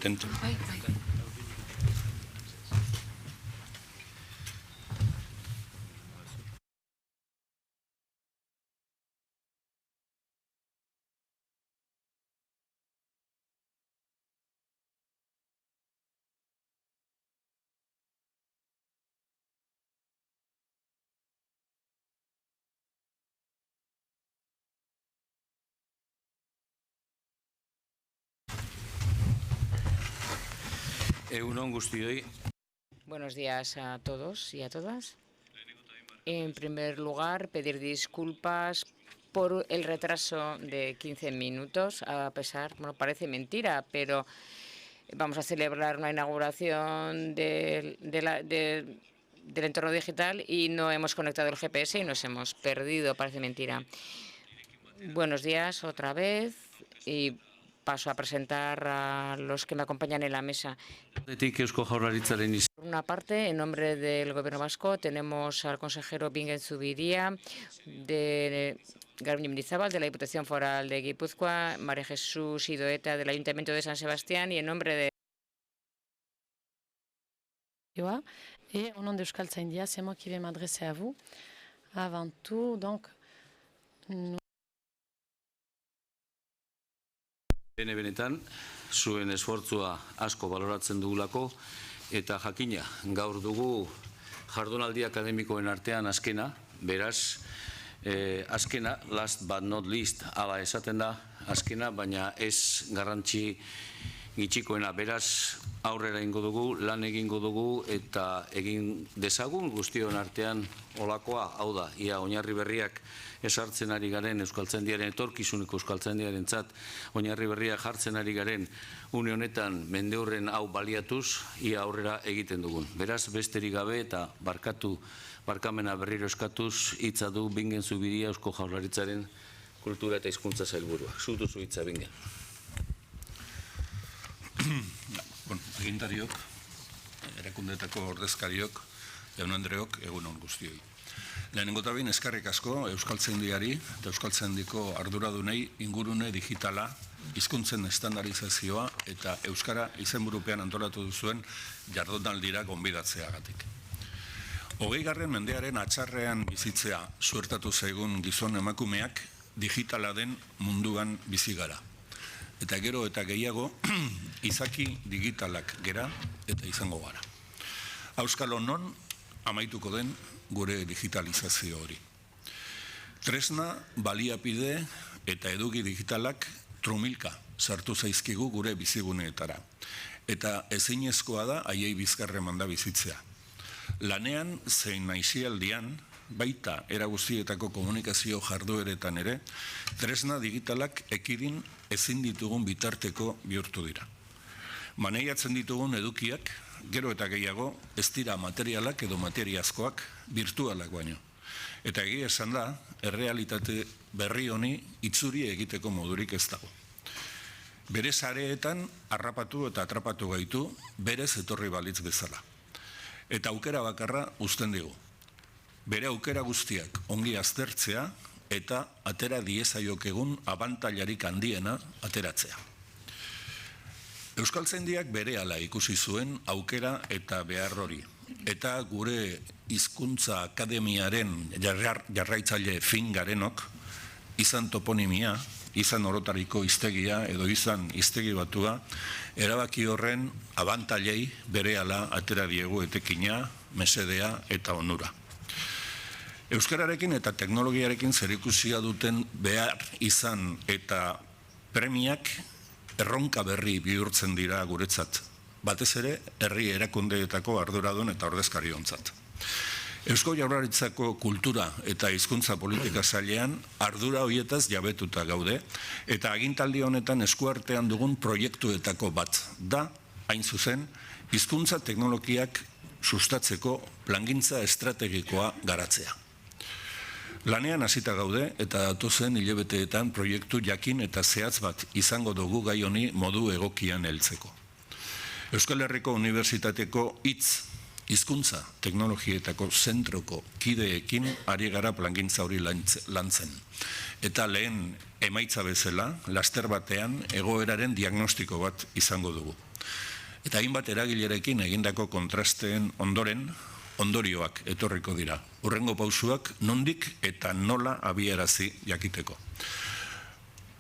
Dentro. Egunon guztioi. Buenos días a todos y a todas. En primer lugar, pedir disculpas por el retraso de 15 minutos, a pesar, bueno, parece mentira, pero vamos a celebrar una inauguración del entorno digital y no hemos conectado el GPS y nos hemos perdido, parece mentira. Buenos días otra vez y paso a presentar a los que me acompañan en la mesa. Por una parte, en nombre del Gobierno vasco, tenemos al consejero Bingen Zubiría, de Garbiñe Mendizábal, de la Diputación Foral de Guipúzcoa, María Jesús Idoeta, del Ayuntamiento de San Sebastián, y en nombre de... Et au nom de Euskaltzaindia, c'est moi qui vais m'adresser à vous. Avant tout, donc, nous... Benetan, zuen esfortzua asko baloratzen dugulako, eta jakina, gaur dugu jardunaldi akademikoen artean azkena, beraz, azkena, last but not least, ala esaten da, azkena, baina ez garrantzi gitxikoena, beraz, aurrera ingo dugu, lan egingo dugu, eta egin dezagun guztion artean olakoa, hau da, ia oinarri berriak esartzen ari garen Euskaltzaindiaren, etorkizuneko Euskaltzaindiaren zat, oinarri berriak jartzen ari garen une honetan mendeurren hau baliatuz, ia aurrera egiten dugun. Beraz, besterik gabe eta barkamena berriro eskatuz, hitza du Bingen Zubiria Eusko Jaurlaritzaren kultura eta hizkuntza sailburuak. Zutuzu hitza, Bingen. Agintariok, erakundetako ordezkariok, jaun Andreok, egunon guztioi. Lehenengo eta behin eskerrik asko Euskaltzaindiari eta Euskaltzaindiko arduradunei ingurune digitala, hizkuntzen estandarizazioa eta euskara izenburupean antolatu duzuen jardunaldira gonbidatzeagatik. 20. mendearen atzarrean bizitzea suertatu zaigun gizon emakumeak digitala den munduan bizi gara. Eta gero eta gehiago izaki digitalak gera eta izango gara. Auskalo non amaituko den gure digitalizazio hori. Tresna, baliapide eta eduki digitalak trumilka sartu zaizkigu gure biziguneetara. Eta ezinezkoa da haiei bizkarre manda bizitzea. Lanean zein aisialdian, baita era guztietako komunikazio jardueretan ere, tresna digitalak ekidin ezin ditugun bitarteko bihurtu dira. Maneiatzen ditugun edukiak, gero eta gehiago, ez dira materialak edo materiazkoak, virtualak baino. Eta egia esan da, errealitate berri honi itzuri egiteko modurik ez dago. Bere sareetan harrapatu eta atrapatu gaitu, berez etorri balitz bezala. Eta aukera bakarra uzten digu. Bere aukera guztiak ongi aztertzea eta atera diezaiok egun abantailarik handiena ateratzea. Euskaltzaindiak berehala ikusi zuen aukera eta behar hori. Eta gure hizkuntza akademiaren jarraitzaile fin garenok, izan toponimia, izan orotariko hiztegia edo izan hiztegi batua, erabaki horren abantailei berehala atera diegu etekina, mesedea eta onura. Euskararekin eta teknologiarekin zerikusia duten behar izan eta premiak erronka berri bihurtzen dira guretzat. Batez ere, herri erakundeetako arduradun eta ordezkariontzat. Eusko Jaurlaritzako kultura eta hizkuntza politika sailean ardura hoietaz jabetuta gaude eta agintaldi honetan eskuartean dugun proiektuetako bat da, hain zuzen, hizkuntza teknologiak sustatzeko plangintza estrategikoa garatzea. Lanean hasita gaude eta datozen hilabeteetan proiektu jakin eta zehatz bat izango dugu gai honi modu egokian heltzeko. Euskal Herriko Unibertsitateko hitz hizkuntza teknologietako zentroko kideekin ari gara plangintza hori lantzen. Eta lehen emaitza bezala, laster batean egoeraren diagnostiko bat izango dugu. Eta hainbat eragilerekin egindako kontrasteen ondorioak etorriko dira. Hurrengo pausuak nondik eta nola abiarazi jakiteko.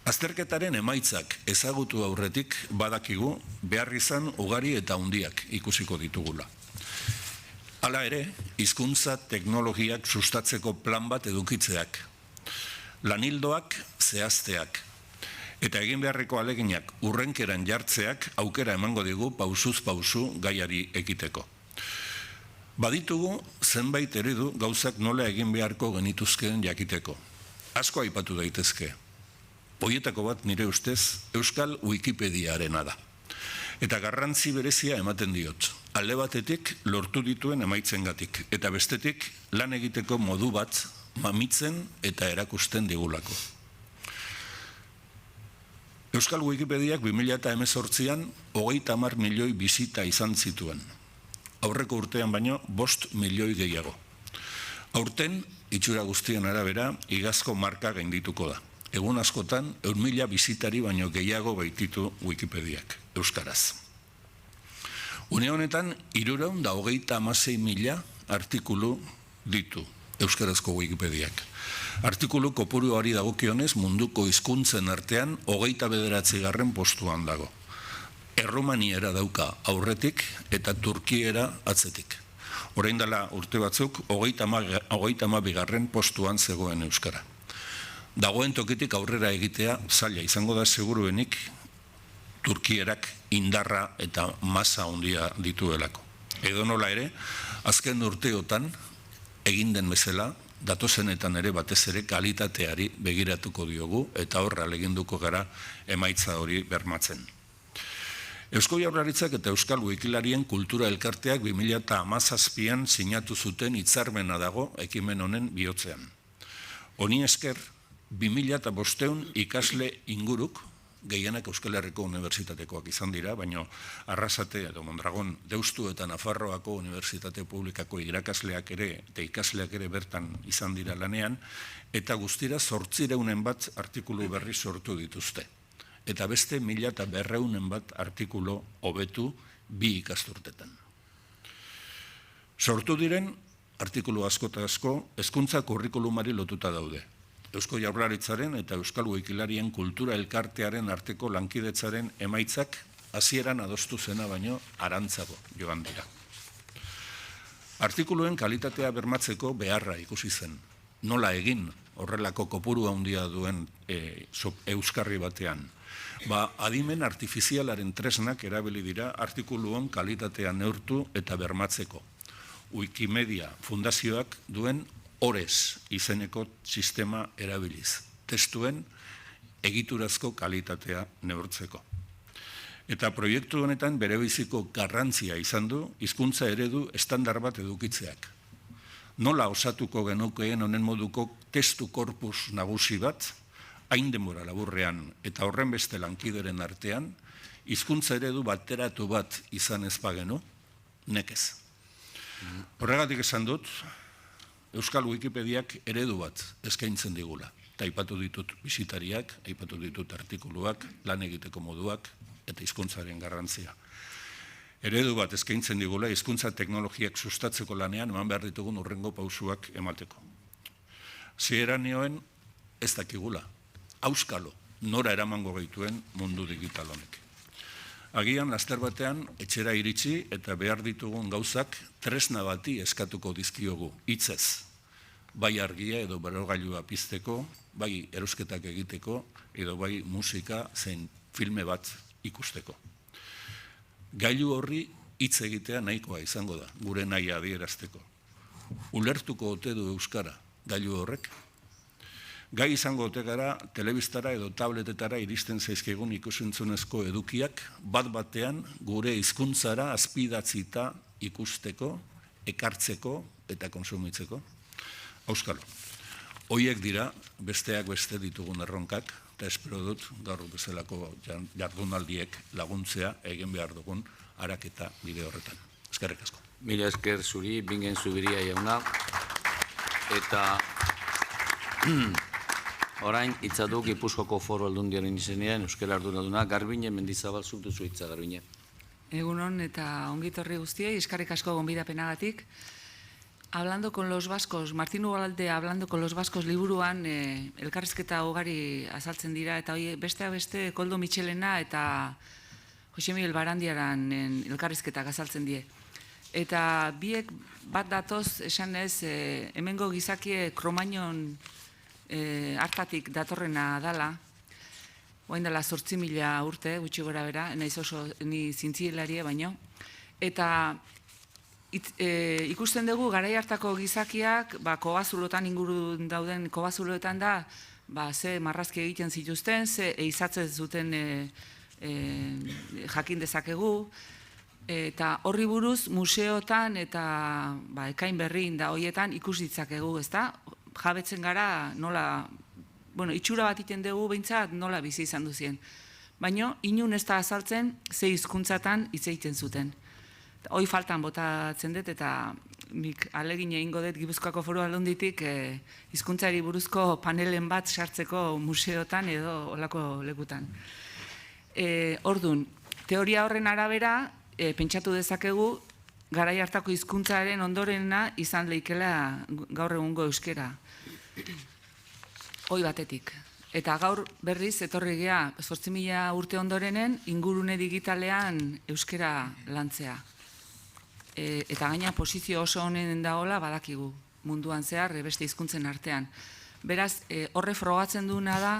Azterketaren emaitzak ezagutu aurretik badakigu behar izan ugari eta handiak ikusiko ditugula. Hala ere, hizkuntza teknologiak sustatzeko plan bat edukitzeak, lanildoak zehazteak, eta egin beharreko aleginak urrenkeran jartzeak aukera emango digu pausuz pausu gaiari ekiteko. Baditugu zenbait eredu gauzak nola egin beharko genituzkeen jakiteko. Asko aipatu daitezke. Hoietako bat nire ustez Euskal Wikipediarena da. Eta garrantzi berezia ematen diot. Alde batetik lortu dituen emaitzengatik, eta bestetik lan egiteko modu bat mamitzen eta erakusten digulako. Euskal Wikipediak 2018an 30 milioi bisita izan zituen. Aurreko urtean baino 5 milioi gehiago. Aurten, itxura guztien arabera, igazko marka gaindituko da. Egun askotan, 1.000 bisitari baino gehiago baititu Wikipediak, euskaraz. Une honetan, 326.000 artikulu ditu euskarazko Wikipediak. Artikulu kopuru hori dagokionez munduko hizkuntzen artean 29. postuan dago. Errumaniera dauka aurretik eta Turkiera atzetik. Orain dela urte batzuk 32. postuan zegoen euskara. Dagoen tokitik aurrera egitea zaila izango da seguruenik Turkierak indarra eta masa handia dituelako. Edo nola ere, azken urteotan egin den bezala, datozenetan ere batez ere kalitateari begiratuko diogu eta horra leginduko gara emaitza hori bermatzen. Eusko Jaurlaritzak eta Euskal Wikilarien kultura elkarteak 2017an sinatu zuten hitzarmena dago ekimen honen bihotzean. Honi esker, 2500 ikasle inguruk, gehienak Euskal Herriko Unibertsitatekoak izan dira, baina Arrasate edo Mondragon, Deustu eta Nafarroako Unibertsitate Publikako irakasleak ere eta ikasleak ere bertan izan dira lanean, eta guztira 800 bat artikulu berri sortu dituzte. Eta beste 1200 bat artikulu hobetu 2 ikasturtetan. Sortu diren artikulu asko eta asko hezkuntza kurrikulumari lotuta daude. Eusko Jaurlaritzaren eta Euskal Wikilarien kultura elkartearen arteko lankidetzaren emaitzak hasieran adostu zena baino arantzago joan dira. Artikuluen kalitatea bermatzeko beharra ikusi zen. Nola egin horrelako kopuru handia duen euskarri batean? Adimen artifizialaren tresnak erabili dira artikuluen kalitatea neurtu eta bermatzeko. Wikimedia Fundazioak duen ORES izeneko sistema erabiliz, testuen egiturazko kalitatea neurtzeko. Eta proiektu honetan berebiziko garrantzia izan du hizkuntza eredu estandar bat edukitzeak. Nola osatuko genukeen honen moduko testu korpus nagusi bat, hain denbora laburrean eta horren beste lankideren artean, hizkuntza eredu bateratu bat izan ez bagenu, nekez. Horregatik esan dut, Euskal Wikipediak eredu bat eskaintzen digula. Eta aipatu ditut bisitariak, aipatu ditut artikuluak, lan egiteko moduak eta hizkuntzaren garrantzia. Eredu bat eskaintzen digula hizkuntza teknologiak sustatzeko lanean eman behar ditugun hurrengo pausuak emateko. Zieran nioen ez dakigula. Auskalo, nora eramango gaituen mundu digital honek. Agian, laster batean, etxera iritsi eta behar ditugun gauzak tresna bati eskatuko dizkiogu, hitzez. Bai argia edo berogailua pizteko, bai erosketak egiteko, edo bai musika zein filme bat ikusteko. Gailu horri hitz egitea nahikoa izango da, gure nahia adierazteko. Ulertuko ote du euskara, gailu horrek? Gai izango ote gara, telebistara edo tabletetara iristen zaizkigun ikusentzunezko edukiak, bat batean gure hizkuntzara azpidatzita ikusteko, ekartzeko eta konsumitzeko. Auskalo, hoiek dira besteak beste ditugun erronkak, eta espero dut gaur bezalako jardunaldiek laguntzea egin behar dugun araketa bide horretan. Eskerrik asko. Mila esker zuri, Bingen Zubiria jauna. Eta orain hitza du Gipuzkoako Foru Aldundiaren izenean euskara arduraduna Garbiñe Mendizabal, zuk duzu hitza, Garbiñe. Egunon eta ongitorri guztiei, eskerrik asko gonbidapenagatik. Hablando con los vascos, Martín Ugalde Hablando con los vascos liburuan elkarrizketa ugari azaltzen dira, eta besteak beste Koldo Michelena eta Jose Miguel Barandiaran elkarrizketak azaltzen die. Eta biek bat datoz esanez hemengo gizakie Kromainon hartatik datorrena dala, oain dela 8.000 urte, gutxi gora bera, naiz oso ni zintzielarie baino, eta ikusten dugu garai hartako gizakiak, kobazulotan inguru dauden kobazuloetan da, ze marrazki egiten zituzten, ze eizatzen zuten jakin dezakegu, eta horri buruz museotan eta ekain berrin da hoietan ikus ditzakegu, ezta? Jabetzen gara nola, itxura bat iten dugu behintzat nola bizi izan duzien. Baina inun ez da azaltzen ze hizkuntzatan hitz egiten zuten. Hoi faltan botatzen dut eta nik alegin egingo dut Gipuzkoako Foru Aldunditik hizkuntzari buruzko panelen bat sartzeko museotan edo olako lekutan. Orduan, teoria horren arabera, pentsatu dezakegu, garai hartako hizkuntzaren ondorena izan leikela gaur egungo euskera. Hoi batetik. Eta gaur berriz etorri gea 8.000 urte ondorenen ingurune digitalean euskera lantzea. Eta gaina posizio oso honen dagoela badakigu munduan zehar beste hizkuntzen artean. Beraz, horre frogatzen duena da,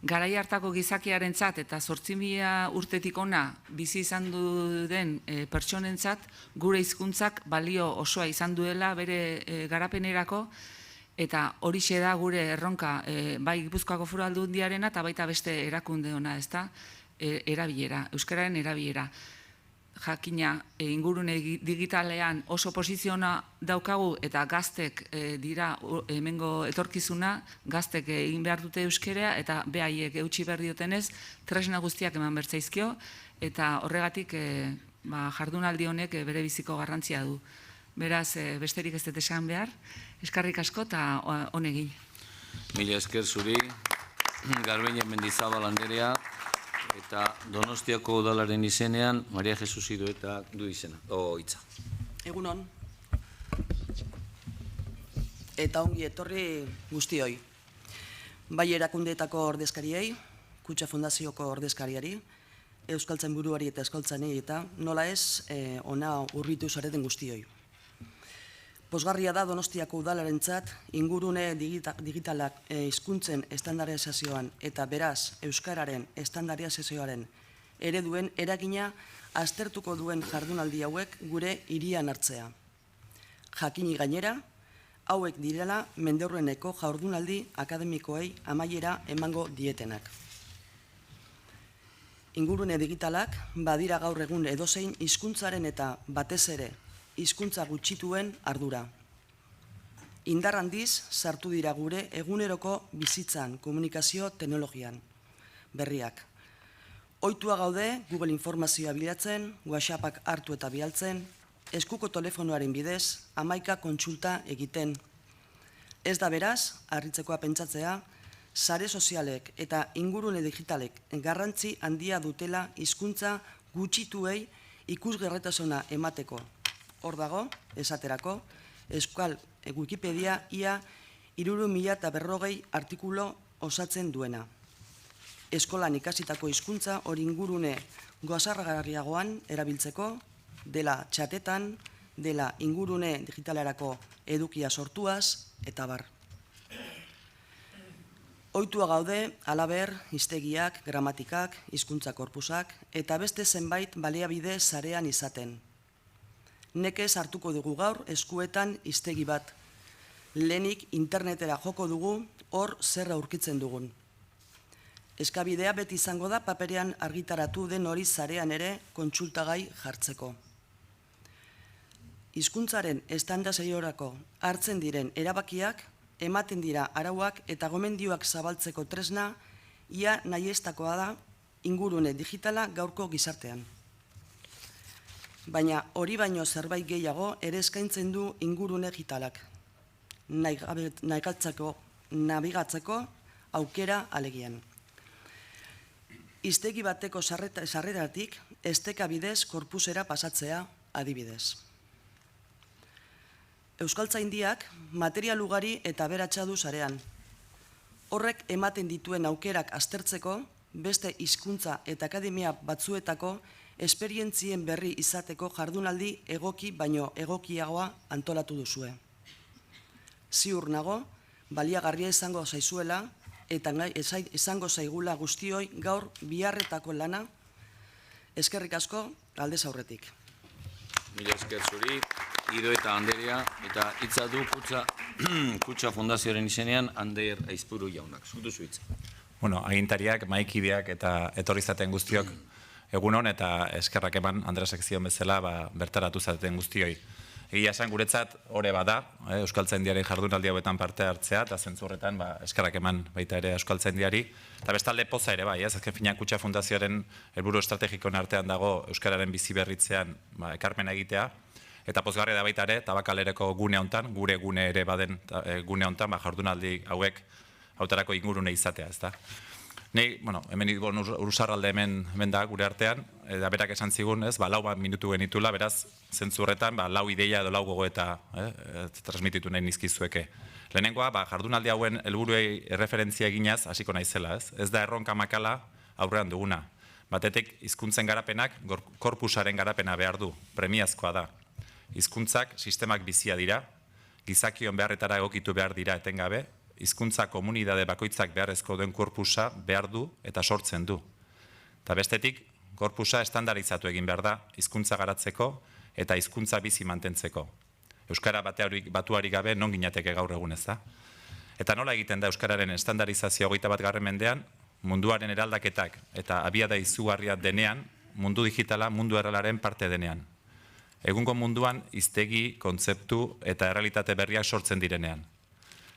garai hartako gizakiarentzat eta 8.000 urtetik ona bizi izan den pertsonentzat gure hizkuntzak balio osoa izan duela bere garapenerako, eta horixe da gure erronka, bai Gipuzkoako Foru Aldundiarena eta baita beste erakunde ona, ezta? Erabilera, euskararen erabilera. Jakina ingurune digitalean oso poziziona daukagu eta gaztek dira hemengo etorkizuna, gaztek egin behar dute euskera eta behaiek eutxi behar diotenez tresna guztiak eman bertzaizkio eta horregatik jardunaldi honek bere biziko garrantzia du. Beraz, besterik ez dut esan behar, eskerrik asko eta honegin. Mila esker zuri, Garbiñe Mendizabal anderea, eta Donostiako udalaren izenean, Maria Jesus Ido eta du izena, hitza. Egunon. Eta ongi etorri guztioi. Bai erakundeetako ordezkariei, Kutxa Fundazioko ordezkariari, Euskaltzen buruari eta euskaltzanei eta nola ez, ona urritu zareten guztioi. Pozgarria da Donostiako udalarentzat ingurune digitalak hizkuntzen estandarizazioan eta beraz euskararen estandarizazioaren ereduen eragina aztertuko duen jardunaldi hauek gure hirian hartzea. Jakini gainera, hauek direla mendeurreneko jardunaldi akademikoei amaiera emango dietenak. Ingurune digitalak badira gaur egun edozein hizkuntzaren eta batez ere hizkuntza gutxituen ardura. Indar handiz sartu dira gure eguneroko bizitzan komunikazio teknologian berriak. Ohitua gaude Google informazioa bilatzen, WhatsAppak hartu eta bialtzen, eskuko telefonoaren bidez 11 kontsulta egiten. Ez da beraz, harritzekoa pentsatzea, sare sozialek eta ingurune digitalek garrantzi handia dutela hizkuntza gutxituei ikusgarritasuna emateko. Hor dago, esaterako, Euskal Wikipedia ia 3.040 artikulu osatzen duena. Eskolan ikasitako hizkuntza hori ingurune goazarragarriagoan erabiltzeko, dela txatetan, dela ingurune digitalerako edukia sortuaz, eta bar. Ohitua gaude, halaber, hiztegiak, gramatikak, hizkuntza korpusak, eta beste zenbait baliabide sarean izaten. Nekez hartuko dugu gaur eskuetan hiztegi bat. Lehenik internetera joko dugu, hor zer aurkitzen dugun. Eskabidea beti izango da paperean argitaratu den hori sarean ere kontsultagai jartzeko. Hizkuntzaren estandarizazioarako hartzen diren erabakiak, ematen dira arauak eta gomendioak zabaltzeko tresna, ia nahiestakoa da ingurune digitala gaurko gizartean. baina hori baino zerbait gehiago ere eskaintzen du ingurune digitalak, nabigatzeko aukera alegian. Hiztegi bateko sarreratik esteka bidez korpusera pasatzea adibidez. Euskaltzaindiak material ugari eta aberatsa du sarean. Horrek ematen dituen aukerak aztertzeko, beste hizkuntza eta akademia batzuetako esperientzien berri izateko jardunaldi egoki baino egokiagoa antolatu duzue. Ziur nago, baliagarria izango zaizuela eta izango zaigula guztioi gaur biharretako lana. Eskerrik asko, aldez aurretik. Mila esker zuri, Ido eta Anderea, eta hitza du Kutxa Fundazioaren izenean Ander Aizpuru jaunak. Zutu zuitza. Bueno, agintariak, mahaikideak eta etorri zaten guztiok egunon eta eskerrak eman Andresek zion bezala bertaratu zaten guztioi. Egia esan guretzat ore bada, Euskaltzaindiaren jardunaldi hauetan parte hartzea, eta zentzu horretan eskerrak eman baita ere Euskaltzaindiari. Eta bestalde poza ere bai, azken finean Kutxa Fundazioaren helburu estrategikoen artean dago Euskararen bizi berritzean ekarpena egitea, eta pozgarria da baita ere, Tabakalereko gune hontan, gure gune ere baden gune hontan, jardunaldi hauek hautarako ingurune izatea, ezta. Nei, hemen Urusarralde hemen da gure artean, eta berak esan zigun, lau minutu genitula, beraz, zentzu horretan, lau ideia edo lau gogoeta transmititu nahi nizkizueke. Lehenengoa, jardunaldi hauen helburuei erreferentzia eginaz, hasiko naizela, ez da erronka makala aurrean duguna. Batetik, hizkuntzen garapenak, korpusaren garapena behar du, premiazkoa da. Hizkuntzak sistemak bizia dira, gizakion beharretara egokitu behar dira etengabe, hizkuntza komunitate bakoitzak beharrezko duen korpusa behar du eta sortzen du. Eta bestetik, korpusa estandarizatu egin behar da hizkuntza garatzeko eta hizkuntza bizi mantentzeko. Euskara batuari gabe non ginateke gaur egun, ez da? Eta nola egiten da Euskararen estandarizazio 21. mendean, munduaren eraldaketak eta abiada izugarria denean, mundu digitala mundu errealaren parte denean. Egungo munduan hiztegi, kontzeptu eta errealitate berriak sortzen direnean.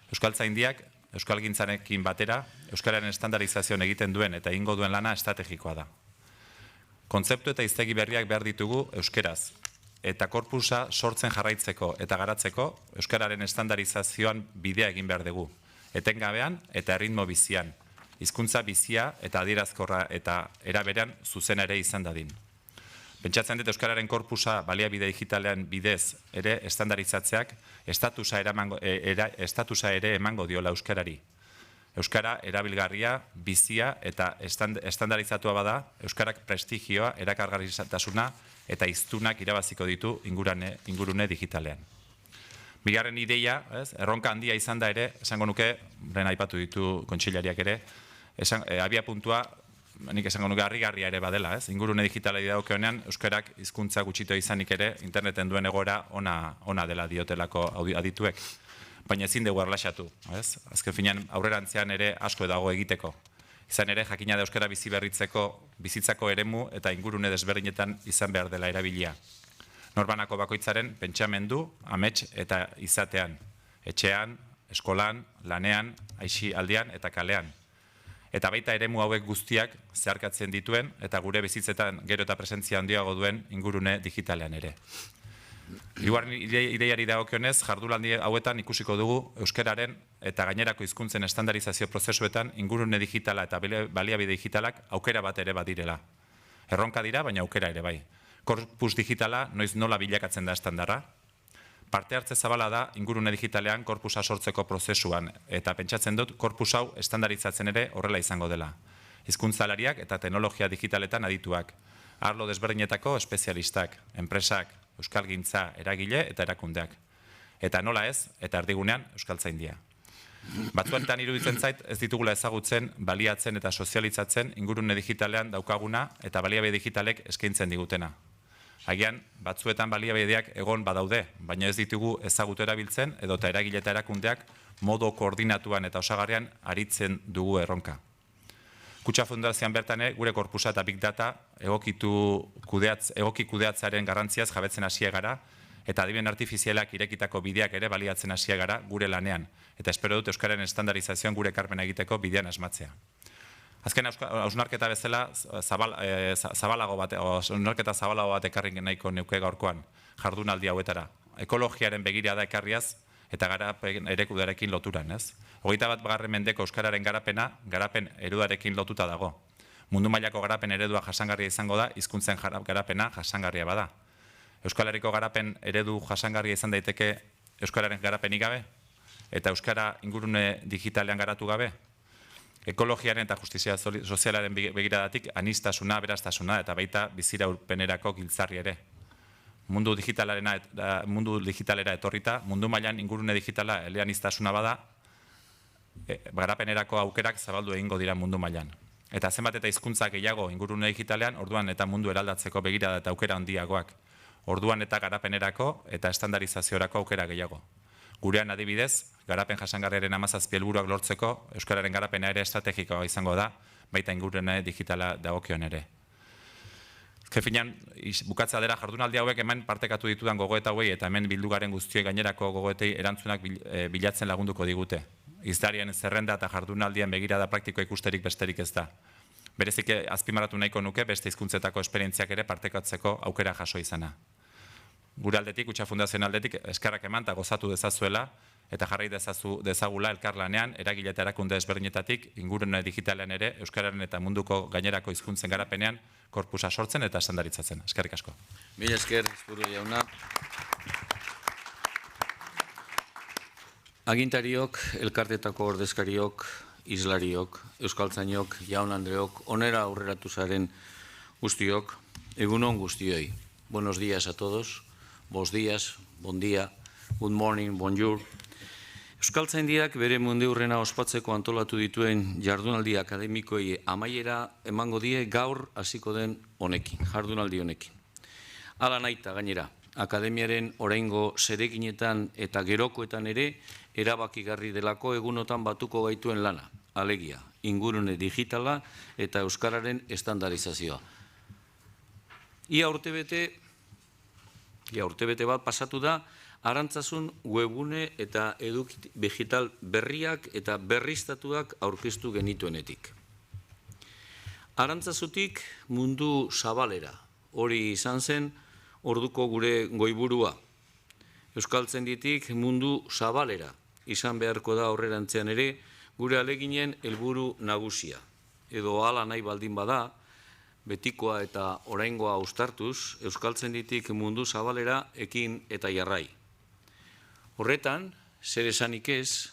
Euskaltzaindiak, euskalgintzarekin batera, Euskararen estandarizazioan egiten duen eta egingo duen lana estrategikoa da. Kontzeptu eta hiztegi berriak behar ditugu euskeraz, eta korpusa sortzen jarraitzeko eta garatzeko Euskararen estandarizazioan bidea egin behar dugu. Etengabean eta erritmo bizian, hizkuntza bizia eta adierazkorra eta eraberean zuzena ere izan dadin. Pentsatzen dut Euskararen korpusa baliabide digitalean bidez ere estandarizatzeak estatusa ere emango diola Euskarari. Euskara erabilgarria, bizia eta estandarizatua bada, Euskarak prestigioa, erakargarritasuna eta hiztunak irabaziko ditu ingurune digitalean. Bigarren ideia, erronka handia izan da ere, esango nuke, lehen aipatu ditu kontseilariak ere, abia puntua, nik esango nuke harrigarria ere badela, ingurune digitala dagokionean Euskarak hizkuntza gutxito izanik ere interneten duen egoera ona dela diotelako adituek. Baina ezin dugu erlaxatu, azken finean aurrerantzean ere asko dago egiteko. Izan ere jakina da euskara bizi berritzeko bizitzako eremu eta ingurune desberdinetan izan behar dela erabilia. Norbanako bakoitzaren pentsamendu, amets eta izatean, etxean, eskolan, lanean, aisialdian eta kalean. Eta baita eremu hauek guztiak zeharkatzen dituen eta gure bizitzetan gero eta presentzia handiago duen ingurune digitalean ere. Hirugarren ideiari dagokionez, jardunaldi hauetan ikusiko dugu euskararen eta gainerako hizkuntzen estandarizazio prozesuetan ingurune digitala eta baliabide digitalak aukera bat ere badirela. Erronka dira, baina aukera ere bai. Korpus digitala noiz nola bilakatzen da estandarra. Parte hartze zabala da ingurune digitalean korpusa sortzeko prozesuan eta pentsatzen dut korpus hau estandarizatzen ere horrela izango dela. Hizkuntzalariak eta teknologia digitaletan adituak, arlo desberdinetako espezialistak, enpresak, euskalgintza, eragile eta erakundeak. Eta nola ez, eta erdigunean euskaltzaindia. Batzuetan iruditzen zait ez ditugula ezagutzen, baliatzen eta sozializatzen ingurune digitalean daukaguna eta baliabide digitalek eskaintzen digutena. Agian, batzuetan baliabideak egon badaude, baina ez ditugu ezagutu erabiltzen edota eragile eta erakundeak modu koordinatuan eta osagarrian aritzen dugu erronka. Kutxa Fundazioan bertane gure korpusa eta big data egoki kudeatzearen garrantziaz jabetzen hasia gara eta adimen artifizialak irekitako bideak ere baliatzen hasia gara gure lanean eta espero dut euskararen estandarizazioan gure ekarpena egiteko bidean asmatzea. Azken hausnarketa bezala zabalago bat ekarri nahiko neuke gaurkoan jardunaldi hauetara. Ekologiaren begirada ekarriaz eta garapen ereduarekin loturan, ez? 21. mendeko euskararen garapen ereduarekin lotuta dago. Mundu mailako garapen eredua jasangarria izango da, hizkuntzen garapena jasangarria bada. Euskal Herriko garapen eredu jasangarria izan daiteke euskararen garapenik gabe? Eta euskara ingurune digitalean garatu gabe? Ekologiaren eta justizia sozialaren begiradatik anistasuna, aberastasuna eta baita biziraulpenerako giltzarri ere. Mundu digitalera etorrita, mundu mailan ingurune digitala eleaniztasuna bada, garapenerako aukerak zabaldu egingo dira mundu mailan. Eta zenbat eta hizkuntza gehiago ingurune digitalean, orduan eta mundu eraldatzeko begirada eta aukera handiagoak. Orduan eta garapenerako eta estandarizaziorako aukera gehiago. Gurean adibidez, garapen jasangarriaren 17 helburuak lortzeko, euskararen garapena ere estrategikoa izango da, baita ingurune digitala dagokion ere. Finean, bukatza dela jardunaldi hauek hemen partekatu ditudan gogoeta hauei eta hemen bildugaren guztioi gainerako gogoetei erantzunak bilatzen lagunduko digute. Izdarien zerrenda eta jardunaldien begirada praktikoa ikusterik besterik ez da. Berezik azpimarratu nahiko nuke beste hizkuntzetako esperientziak ere partekatzeko aukera jaso izana. Gure aldetik, Kutxa Fundazioen aldetik, eskerrak eman eta gozatu dezazuela eta jarrai dezagula elkarlanean, eragile eta erakunde ezberdinetatik, ingurune digitalean ere, euskararen eta munduko gainerako hizkuntzen garapenean, korpusa sortzen eta estandaritzatzen. Eskerrik asko. Mila esker, Espuru jauna. Agintariok, elkartetako ordezkariok, islariok, euskaltzainok, jaun Andreok, onera aurreratu zaren guztiok, egunon guztioi. Buenos días a todos, bos días, bon dia, good morning, bonjour. Euskaltzaindiak bere mundiurrena ospatzeko antolatu dituen jardunaldi akademikoi amaiera emango die gaur hasiko den honekin, jardunaldi honekin. Hala naita gainera, akademiaren oraingo zereginetan eta gerokoetan ere erabakigarri delako egunotan batuko gaituen lana, alegia, ingurune digitala eta euskararen estandarizazioa. Ia urtebete bat pasatu da, Arantzasun webgune eta eduki digital berriak eta berriztatuak aurkeztu genituenetik. Arantzazutik mundu zabalera, hori izan zen orduko gure goiburua. Euskaltzainditik mundu zabalera, izan beharko da aurrerantzean ere gure aleginen helburu nagusia. Edo hala nahi baldin bada, betikoa eta oraingoa uztartuz, euskaltzainditik mundu zabalera ekin eta jarrai. Horretan, zer esanik ez,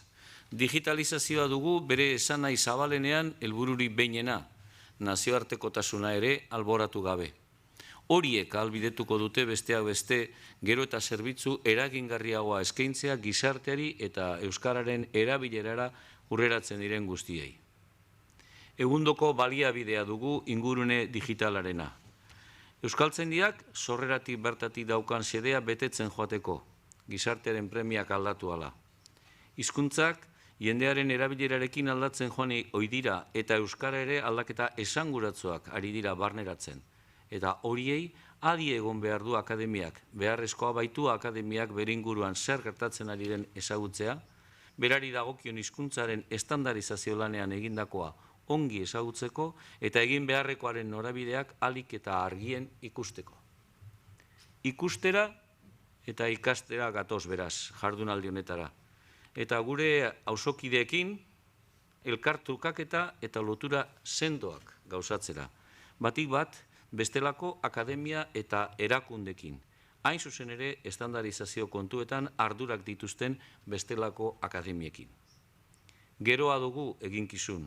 digitalizazioa dugu bere esanai zabalenean helbururi behinena, nazioartekotasuna ere alboratu gabe. Horiek ahalbidetuko dute besteak beste gero eta zerbitzu eragingarriagoa eskaintzea gizarteari eta euskararen erabilerara hurreratzen diren guztiei. Egundoko baliabidea dugu ingurune digitalarena. Euskaltzaindiak sorreratik bertatik daukan xedea betetzen joateko, gizartearen premiak aldatu ala. Hizkuntzak jendearen erabilerarekin aldatzen joan oidira eta euskara ere aldaketa esanguratsuak ari dira barneratzen. Eta horiei adi egon behar du akademiak, beharrezkoa baitu akademiak bere inguruan zer gertatzen ari den ezagutzea, berari dagokion hizkuntzaren estandarizazio lanean egindakoa ongi ezagutzeko eta egin beharrekoaren norabideak ahalik eta argien ikusteko. Ikustera eta ikastera gatoz beraz, jardunaldi honetara. Eta gure auzokideekin elkartrukaketa eta lotura sendoak gauzatzera. Batik bat, bestelako akademia eta erakundekin. Hain zuzen ere, estandarizazio kontuetan ardurak dituzten bestelako akademiekin. Geroa dugu eginkizun.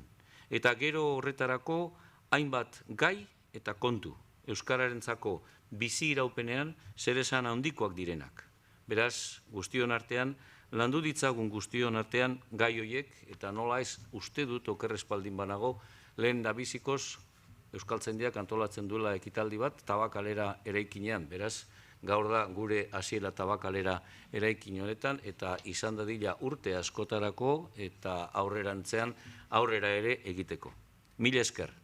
Eta gero horretarako hainbat gai eta kontu. Euskararentzako bizi iraupenean zer esan handikoak direnak. Beraz, guztion artean, landu ditzagun guztion artean gai hoiek, eta nola ez uste dut okerrespaldin banago, lehen dabizikoz Euskaltzaindiak antolatzen duela ekitaldi bat, Tabakalera eraikinean. Beraz, gaur da gure hasiera Tabakalera eraikin honetan, eta izan dadila urte askotarako eta aurrerantzean aurrera ere egiteko. Mila esker,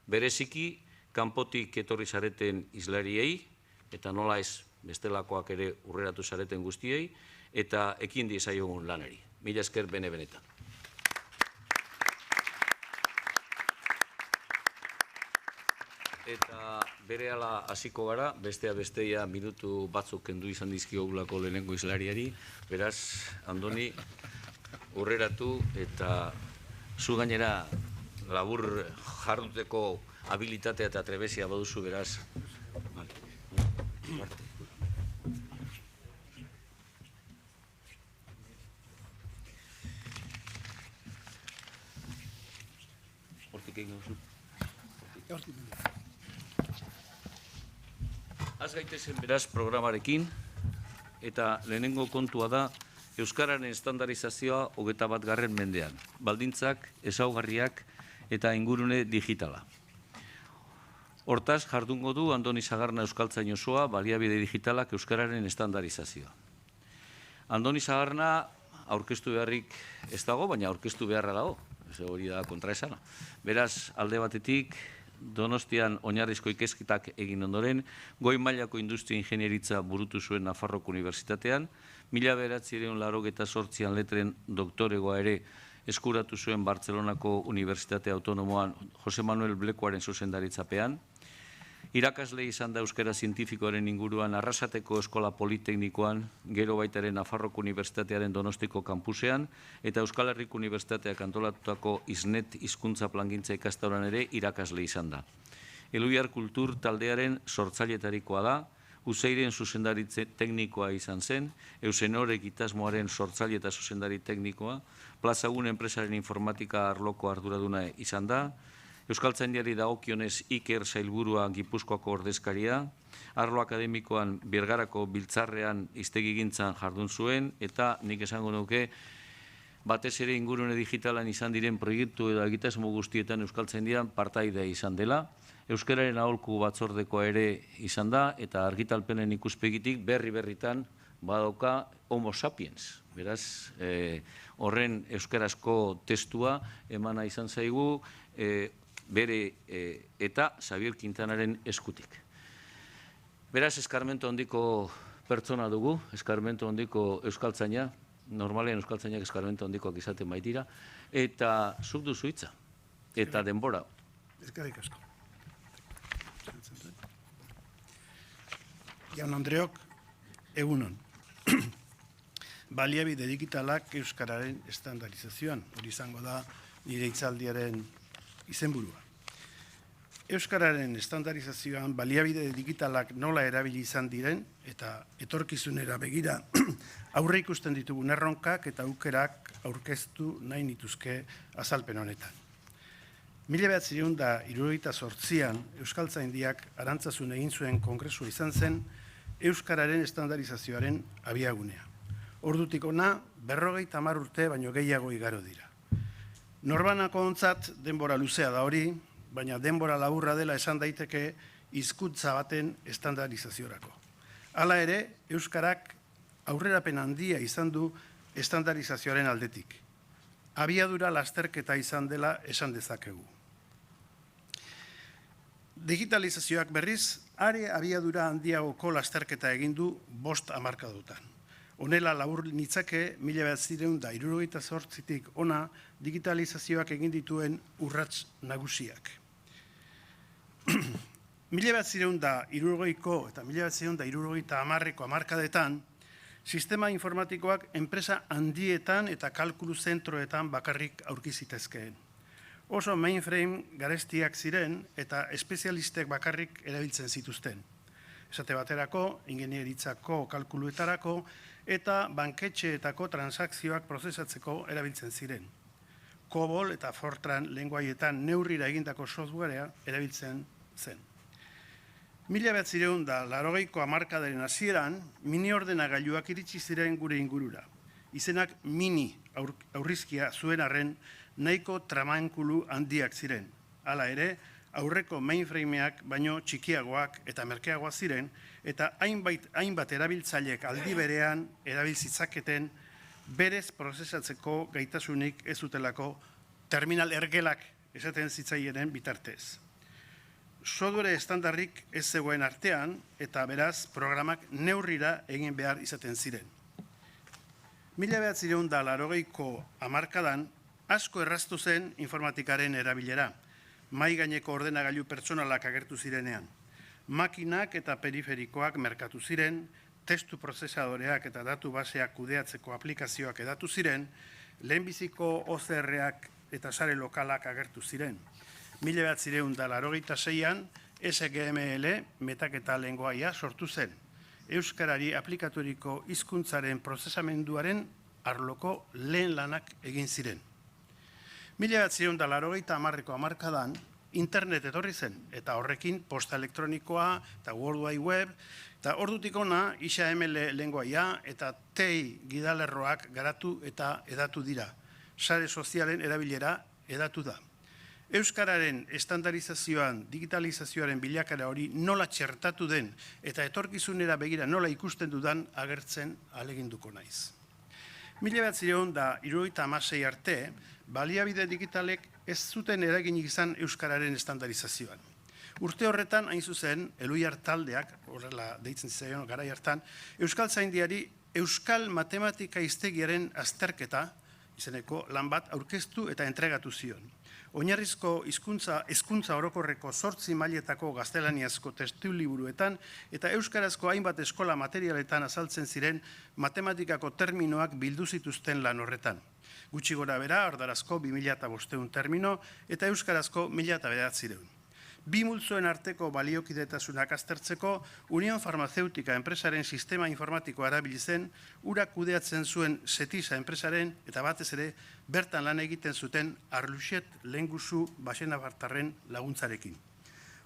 bereziki, kanpotik etorri zareten islariei, eta nola ez bestelakoak ere urreratu zareten guztiei, eta ekin diezaiogun lanari. Mila esker bene-benetan. eta berehala hasiko gara, bestea besteia minutu batzuk kendu izan dizkiogulako lehenengo hizlariari, beraz, Andoni, urreratu eta zu gainera labur jarduteko habilitatea eta trebezia baduzu, beraz. Hortik egin duzu. Az gaitezen beraz programarekin, eta lehenengo kontua da Euskararen estandarizazioa 21. mendean, baldintzak, ezaugarriak eta ingurune digitala. Hortaz, jardungo du Andoni Sagarna Euskaltzain osoa baliabide digitalak Euskararen estandarizazioa. Andoni Sagarna aurkeztu beharrik ez dago, baina aurkeztu beharra dago, hori da kontraesana. Beraz, alde batetik, Donostian oinarrizko ikasketak egin ondoren, goi mailako industria ingenieritza burutu zuen Nafarroko Unibertsitatean, 1988an letren doktoregoa ere eskuratu zuen Bartzelonako Unibertsitate Autonomoan Jose Manuel Blekoaren zuzendaritzapean, irakasle izan da euskara zientifikoaren inguruan Arrasateko Eskola Politeknikoan, gero baitaren Nafarroko Unibertsitatearen Donostiko kampusean, eta Euskal Herriko Unibertsitateak antolatutako ISNET hizkuntza plangintza ikastaroan ere irakasle izan da. Eluiar Kultur taldearen sortzailetarikoa da, Useiren zuzendaritze teknikoa izan zen, Eusenor egitasmoaren sortzaile eta zuzendari teknikoa, Plazagun enpresaren informatika arloko arduraduna izan da, Euskaltzaindiari dagokionez Iker Sailburua Gipuzkoako ordezkaria, arlo akademikoan Bergarako biltzarrean hiztegigintzan jardun zuen, eta nik esango nuke batez ere ingurune digitalan izan diren proiektu edo egitasmo guztietan Euskaltzaindian partaidea izan dela, Euskararen aholku batzordekoa ere izan da, eta argitalpenen ikuspegitik berritan badauka Homo sapiens. Beraz, horren euskarazko testua emana izan zaigu, bere eta Xabier Quintanaren eskutik. Beraz, eskarmento handiko pertsona dugu, eskarmento handiko euskaltzaina, normalean euskaltzainak eskarmento handikoak izaten baitira, eta zuk duzu hitza, eta denbora. Eskerrik asko. Jaun Andreok, egunon. Baliabide digitalak euskararen estandarizazioan, hori izango da nire hitzaldiaren izenburua. Euskararen estandarizazioan baliabide digitalak nola erabili izan diren eta etorkizunera begira aurre ikusten ditugun erronkak eta aukerak aurkeztu nahi nituzke azalpen honetan. 1978an Euskaltzaindiak Arantzazun egin zuen kongresua izan zen euskararen estandarizazioaren abiagunea. Ordutik hona 50 urte baino gehiago igaro dira. Norbanako ontzat denbora luzea da hori, baina denbora laburra dela esan daiteke hizkuntza baten estandarizaziorako. Hala ere, euskarak aurrerapen handia izan du estandarizazioaren aldetik. Abiadura lasterketa izan dela esan dezakegu. Digitalizazioak berriz, are abiadura handiagoko lasterketa egin du 5 hamarkadotan. Honela labur nitzake 1978tik ona digitalizazioak egin dituen urrats nagusiak. 1970ko eta 1970ko hamarkadetan sistema informatikoak enpresa handietan eta kalkulu zentroetan bakarrik aurki zitezkeen. Oso mainframe garestiak ziren eta espezialistek bakarrik erabiltzen zituzten. Esate baterako, ingenieritzako kalkuluetarako eta banketxeetako transakzioak prozesatzeko erabiltzen ziren. COBOL eta Fortran lenguaietan neurrira egindako softwarea erabiltzen zen. 1980ko hamarkadaren hasieran, mini ordenagailuak iritsi ziren gure ingurura. Izenak mini aurrizkia zuen arren nahiko tramankulu handiak ziren. Hala ere, aurreko mainframeak baino txikiagoak eta merkeagoak ziren, eta hainbat erabiltzaileek aldi berean erabiltzitzaketen berez prozesatzeko gaitasunik ez zutelako terminal ergelak esaten zitzaienen bitartez. Software estandarrik ez zegoen artean eta beraz programak neurrira egin behar izaten ziren. 1980ko hamarkadan asko erraztu zen informatikaren erabilera, mai gaineko ordenagailu pertsonalak agertu zirenean. Makinak eta periferikoak merkatu ziren, testu prozesadoreak eta datu baseak kudeatzeko aplikazioak edatu ziren, lehenbiziko OCR-ak eta sare lokalak agertu ziren. 1986an SGML metaketa lengoaia sortu zen. Euskarari aplikaturiko hizkuntzaren prozesamenduaren arloko lehen lanak egin ziren. 1980ko hamarkadan internet etorri zen, eta horrekin posta elektronikoa eta World Wide Web, eta ordutik ona XML lengoaia eta TEI gidalerroak garatu eta edatu dira. Sare sozialen erabilera edatu da. Euskararen estandarizazioan, digitalizazioaren bilakara hori nola txertatu den eta etorkizunera begira nola ikusten dudan agertzen ahaleginduko naiz. 1976 arte, baliabide digitalek ez zuten eraginik izan euskararen estandarizazioan. Urte horretan, hain zuzen, Eluiar taldeak, horrela deitzen zaion garai hartan, Euskaltzaindiari Euskal Matematika Hiztegiaren azterketa, izeneko lan bat aurkeztu eta entregatu zion. Oinarrizko hezkuntza orokorreko 8 mailetako gaztelaniazko testuliburuetan eta euskarazko hainbat eskola materialetan azaltzen ziren matematikako terminoak bildu zituzten lan horretan. Gutxi gora bera, erdarazko 2500 termino eta euskarazko 1900. Bi multzoen arteko baliokidetasunak aztertzeko, Unión Farmacéutica enpresaren sistema informatikoa erabili zen, ura kudeatzen zuen Setisa enpresaren eta batez ere bertan lan egiten zuten Arluxet Lehengusu Baxenabartarren laguntzarekin.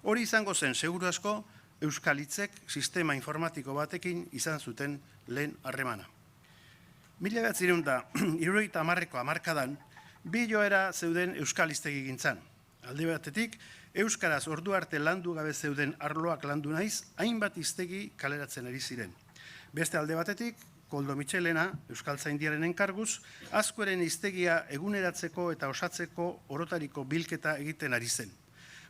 Hori izango zen, seguru asko, Euskalitzek sistema informatiko batekin izan zuten lehen harremana. 1970ko hamarkadan, bi joera zeuden Euskal hiztegi gintzan. Alde batetik, euskaraz ordu arte landu gabe zeuden arloak landu naiz, hainbat hiztegi kaleratzen ari ziren. Beste alde batetik, Koldo Mitxelena, Euskaltzaindiaren enkarguz, askoren hiztegia eguneratzeko eta osatzeko orotariko bilketa egiten ari zen.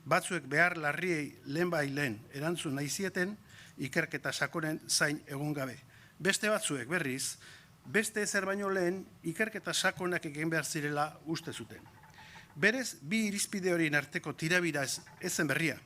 Batzuek behar larriei lehenbailen erantzun nahi zieten, ikerketa sakonen zain egon gabe. Beste batzuek berriz, beste ezer baino lehen, ikerketa sakonak egin behar zirela uste zuten. Berez, bi irizpide horien arteko tirabira ezen berria.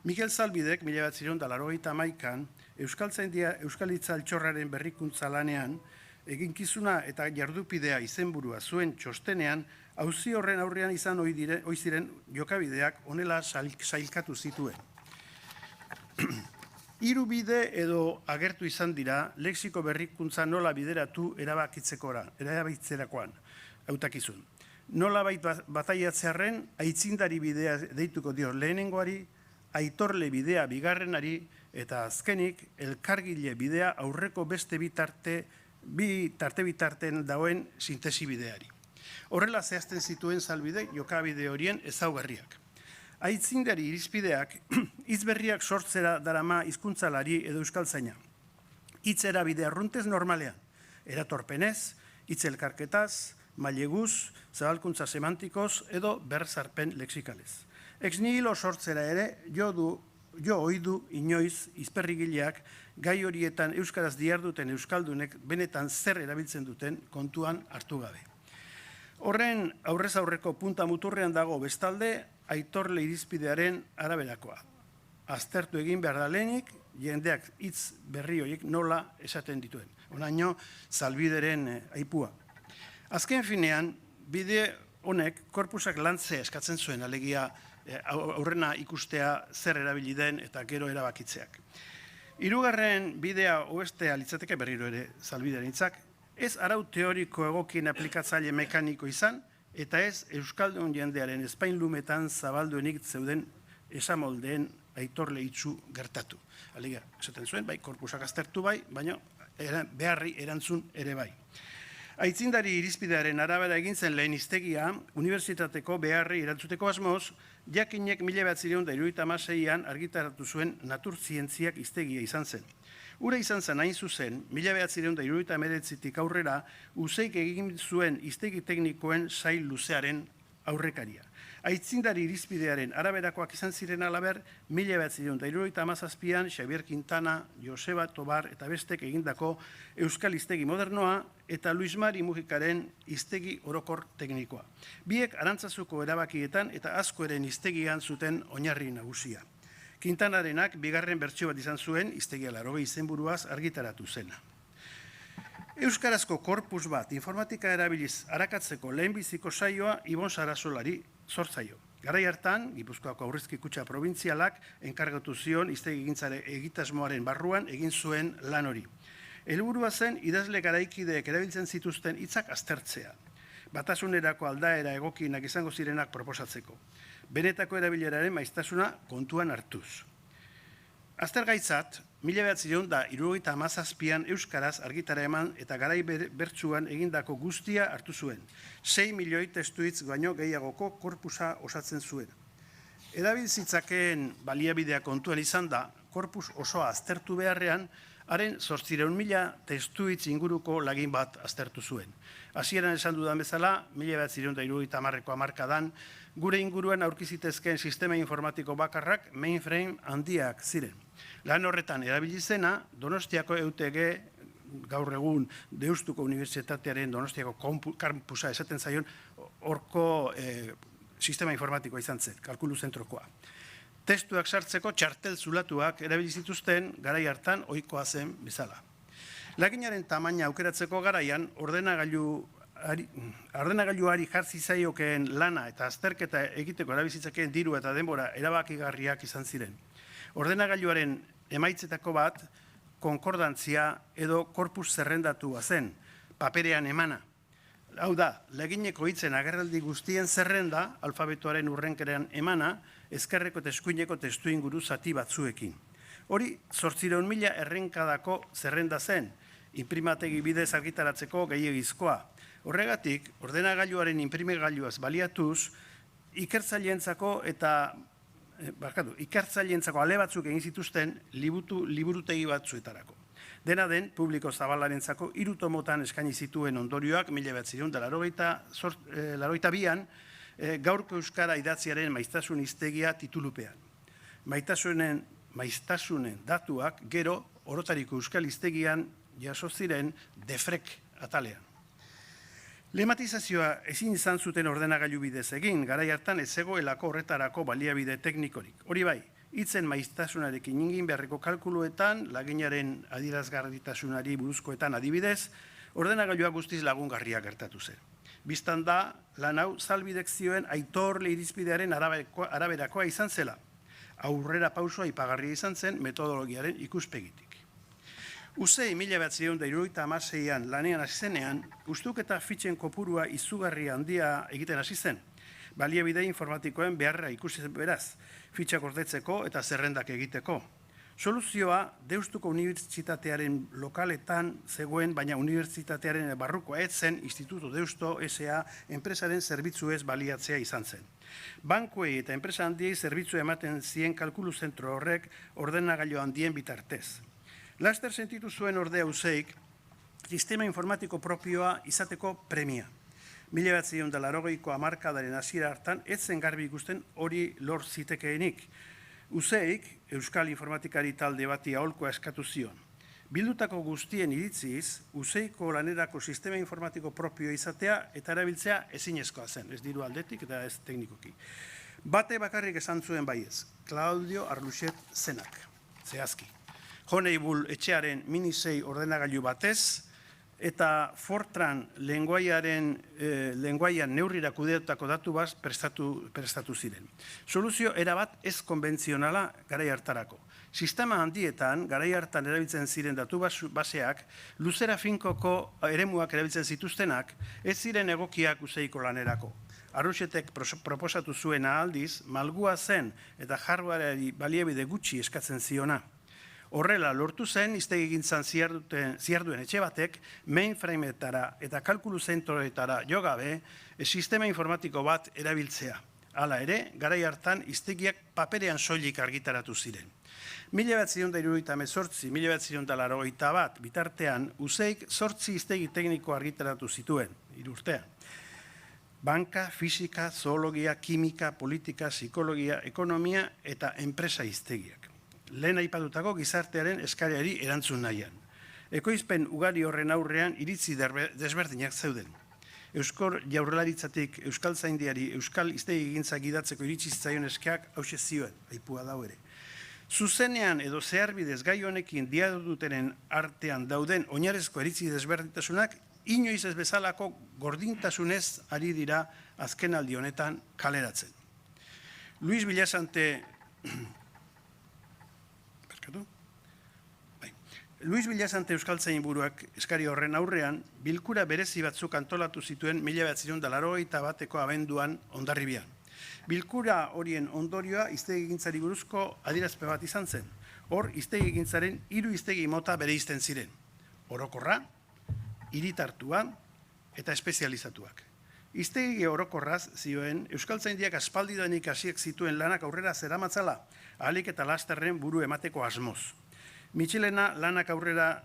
Mikel Zalbidek, 1981an, Euskaltzaindia Euskalitza Altxorraren berrikuntza lanean, eginkizuna eta jardupidea izenburua zuen txostenean, auzi horren aurrean izan ohi ziren jokabideak honela sailkatu zituen. 3 bide edo agertu izan dira lexiko berrikuntza nola bideratu erabakitzerakoan, hautakizun. Nola bataiatzearren, aitzindari bidea deituko dio lehenengoari, aitorle bidea bigarrenari, eta azkenik, elkargile bidea aurreko beste bitarten dagoen sintesi bideari. Horrela zehazten zituen Zalbidek jokabide horien ezaugarriak. Aitzindari irizpideak, hitz berriak sortzera darama hizkuntzalari edo euskaltzaina. Hitzera bide arruntez normalean, eratorpenez, hitz elkarketaz, maileguz, zabalkuntza semantikoz edo berzarpen lexikalez. Ex nihilo sortzera ere, jo ohidu inoiz izperrigileak gai horietan euskaraz diharduten euskaldunek benetan zer erabiltzen duten kontuan hartu gabe. Horren aurrez aurreko punta muturrean dago bestalde aitorle irizpidearen araberakoa. Aztertu egin behar da lehenik, jendeak hitz berri horiek nola esaten dituen. Honaino, Zalbideren aipua. Azken finean, bide honek korpusak lantzea eskatzen zuen, alegia aurrena ikustea zer erabili den eta gero erabakitzeak. 3. bidea oestea litzateke berriro ere Zalbideren hitzak, ez arau teoriko egokien aplikatzaile mekaniko izan, eta ez euskaldun jendearen espainlumetan zabalduenik zeuden esamoldeen aitorle itzu gertatu. Alegia, esaten zuen, bai, korpusak aztertu bai, baina beharri erantzun ere bai. Aitzindari irizpidearen arabera egin zen lehen hiztegia, unibertsitateko beharri erantzuteko asmoz, jakinek 1976an argitaratu zuen naturzientziak hiztegia izan zen. Ura izan zen hain zuzen, 1979tik aurrera, useik egin zuen hiztegi teknikoen sail luzearen aurrekaria. Aitzindari irizpidearen araberakoak izan ziren alaber, 1977an Xabier Quintana, Joseba Tobar eta bestek egindako Euskal Hiztegi Modernoa eta Luis Mari Mujikaren Hiztegi Orokor Teknikoa. Biek Arantzazuko erabakietan eta askoren hiztegian zuten oinarri nagusia. Quintanarenak bigarren bertsio bat izan zuen Hiztegia 80 izenburuaz argitaratu zena. Euskarazko korpus bat informatika erabiliz arakatzeko lehenbiziko saioa Ibon Sarasolari sortzaio. Garai hartan, Gipuzkoako Aurrezki Kutxa Probintzialak enkargatu zion hiztegigintzaren egitasmoaren barruan egin zuen lan hori. Helburua zen idazle garaikideek erabiltzen zituzten hitzak aztertzea, batasunerako aldaera egokienak izango zirenak proposatzeko. Benetako erabileraren maiztasuna kontuan hartuz. Aztergaitzat, 1977an Euskaraz argitara eman eta garai bertsuan egindako guztia hartu zuen. 6 milioi testuitz baino gehiagoko korpusa osatzen zuen. Erabiltzitzakeen baliabidea kontuan izan da, korpus osoa aztertu beharrean, haren 800.000 testuitz inguruko lagin bat aztertu zuen. Hasieran esan dudan bezala, 1970ko hamarkadan, gure inguruan aurkizitezkeen sistema informatiko bakarrak mainframe handiak ziren. Lan horretan erabilizena, Donostiako EUTG, gaur egun Deustuko Unibertsitatearen Donostiako kampusa esaten zaion, horko sistema informatikoa izan zen, kalkulu zentrokoa. Testuak sartzeko txartel zulatuak erabilizituzten garai hartan ohikoa zen bezala. Laginaren tamaina aukeratzeko garaian, ordenagailuari jartzi zaiokeen lana eta azterketa egiteko erabizitzakeen diru eta denbora erabakigarriak izan ziren. Ordenagailuaren emaitzetako bat, konkordantzia edo korpus zerrendatua zen, paperean emana. Hau da, lagineko hitzen agerraldi guztien zerrenda, alfabetoaren urrenkerean emana, ezkerreko eta eskuineko testu inguru zati batzuekin. Hori, 800.000 errenkadako zerrenda zen, inprimategi bidez argitaratzeko gehiegizkoa. Horregatik, ordenagailuaren inprimegailuaz baliatuz, ikertzaileentzako ale batzuk egin zituzten liburutegi batzuetarako. Dena den, publiko zabalarentzako 3 tomotan eskaini zituen ondorioak 1982an gaurko euskara idatziaren maiztasun hiztegia titulupean. Maiztasunen datuak gero orotariko euskal hiztegian jaso ziren defrek atalean. Lematizazioa ezin izan zuten ordenagailu bidez egin, garai hartan ez zegoelako horretarako baliabide teknikorik. Hori bai, hitzen maiztasunarekin egin beharreko kalkuluetan, laginaren adierazgarritasunari buruzkoetan adibidez, ordenagailua guztiz lagungarria gertatu zen. Bistan da, lan hau zalbidek zioen aitorle irizpidearen araberakoa izan zela. Aurrera pausua ipagarria izan zen metodologiaren ikuspegitik. Uzei 1976an lanean hasi zenean, ustuketa fitxen kopurua izugarri handia egiten hasi zen. Baliabide informatikoen beharra ikusi beraz, fitxak ordetzeko eta zerrendak egiteko. Soluzioa Deustuko Unibertsitatearen lokaletan zegoen, baina unibertsitatearen barrukoa ez zen Instituto Deusto S.A. enpresaren zerbitzuez baliatzea izan zen. Bankuei eta enpresa handiei zerbitzu ematen zien kalkulu zentro horrek ordenagailu handien bitartez. Laster sentitu zuen ordea Useik, sistema informatiko propioa izateko premia. 1980ko hamarkadaren hasiera hartan, ez zen garbi ikusten hori lor zitekeenik. Useik, Euskal Informatikari talde bati aholkoa eskatu zion. Bildutako guztien iritziz, Useiko lanerako sistema informatiko propioa izatea eta erabiltzea ezinezkoa zen, ez diru aldetik eta ez teknikoki. Bate bakarrik esan zuen baiez, Claudio Arluxet zenak, zehazki. Honeybul etxearen mini 6 ordenagailu batez, eta Fortran lenguaian neurrira kudeatutako datu bat prestatu ziren. Soluzio erabat ez konbentzionala garai hartarako. Sistema handietan, garai hartan erabiltzen ziren datu baseak, luzera finkoko eremuak erabiltzen zituztenak, ez ziren egokiak Useiko lanerako. Arruxetek proposatu zuena aldiz, malgua zen eta hardwareari baliabide gutxi eskatzen ziona. Horrela lortu zen, hiztegigintzan ziharduen etxe batek, mainframeetara eta kalkulu zentroetara jo gabe, sistema informatiko bat erabiltzea. Hala ere, garai hartan hiztegiak paperean soilik argitaratu ziren. 1978-1981 bitartean, Useik 8 hiztegi tekniko argitaratu zituen, 3 urtean. banka, fisika, zoologia, kimika, politika, psikologia, ekonomia eta enpresa hiztegiak. Lehen aipatutako gizartearen eskariari erantzun nahian. Ekoizpen ugari horren aurrean iritzi desberdinak zeuden. Euskor Jaurlaritzatik Euskaltzaindiari Euskal hiztegigintza gidatzeko iritsi zitzaion eskeak hauxe zioen, aipua dau ere. Zuzenean edo zeharbidez gai honekin diadutenen artean dauden oinarrizko iritzi desberdintasunak inoiz ez bezalako gordintasunez ari dira azkenaldi honetan kaleratzen. Luis Villasante Euskaltzainburuak eskari horren aurrean, bilkura berezi batzuk antolatu zituen 1981ko abenduan Hondarribian. Bilkura horien ondorioa hiztegigintzari buruzko adierazpe bat izan zen. Hor, hiztegigintzaren 3 hiztegi mota bereizten ziren. Orokorra, hiritartua eta espezializatuak. Hiztegi orokorraz zioen, Euskaltzaindiak aspaldidanik hasiek zituen lanak aurrera zeramatzala, ahalik eta lasterren buru emateko asmoz. Mitxelena lanak aurrera,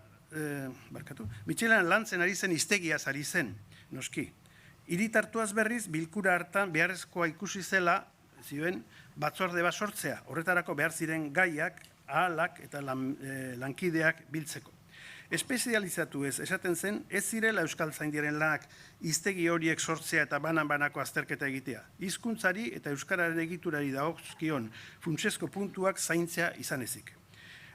Mitxelena lantzen ari zen hiztegiaz ari zen, noski. Hiritartuaz berriz, bilkura hartan beharrezkoa ikusi zela, zioen, batzorde bat sortzea, horretarako behar ziren gaiak, ahalak eta lankideak biltzeko. Espezializatu ez, esaten zen, ez zirela Euskaltzaindiaren lanak hiztegi horiek sortzea eta banan-banako azterketa egitea. Hizkuntzari eta euskararen egiturari dagozkion funtsezko puntuak zaintzea izan ezik.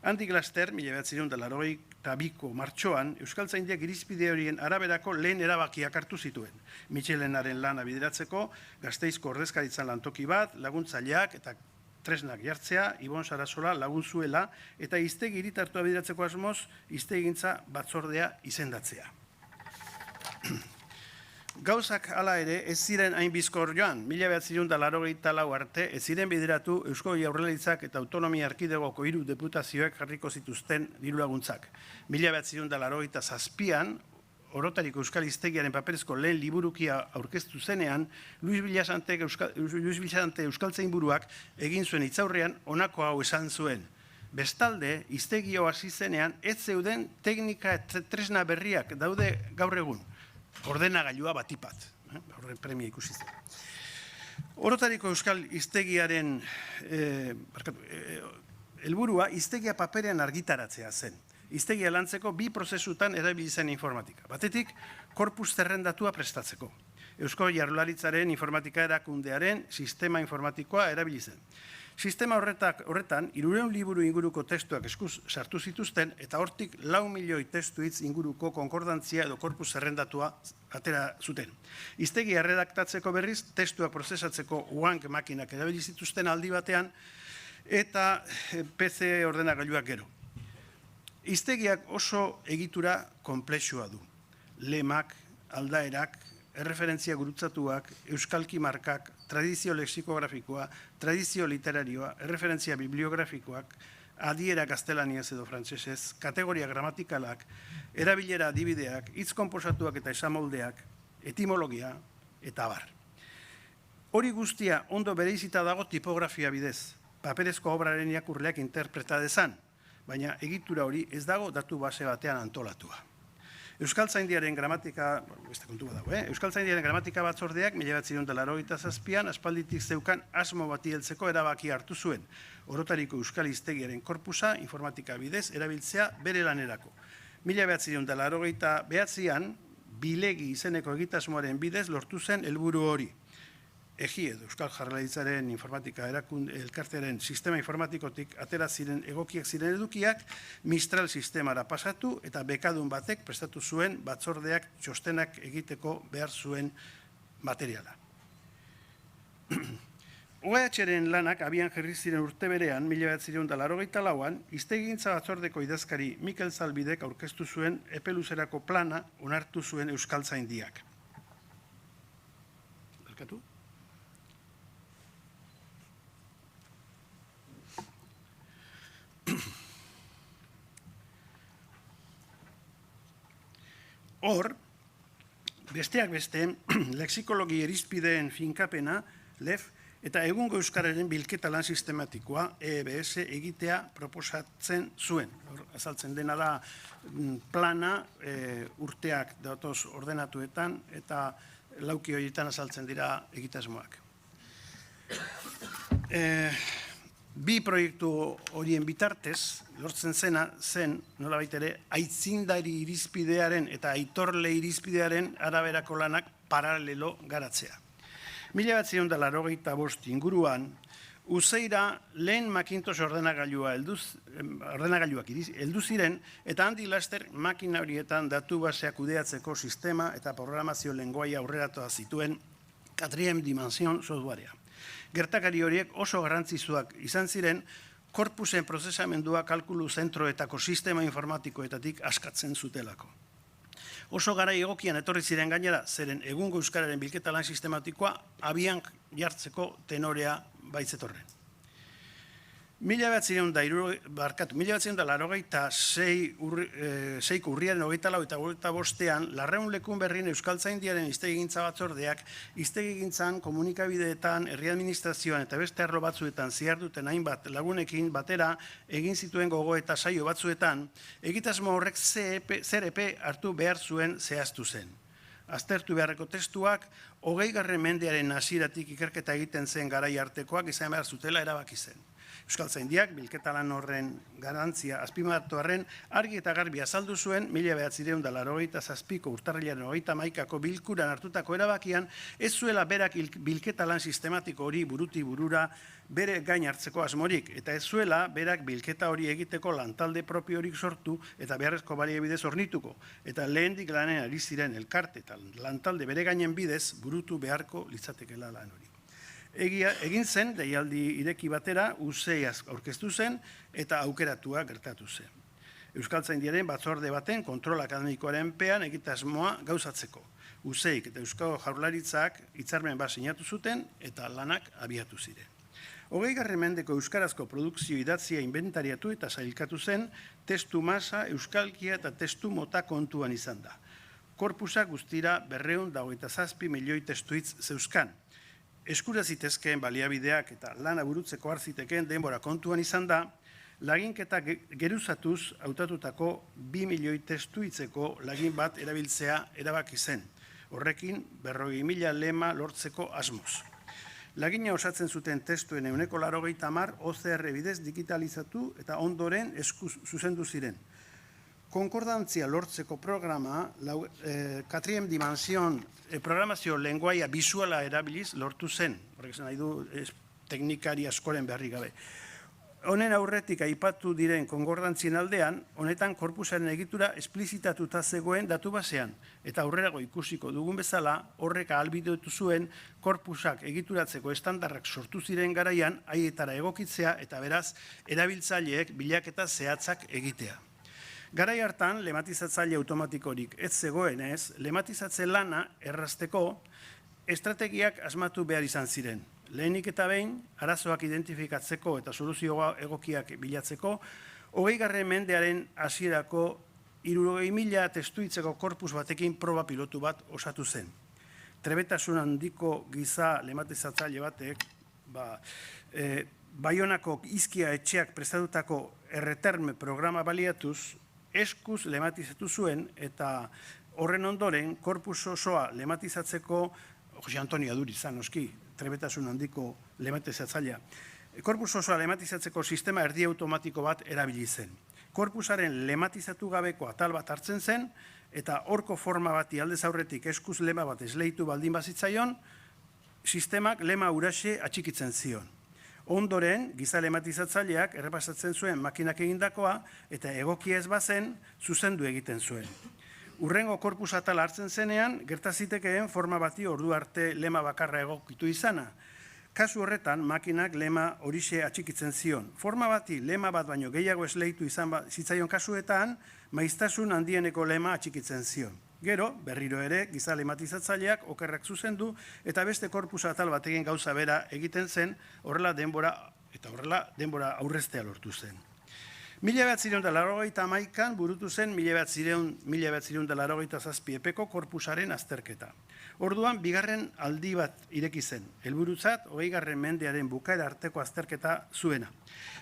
Handik laster, 1982ko martxoan, Euskaltzaindiak irizpide horien araberako lehen erabakiak hartu zituen. Mitxelenaren lana bideratzeko, Gasteizko ordezkaritzan lantoki bat, laguntzaileak eta tresnak jartzea, Ibon Sarasola lagun zuela, eta hiztegi hiritartua bideratzeko asmoz, hiztegintza batzordea izendatzea. Gauzak hala ere, ez ziren hain bizkor joan, 1984 arte, ez ziren bideratu Eusko Jaurlaritzak eta Autonomia Erkidegoko 3 deputazioek jarriko zituzten dirulaguntzak. 1987an, Orotariko Euskal Hiztegiaren paperezko lehen liburukia aurkeztu zenean, Luis Villasante Euskaltzainburuak egin zuen hitzaurrean honako hau esan zuen. Bestalde, hiztegio hasi zenean, ez zeuden teknika eta tresna berriak daude gaur egun. Ordenagailua batipat, horren premia ikusi zen. Orotariko Euskal Hiztegiaren helburua hiztegia paperean argitaratzea zen. Hiztegia lantzeko 2 prozesutan erabili zen informatika. Batetik, korpus zerrendatua prestatzeko. Eusko Jaurlaritzaren informatika erakundearen sistema informatikoa erabili zen. Sistema horretan, 300 liburu inguruko testuak eskuz sartu zituzten, eta hortik 4 milioi testu hitz inguruko konkordantzia edo korpus zerrendatua atera zuten. Hiztegia erredaktatzeko berriz, testuak prozesatzeko UANK makinak erabili zituzten aldi batean, eta PC ordenagailuak gero. Hiztegiak oso egitura konplexua du. Lemak, aldaerak, erreferentzia gurutzatuak, euskalki markak, tradizio lexikografikoa, tradizio literarioa, erreferentzia bibliografikoak, adiera gaztelaniaz edo frantsesez, kategoria gramatikalak, erabilera adibideak, hitz konposatuak eta esamoldeak, etimologia eta abar. Hori guztia ondo bereizita dago tipografia bidez, paperezko obraren irakurleak interpreta dezan, baina egitura hori ez dago datu base batean antolatua. Euskaltzaindiaren gramatika, beste kontu bat dago, Euskaltzaindiaren gramatika batzordeak 1987an aspalditik zeukan asmo bati heltzeko erabaki hartu zuen. Orotariko Euskal Hiztegiaren korpusa informatika bidez erabiltzea bere lanerako. 1989an bilegi izeneko egitasmoaren bidez lortu zen helburu hori. Egi edo Euskal Jaurlaritzaren informatika elkartearen sistema informatikotik atera ziren egokiak ziren edukiak, Mistral sistemara pasatu eta bekadun batek prestatu zuen batzordeak txostenak egiteko behar zuen materiala. OEH-ren lanak abian jarri ziren urte berean, 1984an, hiztegintza batzordeko idazkari Mikel Zalbidek aurkeztu zuen epe luzerako plana onartu zuen Euskaltzaindiak. Barkatu? Hor, besteak beste, lexikologi irizpideen finkapena, LEF, eta egungo euskararen bilketa lan sistematikoa, EBS, egitea proposatzen zuen. Azaltzen dena da plana urteak datoz ordenatuetan, eta lauki horietan azaltzen dira egitasmoak. Bi proiektu horien bitartez, lortzen zena zen, nolabait ere, aitzindari irizpidearen eta aitorle irizpidearen araberako lanak paralelo garatzea. 1985 inguruan, Useira lehen Macintosh ordenagailuak heldu ziren eta handik laster makina horietan datu baseak kudeatzeko sistema eta programazio lengoaia aurreratoa zituen 4 dimension softwarea. Gertakari horiek oso garrantzitsuak izan ziren, korpusen prozesamendua kalkulu zentroetako sistema informatikoetatik askatzen zutelako. Oso garai egokian etorri ziren gainera, zeren egungo euskararen bilketa lan sistematikoa abian jartzeko tenorea baitzetorren. 1986 urriaren 24 eta 25ean, Larreun Lekun Berrien Euskaltzaindiaren hiztegigintza batzordeak hiztegigintzan, komunikabideetan, herri administrazioan eta beste arlo batzuetan ziharduten hainbat lagunekin batera egin zituen gogo eta saio batzuetan, egitasmo horrek zer epe hartu behar zuen zehaztu zen. Aztertu beharreko testuak, 20. mendearen hasieratik ikerketa egiten zen garai artekoak izan behar zutela erabaki zen. Euskaltzaindiak bilketa lan horren garantzia azpimarratuarren argi eta garbi azaldu zuen 1987ko urtarrilaren 31ko bilkuran hartutako erabakian ez zuela berak bilketa lan sistematiko hori buruti burura bere gain hartzeko asmorik eta ez zuela berak bilketa hori egiteko lantalde propiorik sortu eta beharrezko baliabidez hornituko eta lehendik lanen ari ziren elkarte eta lantalde bere gainen bidez burutu beharko litzatekeela lan hori. Egin zen, deialdi ireki batera, USEI aurkeztu zen eta aukeratua gertatu zen. Euskaltzaindiaren batzorde baten kontrol akademikoaren pean egitasmoa gauzatzeko. USEIK eta Euskal Jaurlaritzak hitzarmen bat sinatu zuten eta lanak abiatu ziren. 20. mendeko euskarazko produkzio idatzia inventariatu eta sailkatu zen, testu masa, euskalkia eta testu mota kontuan izan da. Korpusak guztira 227 milioi testuitz zeuzkan. Eskura zitezkeen baliabideak eta lana burutzeko hartzitekeen denbora kontuan izan da, laginketa geruzatuz hautatutako 2 milioi testuitzeko lagin bat erabiltzea erabaki zen. Horrekin 40.000 lema lortzeko asmoz. Lagina osatzen zuten testuen 80% OCR bidez digitalizatu eta ondoren zuzendu ziren. Konkordantzia lortzeko programa, 4 dimension programazio lenguaia bisuala erabiliz lortu zen. Horrek zen nahi du teknikari askoren beharri gabe. Honen aurretik aipatu diren konkordantzien aldean, honetan korpusaren egitura esplizitatuta zegoen datu basean, eta aurrerago ikusiko dugun bezala, horrek ahalbidetu zuen korpusak egituratzeko estandarrak sortu ziren garaian, haietara egokitzea eta beraz, erabiltzaileek bilaketa zehatzak egitea. Garai hartan, lematizatzaile automatikorik ez zegoenez, lematizatze lana errazteko estrategiak asmatu behar izan ziren. Lehenik eta behin, arazoak identifikatzeko eta soluzioa egokiak bilatzeko, 20. mendearen hasierako 60.000 testuitzeko korpus batekin proba pilotu bat osatu zen. Trebetasun handiko giza lematizatzaile batek, Baionako Izkia etxeak prestatutako erreterme programa baliatuz, eskuz lematizatu zuen eta horren ondoren korpus osoa lematizatzeko, Jose Antonio Aduri zan, noski, trebetasun handiko lematizatzailea, korpus osoa lematizatzeko sistema erdi automatiko bat erabili zen. Korpusaren lematizatu gabeko atal bat hartzen zen eta horko forma bati aldez aurretik eskuz lema bat esleitu baldin bazitzaion, sistemak lema huraxe atxikitzen zion. Ondoren, giza lematizatzaileak errepasatzen zuen makinak egindakoa eta egokia ez bazen zuzendu egiten zuen. Urrengo korpus atala hartzen zenean, gertazitekeen forma bati ordu arte lema bakarra egokitu izana. Kasu horretan, makinak lema horixe atxikitzen zion. Forma bati lema bat baino gehiago esleitu izan zitzaion kasuetan, maiztasun handieneko lema atxikitzen zion. Gero, berriro ere, giza lematizatzaileak okerrak zuzendu eta beste korpus atal batekin gauza bera egiten zen, horrela denbora aurreztea lortu zen. 1981an burutu zen 1987 epeko korpusaren azterketa. Orduan, bigarren aldi bat ireki zen, helburutzat 20. mendearen bukaera arteko azterketa zuena.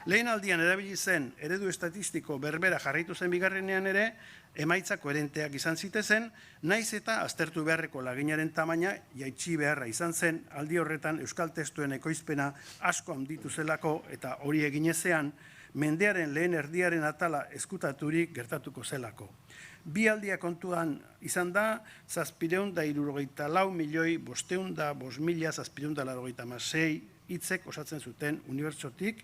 Lehen aldian erabili zen eredu estatistiko berbera jarraitu zen bigarrenean ere, emaitza koherenteak izan zitezen, naiz eta aztertu beharreko laginaren tamaina jaitsi beharra izan zen, aldi horretan euskal testuen ekoizpena asko handitu zelako eta hori eginezean, mendearen lehen erdiaren atala eskutaturik gertatuko zelako. Bi aldia kontuan izan da, 734.500.500 hitzek osatzen zuten unibertsotik,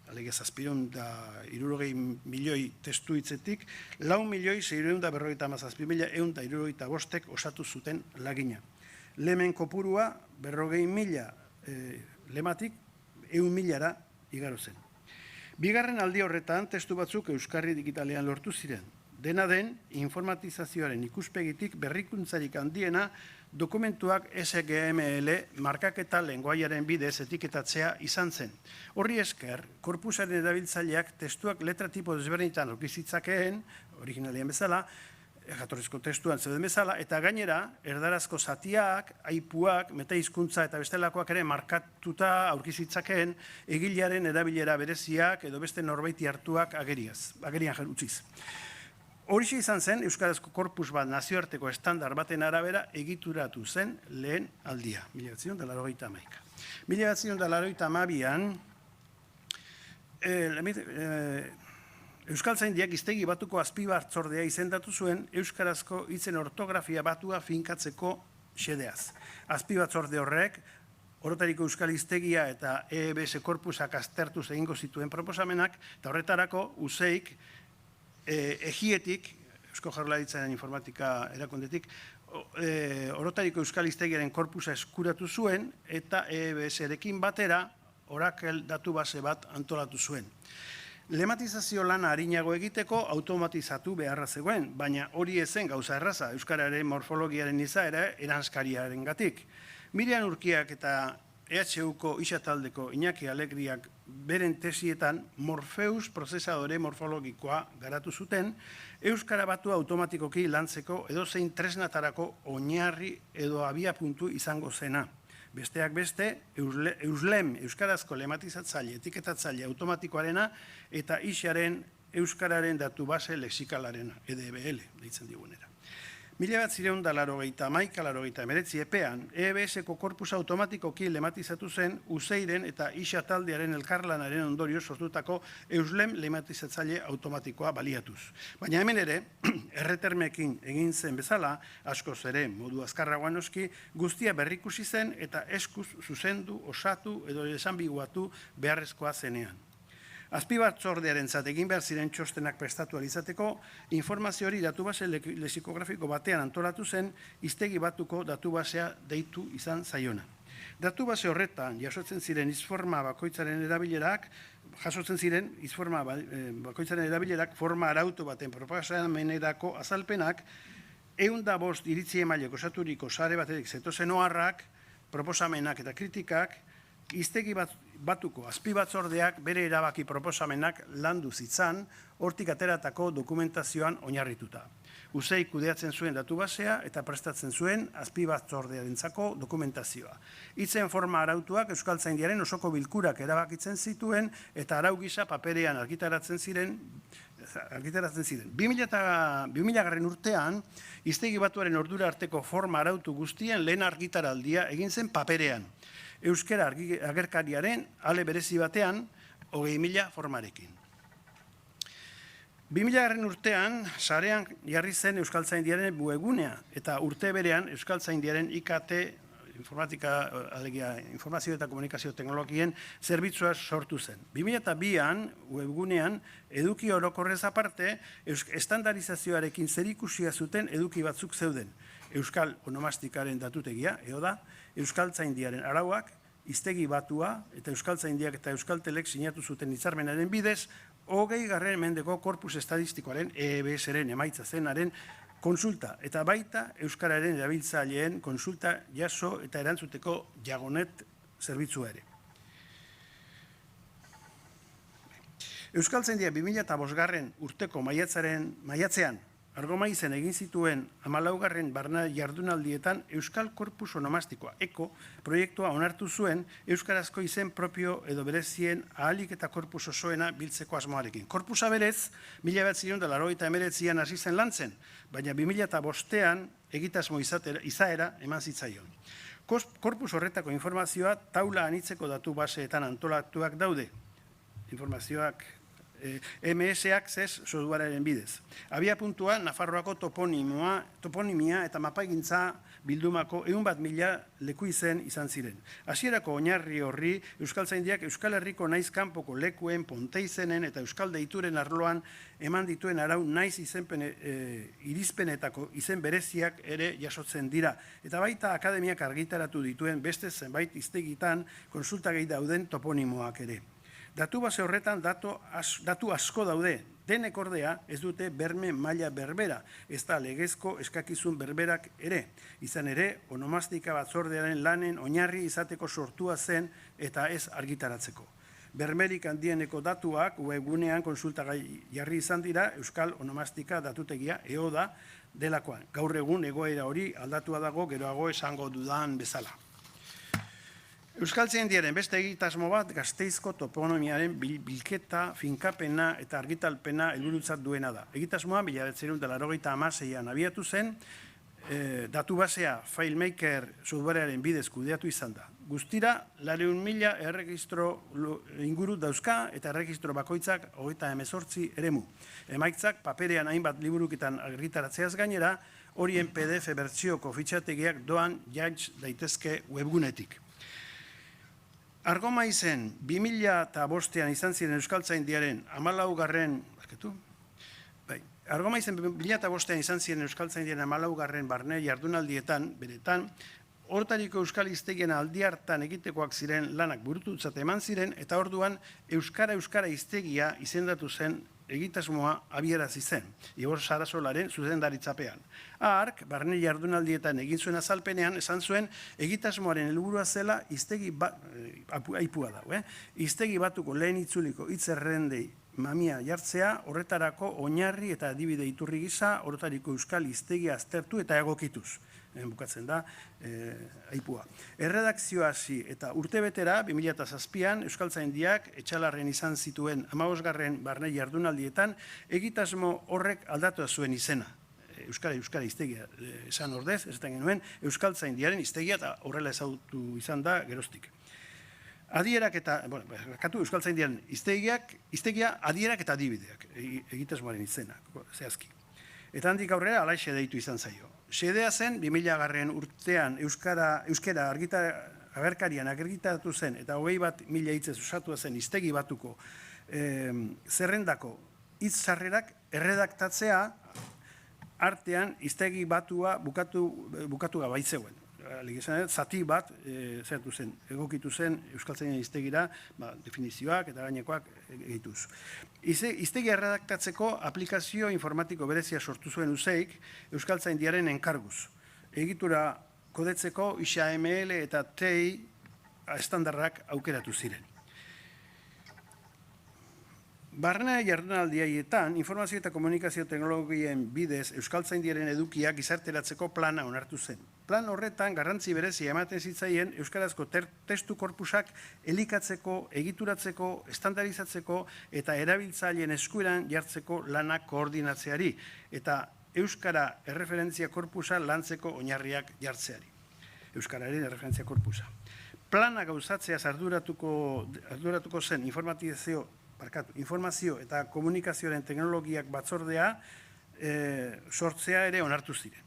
alegia 760.000 testu hitzetik, 4.657.165 osatu zuten lagina. Lemen kopurua 40.000 lematik 100.000 igaro zen. Bigarren aldi horretan testu batzuk euskarri digitalean lortu ziren. Dena den, informatizazioaren ikuspegitik berrikuntzarik handiena dokumentuak SGML markaketa lengoaiaren bidez etiketatzea izan zen. Horri esker, korpusaren erabiltzaileak testuak letra tipo desberdinetan aurkizitzakeen, originalien bezala, jatorrizko testuan zeuden bezala, eta gainera, erdarazko zatiak, aipuak, metaizkuntza eta bestelakoak ere markatuta aurkizitzakeen egilearen erabilera bereziak edo beste norbaiti hartuak agerian utziz. Horixe izan zen, euskarazko korpus bat nazioarteko estandar baten arabera egituratu zen lehen aldia, 1981. 1982an, Euskaltzaindiak hiztegi batuko azpibatzordea izendatu zuen euskarazko hitzen ortografia batua finkatzeko xedeaz. Azpibatzorde horrek, orotariko euskal hiztegia eta EBS korpusak aztertuz egingo zituen proposamenak, eta horretarako USEIK egietik, Eusko Jaurlaritzaren informatika erakundetik, orotariko euskal hiztegiaren korpusa eskuratu zuen eta EBS-erekin batera Oracle datu base bat antolatu zuen. Lematizazio lana arinago egiteko automatizatu beharra zegoen, baina hori ezen gauza erraza, euskararen morfologiaren izaera eranskariaren gatik. Mirian Urkiak eta EHUko isataldeko Iñaki Alegriak beren tesietan Morpheus prozesadore morfologikoa garatu zuten, euskara batu automatikoki lantzeko edozein tresnatarako oinarri edo abiapuntu izango zena. Besteak beste, EUSLEM, euskarazko lematizatzaile, etiketatzaile automatikoarena eta ISAren euskararen datu base lexikalarena, EDBL, deitzen digunera. 1981-1989 epean, EBS-ko korpusa automatikoki lematizatu zen USEIren eta ISA taldearen elkarlanaren ondorio sortutako EUSLEM lematizatzaile automatikoa baliatuz. Baina hemen ere, erretermekin egin zen bezala, askoz ere modu azkarragoan noski, guztia berrikusi zen eta eskuz zuzendu, osatu edo esanbiguatu beharrezkoa zenean. Azpibatzordearentzat egin behar ziren txostenak prestatu alizateko, informazio hori datubase lexikografiko batean antolatu zen, hiztegi batuko datubasea deitu izan zaiona. Datubase horretan jasotzen ziren izforma bakoitzaren erabilerak, forma arautu baten proposamenerako azalpenak, 105 iritzi emaileko osaturiko sare batetik zetozen oharrak, proposamenak eta kritikak, hiztegi batuko azpibatzordeak bere erabaki proposamenak landu zitzan, hortik ateratako dokumentazioan oinarrituta. USEIK kudeatzen zuen datubasea eta prestatzen zuen azpibatzordearentzako dokumentazioa. Hitzen forma arautuak Euskaltzaindiaren osoko bilkurak erabakitzen zituen eta arau gisa paperean argitaratzen ziren. 2000 garren urtean, hiztegi batuaren ordura arteko forma arautu guztien lehen argitaraldia egin zen paperean. Euskara agerkariaren ale berezi batean 20.000 formarekin. 2000 garren urtean, sarean jarri zen Euskaltzaindiaren webgunea eta urte berean Euskaltzaindiaren IKT, informazio eta komunikazio teknologien zerbitzua sortu zen. 2002an webgunean eduki orokorrez aparte, estandarizazioarekin zerikusia zuten eduki batzuk zeuden. Euskal onomastikaren datutegia, da, Euskaltzaindiaren arauak, hiztegi batua eta Euskaltzaindiak eta Euskaltelek sinatu zuten hitzarmenaren bidez, 20. mendeko korpus estadistikoaren EBS-eren emaitza zenaren konsulta eta baita euskararen erabiltzaileen konsulta jaso eta erantzuteko Jagonet zerbitzua ere. Euskaltzaindiak 2005 urteko maiatzean Argomaizen egin zituen 14. barna jardunaldietan Euskal Korpus Onomastikoa, EKO, proiektua onartu zuen euskarazko izen propio edo berezien ahalik eta korpus osoena biltzeko asmoarekin. Korpusa berez, 1989an hasi zen lantzen, baina 2005an egitasmo izaera eman zitzaion. Korpus horretako informazioa taula anitzeko datu baseetan antolatuak daude. Informazioak MS Access softwarearen bidez. Abia puntua Nafarroako toponimia eta mapaigintza bildumako 100.000 leku izen izan ziren. Hasierako oinarri horri Euskaltzaindiak Euskal Herriko naiz kanpoko lekuen, ponteizenen eta Euskal deituren arloan eman dituen arau naiz irizpenetako izen bereziak ere jasotzen dira. Eta baita akademiak argitaratu dituen beste zenbait hiztegitan konsultagai dauden toponimoak ere. Datu base horretan datu asko daude, denek ordea ez dute berme maila berbera, ez da legezko eskakizun berberak ere. Izan ere, onomastika batzordearen lanen oinarri izateko sortua zen eta ez argitaratzeko. Bermerik handieneko datuak webgunean konsultagai jarri izan dira Euskal Onomastika datutegia EODA delakoan. Gaur egun egoera hori aldatua dago geroago esango dudan bezala. Euskaltzaindiaren beste egitasmo bat Gasteizko toponomiaren bilketa, finkapena eta argitalpena helburutzat duena da. Egitasmoa 1986an abiatu zen, datu basea FileMaker softwarearen bidez kudeatu izan da. Guztira, 400.000 erregistro inguru dauzka eta erregistro bakoitzak 38 eremu. Emaitzak paperean hainbat liburuketan argitaratzeaz gainera, horien PDF bertsioko fitxategiak doan jantz daitezke webgunetik. Argomaizen 2005an izan ziren Euskaltzaindiaren 14. barne jardunaldietan, beretan, hortariko Euskal hiztegien aldi hartan egitekoak ziren lanak burututzat eman ziren, eta orduan Euskara hiztegia izendatu zen egitasmoa abiarazi zen, Igor Sarasolaren zuzendaritzapean. Hark, barne jardunaldietan egin zuen azalpenean, esan zuen egitasmoaren helburua zela hiztegi batuko lehen itzuliko hitzerrendei mamia jartzea, horretarako oinarri eta adibide iturri gisa, horretariko Euskal hiztegia aztertu eta egokituz. Bukatzen da, aipua. Erredakzio hasi eta urtebetera, 2007an, Euskaltzaindiak etxalarren izan zituen 15. barne jardunaldietan, egitasmo horrek aldatu zuen izena. Euskara hiztegia esan ordez, ez da genuen, Euskaltzaindiaren hiztegia eta horrela ezagutu izan da geroztik. Euskaltzaindiaren hiztegia adierak eta adibideak, egitasmoaren izena, zehazki. Eta handik aurrera, alaixe deitu izan zaio. Xedea zen, 2000 urtean euskara agerkarian argitaratu zen eta 21.000 hitzez osatua zen hiztegi batuko zerrendako hitz sarrerak erredaktatzea artean hiztegi batua bukatu gabaitzeuen. Zati bat zertu zen, egokitu zen Euskaltzainen hiztegira definizioak eta gainekoak egituz. Hiztegia erredaktatzeko aplikazio informatiko berezia sortu zuen useik Euskaltzaindiaren enkarguz. Egitura kodetzeko XAML eta TEI estandarrak aukeratu ziren. Barne jardunaldiaietan, informazio eta komunikazio teknologien bidez Euskaltzaindiaren edukiak gizarteratzeko plana onartu zen. Plan horretan garrantzi berezia ematen zitzaien euskarazko testu korpusak elikatzeko, egituratzeko, estandarizatzeko eta erabiltzaileen eskueran jartzeko lanak koordinatzeari eta euskara erreferentzia korpusa lantzeko oinarriak jartzeari. Euskararen erreferentzia korpusa. Plana gauzatzeaz arduratuko zen informazio eta komunikazioaren teknologiak batzordea sortzea ere onartu ziren.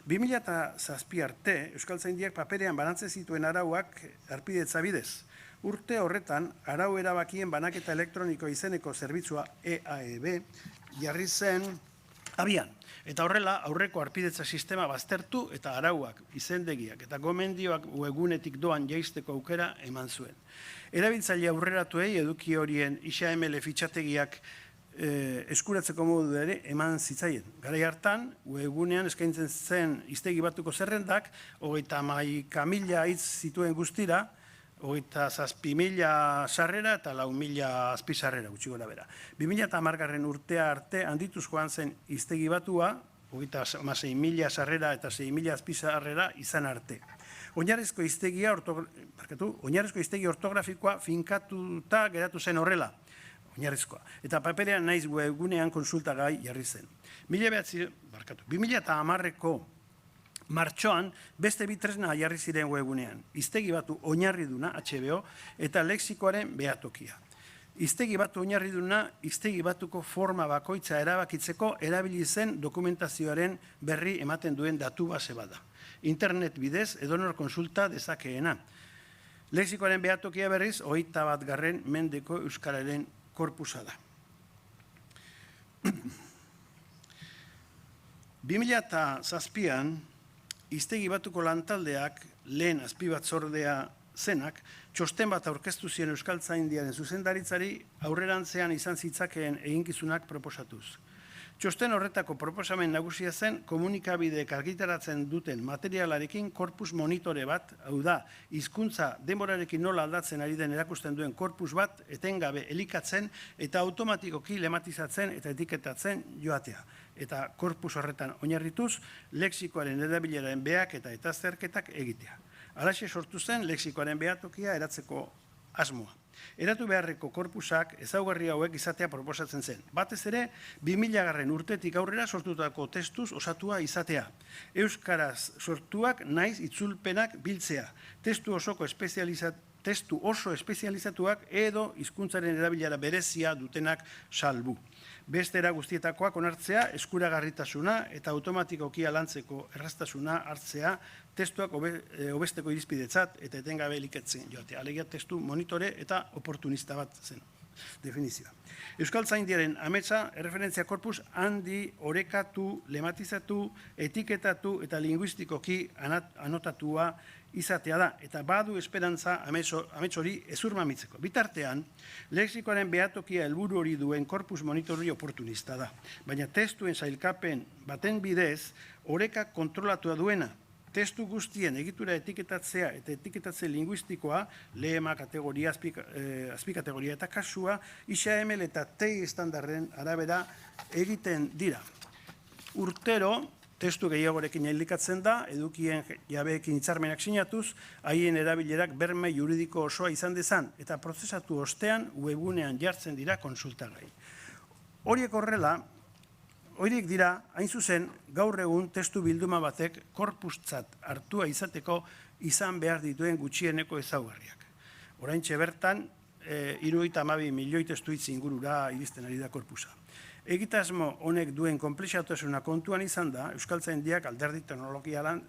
2007 arte, Euskaltzaindiak paperean banantzen zituen arauak harpidetza bidez. Urte horretan, arau erabakien banaketa elektroniko izeneko zerbitzua EAEB jarri zen abian. Eta horrela, aurreko harpidetza sistema baztertu eta arauak, izendegiak eta gomendioak webgunetik doan jaisteko aukera eman zuen. Erabiltzaile aurreratuei eduki horien XAML fitxategiak eskuratzeko modu ere eman zitzaien. Garai hartan, webgunean eskaintzen zen hiztegi batuko zerrendak, 31.000 hitz zituen guztira, 27.000 sarrera eta 4.000 azpisarrera, gutxi gora bera. 2010 urtea arte handituz joan zen hiztegi batua, 26.000 sarrera eta 6.000 azpisarrera izan arte. Oinarrizko hiztegi ortografikoa finkatuta geratu zen horrela, oinarrizkoa. Eta paperean naiz webgunean konsultagai jarri zen. 2010ko martxoan beste bi tresna jarri ziren webgunean. Hiztegi batu oinarriduna, HBO, eta lexikoaren behatokia. Hiztegi batu oinarriduna, hiztegi batuko forma bakoitza erabakitzeko erabili zen dokumentazioaren berri ematen duen datu base bada. Internet bidez edonor konsulta dezakeena. Lexikoaren behatokia berriz, 21. mendeko euskararen korpusa da. 2007an, hiztegi batuko lantaldeak, lehen azpibatzordea zenak, txosten bat aurkeztu ziren Euskaltzaindiaren zuzendaritzari aurrerantzean izan zitzakeen eginkizunak proposatuz. Txosten horretako proposamen nagusia zen komunikabideek argitaratzen duten materialarekin korpus monitore bat, hau da, hizkuntza denborarekin nola aldatzen ari den erakusten duen korpus bat, etengabe elikatzen eta automatikoki lematizatzen eta etiketatzen joatea. Eta korpus horretan oinarrituz, lexikoaren erabileraren beak eta azterketak egitea. Halaxe sortu zen lexikoaren behatokia eratzeko asmoa. Eratu beharreko korpusak ezaugarri hauek izatea proposatzen zen. Batez ere, 2000 urtetik aurrera sortutako testuz osatua izatea. Euskaraz sortuak naiz itzulpenak biltzea. Testu oso espezializatuak edo hizkuntzaren erabilera berezia dutenak salbu. Beste era guztietakoak onartzea, eskuragarritasuna eta automatikoki lantzeko erraztasuna hartzea, testuak hobesteko irizpidetzat eta etengabe elikatzen joatea. Alegia testu monitore eta oportunista bat zen definizioa. Euskaltzaindiaren ametsa erreferentzia korpus handi orekatu, lematizatu, etiketatu eta linguistikoki anotatua izatea da, eta badu esperantza amets hori ezurmamitzeko. Bitartean, lexikoaren behatokia helburu hori duen korpus monitori oportunista da, baina testuen sailkapen baten bidez, oreka kontrolatua duena, testu guztien egitura etiketatzea eta etiketatze linguistikoa, lehema, kategoria, azpikategoria eta kasua, XML eta TEI estandarren arabera egiten dira. Urtero, testu gehiagorekin elikatzen da, edukien jabeekin hitzarmenak sinatuz, haien erabilerak berme juridiko osoa izan dezan, eta prozesatu ostean webgunean jartzen dira konsultagai. Horiek dira, hain zuzen, gaur egun testu bilduma batek korpustzat hartua izateko izan behar dituen gutxieneko ezaugarriak. Oraintxe bertan, 72 milioi testu hitz ingurura iristen ari da korpusa. Egitasmo honek duen konplexautasuna kontuan izan da, Euskaltzaindiak alderdi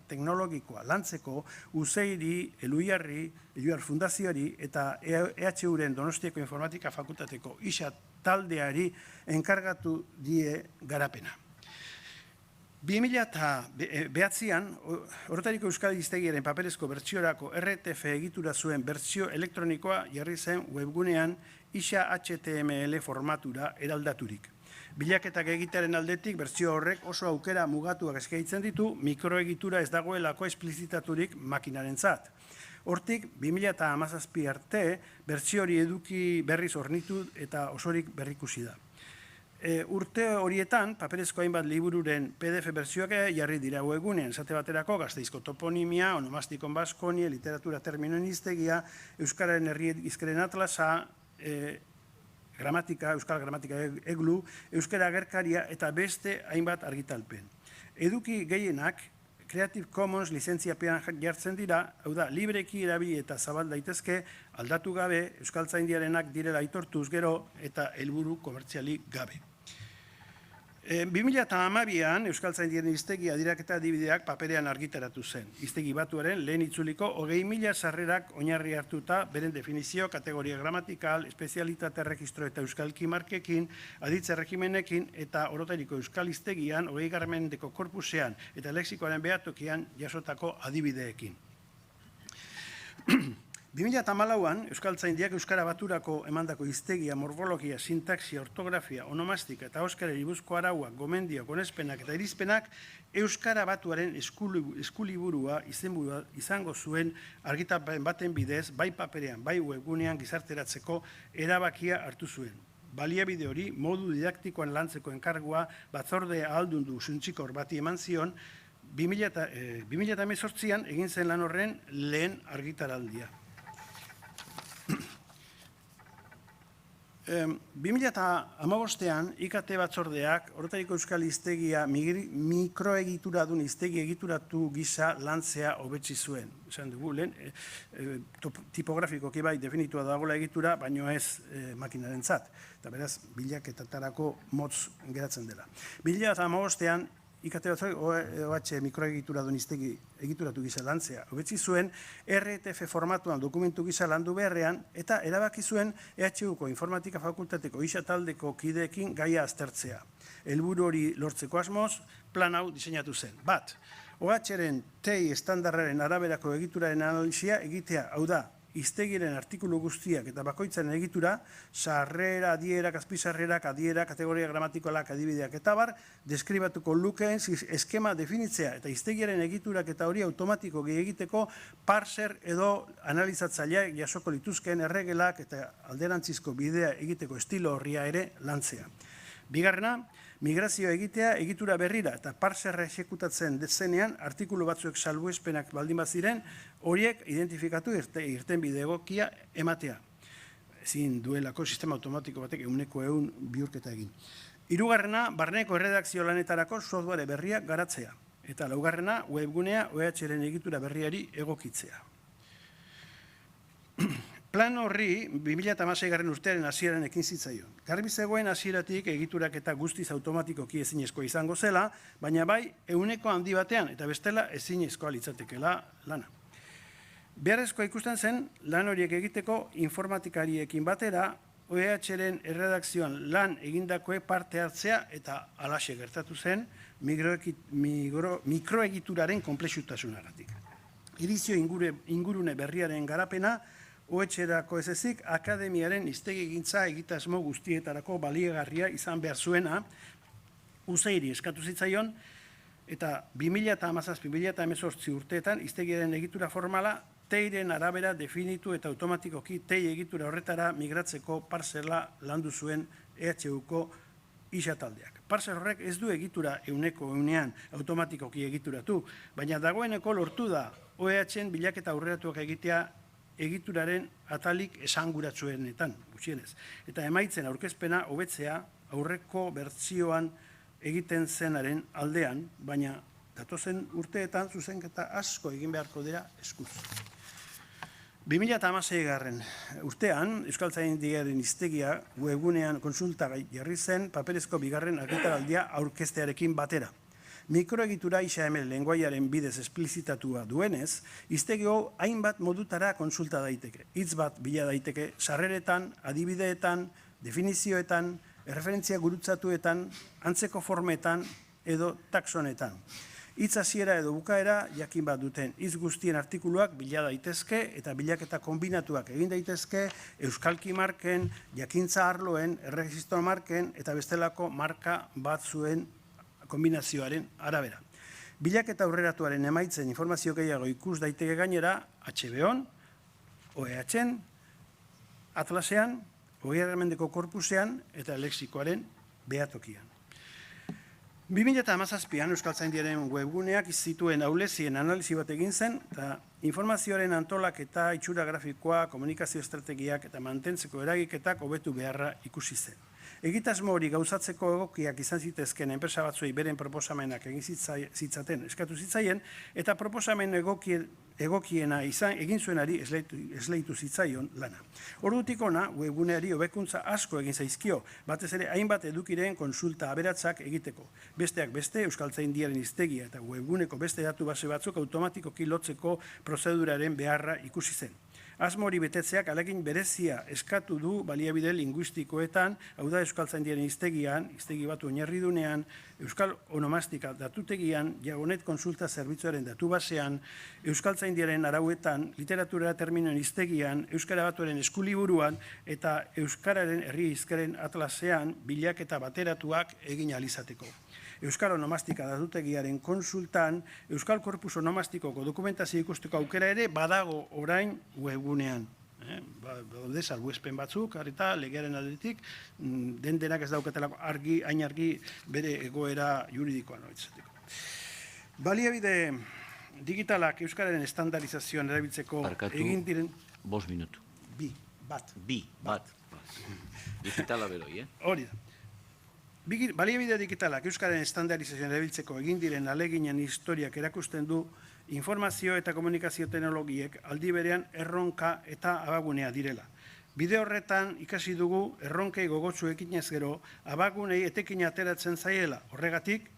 teknologikoa lantzeko Useiri, Eluiar Fundazioari eta EHUren Donostiako Informatika Fakultateko ISA taldeari enkargatu die garapena. 2009an, Orotariko Euskal Hiztegiaren paperezko bertsiorako RTF egitura zuen bertsio elektronikoa jarri zen webgunean ISA HTML formatura eraldaturik. Bilaketak egitearen aldetik, bertsio horrek oso aukera mugatuak eskaintzen ditu, mikroegitura ez dagoelako esplizitaturik makinarentzat. Hortik, 2017 arte, bertsio hori eduki berriz hornitu eta osorik berrikusi da. Urte horietan, paperezko hainbat libururen PDF bertsioak jarri dira webgunean, esate baterako, Gasteizko toponimia, onomastikon Baskonia, literatura terminoen hiztegia, Euskararen herri hizkeren atlasa, Euskal Gramatika Eglu, Euskara Agerkaria eta beste hainbat argitalpen. Eduki gehienak Creative Commons lizentziapean jartzen dira, hau da, libreki erabili eta zabal daitezke, aldatu gabe, Euskaltzaindiarenak direla aitortuz gero eta helburu komertzialik gabe. 2012an Euskaltzaindiaren hiztegi adiraketa adibideak paperean argitaratu zen. Hiztegi batuaren lehen itzuliko 20.000 sarrerak oinarri hartuta, beren definizio, kategoria gramatikal, espezialitate registro eta euskalki markekin, aditze regimenekin eta Orotariko Euskal Hiztegian 20. mendeko korpusean eta lexikoaren behatokian jasotako adibideekin. 2014an Euskaltzaindiak Euskara Baturako emandako hiztegia, morfologia, sintaxia, ortografia, onomastika eta euskarari buruzko arauak, gomendioak, onespenak eta irizpenak Euskara Batuaren eskuliburua izenburua izango zuen argitapen baten bidez, bai paperean, bai webgunean gizarteratzeko erabakia hartu zuen. Baliabide hori modu didaktikoan lantzeko enkargua batzorde ahaldundu suntzikor bati eman zion 2018an egin zen lan horren lehen argitaraldia. 2015an IKT batzordeak horretariko euskal hiztegia mikroegituradun hiztegi egituratu gisa lantzea hobetsi zuen. Esan dugu, lehen tipografikoki bai definitua dagoela egitura, baino ez makinarentzat. Eta beraz, bilaketetarako motz geratzen dela. 2015an IKT batzordeak OH mikroegituradun hiztegi egituratu gisa lantzea hobetsi zuen, RTF formatuan dokumentu gisa landu beharrean, eta erabaki zuen EHUko Informatika Fakultateko isa taldeko kideekin gaia aztertzea. Helburu hori lortzeko asmoz, plan hau diseinatu zen. Bat, OH-ren TEI estandarraren araberako egituraren analisia egitea, hau da, hiztegiren artikulu guztiak eta bakoitzaren egitura, sarrera, adierak, azpizarrerak, adierak, kategoria gramatikoalak, adibideak eta bar, deskribatuko lukeen eskema definitzea eta hiztegiaren egiturak eta hori automatikoki egiteko parser edo analizatzaileak jasoko lituzkeen erregelak eta alderantzizko bidea egiteko estilo horria ere lantzea. Bigarrena, migrazioa egitea egitura berrira eta parserra exekutatzen dezenean artikulu batzuek salbuespenak baldin baziren horiek identifikatu irtenbide egokia ematea. Ezin duelako sistema automatiko batek 100% bihurketa egin. Hirugarrena, barneko erredakzio lanetarako software berriak garatzea. Eta laugarrena, webgunea OH-ren egitura berriari egokitzea. Plan horri 2016 urtearen hasieran ekin zitzaion. Garbi zegoen hasieratik egiturak eta guztiz automatikoki ezinezkoa izango zela, baina bai 100 handi batean eta bestela ezinezkoa litzatekeela lana. Beharrezkoa ikusten zen lan horiek egiteko informatikariekin batera OH-ren erredakzioan lan egindakoe parte hartzea eta halaxe gertatu zen mikroegituraren konplexutasunagatik. Edizio ingurune berriaren garapena OH-erako ez ezik, akademiaren hiztegigintza egitasmo guztietarako baliegarria izan behar zuena, USAIRi eskatu zitzaion, eta 2017-2018 urteetan hiztegiaren egitura formala TEIren arabera definitu eta automatikoki TEI egitura horretara migratzeko parsela landu zuen EHUko isa taldeak. Parser horrek ez du egitura 100% automatikoki egituratu, baina dagoeneko lortu da OH-en bilaketa aurreratuak egitea egituraren atalik esanguratsuenetan, gutxienez. Eta emaitzen aurkezpena hobetzea aurreko bertsioan egiten zenaren aldean, baina datozen urteetan zuzenketa asko egin beharko dira eskuz. 2016 urtean, Euskaltzaindiaren hiztegia webgunean konsultagai jarri zen paperezko bigarren argitaraldia aurkeztearekin batera. Mikroegitura XML lenguaiaren bidez esplizitatua duenez, hiztegio hainbat modutara konsulta daiteke. Hitz bat bila daiteke sarreretan, adibideetan, definizioetan, erreferentzia gurutzatuetan, antzeko formetan edo taxonetan. Hitz hasiera edo bukaera jakin bat duten hitz guztien artikuluak bila daitezke eta bilaketa kombinatuak egin daitezke euskalki marken, jakintza arloen, erregistro marken eta bestelako marka batzuen kombinazioaren arabera. Bilaketa aurreratuaren emaitzen informazio gehiago ikus daiteke gainera HBO-n, OEH-en, Atlasean, Ogerramendeko korpusean eta lexikoaren behatokian. 2017an Euskaltzaindiaren webguneak zituen ahulezien analisi bat egin zen eta informazioaren antolaketa, itxura grafikoa, komunikazio estrategiak eta mantentzeko eragiketak hobetu beharra ikusi zen. Egitasmo hori gauzatzeko egokiak izan zitezken enpresa batzuei beren proposamenak egin zitzaten eskatu zitzaien eta proposamen egokiena egin zuenari esleitu zitzaion lana. Ordutik hona, webguneari hobekuntza asko egin zaizkio, batez ere hainbat edukiren konsulta aberatsak egiteko. Besteak beste, Euskaltzaindiaren hiztegia eta webguneko beste datu base batzuk automatikoki lotzeko prozeduraren beharra ikusi zen. Asmori betetzeak alegin berezia eskatu du baliabide linguistikoetan, hau da Euskaltzaindiaren hiztegian, hiztegi batu oinarridunean, Euskal Onomastika datutegian, Jagonet konsulta zerbitzuaren datubasean, Euskaltzaindiaren arauetan, literatura terminoen hiztegian, Euskara Batuaren eskuliburuan eta Euskararen herri hizkeren atlasean bilaketa bateratuak egin ahal izateko. Euskal Onomastika datutegiaren konsultan, Euskal Korpus Onomastikoko dokumentazio ikusteko aukera ere badago orain webgunean. Daude salbuespen batzuk, eta legearen aldetik, denak ez dauketelako hain argi bere egoera juridikoan. Baliabide digitalak Euskararen estandarizazioan erabiltzeko egin diren... 5 minutu. Bat. Digitala beroi, Hori da. Baliabide digitalak Euskararen estandarizazioan erabiltzeko egin diren aleginen historiak erakusten du informazio eta komunikazio teknologiek aldi berean erronka eta abagunea direla. Bide horretan ikasi dugu erronkei gogotsu ekinez gero abagunei etekin ateratzen zaiela. Horregatik,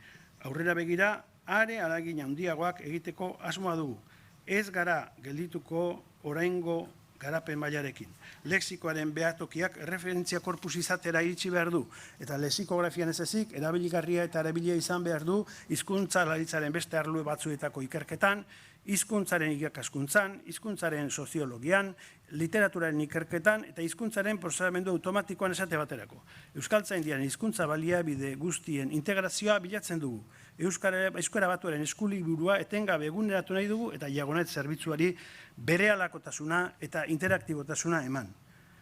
aurrera begira, are alagin handiagoak egiteko asmoa dugu. Ez gara geldituko oraingo garapen mailarekin. Lexikoaren behatokiak referentzia korpus izatera iritsi behar du, eta lexikografian ez ezik, erabiligarria eta erabilia izan behar du hizkuntza laritzaren beste arlo batzuetako ikerketan, hizkuntzaren irakaskuntzan, hizkuntzaren soziologian, literaturaren ikerketan eta hizkuntzaren prozesamendu automatikoan esate baterako. Euskaltzaindiaren hizkuntza baliabide guztien integrazioa bilatzen dugu. Euskara Batuaren eskuliburua etengabe eguneratu nahi dugu eta Jagonet zerbitzuari berehalakotasuna eta interaktibotasuna eman.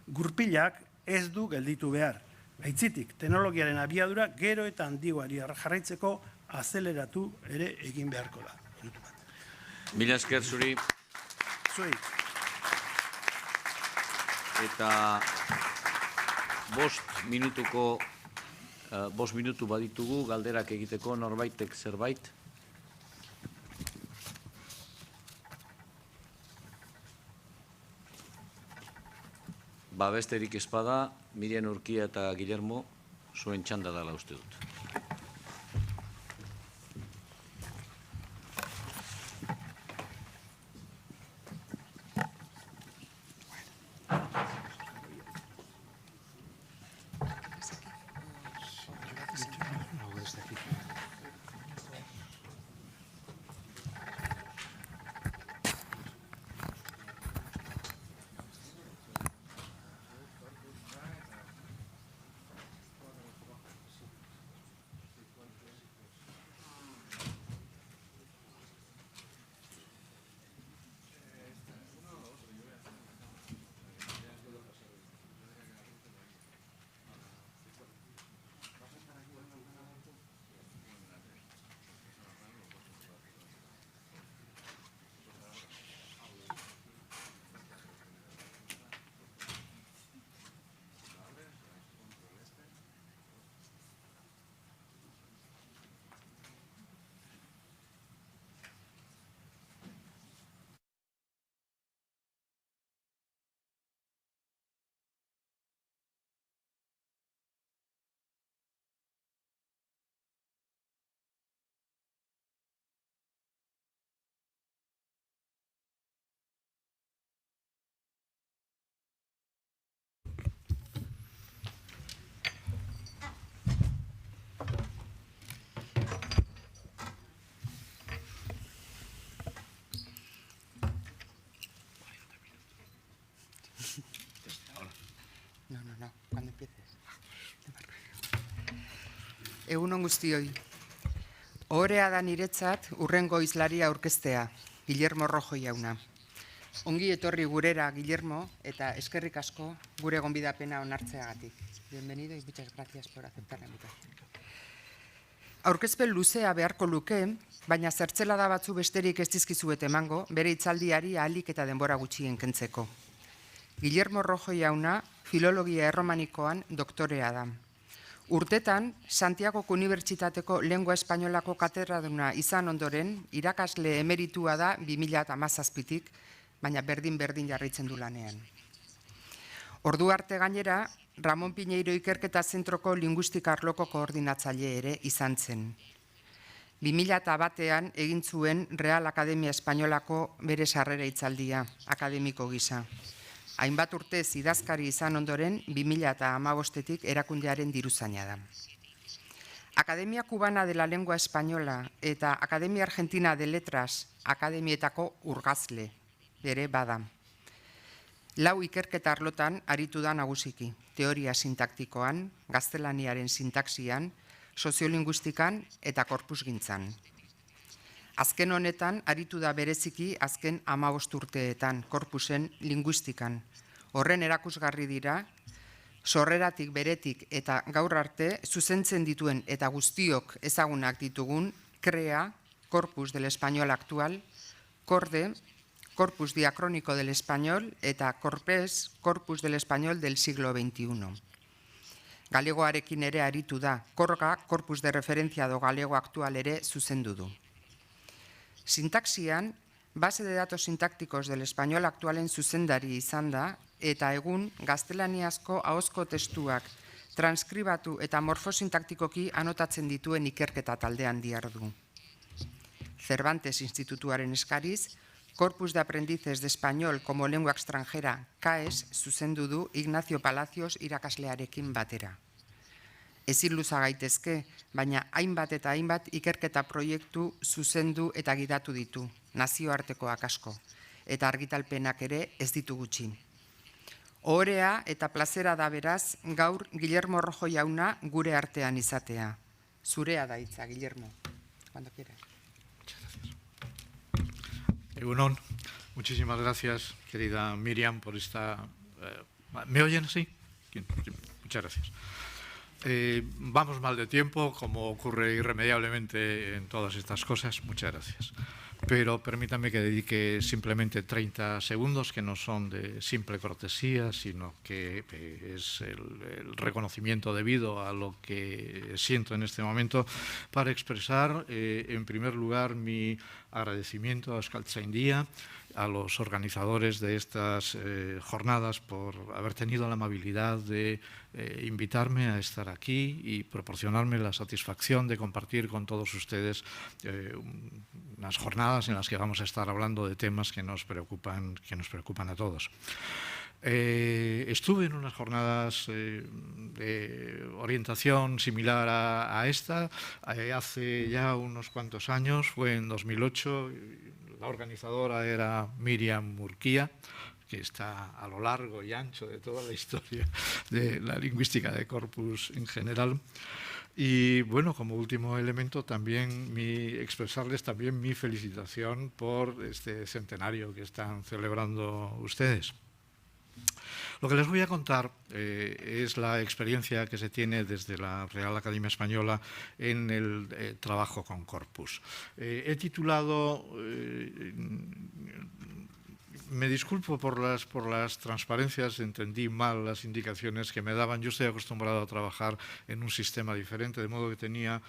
Gurpilak ez du gelditu behar. Aitzitik, teknologiaren abiadura gero eta handigoari jarraitzeko azeleratu ere egin beharko da. Mila esker zuri. Zuei. Eta 5 minutu baditugu galderak egiteko norbaitek zerbait. Besterik espada, Miriam Urkia eta Guillermo, zuen txanda dela uste dut. No, cuando empieces. Egunon guztioi. Ohorea da niretzat urrengo hizlaria aurkeztea, Guillermo Rojo jauna. Ongi etorri gurera, Guillermo, eta eskerrik asko gure gonbidapena onartzeagatik. Bienvenido y muchas gracias por aceptar la invitación. Aurkezpen luzea beharko luke, baina zertzelada batzu besterik ez dizkizuet emango, bere hitzaldiari ahalik eta denbora gutxien kentzeko. Guillermo Rojo jauna filologia erromanikoan doktorea da. Urtetan, Santiagoko Unibertsitateko Lengua Espainolako katedraduna izan ondoren, irakasle emeritua da 2017tik, baina berdin jarraitzen du lanean. Ordu arte gainera, Ramon Piñeiro Ikerketa Zentroko linguistika arloko koordinatzaile ere izan zen. 2001an egin zuen Real Akademia Espainolako bere sarrera hitzaldia, akademiko gisa. Hainbat urtez idazkari izan ondoren, 2015etik erakundearen diruzaina da. Academia Cubana de la Lengua Española eta Academia Argentina de Letras akademietako urgazle ere bada. Lau ikerketa arlotan aritu da nagusiki, teoria sintaktikoan, gaztelaniaren sintaxian, soziolinguistikan eta korpusgintzan. Azken honetan aritu da bereziki azken 15 urteetan, korpusen linguistikan. Horren erakusgarri dira, sorreratik beretik eta gaur arte zuzentzen dituen eta guztiok ezagunak ditugun CREA, Corpus del Español Actual, CORDE, Corpus Diacrónico del Español eta CORPES, Corpus del Español del siglo XXI. Galegoarekin ere aritu da, CORGA, Corpus de Referencia do Galego Actual ere zuzendu du. Sintaxian, base de datos sintácticos del español aktualen zuzendari izan da, eta egun gaztelaniazko ahozko testuak transkribatu eta morfosintaktikoki anotatzen dituen ikerketa taldean dihardu. Cervantes Institutuaren eskariz, Corpus de Aprendices de Español como Lengua Extranjera, CAES, zuzendu du Ignacio Palacios irakaslearekin batera. Ezin luza gaitezke, baina hainbat eta hainbat ikerketa proiektu zuzendu eta gidatu ditu, nazioartekoak asko, eta argitalpenak ere ez ditu gutxi. Ohorea eta plazera da beraz, gaur Guillermo Rojo jauna gure artean izatea. Zurea da hitza, Guillermo. Cuando quieras. Egunon, muchísimas gracias, querida Miriam, por esta... ¿Me oyen así? Muchas gracias. Vamos mal de tiempo, como ocurre irremediablemente en todas estas cosas. Muchas gracias. Pero permítame que dedique simplemente 30 segundos, que no son de simple cortesía, sino que es el reconocimiento debido a lo que siento en este momento, para expresar, en primer lugar, mi agradecimiento a Euskaltzaindia, a los organizadores de estas jornadas por haber tenido la amabilidad de invitarme a estar aquí y proporcionarme la satisfacción de compartir con todos ustedes unas jornadas en las que vamos a estar hablando de temas que nos preocupan a todos. Estuve en unas jornadas de orientación similar a esta hace ya unos cuantos años, fue en 2008, la organizadora era Miriam Murquía, que está a lo largo y ancho de toda la historia de la lingüística de corpus en general. Y bueno, como último elemento, también expresarles también mi felicitación por este centenario que están celebrando ustedes. Lo que les voy a contar es la experiencia que se tiene desde la Real Academia Española en el trabajo con corpus. He titulado... Me disculpo por las transparencias, entendí mal las indicaciones que me daban. Yo estoy acostumbrado a trabajar en un sistema diferente, de modo que tenía,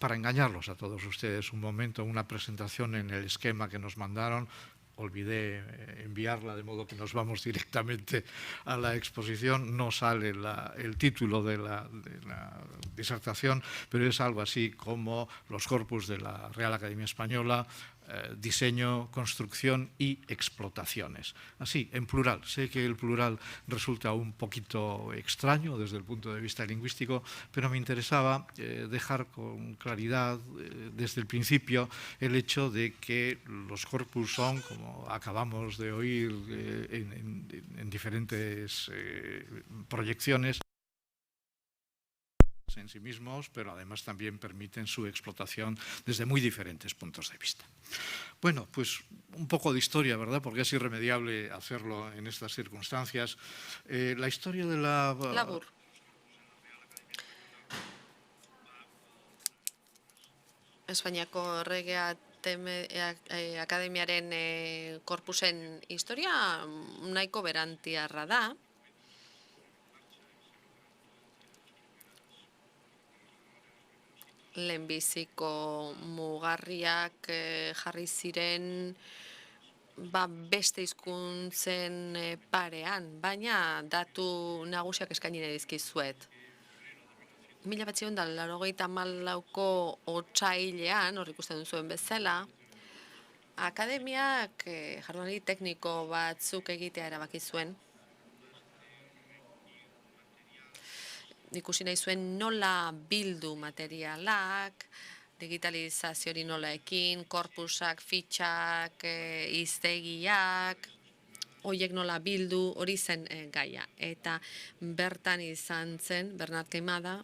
para engañarlos a todos ustedes, un momento, una presentación en el esquema que nos mandaron. Olvidé enviarla, de modo que nos vamos directamente a la exposición. No sale el título de la disertación, pero es algo así como los corpus de la Real Academia Española, diseño, construcción y explotaciones. Así, en plural. Sé que el plural resulta un poquito extraño desde el punto de vista lingüístico, pero me interesaba dejar con claridad desde el principio el hecho de que los corpus son, como acabamos de oír en diferentes proyecciones, en sí mismos, pero además también permiten su explotación desde muy diferentes puntos de vista. Bueno, pues un poco de historia, ¿verdad? Porque es irremediable hacerlo en estas circunstancias. La historia de la... Labur. Espainiako Erregea Akademiaren korpusen historia nahiko berantiarra da. Lehenbiziko mugarriak jarri ziren beste hizkuntzen parean, baina datu nagusiak eskaini nahi dizkizuet. 1984ko otsailean, hor ikusten duzuen bezala, akademiak jardunaldi tekniko batzuk egitea erabaki zuen. Ikusi nahi zuen nola bildu materialak, digitalizazio hori nola ekin, korpusak, fitxak, hiztegiak, horiek nola bildu, hori zen gaia. Eta bertan izan zen Bernat Quemada,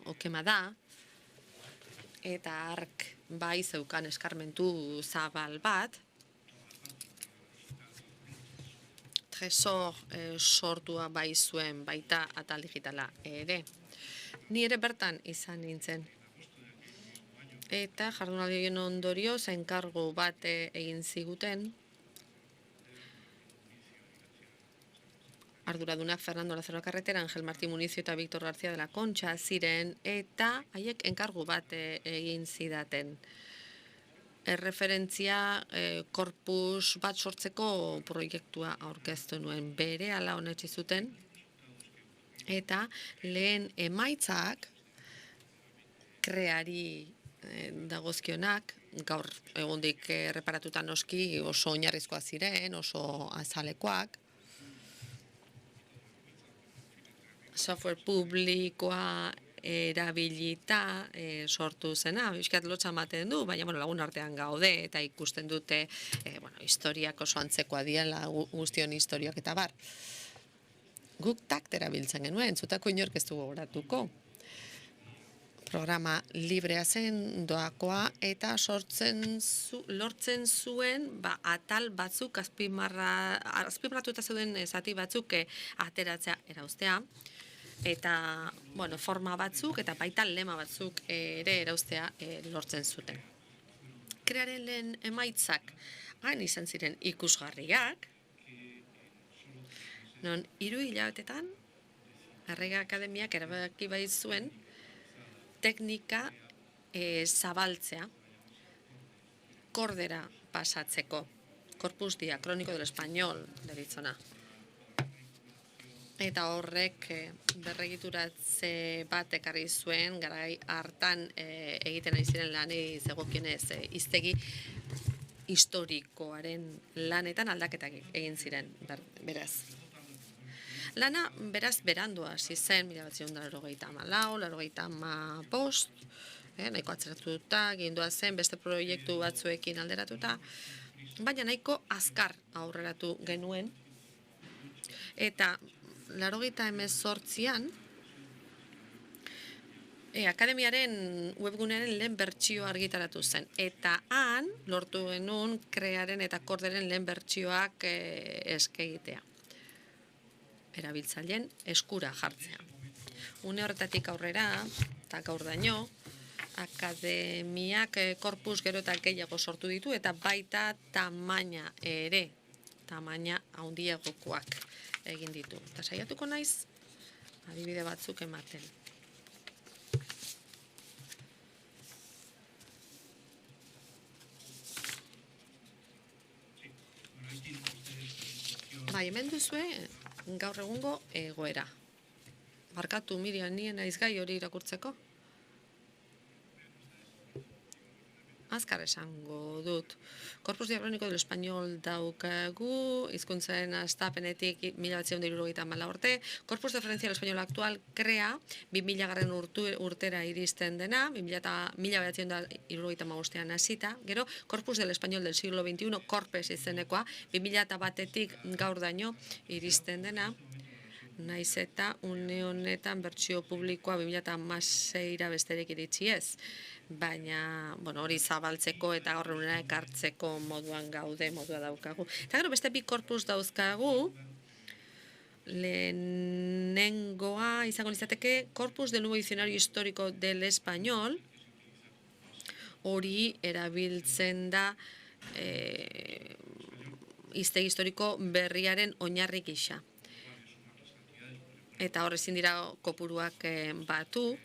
eta hark bai zeukan eskarmentu zabal bat, Tresor sortua bai zuen baita atal digitala ere. Ni ere bertan izan nintzen. Eta jardunaldi horien ondorioz enkargu bat egin ziguten. Arduradunak Fernando Lazaro Carretera, Angel Martí Municio eta Víctor García de la Concha ziren, eta haiek enkargu bat egin zidaten. Erreferentzia korpus bat sortzeko proiektua aurkeztu nuen. Berehala onetsi zuten, eta lehen emaitzak kreari dagozkionak, gaur egundik erreparatuta noski oso oinarrizkoak ziren, oso azalekoak. Software publikoa erabilita sortu zena, bizkat lotxa ematen du, baina lagun artean gaude eta ikusten dute historiak oso antzekoa diela, guztion historiak eta bar. Guk takt erabiltzen genuen, zutako inork ez dugu goratuko. Programa librea zen, doakoa, eta lortzen zuen atal batzuk, azpimarratuta zeuden zati batzuk ateratzea erauztea, eta forma batzuk eta baita lema batzuk ere erauztea lortzen zuten. Krearen lehen emaitzak hain izan ziren ikusgarriak, non 3 hilabetetan Errege Akademiak erabaki baitzuen teknika zabaltzea kordera pasatzeko. Corpus diacrónico del español deritzona. Eta horrek berregituratze bat ekarri zuen, garai hartan egiten ari ziren lanei zegokienez hiztegi historikoaren lanetan aldaketak egin ziren, beraz. Lana, beraz, berandu hasi zen, 1984, 1985, nahiko atzeratuta, gindua zen, beste proiektu batzuekin alderatuta, baina nahiko azkar aurreratu genuen, eta 1988an, Akademiaren webgunearen lehen bertsio argitaratu zen. Eta han, lortu genuen krearen eta korderen lehen bertsioak eskegitea. Erabiltzaileen eskura jartzea. Une horretatik aurrera, eta gaur daño, Akademiak korpus gero eta gehiago sortu ditu, eta baita tamaina ere, tamaina handiagokoak egin ditu. Eta saiatuko naiz, adibide batzuk ematen. Bai, hemen duzue gaur egungo egoera. Barkatu, Miriam, nien naiz gai hori irakurtzeko. Azkar esango dut. Corpus diacrónico del español daukagu, hizkuntzaren hastapenetik 1974 urte. Corpus de referencia del español actual crea 2000 urtera iristen dena, 1975ean hasita. Gero, Corpus del español del siglo XXI, Corpes izenekoa, 2001etik gaur daño iristen dena. Naiz eta une honetan bertsio publikoa 2016ra besterik iritsi ez. Baina, hori zabaltzeko eta horrenera ekartzeko moduan gaude, modua daukagu. Eta gero beste bi korpus dauzkagu, lehenengoa izango litzateke Corpus del Nuevo Diccionario Histórico del Español, hori erabiltzen da hiztegi historiko berriaren oinarri gisa. Eta hor ezin dira kopuruak batu,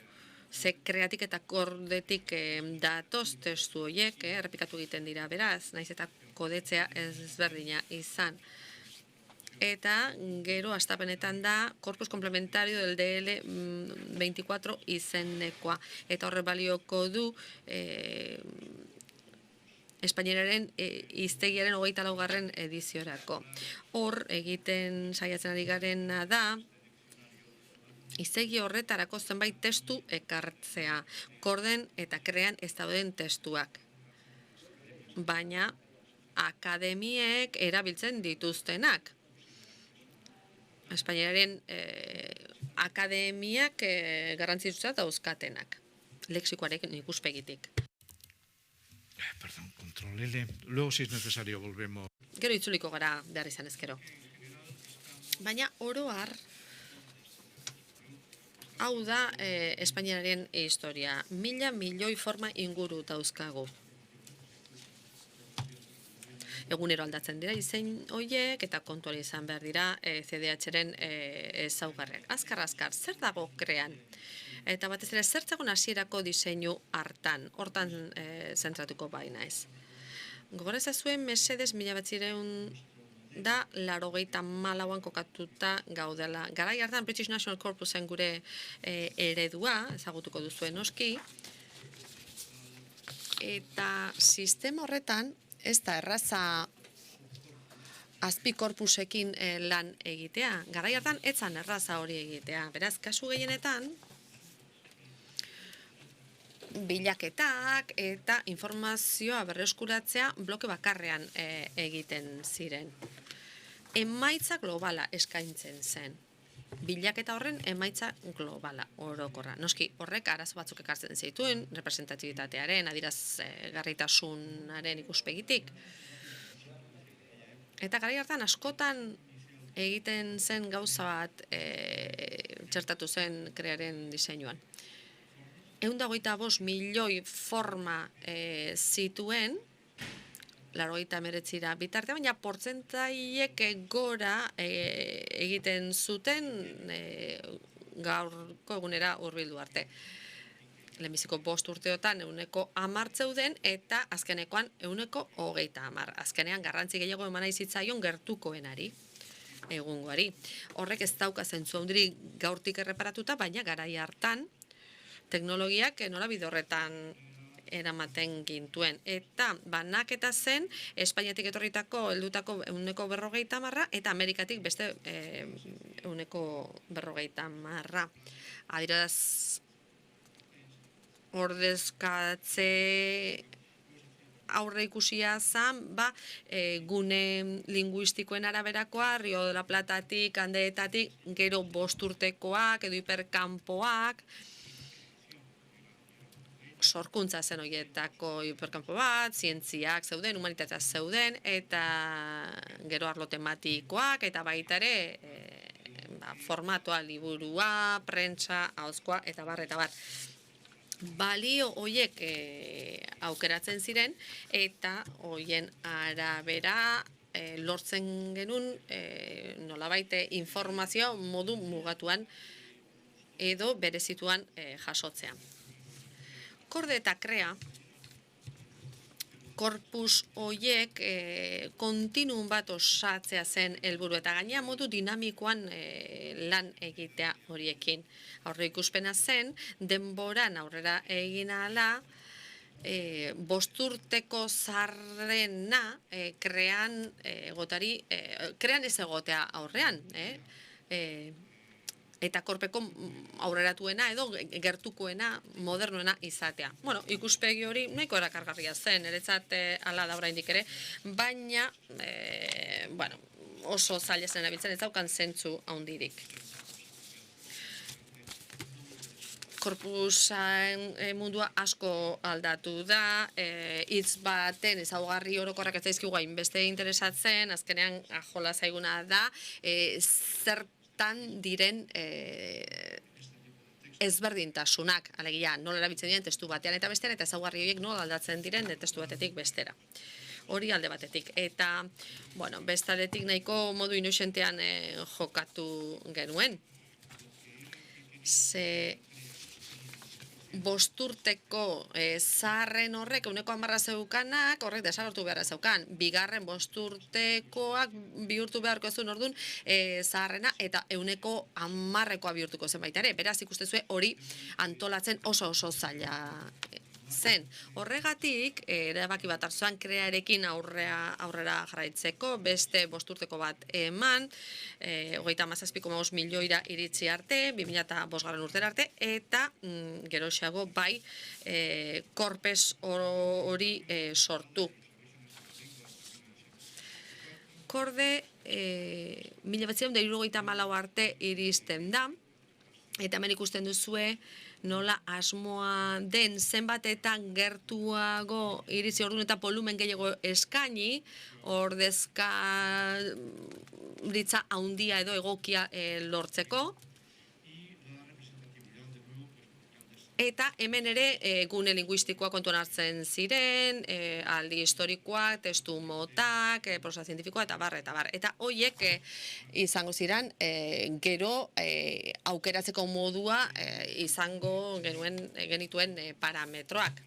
ze kreatik eta kordetik datoz testu horiek, errepikatu egiten dira beraz, naiz eta kodetzea ezberdina izan. eta gero astapenetan da Corpus Complementario del DL 24 izenekoa. Eta horre balioko du Espainiaren hiztegiaren 24. ediziorako. Hor egiten saiatzen ari garena da hiztegi horretarako zenbait testu ekartzea, korden eta krean ez dauden testuak. Baina akademiek erabiltzen dituztenak. Espainiaren akademiak garrantzitsua dauzkatenak, lexikoarekin ikuspegitik. Perdón, control L. Luego, si es necesario, volvemos. Gero itzuliko gara behar izan ezkero. Baina oro har, hau da Espainiaren historia. 1000 milioi forma inguru dauzkagu. Egunero aldatzen dira izen horiek eta kontuari izan behar dira CDH-ren ezaugarriak. Azkar, zer dago krean? Eta batez ere, zertzagon hasierako diseinu hartan, hortan zentratuko baina ez. Gogorez zuen mesedes 1984an kokatuta gaudela. Garai hartan British National Corpusen gure eredua, ezagutuko duzuen noski, eta sistema horretan, ez da erraza azpikorpusekin lan egitea. Garai hartan, etzan erraza hori egitea. Beraz, kasu gehienetan, bilaketak eta informazioa berreskuratzea bloke bakarrean egiten ziren. Emaitza globala eskaintzen zen. Bilaketa horren emaitza globala orokorra. Noski horrek arazo batzuk ekartzen zituen, representatibitatearen, adierazgarritasunaren ikuspegitik. Eta garai hartan askotan egiten zen gauza bat txertatu zen krearen diseinuan. 125 milioi forma zituen, 89 bitarte, baina portzentaiek gora egiten zuten gaurko egunera hurbildu arte. Lehenbiziko 5 urteotan 10% zeuden eta azkenekoan 20%. Azkenean garrantzi gehiago eman nahi zitzaion gertukoenari, egungoari. Horrek ez dauka zentzu handirik gaurtik erreparatuta, baina garai hartan teknologiak nola bide horretan eramaten gintuen. Eta banaketa zen, Espainiatik etorritako heldutako 150 eta Amerikatik beste 150. Adiraz ordezkatze aurre ikusia zan, gune linguistikoen araberakoa, Rio de la Platatik, Andeetatik, gero 5 urtekoak, edo hiperkampoak, sorkuntza zen horietako hiperkampo bat, zientziak zeuden, humanitateak zeuden, eta gero arlo tematikoak, eta baita ere formatoa, liburua, prentsa, ahozkoa, eta bar. Balio horiek aukeratzen ziren, eta horien arabera lortzen genuen nolabait informazioa modu mugatuan edo berezituan jasotzean. Korde eta krea, korpus horiek kontinuum bat osatzea zen helburu eta gainea modu dinamikoan lan egitea horiekin. Aurre ikuspena zen, denboran aurrera egin ahala, 5 urteko zarrena krean ez egotea aurrean, eta korpeko aurreratuena edo gertukoena, modernoena izatea. Bueno, ikuspegi hori nahiko erakargarria zen, niretzat hala da oraindik ere, baina oso zaila zen erabiltzen ez daukan zentzu handirik. Korpusan mundua asko aldatu da, hitz baten ezaugarri orokorrak ez daizkigu hainbeste interesatzen, azkenean jola zaiguna da, zertan diren ezberdintasunak, alegia nola erabiltzen diren testu batean eta bestean, eta ezaugarri horiek nola aldatzen diren testu batetik bestera. Hori alde batetik. Eta, bestaldetik nahiko modu inozentean jokatu genuen. Ze bosturteko zaharren horrek, 10% zeukanak, horrek desagertu beharra zeukan. Bigarren bosturtekoak bihurtu beharko zuen orduan zaharrena, eta 10% bihurtuko zen baita ere. Beraz, ikustezue hori antolatzen oso zaila zen. Horregatik, erabaki bat hartzuan krearekin aurrera jarraitzeko, beste bosturteko bat eman, 37,5 milioira iritsi arte, 2005 urtera arte, eta geroxeago bai korpes hori sortu. Korde, 1974 arte iristen da, eta hemen ikusten duzue, nola asmoa den zenbatetan gertuago iritzi orduan eta volumen gehiago eskaini, ordezkaritza handia edo egokia lortzeko. Eta hemen ere gune linguistikoa kontuan hartzen ziren, aldi historikoak, testu motak, prosa zientifikoa eta bar. Eta horiek izango ziren gero aukeratzeko modua izango genituen parametroak.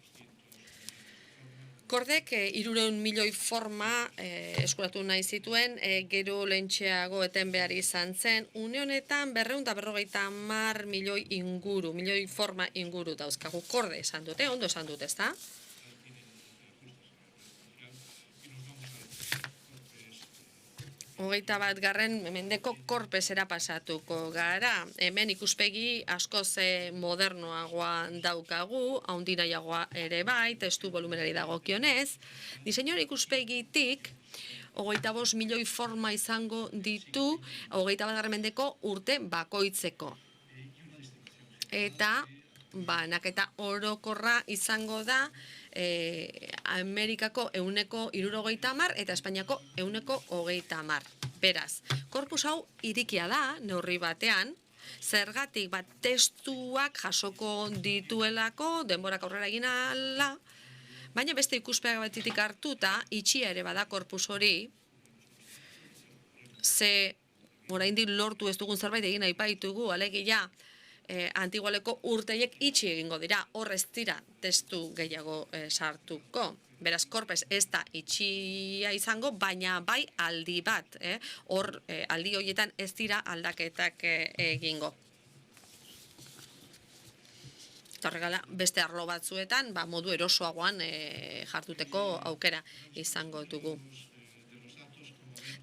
Kordek 300 milioi forma eskuratu nahi zituen, gero lehentxeago eten behar izan zen, une honetan 250 milioi forma inguru dauzkagu. Korde esan dute, ondo esan dute, ezta? Hogeita bat garren mendeko korpesera pasatuko gara. Hemen ikuspegi askoz modernoagoa daukagu, haundinaiagoa ere bai, testu volumenari dagokionez. Diseinuen ikuspegitik, 25 milioi forma izango ditu, 21 garren mendeko urte bakoitzeko. Eta banaketa orokorra izango da, Amerikako 160 eta Espainiako 130. Beraz, korpus hau irikia da, neurri batean, zergatik bat testuak jasoko dituelako, denborak aurrera egin ala, baina beste ikuspega batitik hartuta, itxia ere bada korpus hori, ze oraindik lortu ez dugun zerbait egin nahi baitugu, alegia, antigualeko urteiek itxi egingo dira, hor ez dira testu gehiago sartuko. Beraz, korpes ez da itxia izango, baina bai aldi bat. Hor, aldi horietan ez dira aldaketak egingo. Horregala, beste arlo batzuetan, modu erosoagoan jartuteko aukera izango dugu.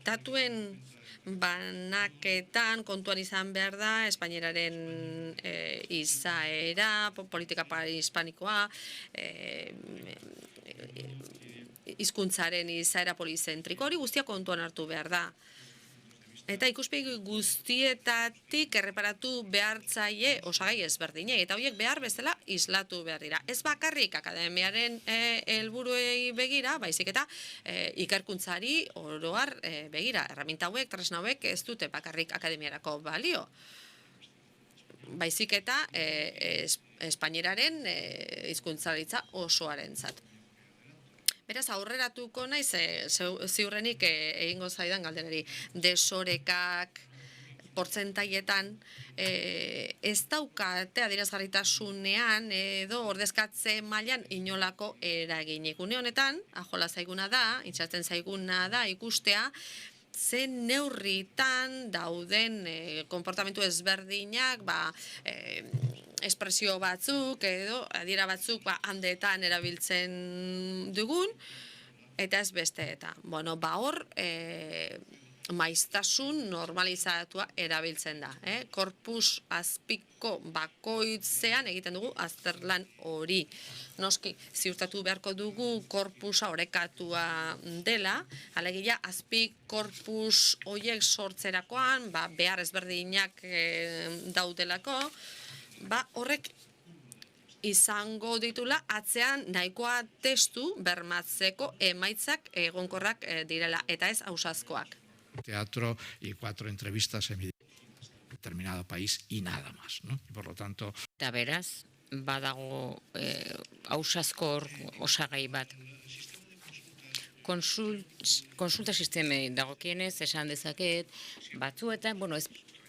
Datuen banaketan kontuan izan behar da, espainieraren izaera, politika hispanikoa, hizkuntzaren izaera polizentriko, hori guztia kontuan hartu behar da. Eta ikuspegi guztietatik erreparatu behartzaile osagai ezberdinei, eta horiek behar bezala islatu behar dira. Ez bakarrik akademiaren helburuei begira, baizik eta ikerkuntzari oroar begira. Erraminta hauek, tresna hauek ez dute bakarrik akademiarako balio. Baizik eta espainieraren hizkuntzaritza osoarentzat. Beraz, aurreratuko naiz, ziurrenik egingo zaidan galderari, desorekak, portzentaietan, ez daukate adierazgarritasunean edo ordezkatze mailan inolako eraginik. Une honetan, ajola zaiguna da, itxasten zaiguna da ikustea, ze neurritan dauden konportamentu ezberdinak, espresio batzuk edo adiera batzuk handeetan erabiltzen dugun, eta ez beste eta. Hor, maiztasun normalizatua erabiltzen da. Korpus azpiko bakoitzean egiten dugu azterlan hori. Noski, ziurtatu beharko dugu korpusa orekatua dela, alegia azpi korpus horiek sortzerakoan, behar ezberdinak daudelako, horrek izango ditula atzean nahikoa testu bermatzeko emaitzak egonkorrak direla, eta ez ausazkoak. Teatro y 4 entrevistas en determinado país y nada más, ¿no? Por lo tanto... Eta beraz, badago ausazko osagai bat. Konsulta sistemei dagokienez esan dezaket, batzuetan,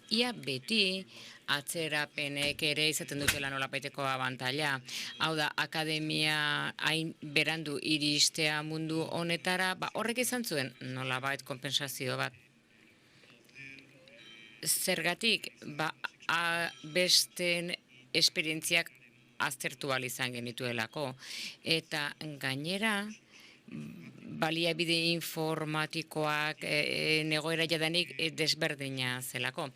ia beti atzerapenek ere izaten dutela nolabaiteko abantaila. Hau da, akademia hain berandu iristea mundu honetara, horrek izan zuen nolabait konpensazio bat. Zergatik, besten esperientziak aztertu ahal izan genituelako. Eta gainera, baliabide informatikoak egoera jadanik desberdina zelako.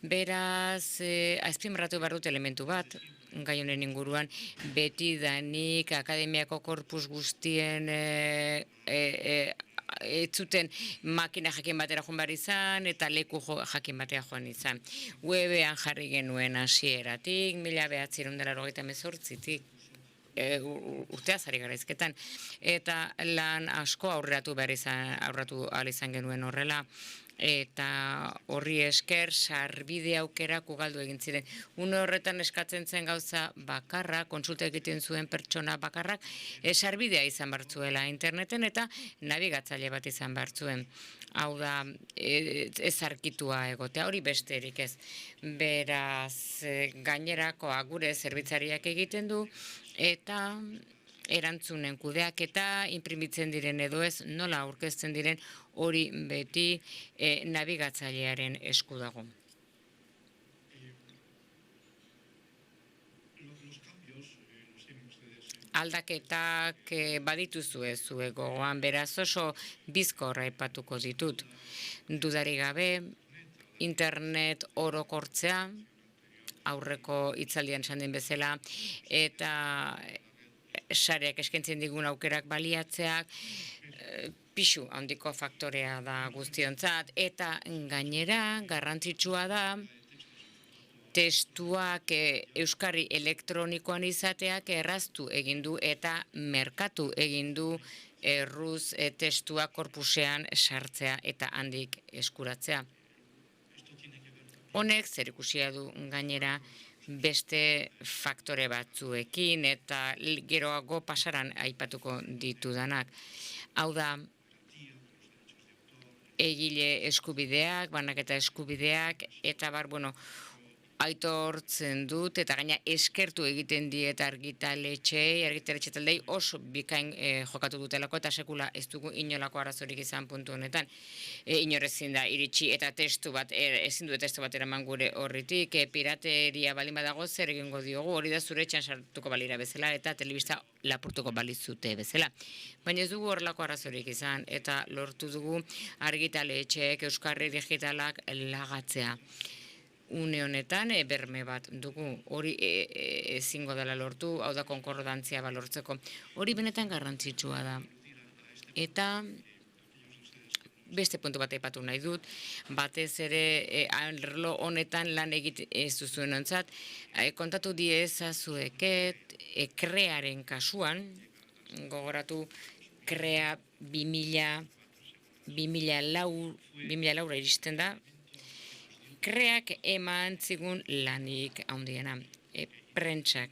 Beraz, azpimarratu behar dut elementu bat, gai honen inguruan, beti danik akademiako korpus guztien ez zuten makina jakin batera joan behar izan, eta leku jakin batera joan izan. Webean jarri genuen hasieratik, 1998tik, urteaz ari garaizketan, eta lan asko aurreratu ahal izan genuen horrela, eta horri esker sarbide aukerak ugaldu egin ziren. Une horretan eskatzen zen gauza bakarra, kontsulta egiten zuen pertsona bakarrak, sarbidea izan bartzuela interneten eta nabigatzaile bat izan bartzuen. Hau da, ez arkitua egotea, hori besterik ez. Beraz, gainerakoa gure zerbitzariak egiten du, eta erantzunen kudeak eta inprimitzen diren edo ez, nola aurkezten diren hori beti nabigatzailearen esku dago. Aldaketak badituzue zuek gogoan, beraz oso bizkorra aipatuko ditut. Dudari gabe, internet orokortzea, aurreko hitzaldian esan den bezala, eta sareak eskaintzen digun aukerak baliatzeak, pisu handiko faktorea da guztiontzat, eta gainera garrantzitsua da testuak euskarri elektronikoan izateak erraztu egin du eta merkatu egin du erruz testuak korpusean sartzea eta handik eskuratzea. Honek zerikusia du gainera beste faktore batzuekin eta geroago pasaran aipatuko ditudanak. Hau da, egile eskubideak, banaketa eskubideak, eta aitortzen dut, eta gaina eskertu egiten diet argitaletxe taldei oso bikain jokatu dutelako, eta sekula ez dugu inolako arazorik izan puntu honetan. Inorezin da iritsi eta testu bat, ezin du testu bat eraman gure horritik, pirateria balin badago zer egingo diogu, hori da zure etxean sartuko balira bezala, eta telebista lapurtuko balizute bezala. Baina ez dugu horrelako arazorik izan, eta lortu dugu argitaletxeek euskarri digitalak lagatzea. Une honetan berme bat dugu, hori ezingo dela lortu, hau da konkordantzia balortzeko. Hori benetan garrantzitsua da. Eta beste puntu bat aipatu nahi dut, batez ere arlo honetan lan egiten ez duzuen ontzat, kontatu diezazueket krearen kasuan, gogoratu krea 2004 iristen da, kreak eman zigun lanik handiena, prentsak.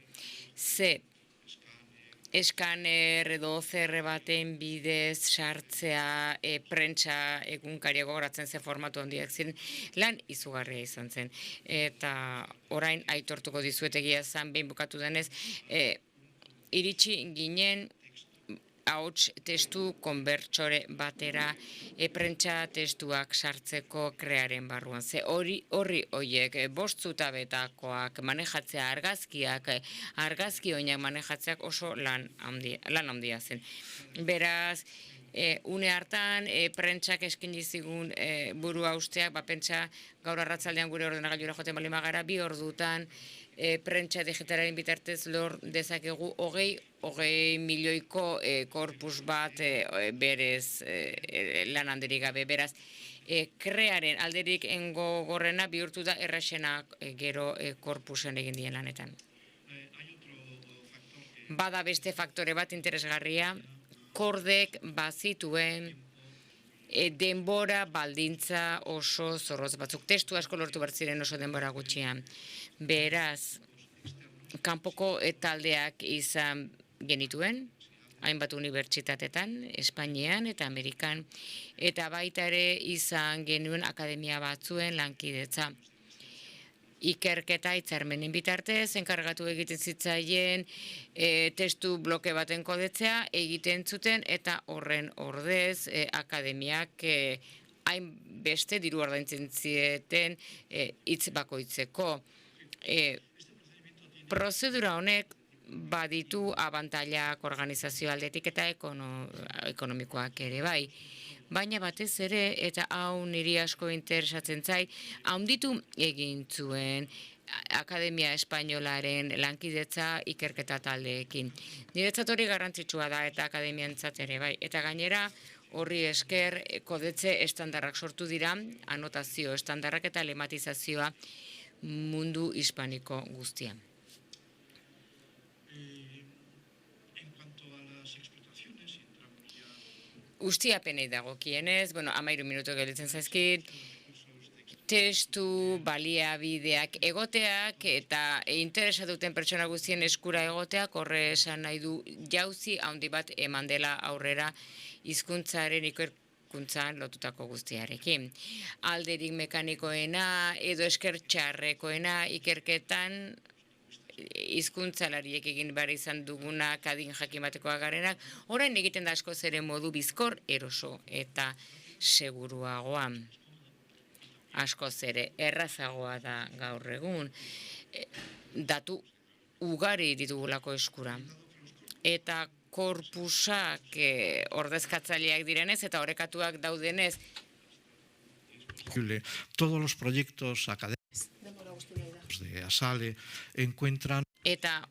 Eskaner edo zerre baten bidez sartzea prentsa egunkaria gogoratzen ze formatu handiak ziren, lan izugarria izan zen. Eta orain aitortuko dizuet egia zen behin bukatu denez, iritsi ginen ahots testu konbertsore batera prentsa testuak sartzeko krearen barruan. Ze horri horiek bost zutabetakoak manejatzea argazki oinak manejatzeak oso lan handia zen. Beraz, une hartan prentsak eskaini zigun burua usteak, pentsa gaur arratzaldean gure ordenagailura joaten baldin bagara 2 ordutan prentsa digitalaren bitartez lor dezakegu 20 milioiko korpus bat berez lan handirik gabe. Beraz, krearen alderik gogorrena bihurtu da erraxenak gero korpusen egin dien lanetan. Bada beste faktore bat interesgarria, kordek bazituen denbora baldintza oso zorroz batzuk. Testu asko lortu bertziren oso denbora gutxian. Beraz, kanpoko taldeak izan genituen, hainbat unibertsitatetan, Espainian eta Amerikan, eta baita ere izan genuen akademia batzuen lankidetza. ikerketa hitzarmenen bitartez, enkargatu egiten zitzaien testu bloke baten kodetzea egiten zuten, eta horren ordez akademiak hainbeste diru ordaintzen zieten hitz bakoitzeko. Prozedura honek baditu abantailak organizazio aldetik eta ekonomikoak ere bai. Baina batez ere, eta hau niri asko interesatzen zait, handitu egin zuen Akademia Espainolaren lankidetza ikerketa taldeekin. Niretzat hori garrantzitsua da eta akademiantzat ere bai. Eta gainera, horri esker kodetze estandarrak sortu dira, anotazio estandarrak eta lematizazioa mundu hispaniko guztian. Ustiapenei dagokienez, 13 minutu gelditzen zaizkit, testu baliabideak egoteak eta interesa duten pertsona guztien eskura egoteak horre esan nahi du jauzi handi bat eman dela aurrera hizkuntzaren ikerkuntzan lotutako guztiarekin. Alderik mekanikoena edo esker txarrekoena ikerketan hizkuntzalariek egin behar izan dugunak adin jakin batekoa garenak, orain egiten da askoz ere modu bizkor, eroso eta seguruagoa. Askoz ere errazagoa da gaur egun. Datu ugari ditugulako eskura. Eta korpusak ordezkatzaileak direnez eta orekatuak daudenez. Todos los proyectos académicos de ASALE encuentran... Eta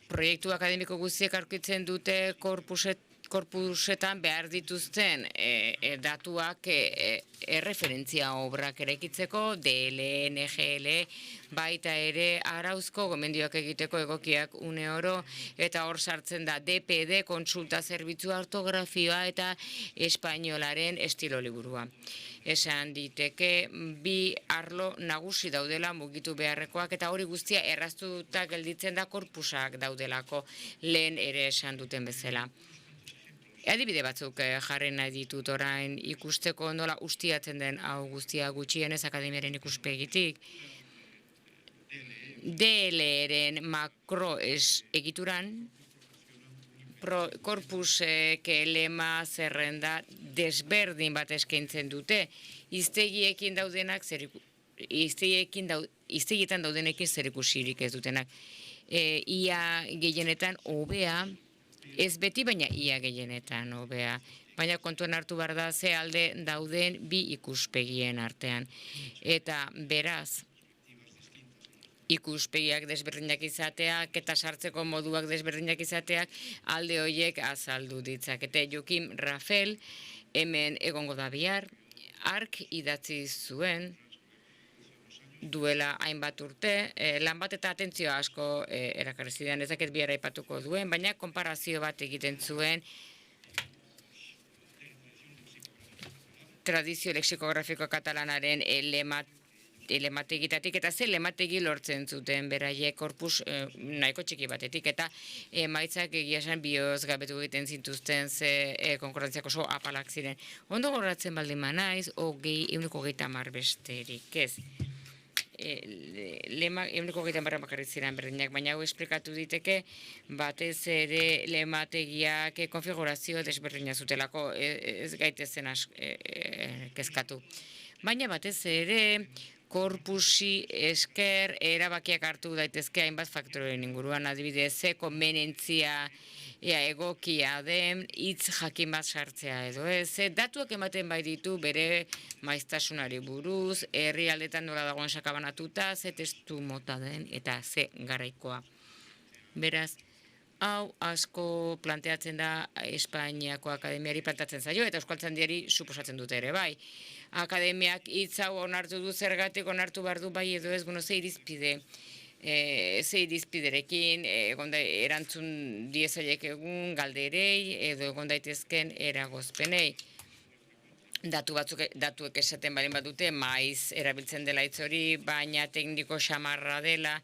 proiektu akademiko guztiek aurkitzen dute korpusetan behar dituzten datuak erreferentzia obrak eraikitzeko, DL, NGL, baita ere arauzko gomendioak egiteko egokiak une oro, eta hor sartzen da DPD, kontsulta zerbitzua, ortografioa eta espainolaren estilo liburua. Esan diteke bi arlo nagusi daudela mugitu beharrekoak eta hori guztia erraztuta gelditzen da korpusak daudelako lehen ere esan duten bezala. Adibide batzuk jarri nahi ditut orain ikusteko nola ustiatzen den hau guztia gutxienez akademiaren ikuspegitik. DL-ren makro egituran, korpusek lema zerrenda desberdin bat eskaintzen dute, hiztegietan daudenekin zerikusirik ez dutenak. Ia gehienetan hobea, ez beti baina ia gehienetan hobea. Baina kontuan hartu behar da ze alde dauden bi ikuspegien artean. Eta beraz, ikuspegiak desberdinak izateak eta sartzeko moduak desberdinak izateak alde horiek azaldu ditzakete. Joaquim Rafel hemen egongo da bihar, ark idatzi zuen duela hainbat urte, lan bat eta atentzioa asko erakarri zidan, ez dakit bihar aipatuko duen, baina konparazio bat egiten zuen tradizio lexikografiko katalanaren lemategitatik eta ze lemategi lortzen zuten beraiek korpus nahiko txiki batetik eta emaitzak egia esan bioz gabetu egiten zintuzten ze konkurrentziak oso apalak ziren. Ondo goratzen baldin manaiz, 130 besterik, ez? 130 bakarrik ziren berdinak, baina hau esplikatu diteke batez ere lemategiak konfigurazio desberdina zutelako, ez gaitezen kezkatu. Baina batez ere korpusi esker erabakiak hartu daitezke hainbat faktoren inguruan, adibidez, ze konbenentzia egokia den hitz jakin bat sartzea edo ez. Datuak ematen bai ditu bere maiztasunari buruz, herrialdetan nola dagoen sakabanatuta, ze testu mota den eta ze garaikoa. Beraz, hau asko planteatzen da Espainiako Akademiari planteatzen zaio eta Euskaltzaindiari suposatzen dute ere bai. Akademiak hitz hau onartu du zergatik onartu behar du bai edo ez, ze irizpiderekin erantzun diezaiek egun galderei edo egon daitezken eragozpenei. datuek esaten balin badute, maiz erabiltzen dela hitz hori, baina tekniko xamarra dela,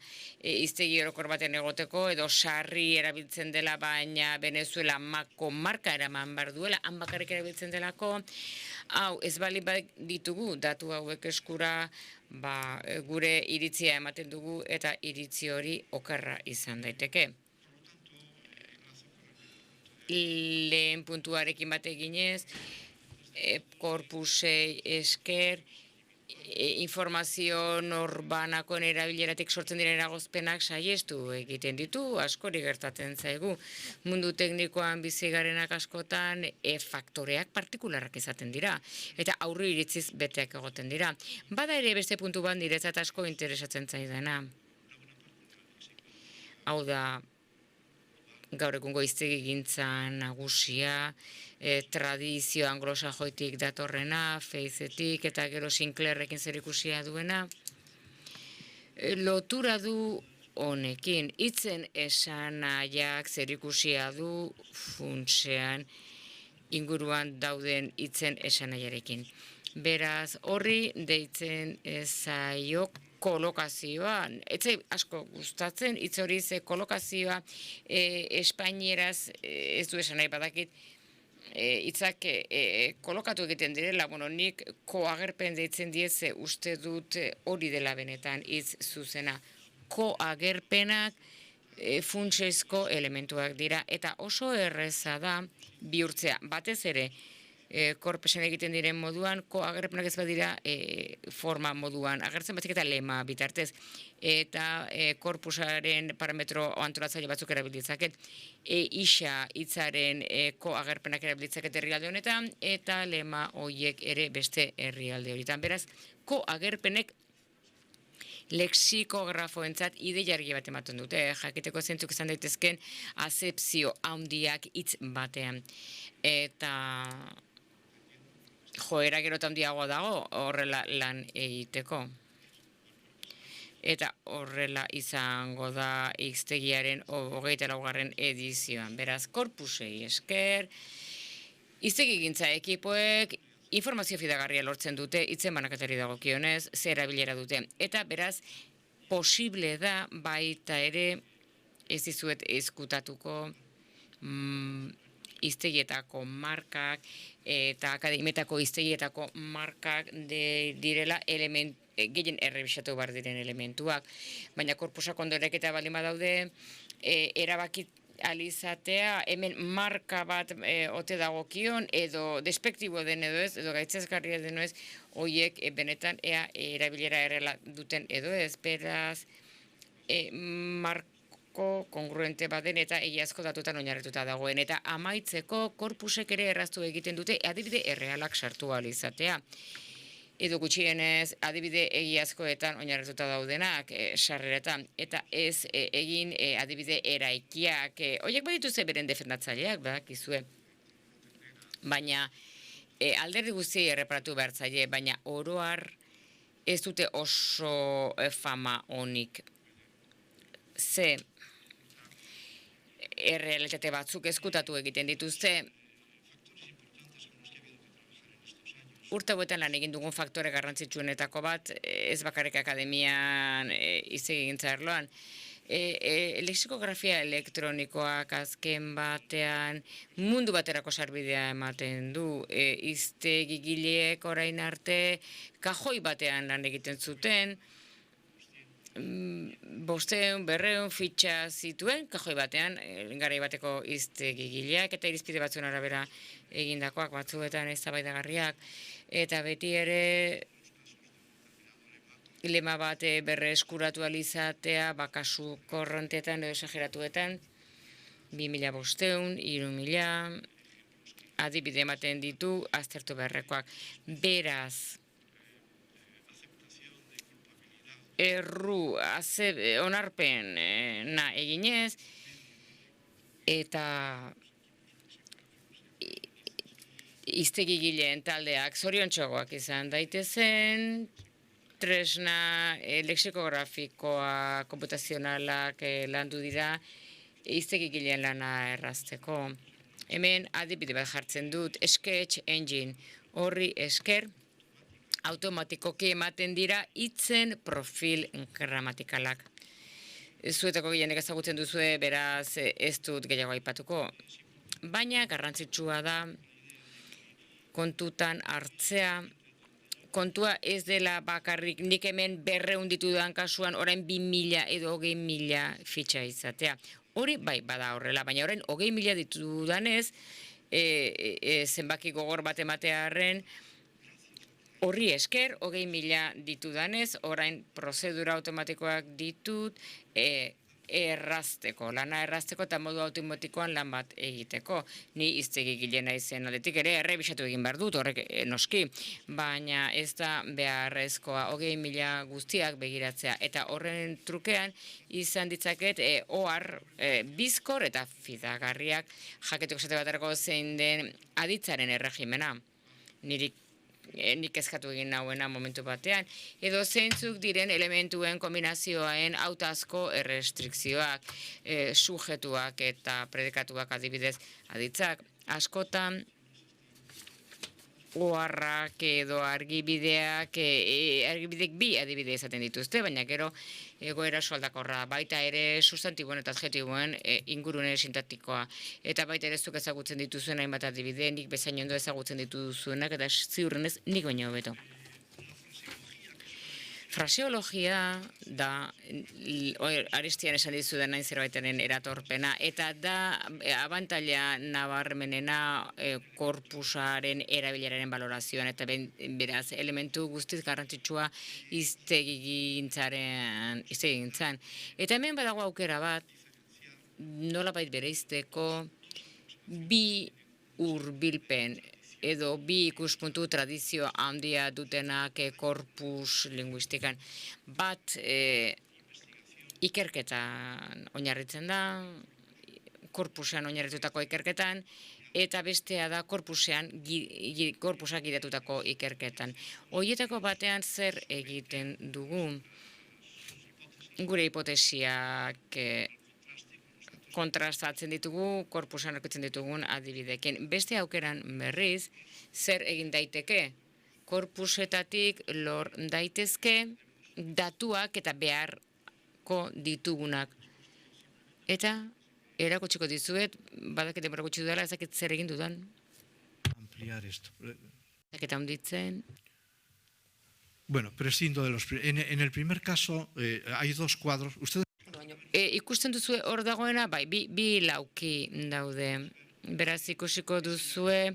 hiztegi orokor baten egoteko, edo sarri erabiltzen dela, baina Venezuela marka eraman behar duela, han bakarrik erabiltzen delako, hau, ez bali ditugu datu hauek eskura, gure iritzia ematen dugu, eta iritzi hori okerra izan daiteke. Lehen puntuarekin bat eginez, korpusei esker, informazio norbanakoen erabileratik sortzen diren eragozpenak saiestu egiten ditu, askori gertatzen zaigu. Mundu teknikoan bizi garenak askotan faktoreak partikularrak izaten dira, eta aurri iritziz beteak egoten dira. Bada ere beste puntu bat niretzat asko interesatzen zaidana. Hau da, gaur egungo hiztegigintza nagusia, tradizio anglosajoitik datorrena, Fayezetik eta gero Sinclairrekin zerikusia duena, lotura du honekin. Hitzen esanaiak zerikusia du funtsean inguruan dauden hitzen esanaiarekin. Beraz, horri deitzen zaio kolokazioa. Etzai asko gustatzen, hitz hori ze kolokazioa espainieraz ez du esan nahi badakit, hitzak kolokatu egiten direla, nik koagerpen deitzen diez uste dut hori dela benetan hitz zuzena. Koagerpenak funtsezko elementuak dira, eta oso erreza da bihurtzea, batez ere, korpesan egiten diren moduan, koagerpenak ez badira forma moduan, agertzen batzik eta lema bitartez, eta korpusaren parametro antolatzaile batzuk erabiltzaket, isa hitzaren koagerpenak erabiltzaket herrialde honetan, eta lema horiek ere beste herrialde horietan. Beraz, koagerpenek lexikografoentzat ideiargi bat ematen dute, jakiteko zentzuk izan daitezken azepzio handiak hitz batean. Eta joera gero eta handiagoa dago horrela lan egiteko. Eta horrela izango da hiztegiaren 24. edizioan. Beraz, korpusei esker, hiztegigintza ekipoek informazio fidagarria lortzen dute, hitzen banaketari dagokionez, zer erabilera dute. Eta beraz, posible da baita ere ez dizuet ezkutatuko hiztegietako markak eta akademietako hiztegietako markak direla gehien errebisatu behar diren elementuak. Baina korpusak ondoreketa baldin badaude, erabakit alizatea, hemen marka bat ote dagokion, edo despektibo den edo ez, edo gaitzezgarria den ez, horiek benetan erabilera errela duten edo ez, beraz, kongruente baden eta egiazko datutan oinarrituta dagoen. Eta amaitzeko korpusek ere erraztu egiten dute adibide errealak sartu alizatea. Edo gutxienez adibide egiazkoetan oinarrituta daudenak sarreretan. Eta ez egin adibide eraikiak. Horiek badituzte beren defendatzaileak, badakizue. Baina alderdi guztiei erreparatu behar zaie, baina oroar ez dute oso fama onik. Ze errealitate batzuk ezkutatu egiten dituzte, urte hauetan lan egin dugun faktore garrantzitsuenetako bat, ez bakarrik akademian hiztegigintza arloan, lexikografia elektronikoak azken batean mundu baterako sarbidea ematen du. Hiztegigileek orain arte kajoi batean lan egiten zuten, 500, 200 fitxa zituen, kajoi batean, garai bateko hiztegigileak eta irizpide batzuen arabera egindakoak batzuetan eztabaidagarriak, eta beti ere lema bat berreskuratu alizatea, kasu korrontetan edo esageratuetan, 2500, 3000, adibide ematen ditu aztertu beharrekoak. Beraz, onarpen eginez, eta hiztegigileen taldeak zoriontxoagoak izan daitezen, tresna lexikografikoa, konputazionalak landu dira hiztegigileen lana errazteko. Hemen adibide bat jartzen dut, Sketch Engine, Horri esker, automatikoki ematen dira hitzen profil gramatikalak. Zuetako gehienek ezagutzen duzue, beraz ez dut gehiago aipatuko. Baina garrantzitsua da kontutan hartzea, kontua ez dela bakarrik nik hemen 200 ditudan kasuan orain 2.000 edo 20.000 fitxa izatea. Hori bai bada horrela, baina orain 20.000 ditudanez, zenbaki gogor bat ematearren, horri esker, 20.000 ditudanez, orain prozedura automatikoak ditut, lana errazteko eta modu automatikoan lan bat egiteko. Ni hiztegi gilena izen aldetik ere errebisatu egin behar dut, horrek noski, baina ez da beharrezkoa 20.000 guztiak begiratzea. Eta horren trukean izan ditzaket ohar bizkor eta fidagarriak jaketeko esate baterako zein den aditzaren erregimena. Nik eskatu egin nauena momentu batean, edo zeintzuk diren elementuen kombinazioen hautazko errestrikzioak, sujetuak eta predikatuak adibidez aditzak. Askotan, oharrak edo argibideak bi adibide izaten dituzte, baina gero egoera soldakorra, baita ere sustantiboen eta adjetiboen ingurune sintaktikoa, eta baita ere zuk ezagutzen dituzuen hainbat adibide, nik bezain ondo ezagutzen dituzuenak, eta ziurrenez nik baino hobeto. Fraseologia da, Aristian esan dizudan nain zerbaitaren eratorpena, eta da abantaila nabarmenena korpusaren erabileraren balorazioan, eta beraz elementu guztiz garrantzitsua hiztegigintzan. Eta hemen badago aukera bat, nolabait bereizteko bi hurbilpen edo bi ikuspuntu tradizio handia dutenak korpus linguistikan. Bat ikerketan oinarritzen da, korpusean oinarritutako ikerketan, eta bestea da korpusak gidatutako ikerketan. Horietako batean zer egiten dugu? Gure hipotesiak kontrastatzen ditugu, korpusan aurkitzen ditugun adibidekin. Beste aukeran berriz, zer egin daiteke? Korpusetatik lor daitezke datuak eta beharko ditugunak. Eta erakutsiko dizuet, badakete erakutsi dudala, ezakit zer egin dudan. Ampliar esto. Ezakit handitzen. Bueno, prescindo de los... En el primer caso hay dos cuadros. Ustedes... Ikusten duzue hor dagoena, bai, bi lauki daude. Beraz ikusiko duzue,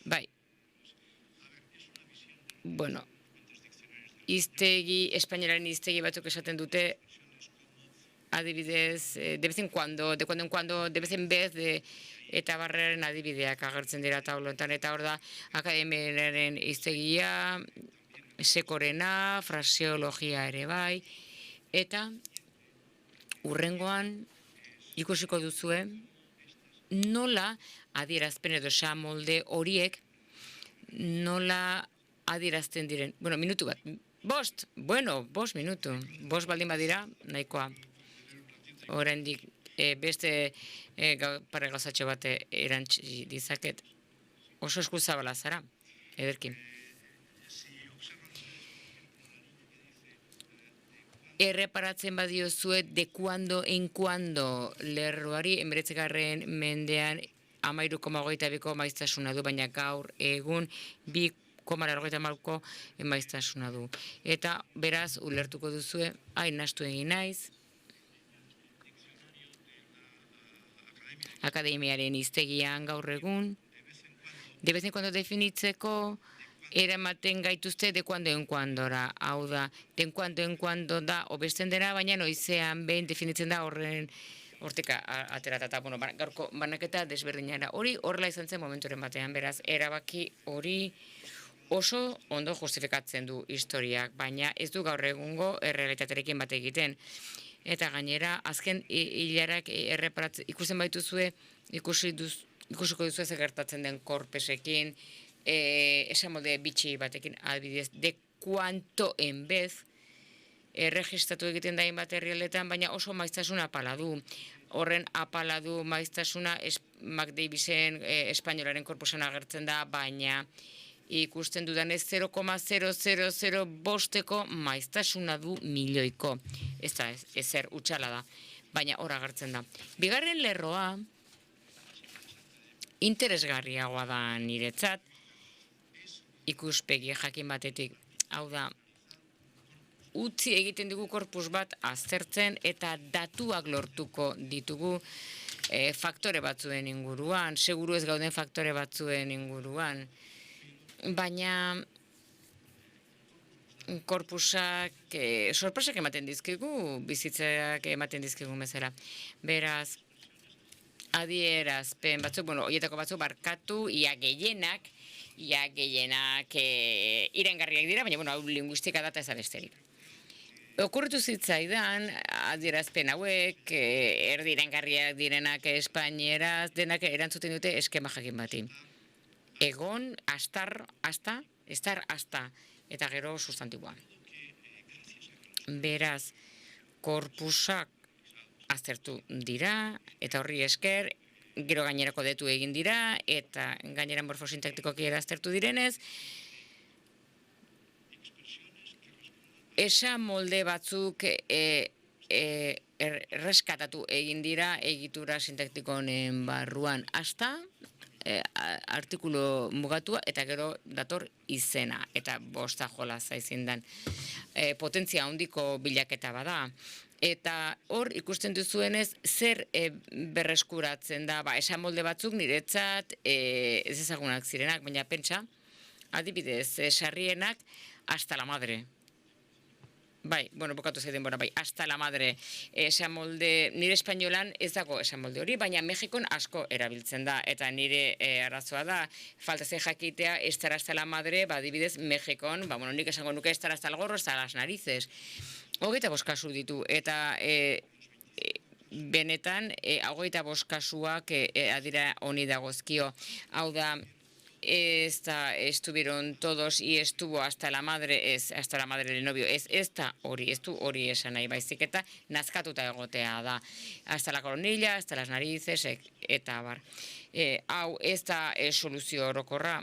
bai, bueno, espainolaren hiztegi batzuk esaten dute, adibidez, de vez en cuando, de vez en vez, eta barreren adibideak agertzen dira taulotan, eta hor da, akademiaren hiztegia, sekorena, fraseologia ere bai, eta urrengoan ikusiko duzue nola adierazpen edo molde horiek nola adierazten diren. Bueno, minutu bat. 5 minutu. 5 baldin badira, nahikoa. Oraindik beste pare gauzatxo bate erantzi dizaket. Oso eskuzabala zara, ederkin. Erreparatzen badiozue de cuando en cuando lerroari 19. mendean 13,22ko maiztasuna du, baina gaur egun 2,94ko maiztasuna du. Eta beraz ulertuko duzue, nahastu egin naiz, akademiaren hiztegian gaur egun, de vez en cuando definitzeko, eramaten gaituzte de cuando en cuandora. Hau da, de cuando en cuando da obesten dena, baina noizean behin definitzen da hortika aterata. Bueno, gaurko banaketa desberdinara. Hori horrela izan zen momenturen batean, beraz, erabaki hori oso ondo justifikatzen du historiak, baina ez du gaur egungo errealitaterekin bat egiten. Eta gainera, azken hilarak ikusten baituzue, ikusiko duzue zer gertatzen den korpesekin, esan molde bitxi batekin, adibidez, de cuanto en vez, erregistratu egiten da hainbat herrialdetan, baina oso maiztasuna apala du. Horren apala du maiztasuna Mac Davisen espainolaren korpusan agertzen da, baina ikusten dudanez 0,0005 maiztasuna du milioiko. Ez da, ezer utxala da, baina hor agertzen da. Bigarren lerroa, interesgarriagoa da niretzat, ikuspegi jakin batetik, hau da, utzi egiten dugu korpus bat aztertzen eta datuak lortuko ditugu faktore batzuen inguruan, seguru ez gauden faktore batzuen inguruan, baina korpusak sorpresak ematen dizkigu, bizitzak ematen dizkigu bezala. Beraz, adierazpen batzuk, horietako batzuk barkatu, ia gehienak irengarriak dira, baina hau linguistika data ez besterik. Okurritu zitzaidan, adierazpen hauek, erdi irengarriak direnak espainieraz, denak erantzuten dute eskema jakin bati. Egon, astar, asta, eta gero sustantiboa. Beraz, korpusak aztertu dira, eta horri esker, gero gainerako detu egin dira, eta gainera morfosintaktikoki aztertu direnez, esan molde batzuk erreskatatu egin dira egitura sintaktiko honen barruan. Hasta artikulu mugatua eta gero dator izena. Eta bosta jola zaizin dan. Potentzia handiko bilaketa bada. Eta hor ikusten duzuenez zer berreskuratzen da. Esan molde batzuk niretzat ez ezagunak zirenak, baina pentsa, adibidez, sarrienak hasta la madre. Bukatu zaiten bora, hasta la madre esan molde, nire espainolan ez dago esan molde hori, baina Mexikon asko erabiltzen da, eta nire arazoa da, falta ze jakitea, estar hasta la madre, adibidez, Mexikon, nik esango nuke estar hasta el gorro, hasta las narices. 25 kasu ditu, eta benetan, 25 kasuak adira honi dagozkio, hau da, estuvieron todos y estuvo hasta la madre, hasta la madre del novio, ez da hori, ez du hori esan nahi baizik, eta nazkatuta egotea da, hasta la coronilla, hasta las narices, eta bar. Hau, ez da soluzio orokorra,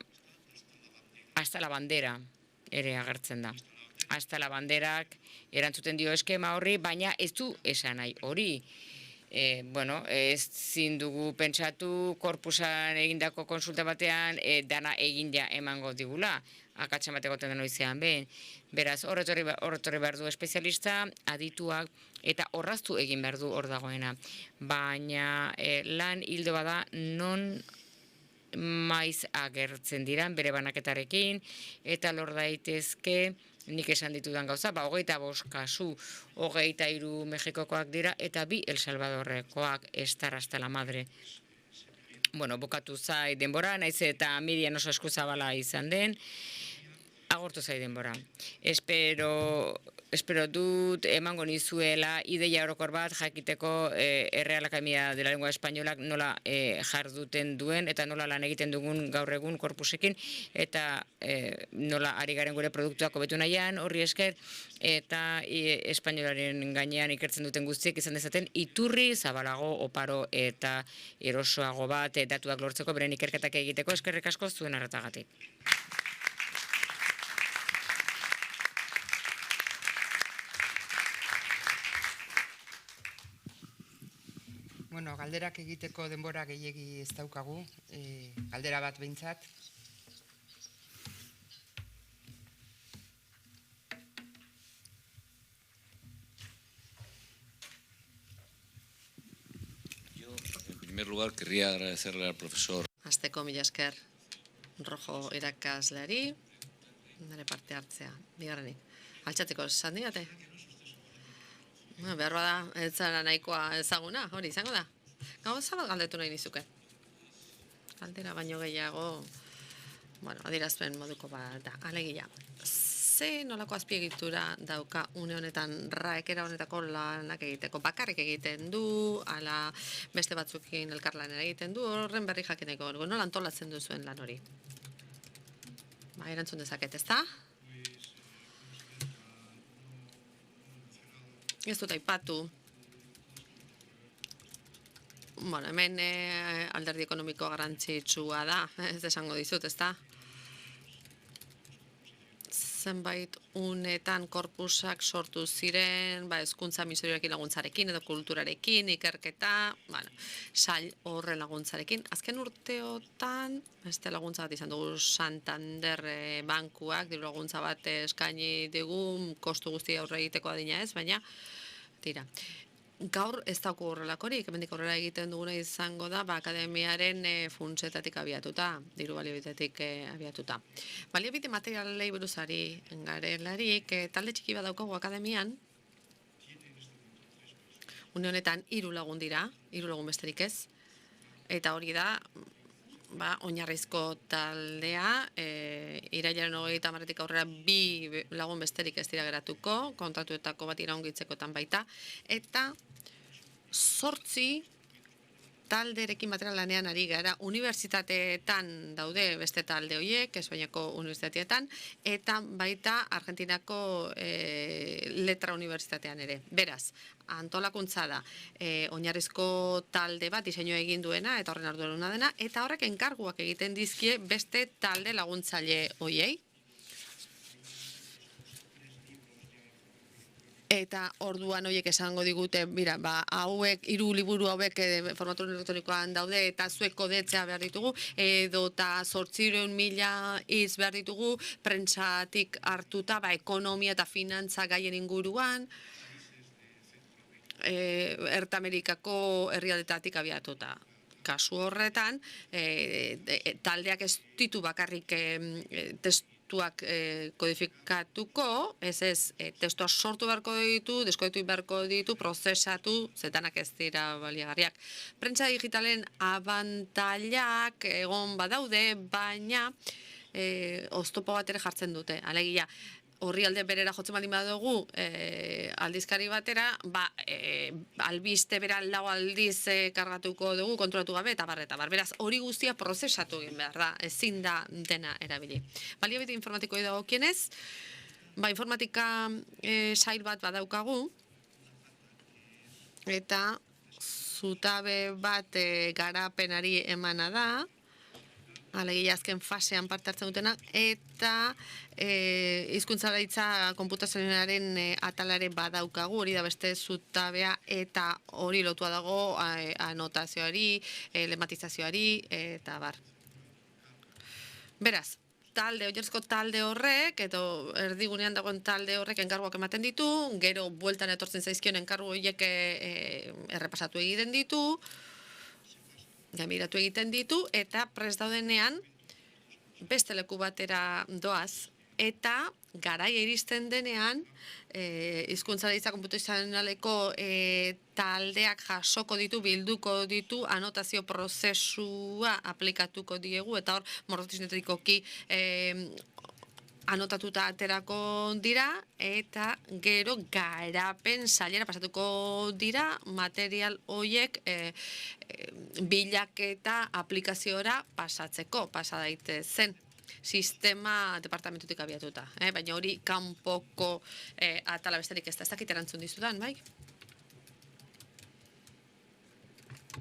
hasta la bandera ere agertzen da. Hasta la banderak erantzuten dio eskema horri, baina ez du esan nahi hori. Ezin dugu pentsatu korpusan egindako konsulta batean dana egin ja emango digula, akatsan bat egoten den noizean behin. Beraz, horretorri behar du espezialista, adituak, eta horraztu egin behar du hor dagoena. Baina lan hildo bada non maiz agertzen diran bere banaketarekin, eta lor daitezke, nik esan ditudan gauza, 25 kasu, 23 Mexikokoak dira, eta 2 El Salvadorrekoak, estar hasta la madre. Bukatu zai denbora, naiz eta Miriam oso eskuzabala izan den, agortu zai denbora. Espero dut emango nizuela ideia orokor bat jakiteko Real Academia de la Lengua Españolak nola jarduten duen eta nola lan egiten dugun gaur egun korpusekin eta nola ari garen gure produktuak hobetu nahian horri esker eta espainolaren gainean ikertzen duten guztiek izan dezaten iturri zabalago, oparo eta erosoago bat datuak lortzeko beren ikerketak egiteko eskerrik asko zuen arretagatik. Galderak egiteko denbora gehiegi ez daukagu, galdera bat behintzat. Yo, en primer lugar, querría agradecerle al profesor. Hasteko mila esker Rojo irakasleari, nire parte hartzea, bigarrenik. Altxateko esan digate? Behar bada, ez zara nahikoa ezaguna, hori izango da. Gauza bat galdetu nahi nizuke. Galdera baino gehiago, adierazpen moduko bat da, alegia. Ze nolako azpiegitura dauka une honetan raekera honetako lanak egiteko? Bakarrik egiten du, ala beste batzukin elkarlanera egiten du, horren berri jakineko, nola antolatzen duzuen lan hori? Erantzun dezaket, ez da? Ez dut aipatu. Hemen alderdi ekonomiko garrantzitsua da, ez esango dizut, ez da? zenbait unetan korpusak sortu ziren, hezkuntza ministerioarekin laguntzarekin edo kulturarekin, ikerketa, sail horren laguntzarekin. Azken urteotan, beste laguntza bat izan dugu Santander bankuak, diru laguntza bat eskaini digu, kostu guztia aurre egiteko adina ez, baina, tira. Gaur ez dauko horrelakorik, hemendik aurrera egiten duguna izango da, akademiaren funtsetatik abiatuta, diru baliabitetik abiatuta. Baliabide materialei buruzari garelarik, talde txiki bat daukagu akademian, une honetan 3 lagun dira, 3 lagun besterik ez, eta hori da, oinarrizko taldea, irailaren 30-etik aurrera 2 lagun besterik ez dira geratuko, kontratuetako bat iraungitzekotan baita, eta 8 talderekin batera lanean ari gara, unibertsitateetan daude beste talde horiek, Espainiako unibertsitateetan, eta baita Argentinako letra unibertsitatean ere. Beraz, antolakuntza da, oinarrizko talde bat diseinua egin duena, eta horren arduraduna dena, eta horrek enkarguak egiten dizkie beste talde laguntzaile horiei. Eta orduan horiek esango digute, hauek, 3 liburu hauek formatu elektronikoan daude, eta zuek kodetzea behar ditugu, edo eta 800.000 hitz behar ditugu, prentsatik hartuta, ekonomia eta finantza gaien inguruan, Ertamerikako herrialdetatik abiatuta. Kasu horretan, taldeak ez ditu bakarrik testuak kodifikatuko, testuak sortu beharko ditu, deskoditu beharko ditu, prozesatu, zetanak ez dira baliagarriak. Prentsa digitalen abantailak egon badaude, baina oztopo bat ere jartzen dute. Alegia, horri alde berera jotzen baldin badugu aldizkari batera, albiste bera 4 aldiz kargatuko dugu, kontrolatu gabe, eta bar. Beraz, hori guztia prozesatu egin behar da, ezin da dena erabili. Baliabide informatikoei dagokienez, informatika sail bat badaukagu, eta zutabe bat garapenari emana da, alegia azken fasean parte hartzen dutena, eta hizkuntzalaritza konputazionalaren atalare badaukagu, hori da beste zutabea, eta hori lotua dago anotazioari, lematizazioari, eta bar. Beraz, oinarrizko talde horrek, edo erdigunean dagoen talde horrek enkarguak ematen ditu, gero bueltan etortzen zaizkion enkargu horiek errepasatu egiten ditu, miratu egiten ditu, eta prest daudenean beste leku batera doaz, eta garai iristen denean hizkuntzalaritza konputazionaleko taldeak jasoko ditu, bilduko ditu, anotazio prozesua aplikatuko diegu, eta hor morfosintetikoki anotatuta aterako dira, eta gero garapen sailera pasatuko dira material horiek bilaketa aplikaziora pasatzeko, pasa daitezen. Sistema departamentutik abiatuta, baina hori kanpoko atala besterik ez dakit erantzun dizudan, bai?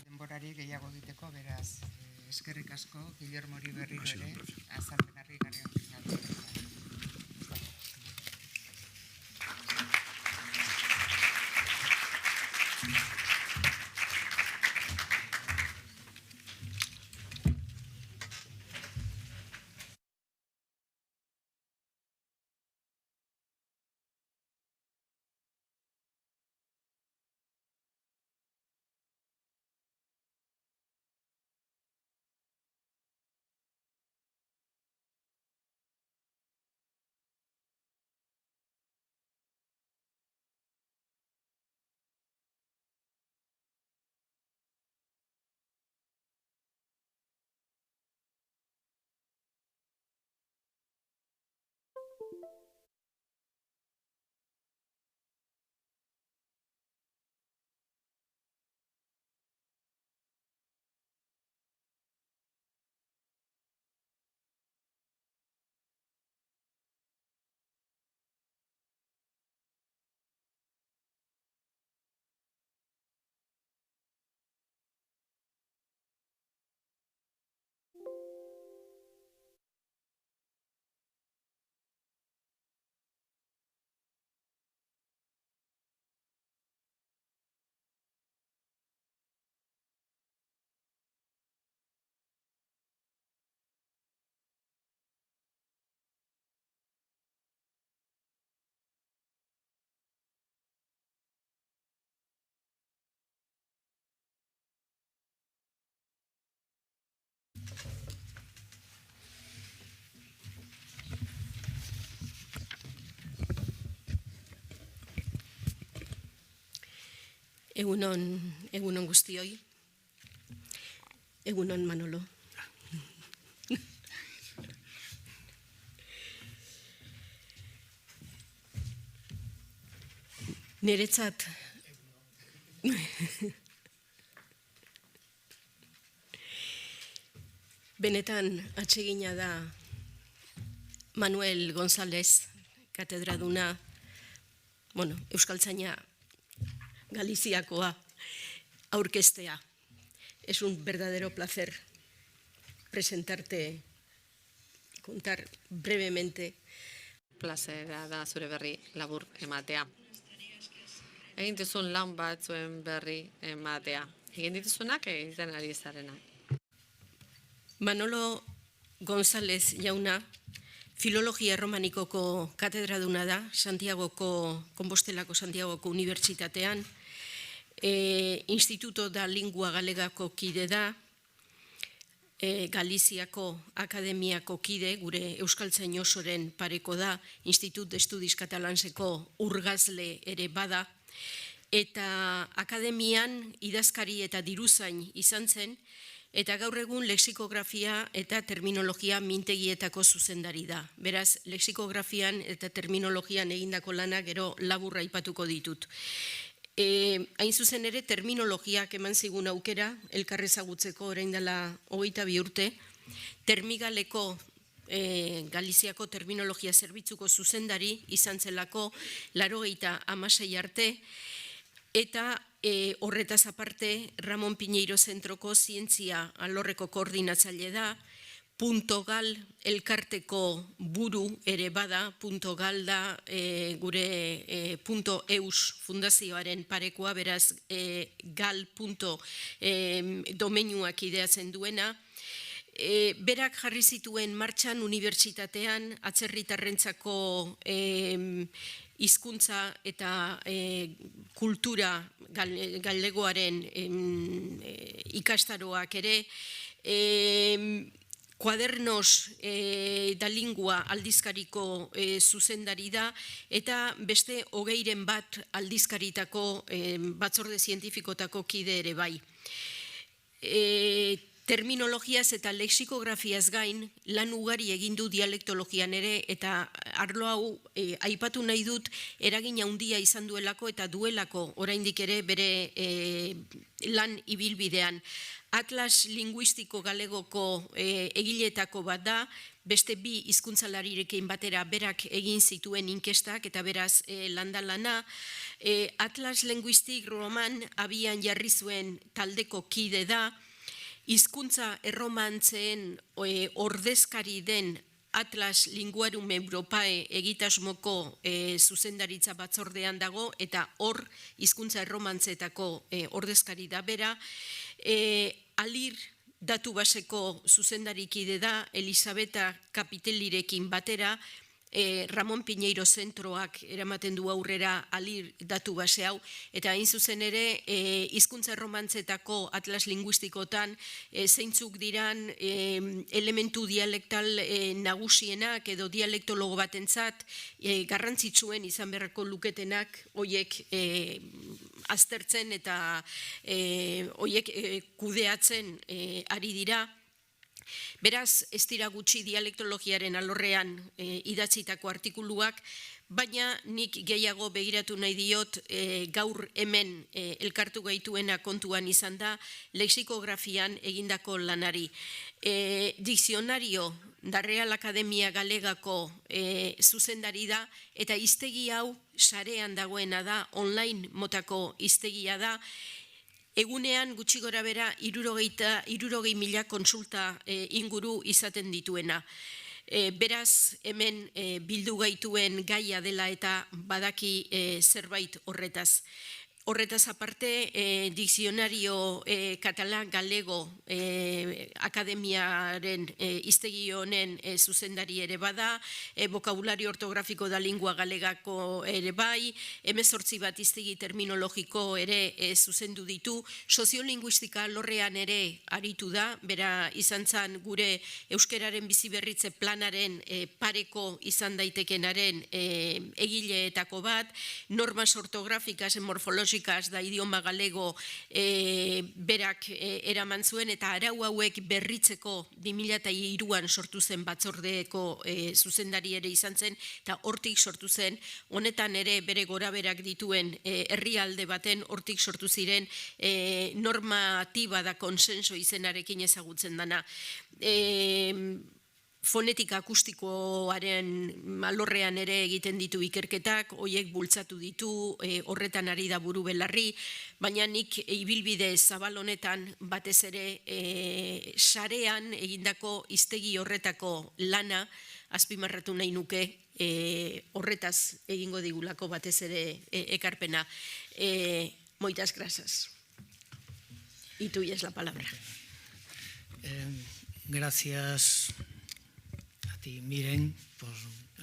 Denborari gehiago egiteko, beraz, eskerrik asko, Guillermori berriro ere, azalpenarri garrian. Egunon guztioi. Egunon Manolo. Niretzat benetan atsegina da Manuel González, katedraduna, euskaltzaina Galiziakoa aurkeztea. Es un verdadero placer presentarte, contar brevemente. Plazera da zure berri labur ematea. Egin duzun lan batzuen berri ematea. Egin dituzunak egiten ari zarena. Manolo González jauna, filologia erromanikoko katedraduna da, Konpostelako Santiagoko Unibertsitatean, Instituto da Lingua Galegako kide da, Galiziako Akademiako kide, gure Euskaltzain osoren pareko da, Institut de Estudis Catalanseko urgazle ere bada, eta akademian idazkari eta diruzain izan zen, eta gaur egun lexikografia eta terminologia mintegietako zuzendari da. Beraz, lexikografian eta terminologian egindako lana gero laburra aipatuko ditut. Hain zuzen ere, terminologiak eman zigun aukera, elkarrezagutzeko orain dela 22 urte, Termigaleko Galiziako terminologia zerbitzuko zuzendari izan zelako 86 arte, eta horretaz aparte, Ramon Piñeiro Zentroko zientzia alorreko koordinatzaile da, .gal elkarteko buru ere bada, .gal da gure .eus fundazioaren parekoa, beraz gal. Domeinuak ideatzen duena. Berak jarri zituen martxan unibertsitatean atzerritarrentzako hizkuntza eta kultura galegoaren ikastaroak ere, Kuadernos da Lingua aldizkariko zuzendari da, eta beste 20 bat aldizkaritako batzorde zientifikotako kide ere bai. Terminologiaz eta lexikografiaz gain lan ugari egin du dialektologian ere, eta arlo hau aipatu nahi dut eragin handia izan duelako eta duelako oraindik ere bere lan ibilbidean. Atlas Linguistiko Galegoko egileetako bat da, beste 2 hizkuntzalarirekin batera berak egin zituen inkestak eta beraz lana. Atlas Linguistik Roman abian jarri zuen taldeko kide da, hizkuntza erromantzeen ordezkari den Atlas Linguarum Europae egitasmoko zuzendaritza batzordean dago, eta hor hizkuntza erromantzetako ordezkari da bera. Alir datu baseko zuzendarikide da, Elisabeta Kapitelirekin batera, Ramon Piñeiro Zentroak eramaten du aurrera Alir datu base hau, eta hain zuzen ere hizkuntza erromantzetako atlas linguistikotan zeintzuk diran elementu dialektal nagusienak edo dialektologo batentzat garrantzitsuen izan beharko luketenak hoiek aztertzen eta hoiek kudeatzen ari dira. Beraz, ez dira gutxi dialektologiaren alorrean idatzitako artikuluak, baina nik gehiago begiratu nahi diot gaur hemen elkartu gaituena kontuan izan da lexikografian egindako lanari. Dizionario da Real Academia Galegako zuzendari da, eta hiztegi hau sarean dagoena da, online motako hiztegia da. Egunean gutxi gora bera 60.000 kontsulta inguru izaten dituena. Beraz, hemen bildu gaituen gaia dela eta badaki zerbait horretaz. Horretaz aparte, dizionario katalan galego akademiaren hiztegi honen zuzendari ere bada, bokabulario ortografiko da lingua galegako ere bai, 18 bat hiztegi terminologiko ere zuzendu ditu, soziolinguistika lorrean ere aritu da, bera izan zan gure euskeraren biziberritze planaren pareko izan daitekenaren egileetako bat, normas ortografikas en morfología músicas da idioma galego berak eraman zuen, eta arau hauek berritzeko 2003an sortu zen batzordeko zuzendari ere izan zen, eta hortik sortu zen, honetan ere bere goraberak dituen herrialde baten hortik sortu ziren normatiba da konsenso izenarekin ezagutzen dana. Fonetika akustikoaren alorrean ere egiten ditu ikerketak, hoiek bultzatu ditu, horretan ari da buru belarri, baina nik ibilbide zabal honetan batez ere sarean egindako hiztegi horretako lana azpimarratu nahi nuke, horretaz egingo digulako batez ere ekarpena. Moitas grasas. Y tú ya es la palabra. Gracias a ti, Miren, por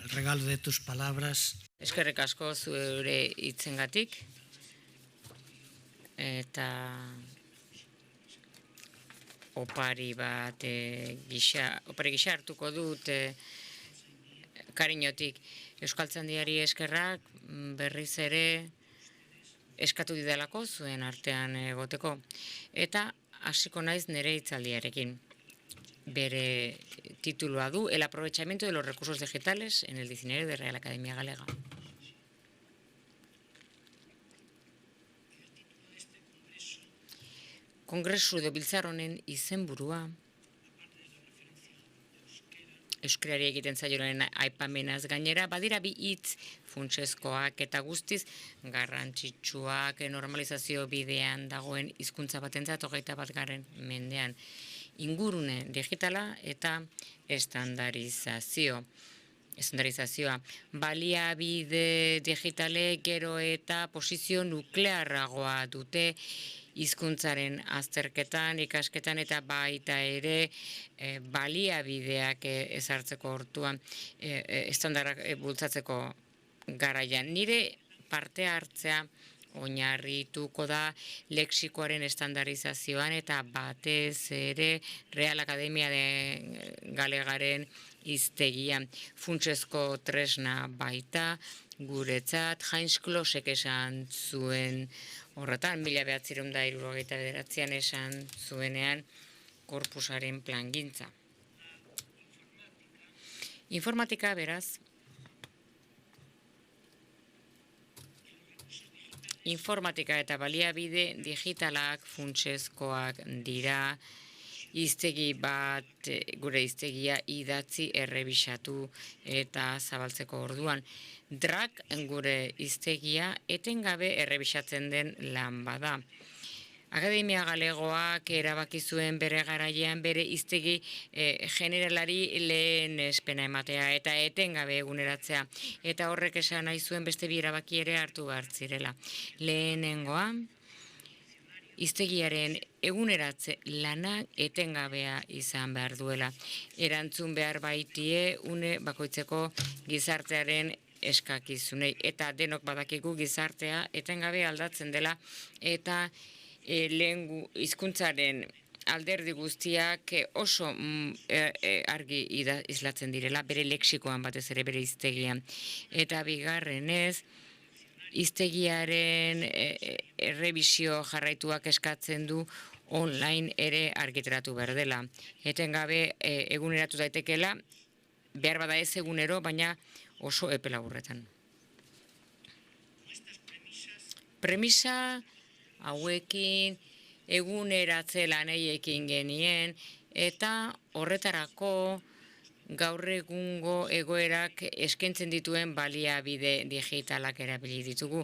el regalo de tus palabras. Eskerrik asko zure hitzengatik. Eta opari gisa hartuko dut kariñotik. Euskaltzaindiari eskerrak berriz ere eskatu didalako zuen artean egoteko. Eta hasiko naiz nire hitzaldiarekin. Bere titulua du El aprovechamiento de los recursos digitales en el diccionario de Real Academia Galega. Kongresu edo biltzar honen izenburua euskarari egiten zaioaren aipamenaz gainera, badira bi hitz funtsezkoak eta guztiz garrantzitsuak normalizazio bidean dagoen hizkuntza batentzat 21. mendean. Ingurune digitala eta estandarizazioa. Baliabide digitale gero eta posizio nuklearragoa dute hizkuntzaren azterketan, ikasketan eta baita ere baliabideak ezartzeko orduan, estandarrak bultzatzeko garaian. Nire parte hartzea oinarrituko da lexikoaren estandarizazioan eta batez ere Real Academia Galegaren hiztegian. Funtsezko tresna baita guretzat Heinz Klosek esan zuen horretan, 1969an esan zuenean korpusaren plangintza. Informatika beraz, informatika eta baliabide digitalak funtsezkoak dira, hiztegi bat, gure hiztegia idatzi, errebisatu eta zabaltzeko orduan. Drak gure hiztegia etengabe errebisatzen den lan bada. Akademia Galegoak erabaki zuen bere garaian bere hiztegi generalari lehen espena ematea eta etengabe eguneratzea. Eta horrek esan nahi zuen beste bi erabaki ere hartu behar zirela. Lehenengoa, hiztegiaren eguneratze lanak etengabea izan behar duela. Erantzun behar baitie une bakoitzeko gizartearen eskakizunei. Eta denok badakigu gizartea etengabe aldatzen dela eta lehen hizkuntzaren alderdi guztiak oso argi islatzen direla, bere lexikoan batez ere bere hiztegian. Eta bigarrenez, hiztegiaren errebisio jarraituak eskatzen du online ere argitaratu behar dela. Etengabe eguneratu daitekela, behar bada ez egunero, baina oso epe laburretan. Premisa hauekin eguneratze lanei ekin genien eta horretarako gaur egungo egoerak eskaintzen dituen baliabide digitalak erabili ditugu.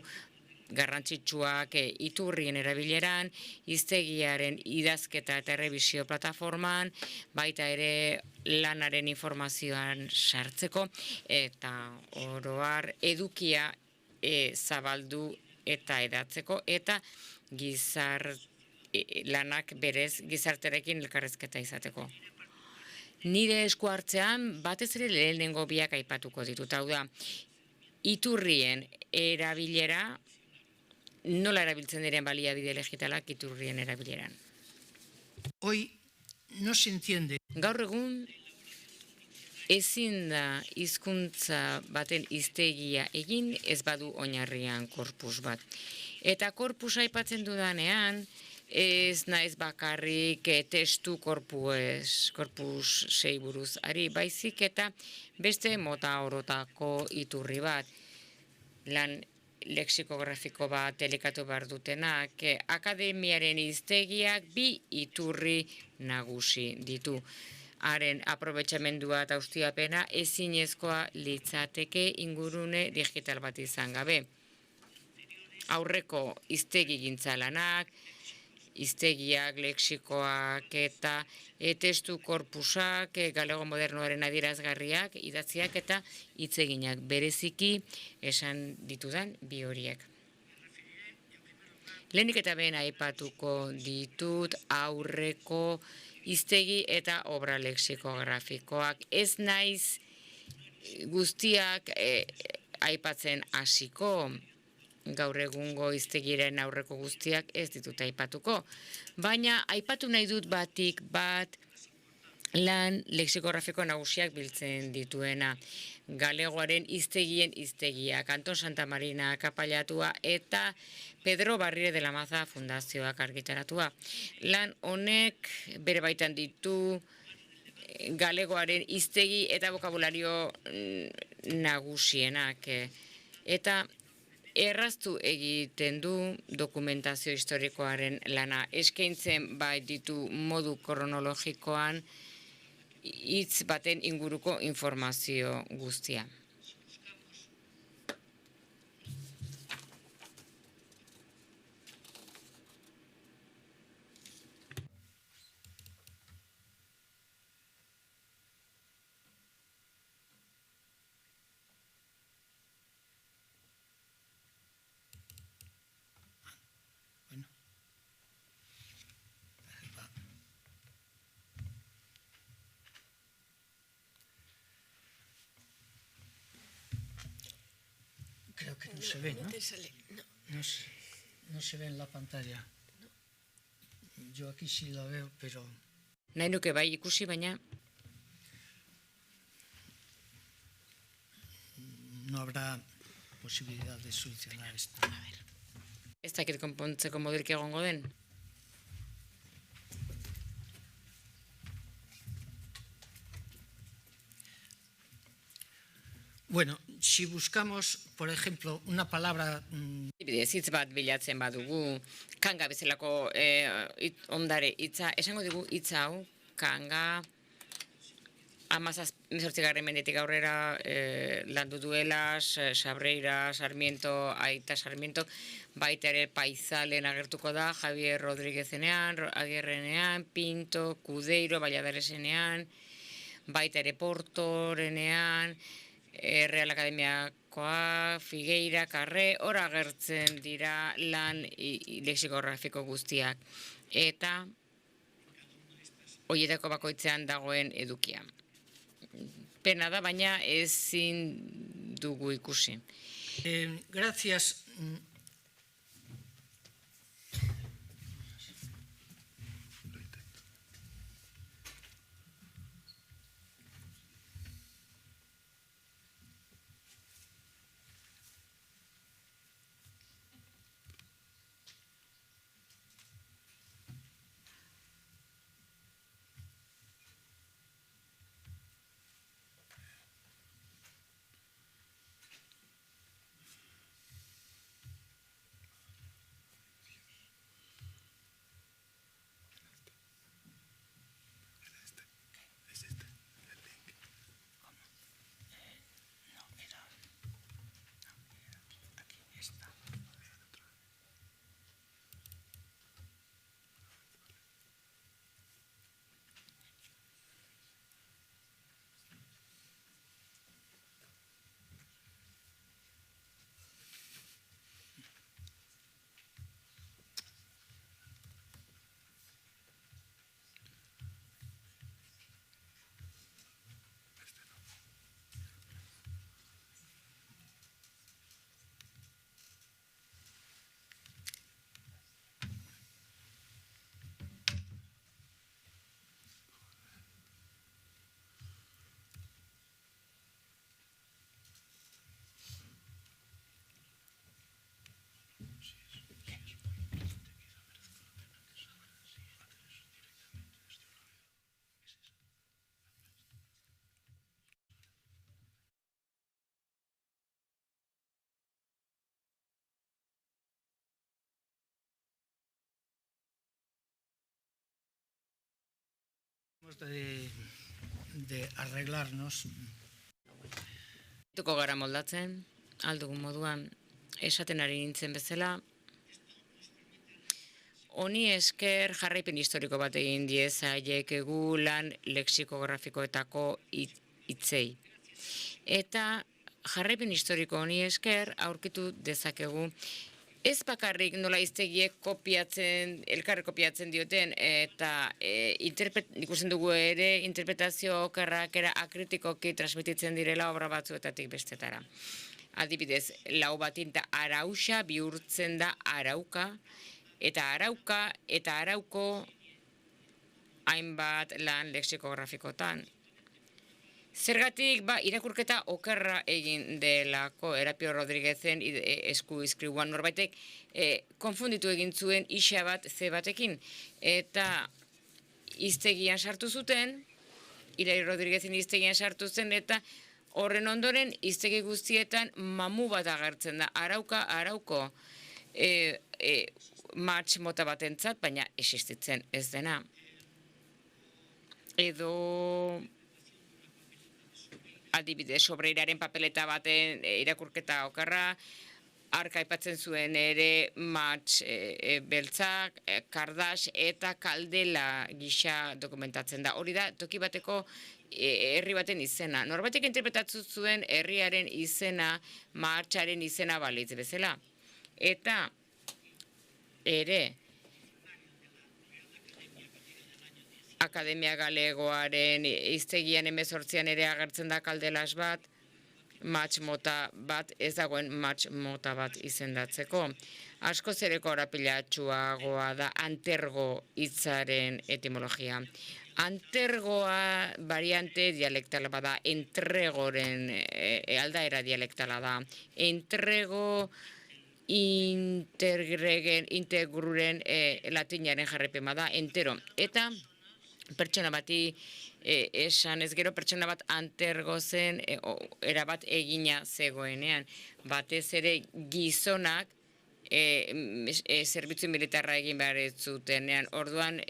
Garrantzitsuak iturrien erabileran, hiztegiaren idazketa eta errebisio plataforman, baita ere lanaren informazioan sartzeko, eta oro har edukia zabaldu eta edatzeko, eta lanak berez gizarterekin elkarrezketa izateko. Nire esku hartzean batez ere lehenengo biak aipatuko ditut. Hau da, iturrien erabilera, nola erabiltzen diren baliabide digitalak iturrien erabileran. Hoy no se entiende. Gaur egun ezin da hizkuntza baten hiztegia egin ez badu oinarrian korpus bat. Eta korpusa aipatzen dudanean, ez naiz bakarrik testu korpus sei buruz ari, baizik eta beste mota orotako iturri bat, lan lexikografiko bat elikatu behar dutenak, akademiaren hiztegiak bi iturri nagusi ditu. Haren aprobetxamendua eta ustiapena ezinezkoa litzateke ingurune digital bat izan gabe. Aurreko hiztegi gintza-lanak, hiztegiak, lexikoak eta testu korpusak, galego modernoaren adierazgarriak, idatziak eta hitzeginak bereziki esan ditudan bi horiek. Lehenik eta behin aipatuko ditut aurreko hiztegi eta obra lexikografikoak. Ez naiz guztiak aipatzen hasiko, gaur egungo hiztegiren aurreko guztiak ez ditut aipatuko. Baina aipatu nahi dut batik bat lan lexikografiko nagusiak biltzen dituena. Galegoaren hiztegien hiztegiak, Anton Santamarina kapailatua eta Pedro Barrire de la Maza Fundazioak argitaratua. Lan honek bere baitan ditu galegoaren hiztegi eta bokabulario nagusienak. Eta erraztu egiten du dokumentazio historikoaren lana. Eskaintzen bai ditu modu kronologikoan hitz baten inguruko informazio guztia. Creo que no se ve, ¿no? No se ve en la pantalla. Yo aquí sí la veo, pero... Nahi nuke bai ikusi, baina... No habrá posibilidad de solucionar esto. A ver. Ez dakit konpontzeko modurik egongo den. Bueno, si buscamos, por ejemplo, una palabra... Hitz bat bilatzen badugu, kanga bezalako ondare hitza, esango digu hitz hau, kanga, 18. mendetik aurrera landu duela, Sabreira, Sarmiento, Aita Sarmiento, baita ere Paizalen agertuko da, Javier Rodríguezenean, Agirrenean, Pinto, Cudeiro, Valladaresenean, baita ere Portorenean, Real Akademiakoa, Figueira, Carré, hor agertzen dira lan lexikografiko guztiak. Eta horietako bakoitzean dagoen edukia. Pena da, baina ezin dugu ikusi. Gracias. De arreglarnos. Tuko gara moldatzen, aldugun moduan, esaten ari nintzen bezala, honi esker jarraipen historiko bat egin diezaiekegu lan lexikografikoetako hitzei. Eta jarraipen historiko honi esker aurkitu dezakegu ez bakarrik nola hiztegiek elkarre kopiatzen dioten, eta ikusten dugu ere interpretazio okerrak akritikoki transmititzen direla obra batzuetatik bestetara. Adibidez, lau batinta arauxa bihurtzen da arauka, eta arauko hainbat lan lexikografikotan. Zergatik, irakurketa okerra egin delako Erapio Rodriguezen esku izkribuan norbaitek konfunditu egin zuen isa bat ze batekin. Eta hiztegian sartu zuten, Hilari Rodriguezen hiztegian sartu zen, eta horren ondoren hiztegi guztietan mamu bat agertzen da. Arauko matx mota batentzat, baina existitzen ez dena. Edo adibidez, sobreiraren papeleta baten irakurketa okerra, ark aipatzen zuen ere matx beltzak, kardax eta kaldela gisa dokumentatzen da. Hori da, toki bateko herri baten izena. Norbaitek interpretatzen zuen herriaren izena, matxaren izena balitz bezala. Eta ere, Akademia Galegoaren hiztegian 18an ere agertzen da kaldelas bat, matx mota bat, ez dagoen matx mota bat izendatzeko. Askoz ere korapilatsuagoa da antergo hitzaren etimologia. Antergoa variante dialektala bada, entregoren aldaera dialektala da. Entrego integruren latinaren jarraipen bada, entero. Eta pertsona bati esan ez gero, pertsona bat antergo zen, erabat egina zegoenean. Batez ere gizonak zerbitzu militarra egin behar ez zutenean. Orduan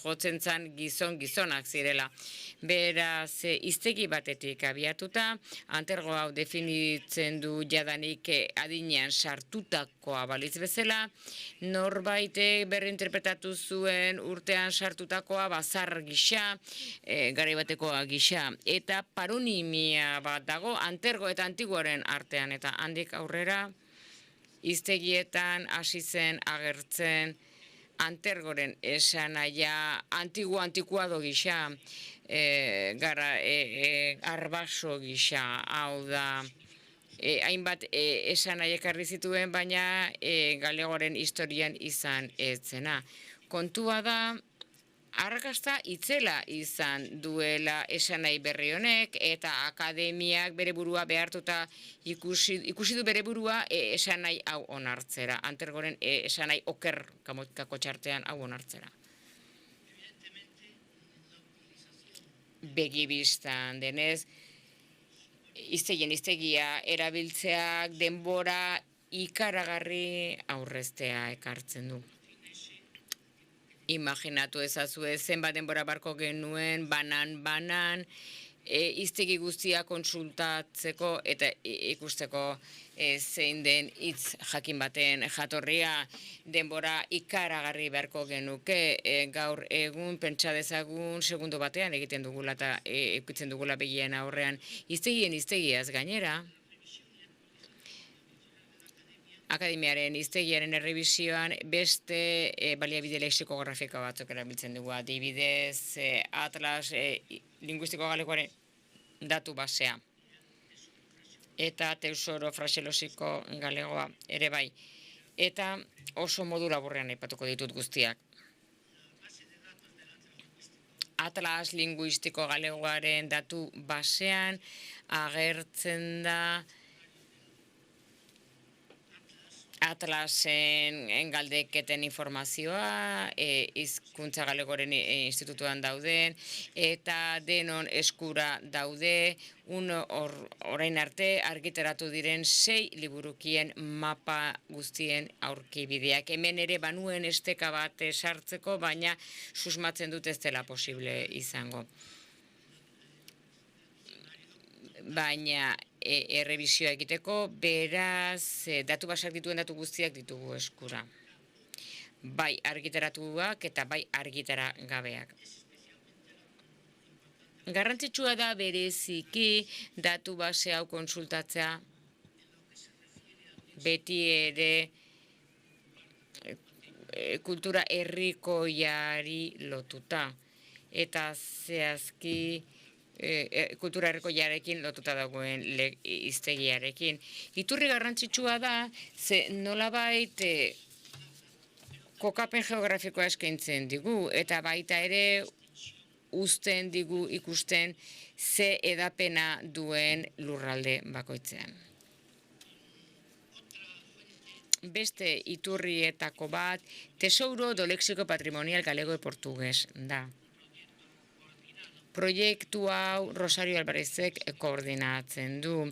jotzen zen gizonak zirela. Beraz, hiztegi batetik abiatuta, antergo hau definitzen du jadanik adinean sartutakoa balitz bezala, norbaitek berrinterpretatu zuen urtean sartutakoa bazar gisa, garaibatekoa gisa, eta paronimia bat dago antergo eta antiguaren artean, eta handik aurrera hiztegietan hasi zen agertzen antergoren esanaia antiguado gisa, arbaso gisa, hau da, hainbat esanaia ekarri zituen, baina galegoren historian izan ez zena. Kontua da, arrakasta itzela izan duela esanai berri honek, eta akademiak bere burua behartuta ikusi du bere burua esanai hau onartzera. Antergoren esanai oker kako txartean hau onartzera. Begibistan denez, hiztegia erabiltzeak denbora ikaragarri aurreztea ekartzen du. Imaginatu ezazue zenbat denbora barko genuen, banan, hiztegi guztia konsultatzeko eta ikusteko zein den hitz jakin baten jatorria, denbora ikaragarri beharko genuke. Gaur egun pentsa dezagun segundo batean egiten dugula eta ikutzen dugula begien aurrean hiztegiaz gainera. Akademiaren hiztegiaren errebisioan beste baliabide lexikografiko batzuk erabiltzen dugu, adibidez Atlas linguistiko galegoaren datu basea eta Teusoro fraseologiko galegoa ere bai. Eta oso modu laburrean aipatuko ditut guztiak. Atlas linguistiko galegoaren datu basean agertzen da Atlasen galdeketen informazioa, hizkuntza galegoren institutuan dauden, eta denon eskura daude, orain arte argitaratu diren 6 liburukien mapa guztien aurkibideak. Hemen ere banuen esteka bat sartzeko, baina susmatzen dut ez dela posible izango. Baina errebizioa egiteko, beraz, datu basak dituen datu guztiak ditugu eskura. Bai argitaratuak eta bai argitara gabeak. Garrantzitsua da bereziki datu base hau konsultatzea beti ere kultura herrikoiari lotuta. Eta zehazki kultura herrikoiarekin lotuta dagoen hiztegiarekin. Iturri garrantzitsua da, ze nolabait kokapen geografikoa eskaintzen digu, eta baita ere uzten digu ikusten ze edapena duen lurralde bakoitzean. Beste iturrietako bat, Tesouro do Léxico Patrimonial Galego e Portugués da. Proiektu hau Rosario Alvarezek koordinatzen du,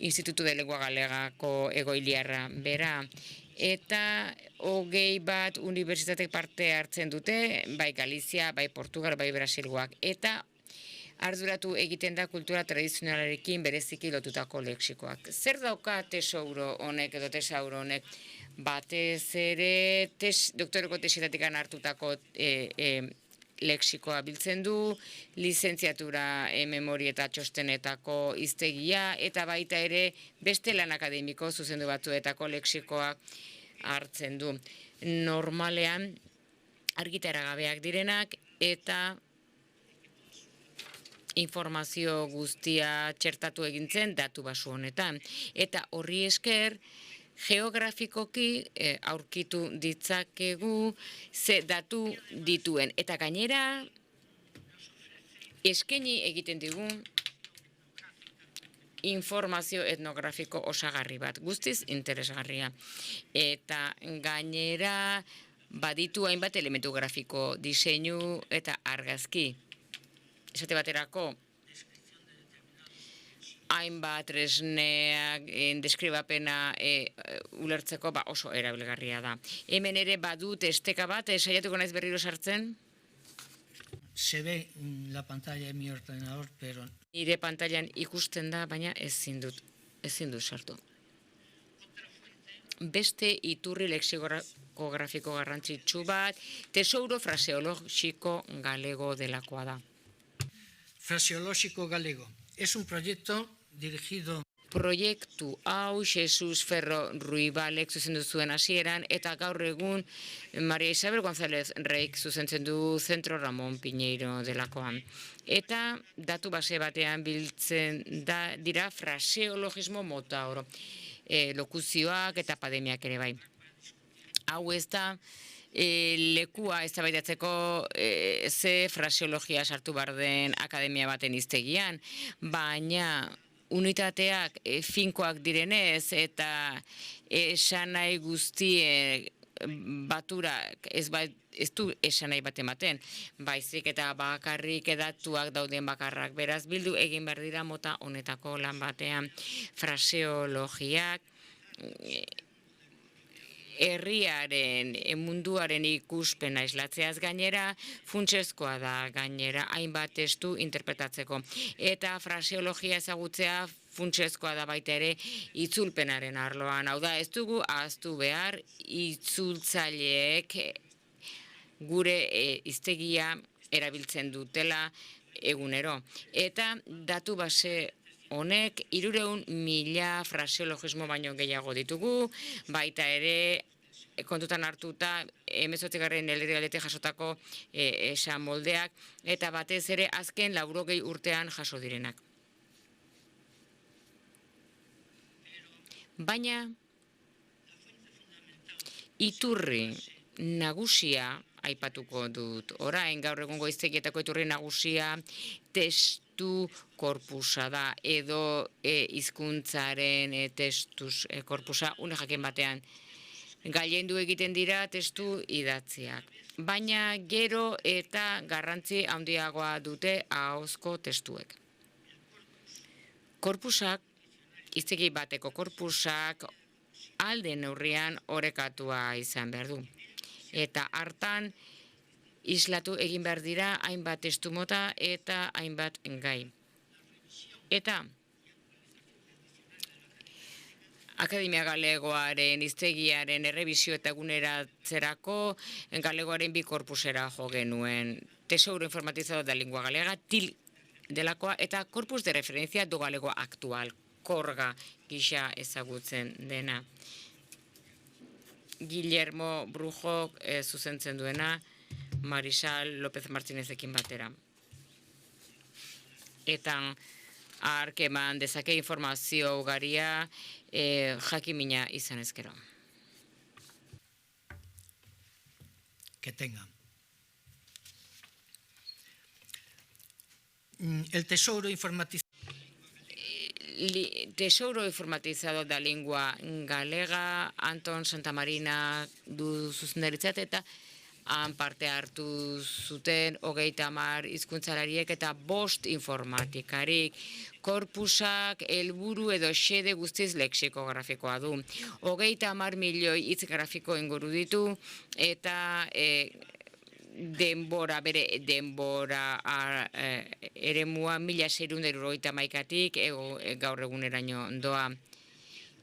Instituto de Lengua Galegako egoiliarra bera, eta 21 unibertsitatek parte hartzen dute, bai Galizia, bai Portugal, bai Brasilgoak, eta arduratu egiten da kultura tradizionalarekin bereziki lotutako lexikoak. Zer dauka tesouro honek edo tesauro honek? Batez ere doktoreko tesetatik hartutako lexikoa biltzen du, lizentziatura memori eta txostenetako hiztegia, eta baita ere beste lan akademiko zuzendu batzuetako lexikoak hartzen du. Normalean argitaragabeak direnak eta informazio guztia txertatu egintzen datu basu honetan. Eta horri esker, geografikoki aurkitu ditzakegu ze datu dituen. Eta gainera, eskaini egiten digu informazio etnografiko osagarri bat, guztiz interesgarria. Eta gainera, baditu hainbat elementu grafiko, diseinu eta argazki. Esate baterako, hainbat tresneak deskribapena ulertzeko oso erabilgarria da. Hemen ere badut esteka bat, saiatuko naiz berriro sartzen? Se ve la pantalla de mi ordenador, pero... Nire pantailan ikusten da, baina ezin dut sartu. Beste iturri lexikografiko garrantzitsu bat, Tesouro fraseologiko galego delakoa da. Fraseológico galego. Es un proyecto dirigido... Proiektu hau Jesus Ferro Ruibalek zuzendu zuen hasieran eta gaur egun Maria Isabel González Reik zuzentzen du Centro Ramón Piñeiro delakoan. Eta datu base batean biltzen dira fraseologismo mota oro, lokuzioak eta pandemiak ere bai. Hau ez da lekua eztabaidatzeko ze fraseologia sartu behar den akademia baten hiztegian, baina unitateak finkoak direnez eta esanahi guztie baturak ez du esanahi bat ematen, baizik eta bakarrik datuak dauden bakarrak. Beraz, bildu egin behar dira mota honetako lan batean fraseologiak, herriaren, munduaren ikuspena islatzeaz gainera, funtsezkoa da gainera hainbat testu interpretatzeko. Eta fraseologia ezagutzea funtsezkoa da baita ere itzulpenaren arloan. Hau da, ez dugu ahaztu behar itzultzaileek gure hiztegia erabiltzen dutela egunero. Eta datu base honek 300.000 fraseologismo baino gehiago ditugu, baita ere kontutan hartuta 18. Mendealdetik jasotako esan moldeak, eta batez ere azken 80 urtean jaso direnak. Baina iturri nagusia aipatuko dut. Orain gaur egungo hiztegietako iturri nagusia testu korpusa da, edo hizkuntzaren testuz korpusa une jakin batean gailendu egiten dira testu idatziak. Baina gero eta garrantzi handiagoa dute ahozko testuek. Korpusak, hiztegi bateko korpusak, alde neurrian orekatua izan behar du. Eta hartan, islatu egin behar dira hainbat testu mota eta hainbat gai. Eta Akademia Galegoaren hiztegiaren errebisio eta eguneratzerako Galegoaren bi korpusera jo genuen. Tesouro informatizado da lingua galega, TIL delakoa, eta Corpus de Referencia do Galego Aktual, KORGA gisa ezagutzen dena. Guillermo Brujo zuzentzen duena, Marisal López Martínez-ekin batera. Eta ark eman dezake informazio ugaria jakimina izan ezkero. Que tengan. El Tesouro informatizado da lingua galega, Anton Santamarina du zuzendaritzat, eta han parte hartu zuten 30 hizkuntzalariek eta 5 informatikarik. Korpusak helburu edo xede guztiz lexikografikoa du. 30 milioi hitz grafiko inguru ditu, eta bere denbora eremua 1671-tik gaur eguneraino doa.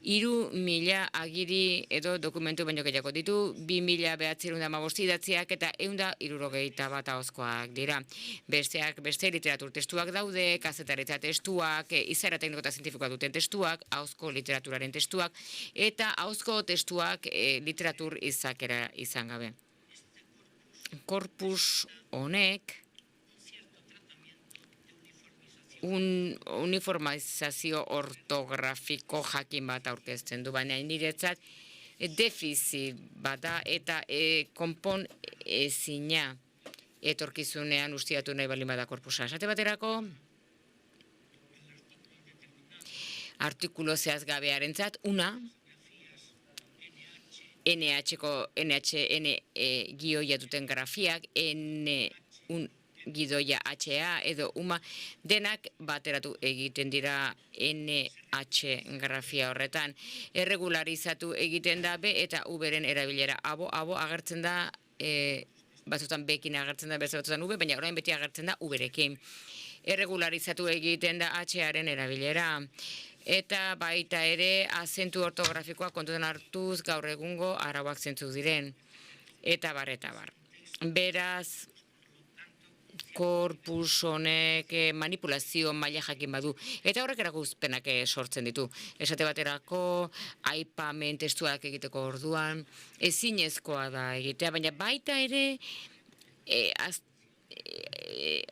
3.000 agiri edo dokumentu baino gehiago ditu, 2.915 idatziak eta 161 ahozkoak dira. Besteak beste literatur testuak daude, kazetaritza testuak, izaera tekniko eta zientifikoa duten testuak, ahozko literaturaren testuak, eta ahozko testuak literatur izakera izan gabe. Korpus honek uniformizazio ortografiko jakin bat aurkezten du, baina niretzat defizit bata eta konpon ezina etorkizunean ustiatu nahi balin bada korpusa. Esate baterako, artikulo zehazgabearentzat, una, NHN gioia duten grafiak, gidoia HA edo UMA, denak bateratu egiten dira NH grafia horretan. Erregularizatu egiten da B eta U-beren erabilera. Abo agertzen da, batzutan B-ekin agertzen da, beste batzutan U, baina orain beti agertzen da U-berekin. Erregularizatu egiten da H-aren erabilera. Eta baita ere, azentu ortografikoa kontutan hartuz gaur egungo arauak zentzu diren. Eta bar. Beraz, korpus honek manipulazio maila jakin badu. Eta horrek eragozpenak sortzen ditu. Esate baterako, aipamen testuak egiteko orduan, ezinezkoa da egitea, baina baita ere,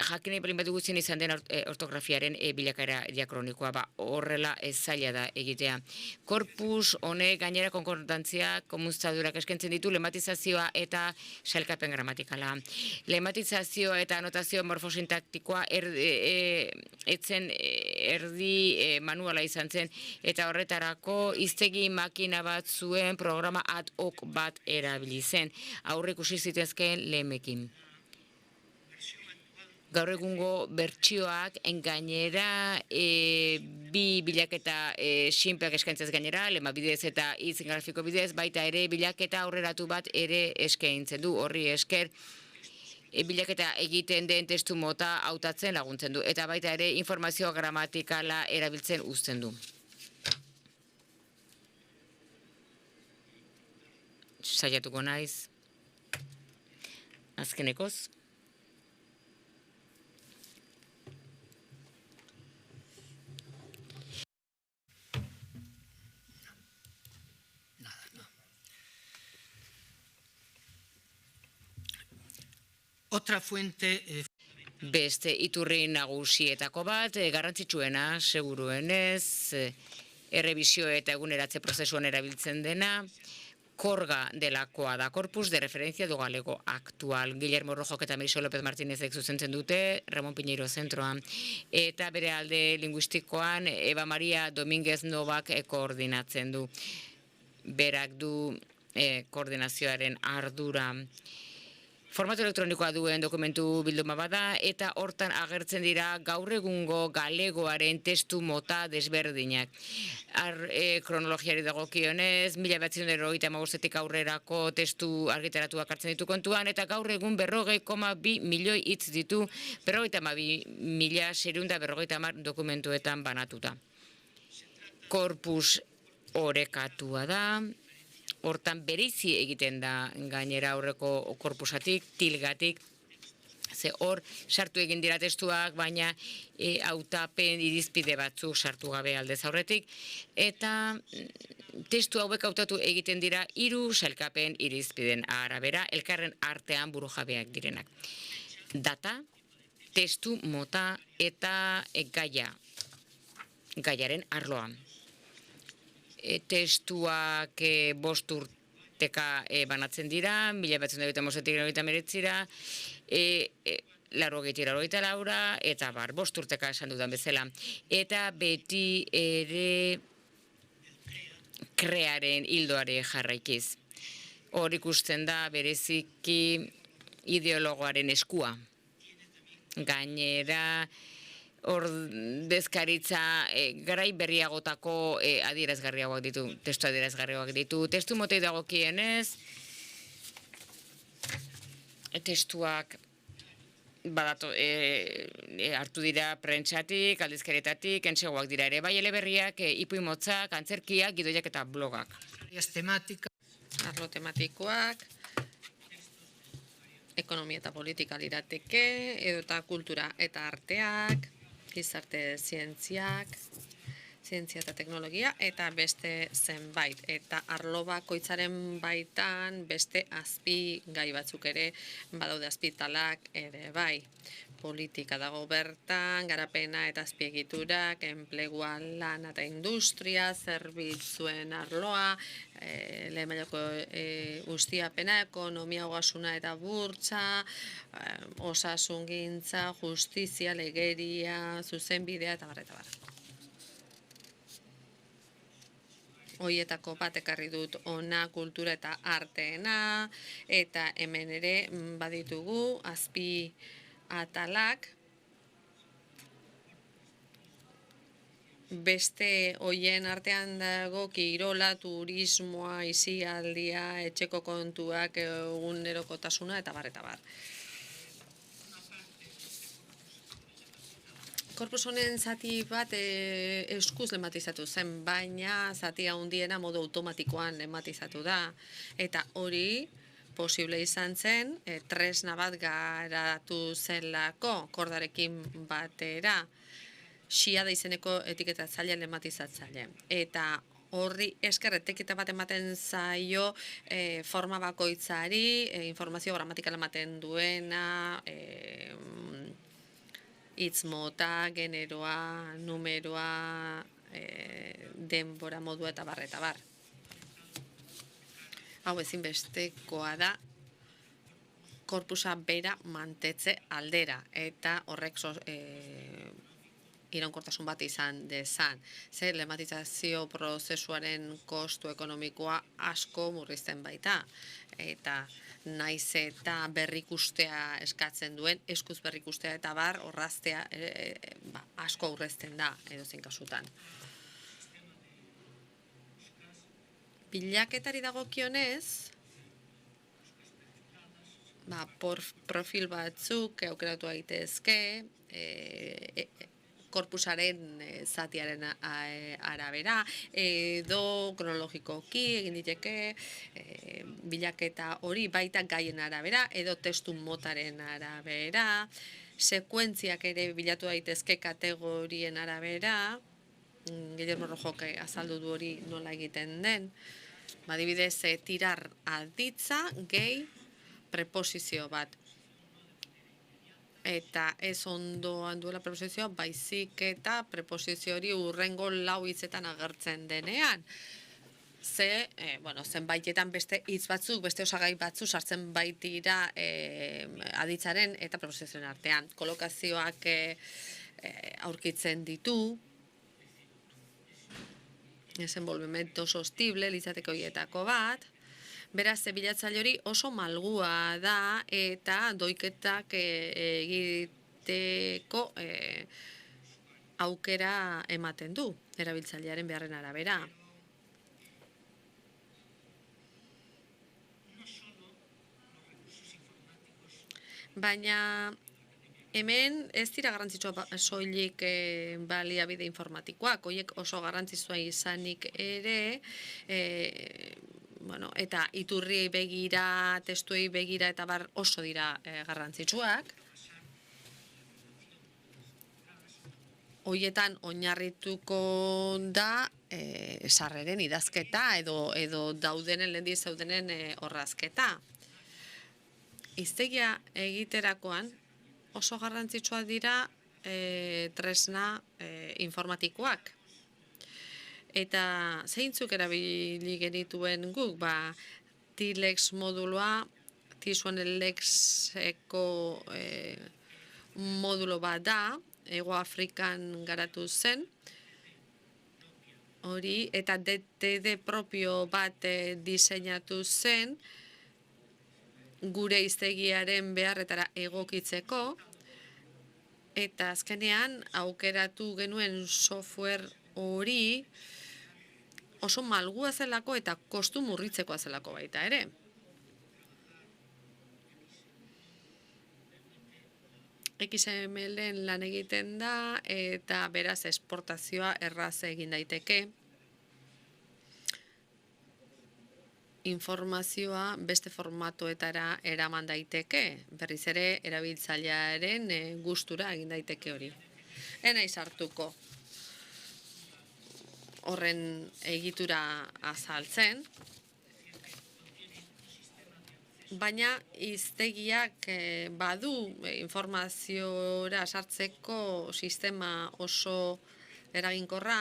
jakin nahi balin badu guztien izan den ortografiaren bilakaera diakronikoa, horrela ez zaila da egitea. Korpus honek gainera konkordantzia komunzadurak eskentzen ditu lematizazioa eta sailkapen gramatikala. Lematizazioa eta anotazio morfosintaktikoa etzen erdi manuala izan zen, eta horretarako hiztegi makina bat zuen programa ad hoc bat erabili zen. Aurre ikusi zitezkeen lehemekin. Gaur egungo bertsioak gainera bi bilaketa sinpleak eskaintzez gainera, lema bidez eta hitz grafiko bidez, baita ere bilaketa aurreratu bat ere eskaintzen du. Horri esker bilaketa egiten den testu mota hautatzen laguntzen du, eta baita ere informazio gramatikala erabiltzen uzten du. Saiatuko naiz. Azkenekoz. Otra fuente... Beste iturri nagusietako bat, garrantzitsuena, seguruenez, errebisio eta eguneratze prozesuan erabiltzen dena, KORGA delakoa da, Corpus de Referencia do Galego Aktual. Guillermo Rojok eta Marisol López Martínezek zuzentzen dute, Ramon Piñeiro zentroan. Eta bere alde linguistikoan, Eva Maria Domínguez Novak koordinatzen du. Berak du koordinazioaren ardura. Formatu elektronikoa duen dokumentu bilduma bada, eta hortan agertzen dira gaur egungo galegoaren testu mota desberdinak. Kronologiari dagokionez, 1995 aurrerako testu argitaratuak hartzen ditu kontuan, eta gaur egun 40,2 milioi hitz ditu, 52.650 dokumentuetan banatuta. Korpus orekatua da, hortan bereizi egiten da gainera aurreko korpusatik, tilgatik, ze hor sartu egin dira testuak, baina hautapen irizpide batzuk sartu gabe aldez aurretik, eta testu hauek hautatu egiten dira 3 sailkapen irizpiden arabera, elkarren artean burujabeak direnak. Data, testu mota eta gaiaren arloa. Testuak 5 urteka banatzen dira, 1998-1999, 80-84, eta 5 urteka esan dudan bezala. Eta beti ere krearen hildoare jarraikiz. Hor ikusten da bereziki ideologoaren eskua. Gainera, ordezkaritza garai berriagotako adierazgarriagoak ditu, testu adierazgarriagoak ditu. Testu motei dagokienez, testuak hartu dira prentsatik, aldizkarietatik, entsegoak dira ere, bai eleberriak, ipuin motzak, antzerkiak, gidoiak eta blogak. Arlo tematikoak, ekonomia eta politika lirateke, edota kultura eta arteak, gizarte zientziak, zientzia eta teknologia, eta beste zenbait. Eta arlo bakoitzaren baitan beste azpi gai batzuk ere, badaude azpitalak ere bai. Politika dago bertan, garapena eta azpiegiturak, enplegua, lana eta industria, zerbitzuen arloa, lehen mailako ustiapena, ekonomia, ogasuna eta burtsa, osasungintza, justizia, legeria, zuzenbidea eta barra eta barra. Hoietako bat ekarri dut ona kultura eta arteena, eta hemen ere baditugu azpi atalak, beste hoien artean dago kirola, turismoa, aisialdia, etxeko kontuak, egunerokotasuna eta bar eta bar. Korpus honen zati bat eskuz lematizatu zen, baina zati handiena modu automatikoan lematizatu da, eta hori posible izan zen, tresna bat garatu zelako kordarekin batera, xia da izeneko etiketatzaile lematizatzaile. Eta horri esker etiketa bat ematen zaio forma bakoitzari, informazio gramatikal ematen duena, hitz mota, generoa, numeroa, denbora modua eta bar eta bar. Hau ezinbestekoa da korpusa bera mantetze aldera, eta horrek iraunkortasun bat izan dezan. Ze lematizazio prozesuaren kostu ekonomikoa asko murrizten baita, eta naiz eta berrikustea eskatzen duen, eskuz berrikustea eta bar, orraztea asko aurrezten da edozein kasutan. Bilaketari dagokionez, profil batzuk aukeratu daitezke, korpusaren zatiaren arabera, edo kronologikoki egin diteke bilaketa hori baita gaien arabera, edo testu motaren arabera, sekuentziak ere bilatu daitezke kategorien arabera, Guillermo Rojok azaldu du hori nola egiten den, adibidez, tirar aditza, gehi, preposizio bat. Eta ez ondoan duela preposizioa, baizik eta preposizio hori hurrengo 4 hitzetan agertzen denean. Zenbaitetan beste hitz batzuk, beste osagai batzuk sartzen baitira aditzaren eta preposizioen artean. Kolokazioak aurkitzen ditu, desenvolvimiento sostible, litzateko horietako bat, Beraz, bilatzaile hori oso malgua da eta doiketak egiteko aukera ematen du, erabiltzailearen beharren arabera. Baina hemen ez dira garrantzitsua soilik baliabide informatikoak, horiek oso garrantzitsua izanik ere, eta iturriei begira, testuei begira eta bar oso dira garrantzitsuak. Horietan oinarrituko da sarreren idazketa edo daudenen, lehendiz zaudenen orrazketa. Hiztegia egiterakoan oso garrantzitsua dira tresna informatikoak. Eta zeintzuk erabili genituen guk, T-Lex moduloa, T-Lex-eko modulo bat da, Hego Afrikan garatu zen, hori, eta DTD propio bat diseinatu zen, gure hiztegiaren beharretara egokitzeko, eta azkenean aukeratu genuen software hori oso malgua zelako eta kostu murritzekoa zelako baita ere. XML-en lan egiten da eta beraz esportazioa erraz egin daiteke. Informazioa beste formatoetara eraman daiteke, berriz ere erabiltzailearen gustura egin daiteke hori. Naiz hartuko horren egitura azaltzen, baina hiztegiak badu informaziora sartzeko sistema oso eraginkorra,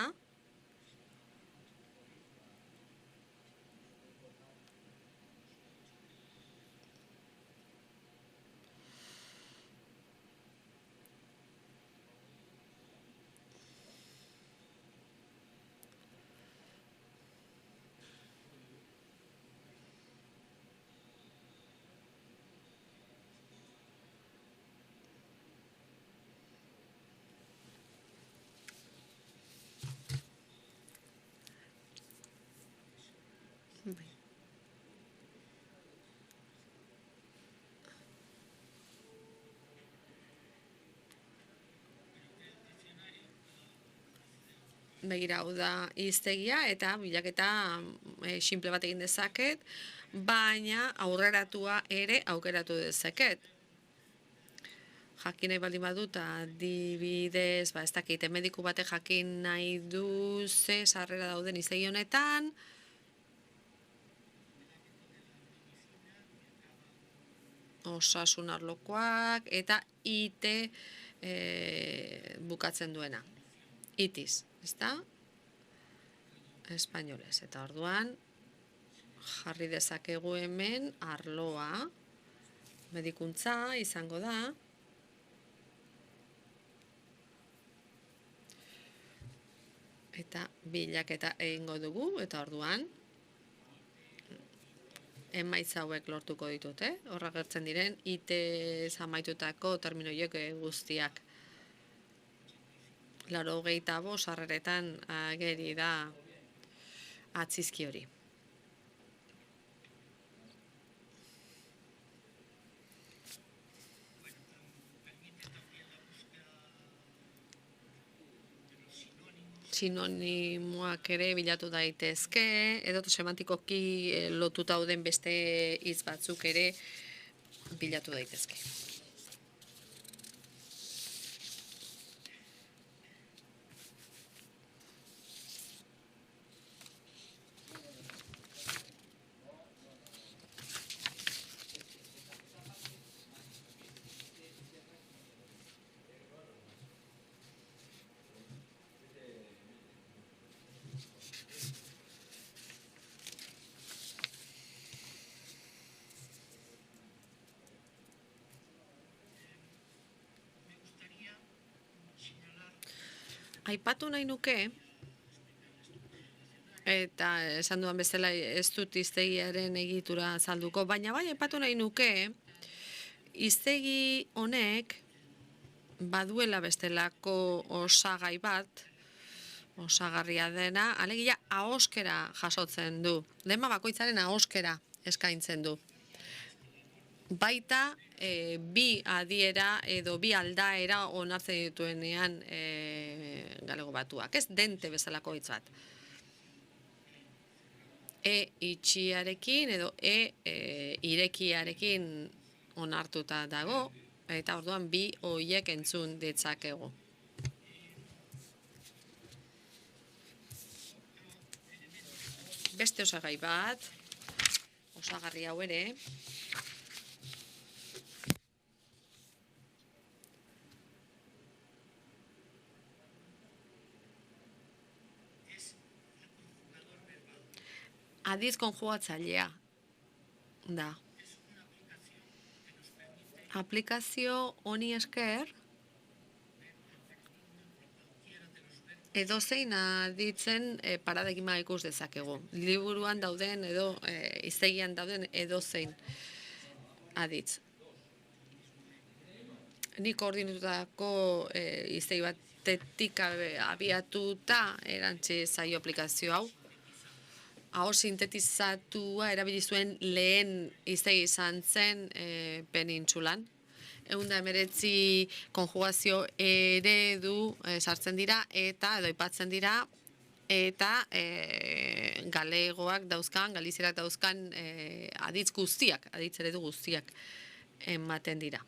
begira, hau da hiztegia eta bilaketa simple bat egin dezaket, baina aurreratua ere aukeratu dezaket. Jakin nahi baldin badut, adibidez, ez dakit, mediku batek jakin nahi du ze sarrera dauden hiztegi honetan, osasun arlokoak eta IT bukatzen duena. ITIS, ezta? Espainolez. Eta orduan jarri dezakegu hemen arloa, medikuntza izango da. Eta bilaketa egingo dugu, eta orduan emaitza hauek lortuko ditut, horra gertzen diren IT zamaitutako terminoiek guztiak. 85 sarreretan ageri da atzizki hori. Sinonimoak ere bilatu daitezke, edo semantikoki lotuta dauden beste hitz batzuk ere bilatu daitezke. Aipatu nahi nuke, eta esan duan bezala ez dut hiztegiaren egitura azalduko, baina bai aipatu nahi nuke, hiztegi honek baduela bestelako osagai bat, osagarria dena, alegia ahoskera jasotzen du. Lema bakoitzaren ahoskera eskaintzen du. Baita bi adiera edo bi aldaera onartzen dituenean galego batuak. Ez dente bezalako hitz bat. Itxiarekin edo irekiarekin onartuta dago, eta orduan bi hoiek entzun ditzakegu. Beste osagai bat, osagarri hau ere, adiz konjugatzailea da. Aplikazio honi esker, edozein aditzen paradigma ikus dezakegu. Liburuan dauden edo hiztegian dauden edozein aditz. Nik koordinatutako hiztegi batetik abiatuta erantzi zaio aplikazio hau. Aho sintetizatua erabili zuen lehen hiztegi izan zen penintsulan. 119 konjugazio eredu sartzen dira eta edo aipatzen dira eta galegoak dauzkan, galizierak dauzkan aditz guztiak, aditz eredu guztiak ematen dira.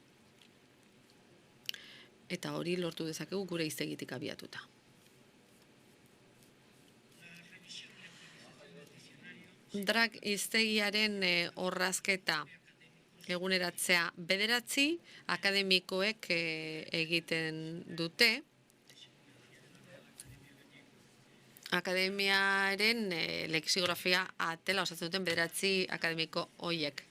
Eta hori lortu dezakegu gure hiztegitik abiatuta. Drag hiztegiaren orrazketa eguneratzea 9 akademikoek egiten dute. Akademiaren lexikografia atela osatzen duten 9 akademiko hoiek.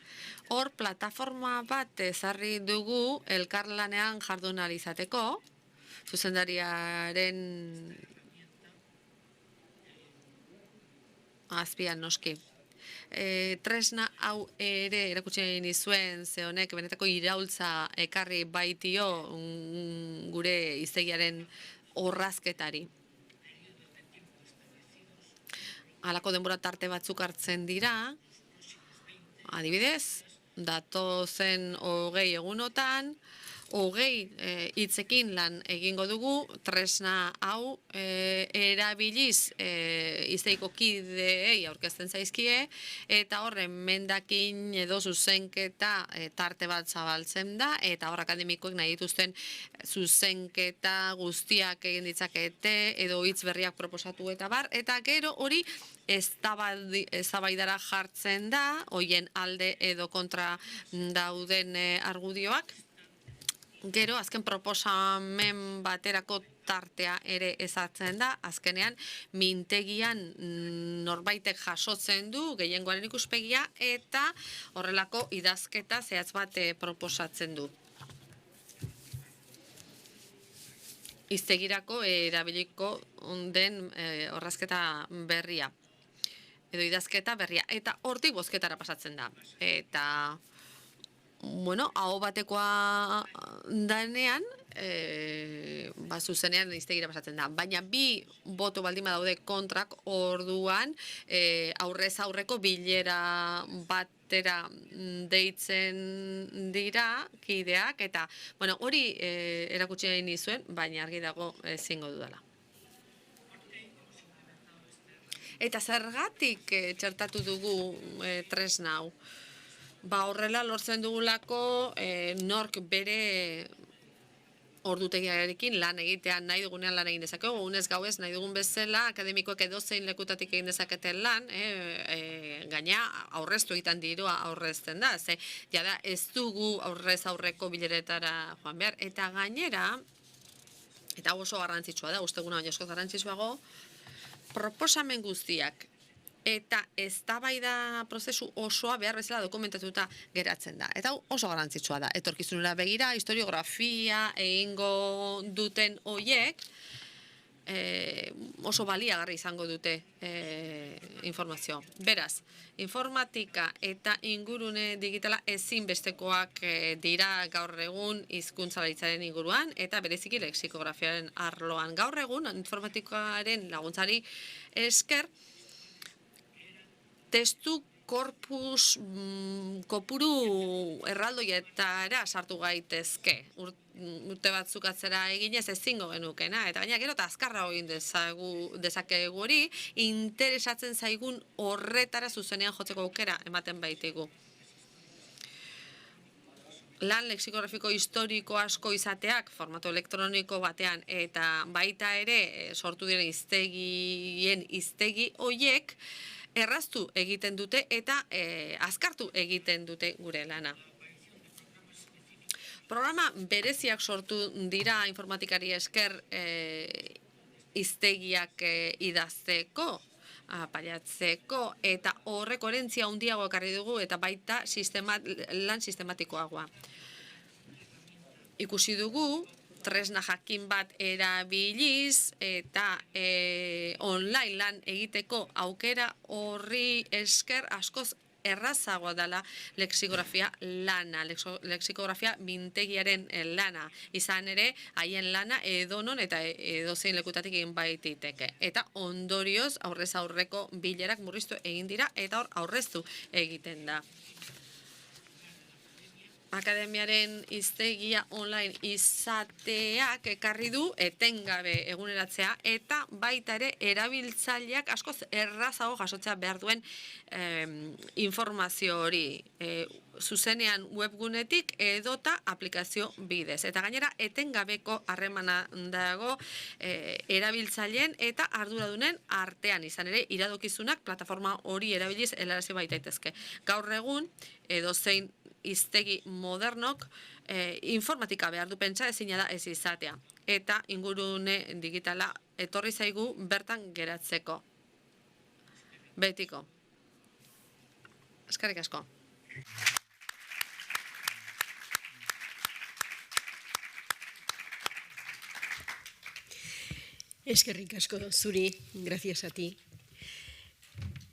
Hor, plataforma bat ezarri dugu elkarlanean jardun ahal izateko, zuzendariaren azpian noski. Tresna hau ere erakutsi nizuen ze honek benetako iraultza ekarri baitio gure hiztegiaren orrazketari. Halako denbora tarte batzuk hartzen dira, adibidez, datozen 20 egunotan, 20 hitzekin lan egingo dugu, tresna hau erabiliz hiztegiko kideei aurkezten zaizkie, eta horren mendakin edo zuzenketa tarte bat zabaltzen da, eta hor akademikoek nahi dituzten zuzenketa guztiak egin ditzakete, edo hitz berriak proposatu eta bar, eta gero hori eztabaidara jartzen da, hoien alde edo kontra dauden argudioak. Gero, azken proposamen baterako tartea ere ezartzen da, azkenean mintegian norbaitek jasotzen du gehiengoaren ikuspegia eta horrelako idazketa zehatz bat proposatzen du. Hiztegirako erabiliko den orrazketa berria edo idazketa berria, eta hortik bozketara pasatzen da. Eta aho batekoa danean, zuzenean hiztegira pasatzen da. Baina bi boto baldin badaude kontrak orduan aurrez aurreko bilera batera deitzen dira kideak, eta hori erakutsi nahi nizuen, baina argi dago ezingo dudala. Eta zergatik txertatu dugu tresna hau? Horrela lortzen dugulako nork bere ordutegiarekin lan egitean nahi dugunean lan egin dezakegu, unez gauez nahi dugun bezala, akademikoek edozein lekutatik egin dezaketen lan, gaina aurreztu egiten dirua aurrezten da, jada ez dugu aurrez aurreko bileretara joan behar, eta gainera, eta oso garrantzitsua da, usteguna baina oso garrantzitsuago, proposamen guztiak eta eztabaida prozesu osoa behar bezala dokumentatuta geratzen da. Eta oso garrantzitsua da. Etorkizunera begira, historiografia egingo duten hoiek, oso baliagarri izango dute informazio. Beraz, informatika eta ingurune digitala ezinbestekoak dira gaur egun hizkuntzalaritzaren inguruan eta bereziki lexikografiaren arloan. Gaur egun informatikaren laguntzari esker testu korpus kopuru erraldoietara sartu gaitezke. Urte batzuk atzera eginez ezingo genukena, eta baina gero eta azkarra egin dezakegu hori, interesatzen zaigun horretara zuzenean jotzeko aukera ematen baitigu. Lan lexikografiko historiko asko izateak, formatu elektroniko batean, eta baita ere sortu diren hiztegi hoiek, erraztu egiten dute eta azkartu egiten dute gure lana. Programa bereziak sortu dira informatikari esker hiztegiak idazteko, apaiatzeko, eta horrek koherentzia handiago ekarri dugu eta baita lan sistematikoagoa. Ikusi dugu, tresna jakin bat erabiliz eta online lan egiteko aukera horri esker askoz errazagoa dela lexikografia lana, lexikografia mintegiaren lana. Izan ere, haien lana edonon eta edozein lekutatik egin baititeke. Eta ondorioz aurrez aurreko bilerak murriztu egin dira eta hor aurreztu egiten da. Akademiaren hiztegia online izateak ekarri du etengabe eguneratzea eta baita ere erabiltzaileak askoz errazago jasotzea behar duen informazio hori zuzenean webgunetik edota aplikazio bidez. Eta gainera etengabeko harremana dago erabiltzaileen eta arduradunen artean, izan ere iradokizunak plataforma hori erabiliz helarazi baitaitezke. Gaur egun edozein hiztegi modernok informatika behar du pentsa ezina da ez izatea. Eta ingurune digitala etorri zaigu bertan geratzeko. Betiko. Eskerrik asko. Eskerrik asko zuri, gracias a ti.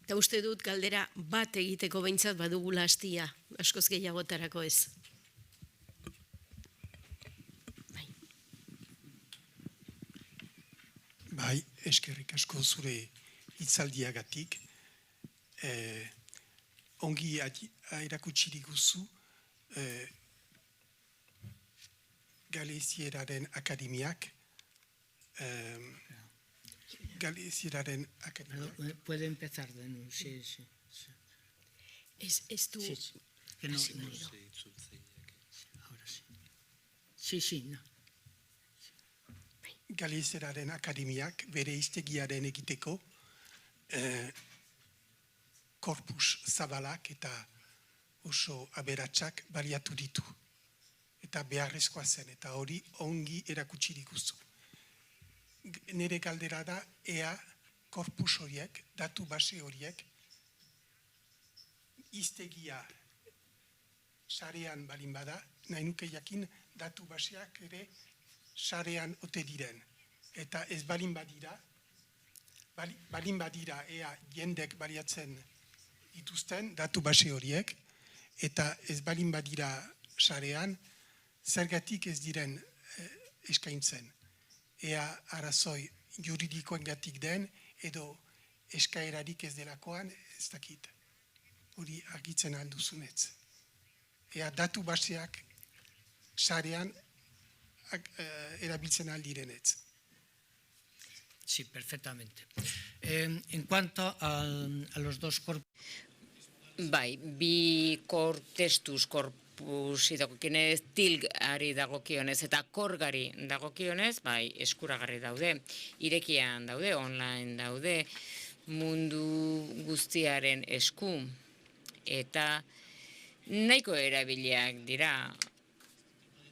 Eta uste dut galdera bat egiteko behintzat badugula hastia, askoz gehiagotarako ez. Bai, eskerrik asko zure hitzaldiagatik. Ongi erakutsi diguzu Galizieraren Akademiak. Galizieraren Akademiak. Puede empezar de nuevo, sí. Es tu... Que no, ahora sí. Sí, no. Galizieraren Akademiak bere hiztegiaren egiteko korpus zabalak eta oso aberatsak baliatu ditu. Eta beharrezkoa zen, eta hori ongi erakutsi diguzu. Nire galdera da, ea korpus horiek, datu base horiek, hiztegia sarean balin bada, nahi nuke jakin datu baseak ere sarean ote diren. Eta ez balin badira ea jendek baliatzen dituzten datu base horiek, eta ez balin badira sarean, zergatik ez diren eskaintzen. Ea arazoi juridikoengatik den, edo eskaerarik ez delakoan, ez dakit. Hori argitzen alduzunetz. Ea datu baseak sarean erabiltzen aldirenetz. Sí, perfectamente. En cuanto a los dos corpus... Bai, bi testuz korpus dagokionez, tilgari dagokionez eta korgari dagokionez, bai, eskuragarri daude, irekian daude, online daude, mundu guztiaren esku, eta nahiko erabiliak dira.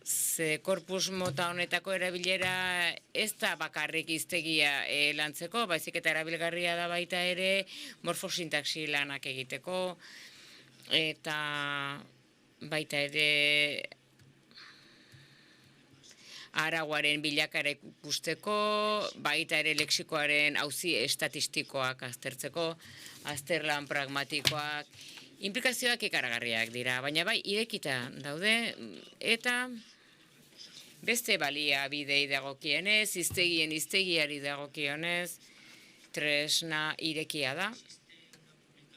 Ze korpus mota honetako erabilera ez da bakarrik hiztegia lantzeko, baizik eta erabilgarria da baita ere morfosintaxi lanak egiteko, eta baita ere arauaren bilakara ikusteko, baita ere lexikoaren auzi estatistikoak aztertzeko, azterlan pragmatikoak, implikazioak ikaragarriak dira, baina bai irekita daude, eta beste baliabidei dagokienez, hiztegiari dagokionez, tresna irekia da.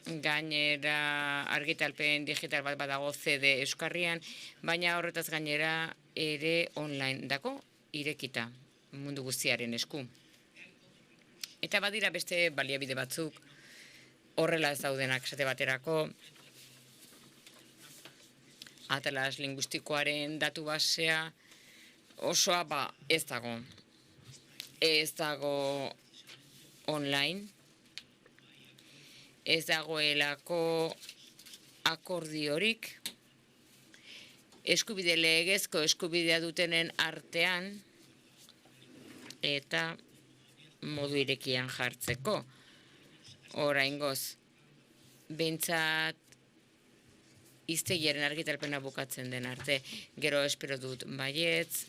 Gainera argitalpen digital bat badago CD euskarrian, baina horretaz gainera ere online dako irekita mundu guztiaren esku. Eta badira beste baliabide batzuk horrela ez daudenak esate baterako, atlas linguistikoaren datu basea osoa ez dago. Ez dago online, ez dagoelako akordiorik, eskubide legezko eskubidea dutenen artean, eta modu irekian jartzeko. Oraingoz, behintzat hiztegiaren argitalpena bukatzen den arte, gero espero dut baietz,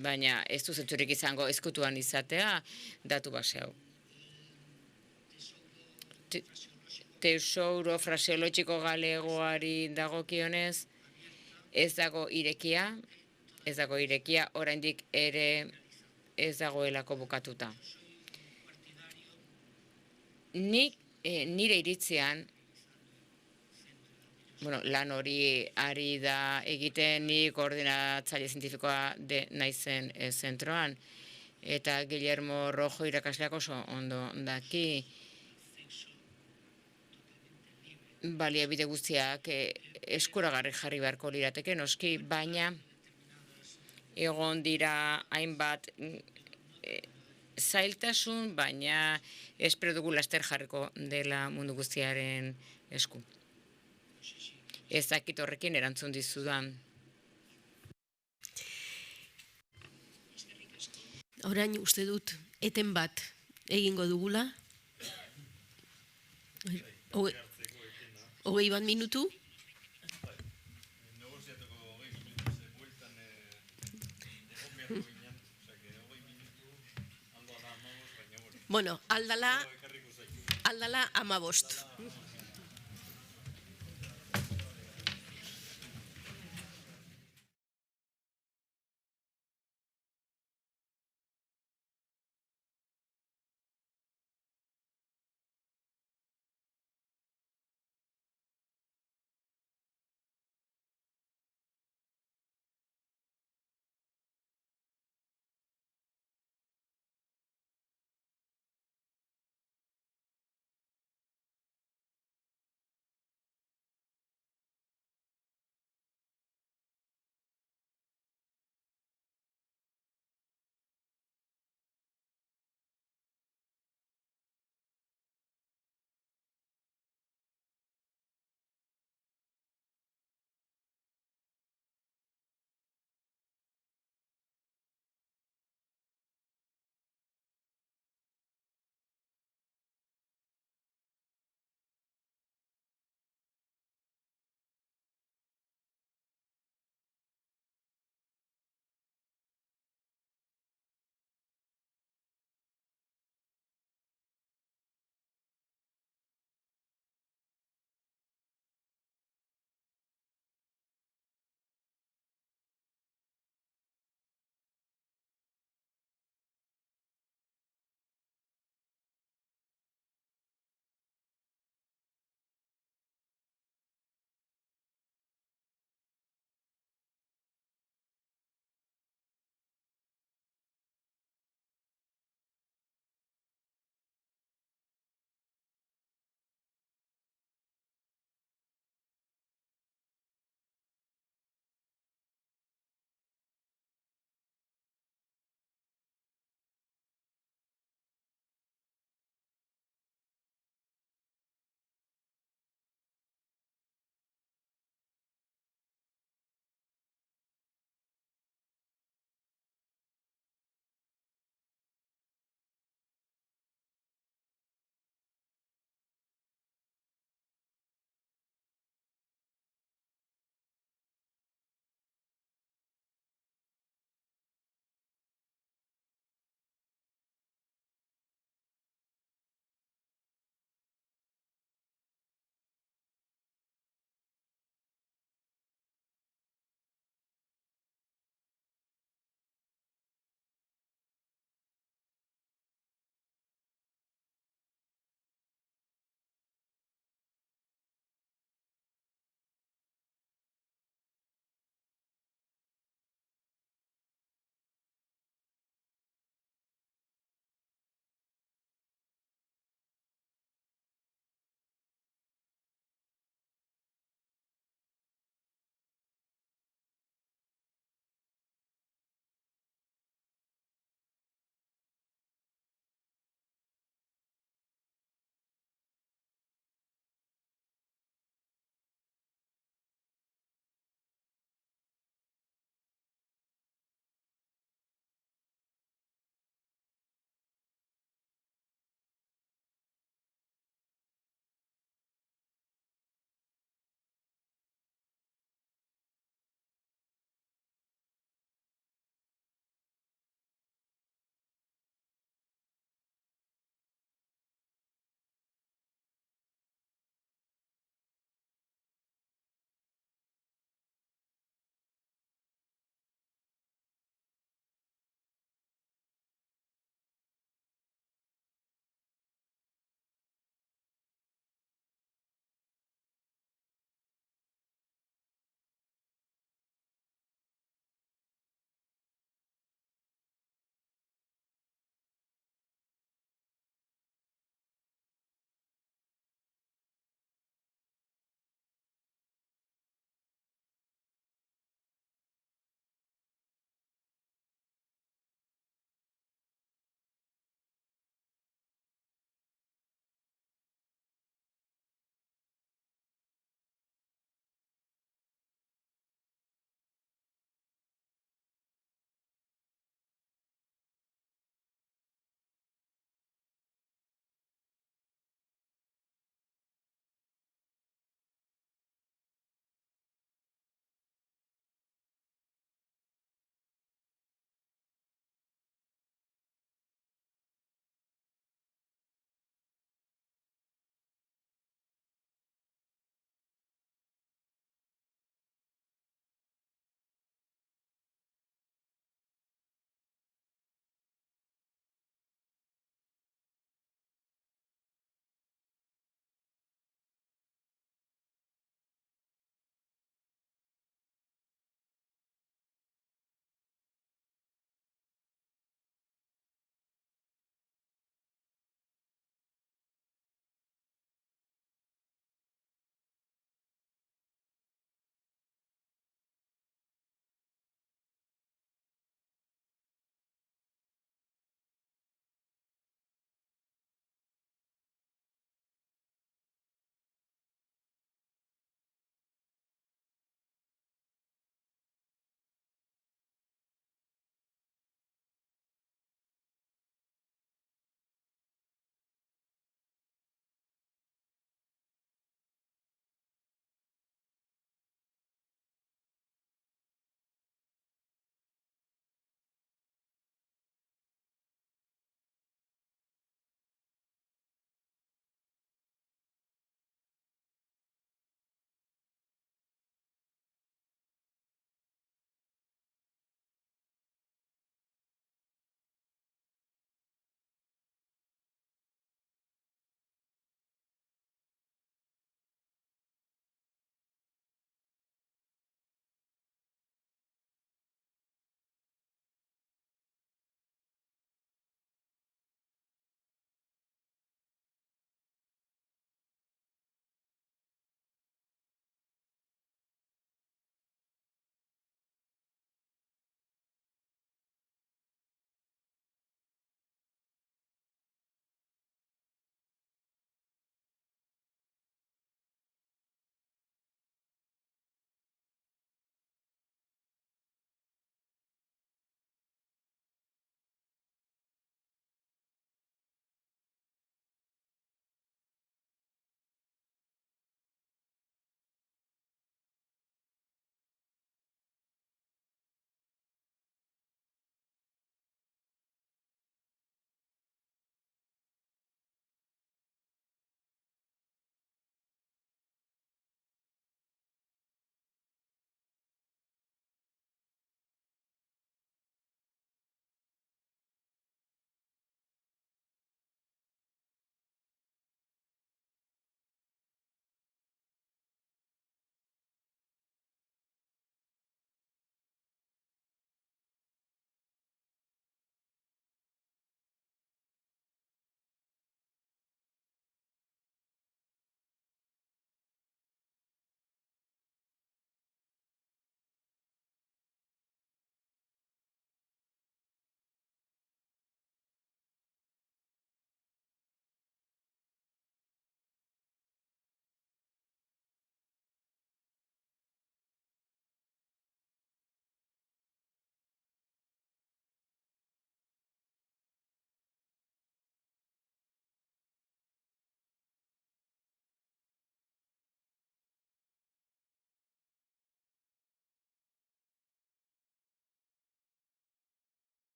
baina ez du zentzurik izango ezkutuan izatea datu base hau. Tesouro fraseologiko galegoari dagokionez, ez dago irekia, oraindik ere ez dagoelako bukatuta. Nire iritzean, lan hori ari da egiten ni koordinatzaile zientifikoa naizen zentroan, eta Guillermo Rojo irakasleak oso ondo daki, baliabide guztiak eskuragarri jarri beharko lirateke noski, baina egon dira hainbat zailtasun, baina espero dugu laster jarriko dela mundu guztiaren esku. Ez dakit horrekin erantzun dizudan. Orain uste dut eten bat egingo dugula. 20 minutu. Bueno, aldala 15.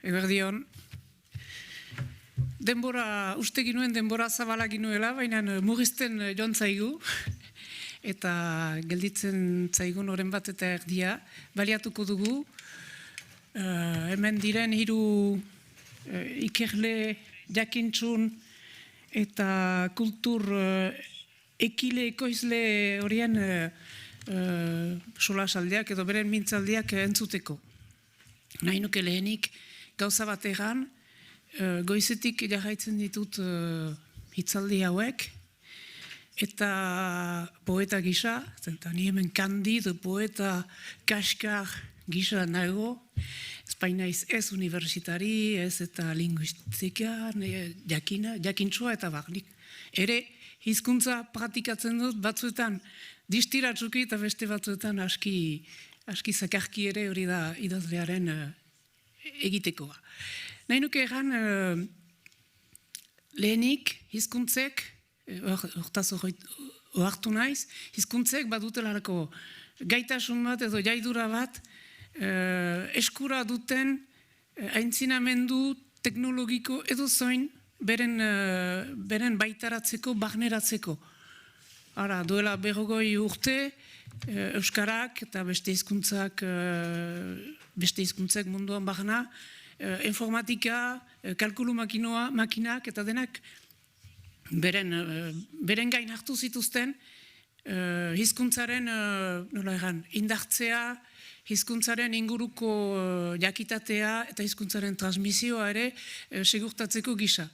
eguerdion. Uste ginuen denbora zabala ginuela, baina murrizten joan zaigu, eta gelditzen zaigun oren bat eta erdia, baliatuko dugu. Hemen diren 3 ikerle jakintzun eta kultur ekile ekoizle horien solasaldiak edo beren mintzaldiak entzuteko. Nahi nuke lehenik gauza bat egan, goizetik jarraitzen ditut hitzaldi hauek, eta poeta gisa, zenta ni hemen Candide poeta kaskar gisa nago, Espainaiz ez universitari, ez eta linguistika, jakintzua eta barnik. Ere, hizkuntza praktikatzen dut batzuetan distiratzuki eta beste batzuetan aski zakarki ere hori da idazlearen egitekoa. Nahi nuke egan, lehenik hizkuntzek, hortaz ohartu naiz, hizkuntzek badutelarako gaitasun bat edo jaidura bat eskura duten aintzinamendu teknologiko edo zoin beren baitaratzeko, barneratzeko. Ara, duela 40 urte, euskarak eta beste hizkuntzak munduan barna, informatika, kalkulu makinak eta denak beren gain hartu zituzten hizkuntzaren indartzea, hizkuntzaren inguruko jakitatea eta hizkuntzaren transmisioa ere segurtatzeko gisa.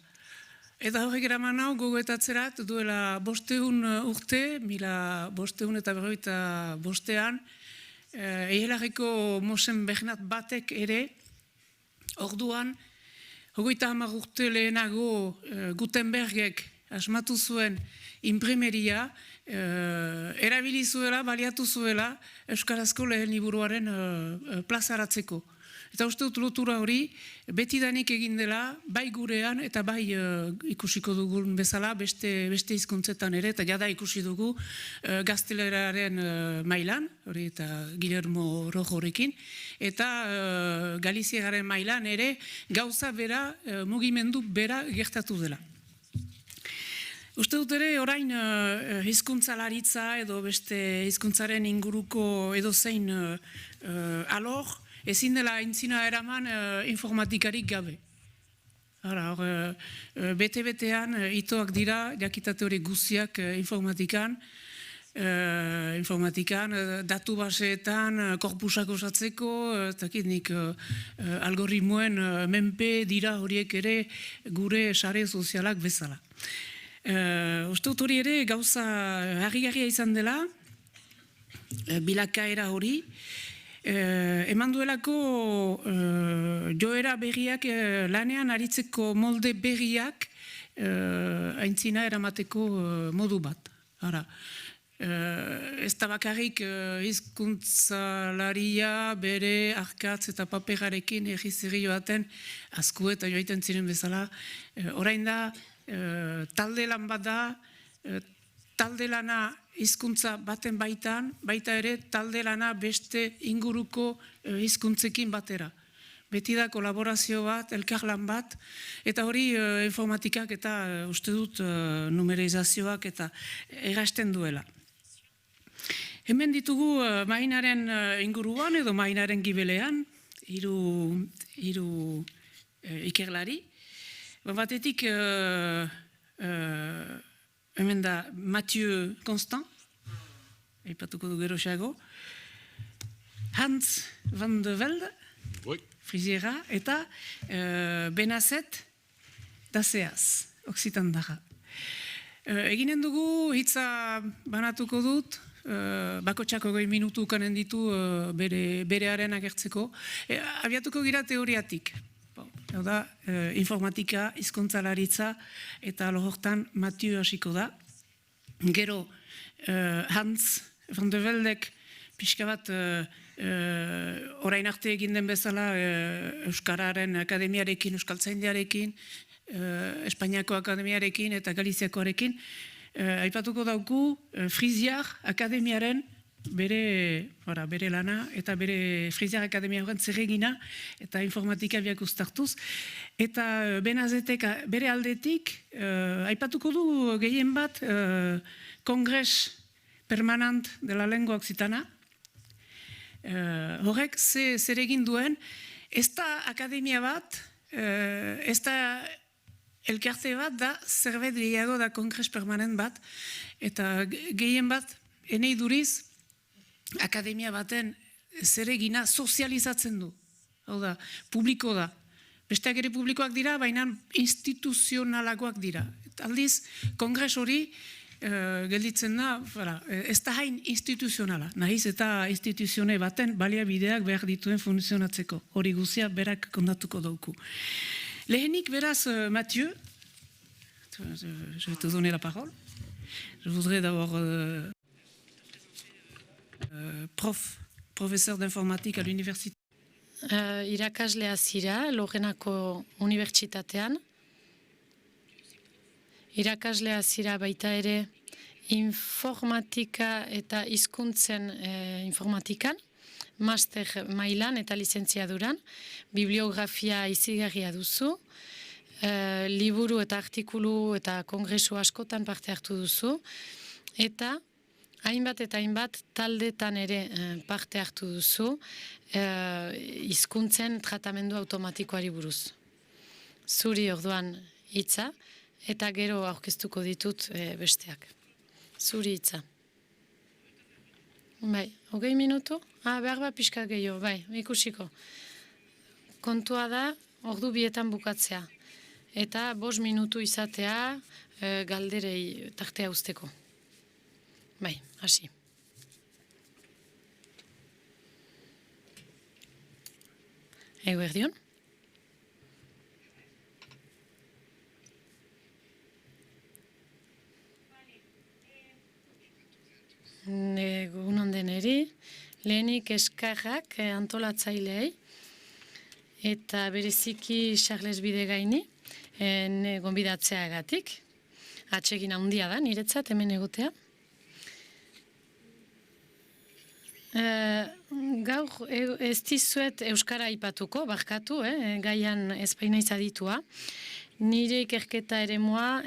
Eta horrek eraman hau gogoetatzerat duela 500 urte, 1595an, Ehelarreko Mosen Bernat batek ere, orduan, 30 urte lehenago Gutenbergek asmatu zuen imprimeria, erabili zuela, baliatu zuela, euskarazko lehen liburuaren plazaratzeko. Eta uste dut lotura hori, betidanik egin dela, bai gurean eta bai ikusiko dugun bezala, beste hizkuntzetan ere, eta jada ikusi dugu gazteleraren mailan, hori eta Guillermo Rojorekin, eta Galiziagaren mailan ere gauza bera, mugimendu bera gertatu dela. Uste dut ere, orain hizkuntzalaritza edo beste hizkuntzaren inguruko edozein alor, ezin dela aintzina eraman informatikarik gabe. Bete-betean itoak dira, jakitate hori guziak informatikan, datu baseetan, korpusak osatzeko, nik algoritmoen menpe dira horiek ere gure sare sozialak bezala. Uste dut hori ere gauza harrigarria izan dela, bilakaera hori, eman duelako joera berriak lanean aritzeko molde berriak aintzina eramateko modu bat. Ez da bakarrik hizkuntzalaria bere arkatz eta paperarekin egizerri joaten azku eta joaiten ziren bezala. Orain da, talde lan bat da, talde lana hizkuntza baten baitan, baita ere talde lana beste inguruko hizkuntzekin batera. Beti da kolaborazio bat, elkarlan bat, eta hori informatikak eta uste dut numerizazioak eta errasten duela. Hemen ditugu mainaren inguruan edo mainaren gibelean, hiru ikerlari. Batetik hemen da Mathieu Constant, aipatuko du geroxeago, Hans van de Velde, Friziera, eta Benazet Daseaz, Oksitandarra. Eginen dugu, hitza banatuko dut, bakotxako 20 minutu ukanen ditu berearen agertzeko. Abiatuko gira teoriatik. Hau da, informatika, hizkuntzalaritza eta lohortan Mathieu hasiko da. Gero, Hans van de Veldek pixka bat orain arte egin den bezala Euskararen Akademiarekin, Euskaltzaindiarekin, Espainiako Akademiarekin eta Galiziakoarekin, aipatuko dauku Friziar Akademiaren bere lana eta bere Frisier Akademia horren zerregina eta informatika biak uztartuz. Eta Benazetek bere aldetik, aipatuko du gehien bat Kongres Permanent de la Lengua Occitana. Horrek zer egin duen, ez da akademia bat, ez da elkarte bat, da zerbait gehiago da Kongres Permanent bat, eta gehien bat, enei duriz, akademia baten zeregina sozializatzen du. Hau da, publiko da. Besteak ere publikoak dira, baina instituzionalagoak dira. Aldiz, kongres hori gelditzen da, ez da hain instituzionala. Nahiz eta instituzione baten baliabideak behar dituen funtzionatzeko. Hori guzia berak kontatuko dauku. Lehenik, beraz, Mathieu, je vais te donner la parole. Je voudrais d'abord professeur d'informatique à l'université. Irakaslea zira, Lorenako Unibertsitatean. Irakaslea zira baita ere informatika eta hizkuntzen informatikan, master mailan eta lizentziaduran, bibliografia izigarria duzu, liburu eta artikulu eta kongresu askotan parte hartu duzu, eta hainbat taldetan ere parte hartu duzu hizkuntzen tratamendu automatikoari buruz. Zuri orduan hitza, eta gero aurkeztuko ditut besteak. Zuri hitza. Bai, 20 minutu? Behar bat pixka gehiago, bai, ikusiko. Kontua da, ordu bietan bukatzea. Eta 5 minutu izatea galderei tartea usteko. Bai, hasi. Eguerdion? Egunon deneri, lehenik eskarrak antolatzaileei eta bereziki Charles Bidegaini gonbidatzeagatik. Atsegin handia da niretzat hemen egotea. Gaur ez dizuet euskara aipatuko, barkatu, gaian ezpaina izaditua. Nire ikerketa eremua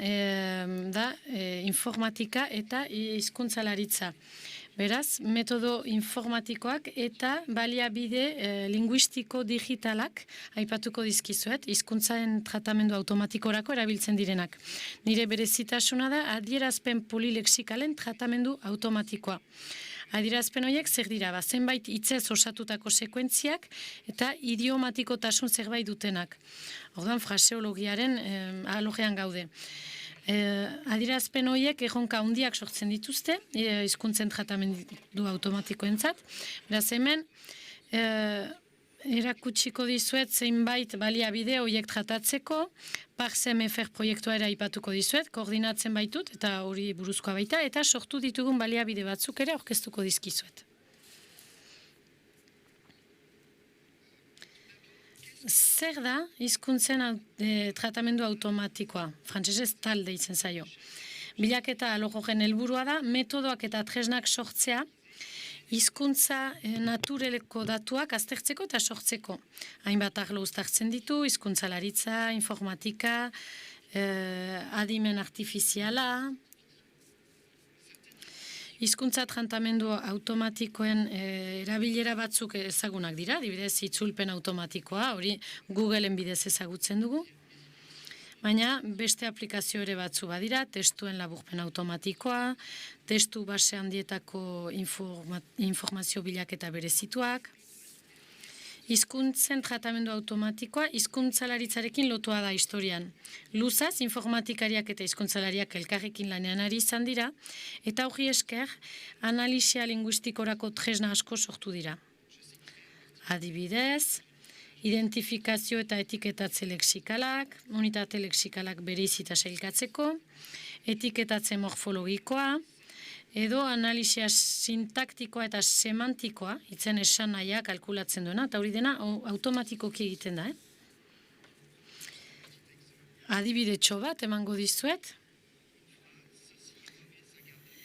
da informatika eta hizkuntzalaritza. Beraz, metodo informatikoak eta baliabide linguistiko digitalak aipatuko dizkizuet, hizkuntzaren tratamendu automatikorako erabiltzen direnak. Nire berezitasuna da adierazpen polilexikalen tratamendu automatikoa. Adierazpen horiek zer dira, zenbait hitzez osatutako sekuentziak eta idiomatikotasun zerbait dutenak. Orduan, fraseologiaren alogean gaude. Adierazpen horiek erronka handiak sortzen dituzte, hizkuntzen tratamendu automatikoentzat. Beraz hemen, erakutsiko dizuet zeinbait baliabide horiek tratatzeko, PARSEMFR proiektua ere aipatuko dizuet, koordinatzen baitut, eta hori buruzkoa baita, eta sortu ditugun baliabide batzuk ere aurkeztuko dizkizuet. Zer da hizkuntzen tratamendu automatikoa? Frantsesez talde izen zaio. Bilaketa alorren helburua da, metodoak eta tresnak sortzea, hizkuntza natureleko datuak aztertzeko eta sortzeko. Hainbat arlo uztartzen ditu, hizkuntzalaritza, informatika, adimen artifiziala, hizkuntza tratamendu automatikoen erabilera batzuk ezagunak dira, adibidez itzulpen automatikoa, hori Googleen bidez ezagutzen dugu. Baina beste aplikazio ere batzu badira, testuen laburpen automatikoa, testu base handietako informazio bilaketa berezituak. Hizkuntzen tratamendu automatikoa hizkuntzalaritzarekin lotua da historian. Luzaz, informatikariak eta hizkuntzalariak elkarrekin lanean ari izan dira, eta hori esker, analisia linguistikorako tresna asko sortu dira. Adibidez, identifikazio eta etiketatze lexikalak, unitate lexikalak bereizita sailkatzeko, etiketatze morfologikoa, edo analisia sintaktikoa eta semantikoa, hitzen esan nahia kalkulatzen duena, eta hori dena automatikoki egiten da. Adibidetxo bat emango dizuet.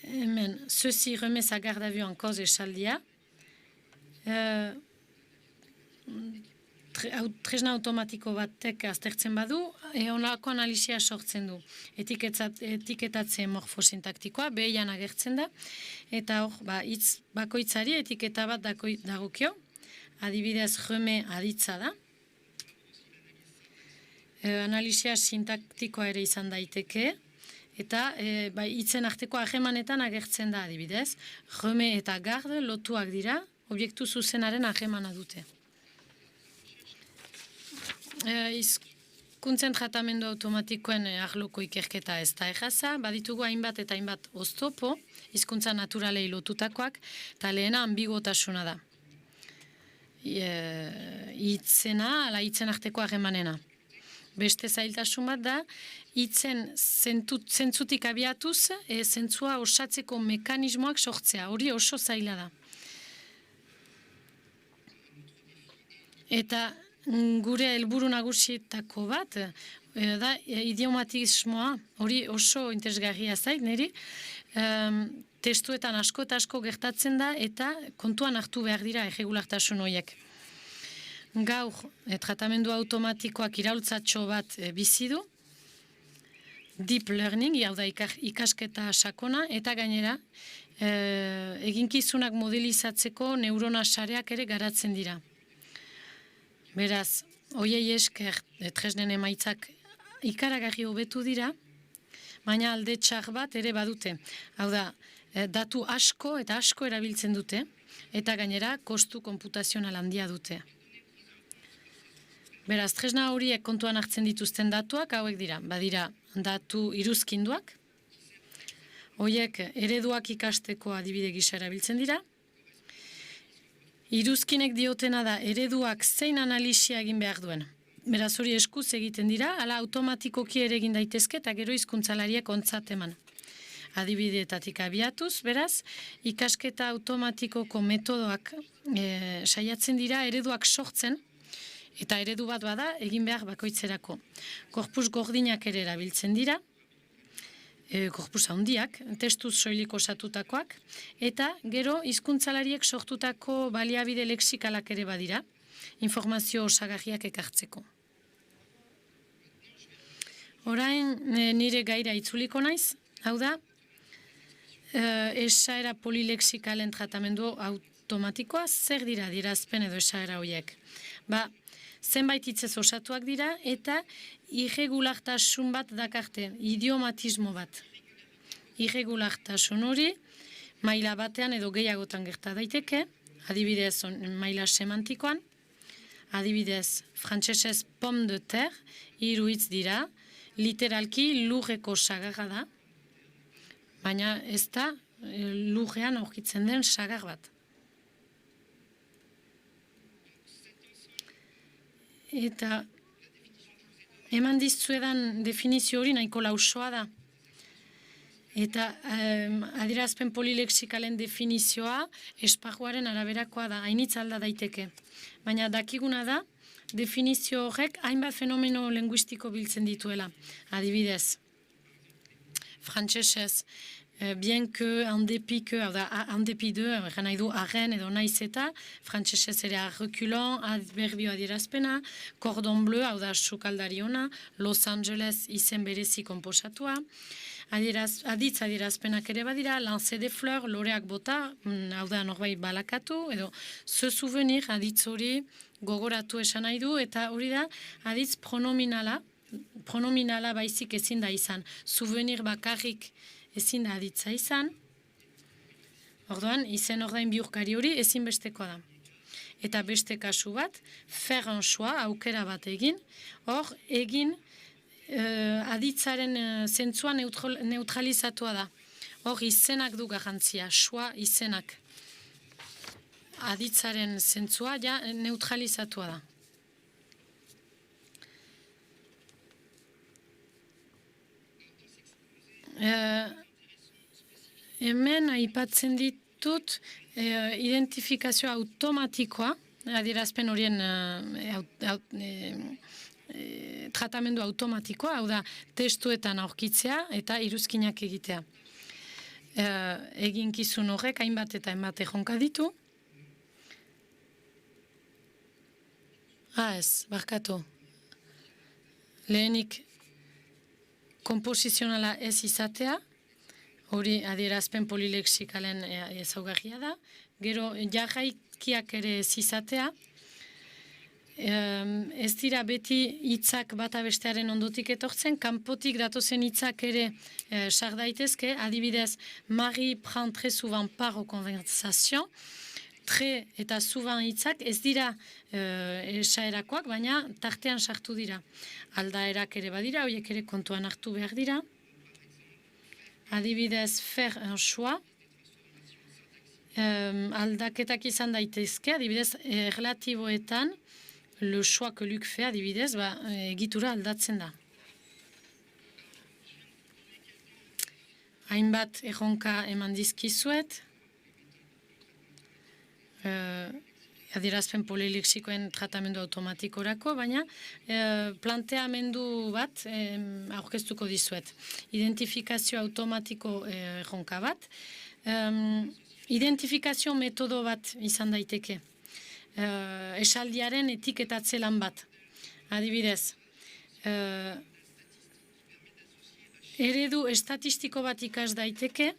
hemen, ceci remet sa garde à vue en cause esaldia. Tresna automatiko batek aztertzen badu, honelako analisia sortzen du. Etiketatze morfosintaktikoa, behian agertzen da, eta hor, hitz bakoitzari etiketa bat dagokio, adibidez reme aditza da. Analisia sintaktikoa ere izan daiteke, eta hitzen arteko harremanetan agertzen da adibidez. Reme eta garde lotuak dira, objektu zuzenaren harremana dute. Hizkuntzen tratamendu automatikoen arloko ikerketa ez da erraza, baditugu hainbat eta hainbat oztopo, hizkuntza naturalei lotutakoak, eta lehena ambiguotasuna da. Hitzena, ala hitzen arteko harremanena. Beste zailtasun bat da, hitzen zentzutik abiatuz, zentzua osatzeko mekanismoak sortzea, hori oso zaila da. Eta gure helburu nagusietako bat, da idiomatismoa, hori oso interesgarria zait, niri, testuetan asko eta asko gertatzen da, eta kontuan hartu behar dira irregulartasun horiek. Gaur, tratamendu automatikoak iraultzatxo bat bizi du, deep learning, hau da ikasketa sakona, eta gainera, eginkizunak modelizatzeko neurona sareak ere garatzen dira. Beraz, hoiei esker tresnen emaitzak ikaragarri hobetu dira, baina alde txar bat ere badute. Hau da, datu asko eta asko erabiltzen dute, eta gainera kostu konputazional handia dute. Beraz, tresna horiek kontuan hartzen dituzten datuak hauek dira. Badira, datu iruzkinduak, horiek ereduak ikasteko adibide gisa erabiltzen dira. Iruzkinek diotena da ereduak zein analisia egin behar duen. Beraz hori eskuz egiten dira, ala automatikoki ere egin daitezke eta gero hizkuntzalariak ontzat eman. Adibideetatik abiatuz, beraz, ikasketa automatikoko metodoak saiatzen dira ereduak sortzen, eta eredu bat bada egin behar bakoitzerako. Korpus gordinak ere erabiltzen dira, korpus handiak, testuz soilik osatutakoak, eta gero hizkuntzalariek sortutako baliabide lexikalak ere badira, informazio osagarriak ekartzeko. Orain nire gaira itzuliko naiz, hau da, esaera polilexikalen tratamendu automatikoa, zer dira adierazpen edo esaera horiek? Zenbait hitzez osatuak dira eta irregulartasun bat dakarte, idiomatismo bat. Irregulartasun hori maila batean edo gehiagotan gerta daiteke, adibidez maila semantikoan, adibidez frantsesez pomme de terre, 3 hitz dira, literalki lurreko sagarra da, baina ez da lurrean aurkitzen den sagar bat. Eta eman dizuedan definizio hori nahiko lausoa da. Eta adierazpen polilexikalen definizioa esparruaren araberakoa da, hainitz alda daiteke. Baina dakiguna da, definizio horrek hainbat fenomeno linguistiko biltzen dituela. Adibidez, frantsesez, bien que, en dépit que, en dépit de, egan nahi du arren edo naiz eta, frantsesez ere reculant, adverbio adierazpena, cordon bleu, hau da sukaldari ona, Los Angeles izen berezi konposatua, aditz adierazpenak ere badira, lance de fleur, loreak bota, hau da norbait balakatu, edo se souvenir, aditz hori gogoratu esan nahi du, eta hori da, aditz pronominala baizik ezin da izan, souvenir bakarrik ezin da aditza izan, orduan, izen ordain bihurkari hori ezinbestekoa da. Eta beste kasu bat, faire un choix, aukera bat egin, hor egin aditzaren zentzua neutralizatua da. Hor izenak du garrantzia, choix izenak. Aditzaren zentzua ja neutralizatua da. Hemen aipatzen ditut identifikazio automatikoa, adierazpen horien tratamendu automatikoa, hau da testuetan aurkitzea eta iruzkinak egitea. eginkizun horrek hainbat eta hainbat erronka ditu. Ez, barkatu. Lehenik komposizionala ez izatea, hori adierazpen polilexikalen ezaugarria da. Gero jarraikiak ere ez izatea, ez dira beti hitzak bata bestearen ondotik etortzen, kanpotik datozen hitzak ere sar daitezke, adibidez, Marie prend très souvent part aux conversations, tre eta souvent hitzak ez dira esaerakoak, baina tartean sartu dira. Aldaerak ere badira, horiek ere kontuan hartu behar dira. Adibidez, faire un choix, aldaketak izan daitezke, adibidez, relatiboetan, le choix que Luc fait, adibidez, egitura aldatzen da. Hainbat erronka eman dizkizuet, adierazpen polilexikoen tratamendu automatikorako, baina planteamendu bat aurkeztuko dizuet. Identifikazio automatiko erronka bat. Identifikazio metodo bat izan daiteke. Esaldiaren etiketatze lan bat. Adibidez, eredu estatistiko bat ikas daiteke,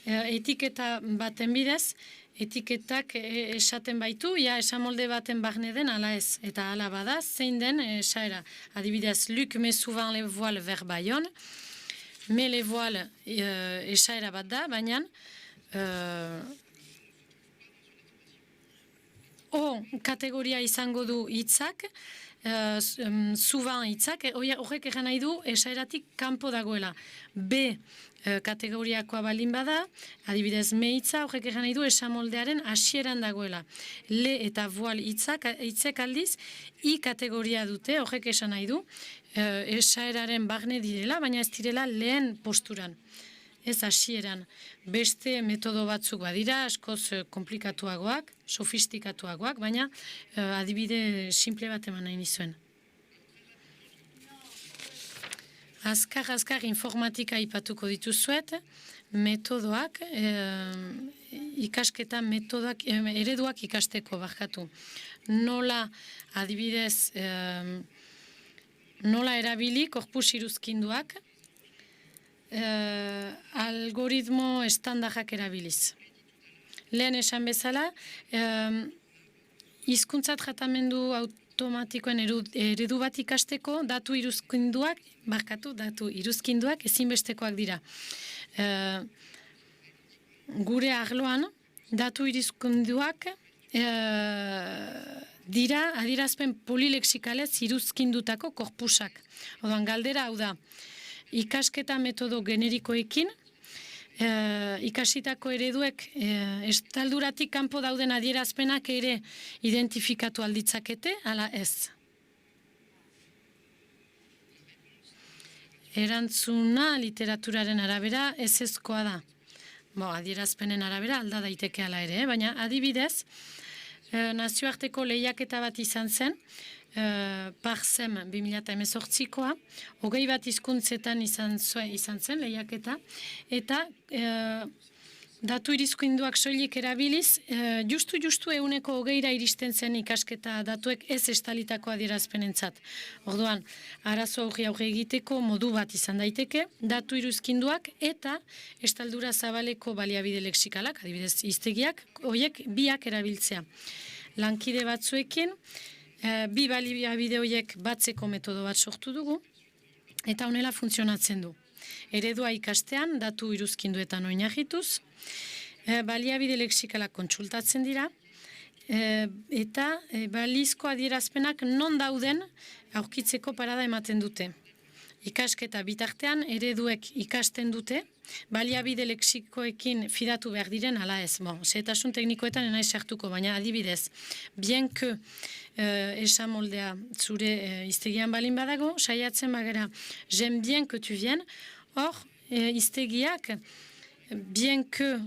etiketa baten bidez, etiketak esaten baitu, esamolde baten barne den, ala ez. Eta ala bada, zein den esaera. Adibidez, Luc met souvent les voiles vers Bayonne, mais les voiles esaera bat da, baina kategoria izango du hitzak, souvent hitzak, horrek egan nahi du esaeratik kanpo dagoela. B kategoriakoa balin bada, adibidez me hitza, horrek egan nahi du esamoldearen hasieran dagoela. Le eta voal hitzek aldiz, I kategoria dute, horrek esan nahi du, esaeraren barne direla, baina ez direla lehen posturan. Ez hasieran. Beste metodo batzuk badira, askoz komplikatuagoak, sofistikatuagoak, baina adibide simple bat eman nahi nizuen. Azkar informatika ipatuko dituzuet, metodoak, ikasketa metodoak, ereduak ikasteko barkatu. Nola, adibidez, nola erabili korpus iruzkinduak, algoritmo estandarrak erabiliz. Lehen esan bezala, hizkuntza tratamendu automatikoen eredu bat ikasteko datu iruzkinduak ezinbestekoak dira. Gure arloan, datu iruzkinduak dira adierazpen polilexikalez iruzkindutako korpusak. Odan, galdera hau da, ikasketa metodo generikoekin, ikasitako ereduek estalduratik kanpo dauden adierazpenak ere identifikatu alditzakete, ala ez. Erantzuna literaturaren arabera ezezkoa da. Adierazpenen arabera alda daiteke ala ere, baina adibidez, nazioarteko lehiaketa bat izan zen, Parsem 2018koa, 21 hizkuntzetan izan zen lehiaketa, eta datu irizkoinduak soilik erabiliz, justu 100% iristen zen ikasketa datuek ez estalitako adierazpenentzat. Orduan, arazo aurre egiteko modu bat izan daiteke, datu irizkinduak eta estaldura zabaleko baliabide lexikalak, adibidez hiztegiak, horiek biak erabiltzea. Lankide batzuekin, bi baliabide horiek batzeko metodo bat sortu dugu, eta honela funtzionatzen du. Eredua ikastean, datu iruzkinduetan oinarrituz, baliabide lexikalak kontsultatzen dira, eta balizko adierazpenak non dauden aurkitzeko parada ematen dute. Ikasketa bitartean ereduek ikasten dute, baliabide lexikoekin fidatu behar diren, ala ez. Zehetasun teknikoetan enaiz sartuko, baina adibidez, bien que esamoldea zure hiztegian balin badago, saiatzen bagera, j'aime bien que tu viennes, hor, hiztegiak bien que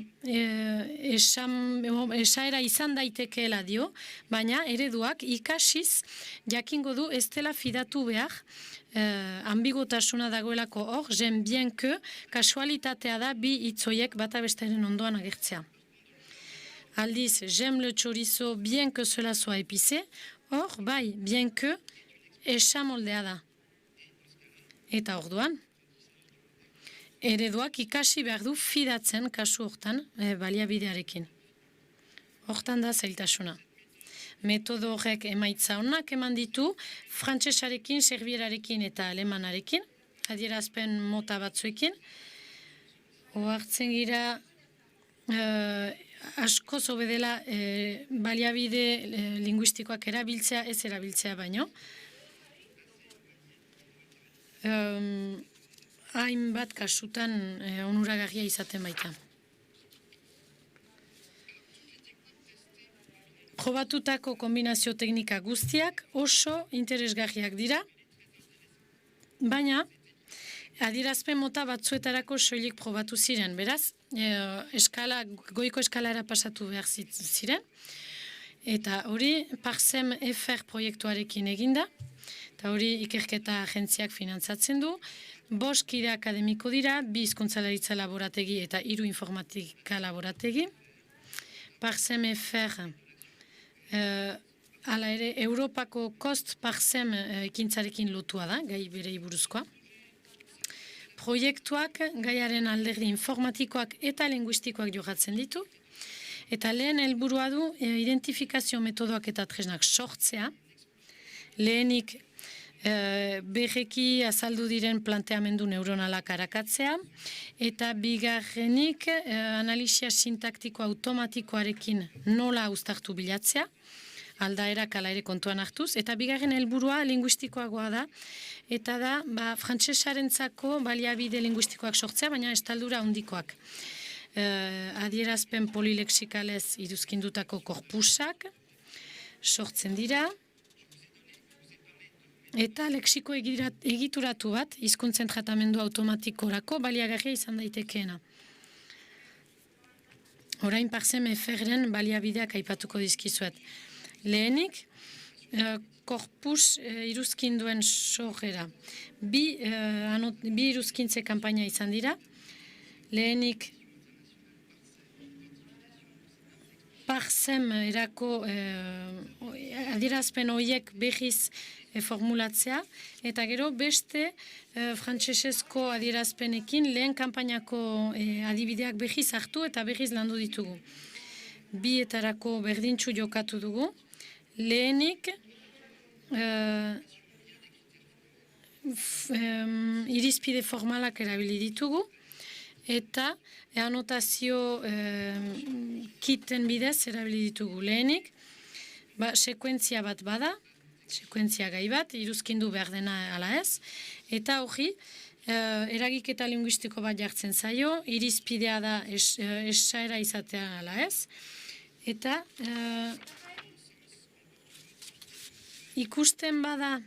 esaera izan daitekeela dio, baina ereduak ikasiz jakingo du ez dela fidatu behar, ambigotasuna dagoelako hor, j'aime bien que, kasualitatea da bi hitzoiek bata bestaren ondoan agertzea. Aldiz, j'aime le chorizo bien que cela soit épicé, hor, bai, bien que, esamoldea da. Eta orduan, ereduak ikasi behar du fidatzen kasu hortan baliabidearekin. Hortan da zailtasuna. Metodo horrek emaitza honak eman ditu frantsesarekin, serbierarekin eta alemanarekin, adierazpen mota batzuekin. Ohartzen gira asko zobedela baliabide linguistikoak erabiltzea, ez erabiltzea baino. Hainbat kasutan onuragarria izaten baita. Probatutako kombinazio teknika guztiak oso interesgarriak dira, baina adierazpen mota batzuetarako soilik probatu ziren, beraz, goiko eskalara pasatu behar ziren, eta hori Parsem FR proiektuarekin eginda, eta hori ikerketa agentziak finantzatzen du, 5 kide akademiko dira, 2 hizkuntzalaritza laborategi eta 3 informatika laborategi. Parsem FR, hala ere, Europako Kost Parsem ekintzarekin lotua da, gai berei buruzkoa. Proiektuak gaiaren alderdi informatikoak eta linguistikoak jokatzen ditu, eta lehen helburua du identifikazio metodoak eta tresnak sortzea, lehenik berreki azaldu diren planteamendu neuronalak arakatzea, eta bigarrenik analisia sintaktiko automatikoarekin nola uztartu bilatzea, aldaerak ala ere kontuan hartuz, eta bigarren helburua linguistikoagoa da, eta da frantsesarentzako baliabide linguistikoak sortzea, baina estaldura handikoak. Adierazpen polilexikalez iruzkindutako korpusak sortzen dira, eta lexiko egituratu bat hizkuntzen tratamendu automatikorako baliagarria izan daitekeena. Orain Parsem FR-ren baliabideak aipatuko dizkizuet. Lehenik, korpus iruzkinduen sorrera. Bi iruzkintze kanpaina izan dira. Lehenik, Parsem erako adierazpen horiek behiz formulatzea, eta gero beste frantsesezko adierazpenekin lehen kanpainako adibideak behiz hartu eta behiz landu ditugu. Bietarako berdintxu jokatu dugu. Lehenik irizpide formalak erabili ditugu, eta anotazio kiten bidez erabili ditugu. Lehenik, sekuentzia bat bada, sekuentzia gai bat, iruzkindu behar dena ala ez, eta hori, eragiketa linguistiko bat jartzen zaio, irizpidea da esaera izatea ala ez, eta ikusten bada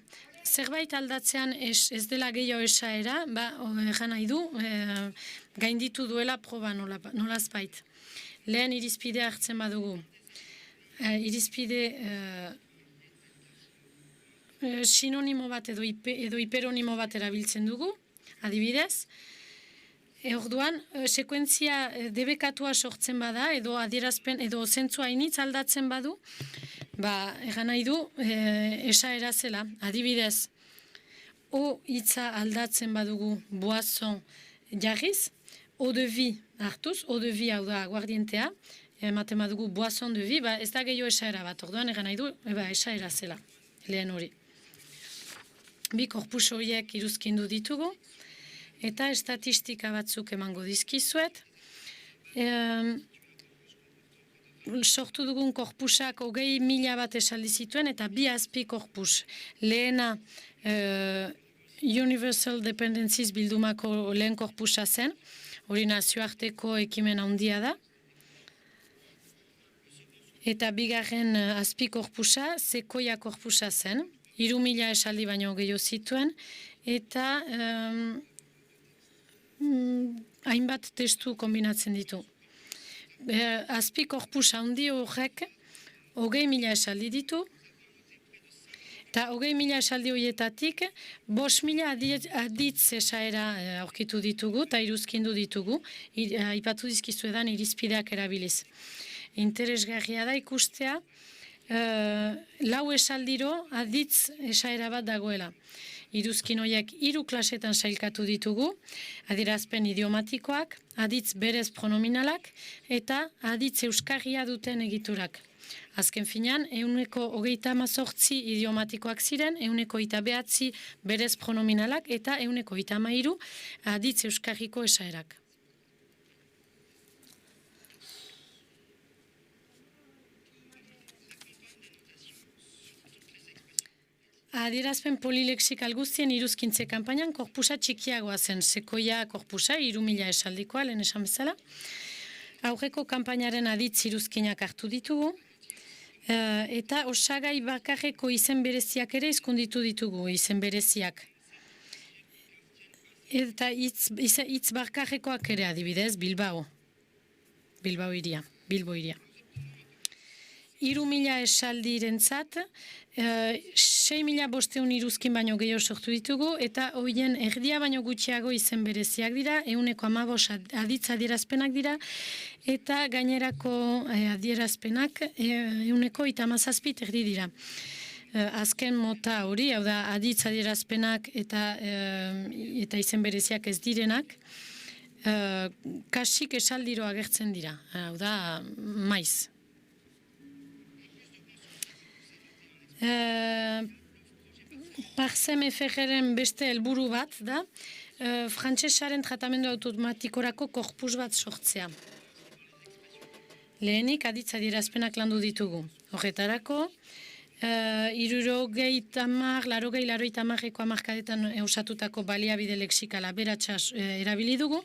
zerbait aldatzean ez dela gehiago esaera, egan nahi du, gainditu duela proba nolazbait. Lehen irizpidea hartzen badugu. Irizpide sinonimo bat edo hiperonimo bat erabiltzen dugu, adibidez. Orduan, sekuentzia debekatua sortzen bada, edo adierazpen, edo zentzua initz aldatzen badu, egan nahi du, esaera zela. Adibidez, o hitza aldatzen badugu boazon jarriz, eau de vie hartuz, eau de vie hau da aguardientea, ematen badugu boazon de vie, ez da gehiago esaera bat, orduan egan nahi du, esaera zela, lehen hori. Bi korpus horiek iruzkindu ditugu, eta estatistika batzuk emango dizkizuet. Sortu dugun korpusak 20.000 bat esaldi zituen, eta 2 azpi korpus. Lehena Universal Dependencies bildumako lehen korpusa zen, hori nazioarteko ekimen handia da. Eta bigarren azpi korpusa, Sequoia korpusa zen, 3.000 esaldi baino gehiago zituen, eta hainbat testu kombinatzen ditu. Azpi korpus handi horrek 20.000 esaldi ditu, eta 20.000 esaldi horietatik 5.000 aditz esaera aurkitu ditugu eta iruzkindu ditugu, aipatu dizkizuedan irizpideak erabiliz. Interesgarria da ikustea, lau esaldiro aditz esaera bat dagoela. Iruzkin horiek 3 klasetan sailkatu ditugu, adierazpen idiomatikoak, aditz berez pronominalak eta aditz euskarria duten egiturak. Azken finean, 128 idiomatikoak ziren, 129 berez pronominalak eta 133 aditz euskarriko esaerak. Adierazpen polilexikal guztien iruzkintze kanpainan korpusa txikiagoa zen, sekoia korpusa, 3.000 esaldikoa, lehen esan bezala. Aurreko kanpainaren aditz iruzkinak hartu ditugu, eta osagai bakarreko izen bereziak ere izkunditu ditugu, izen bereziak. Eta hitz bakarrekoak ere adibidez, Bilbao iria. 3.000 esaldirentzat, 6.500 iruzkin baino gehiago sortu ditugu, eta horien erdia baino gutxiago izen bereziak dira, 115 aditz adierazpenak dira, eta gainerako adierazpenak 117 erdi dira. Azken mota hori, hau da, aditz adierazpenak eta izen bereziak ez direnak, kasik esaldiro agertzen dira, hau da, maiz. Parsem FGren beste helburu bat da, frantsesaren tratamendu automatikorako korpus bat sortzea. Lehenik aditz adierazpenak landu ditugu. Horretarako, 60-80eko hamarkadetan osatutako baliabide leksikala beratsa erabili dugu.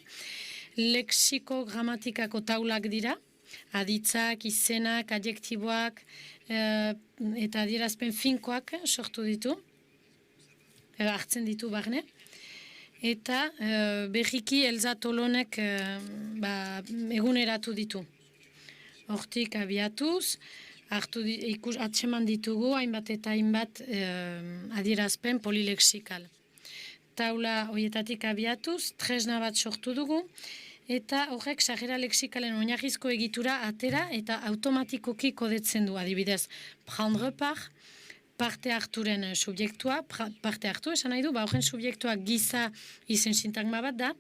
Leksiko gramatikako taulak dira, aditzak, izenak, adjektiboak, eta adierazpen finkoak sortu ditu, hartzen ditu barne, eta berriki Elza Tolonek eguneratu ditu. Hortik abiatuz, atseman ditugu hainbat eta hainbat adierazpen polilexikal. Taula horietatik abiatuz, tresna bat sortu dugu, eta horrek sarrera leksikalen oinarrizko egitura atera eta automatikoki kodetzen du, adibidez. Prendre part, parte harturen subjektua, parte hartu esan nahi du, horren subjektua giza izen sintagma bat da,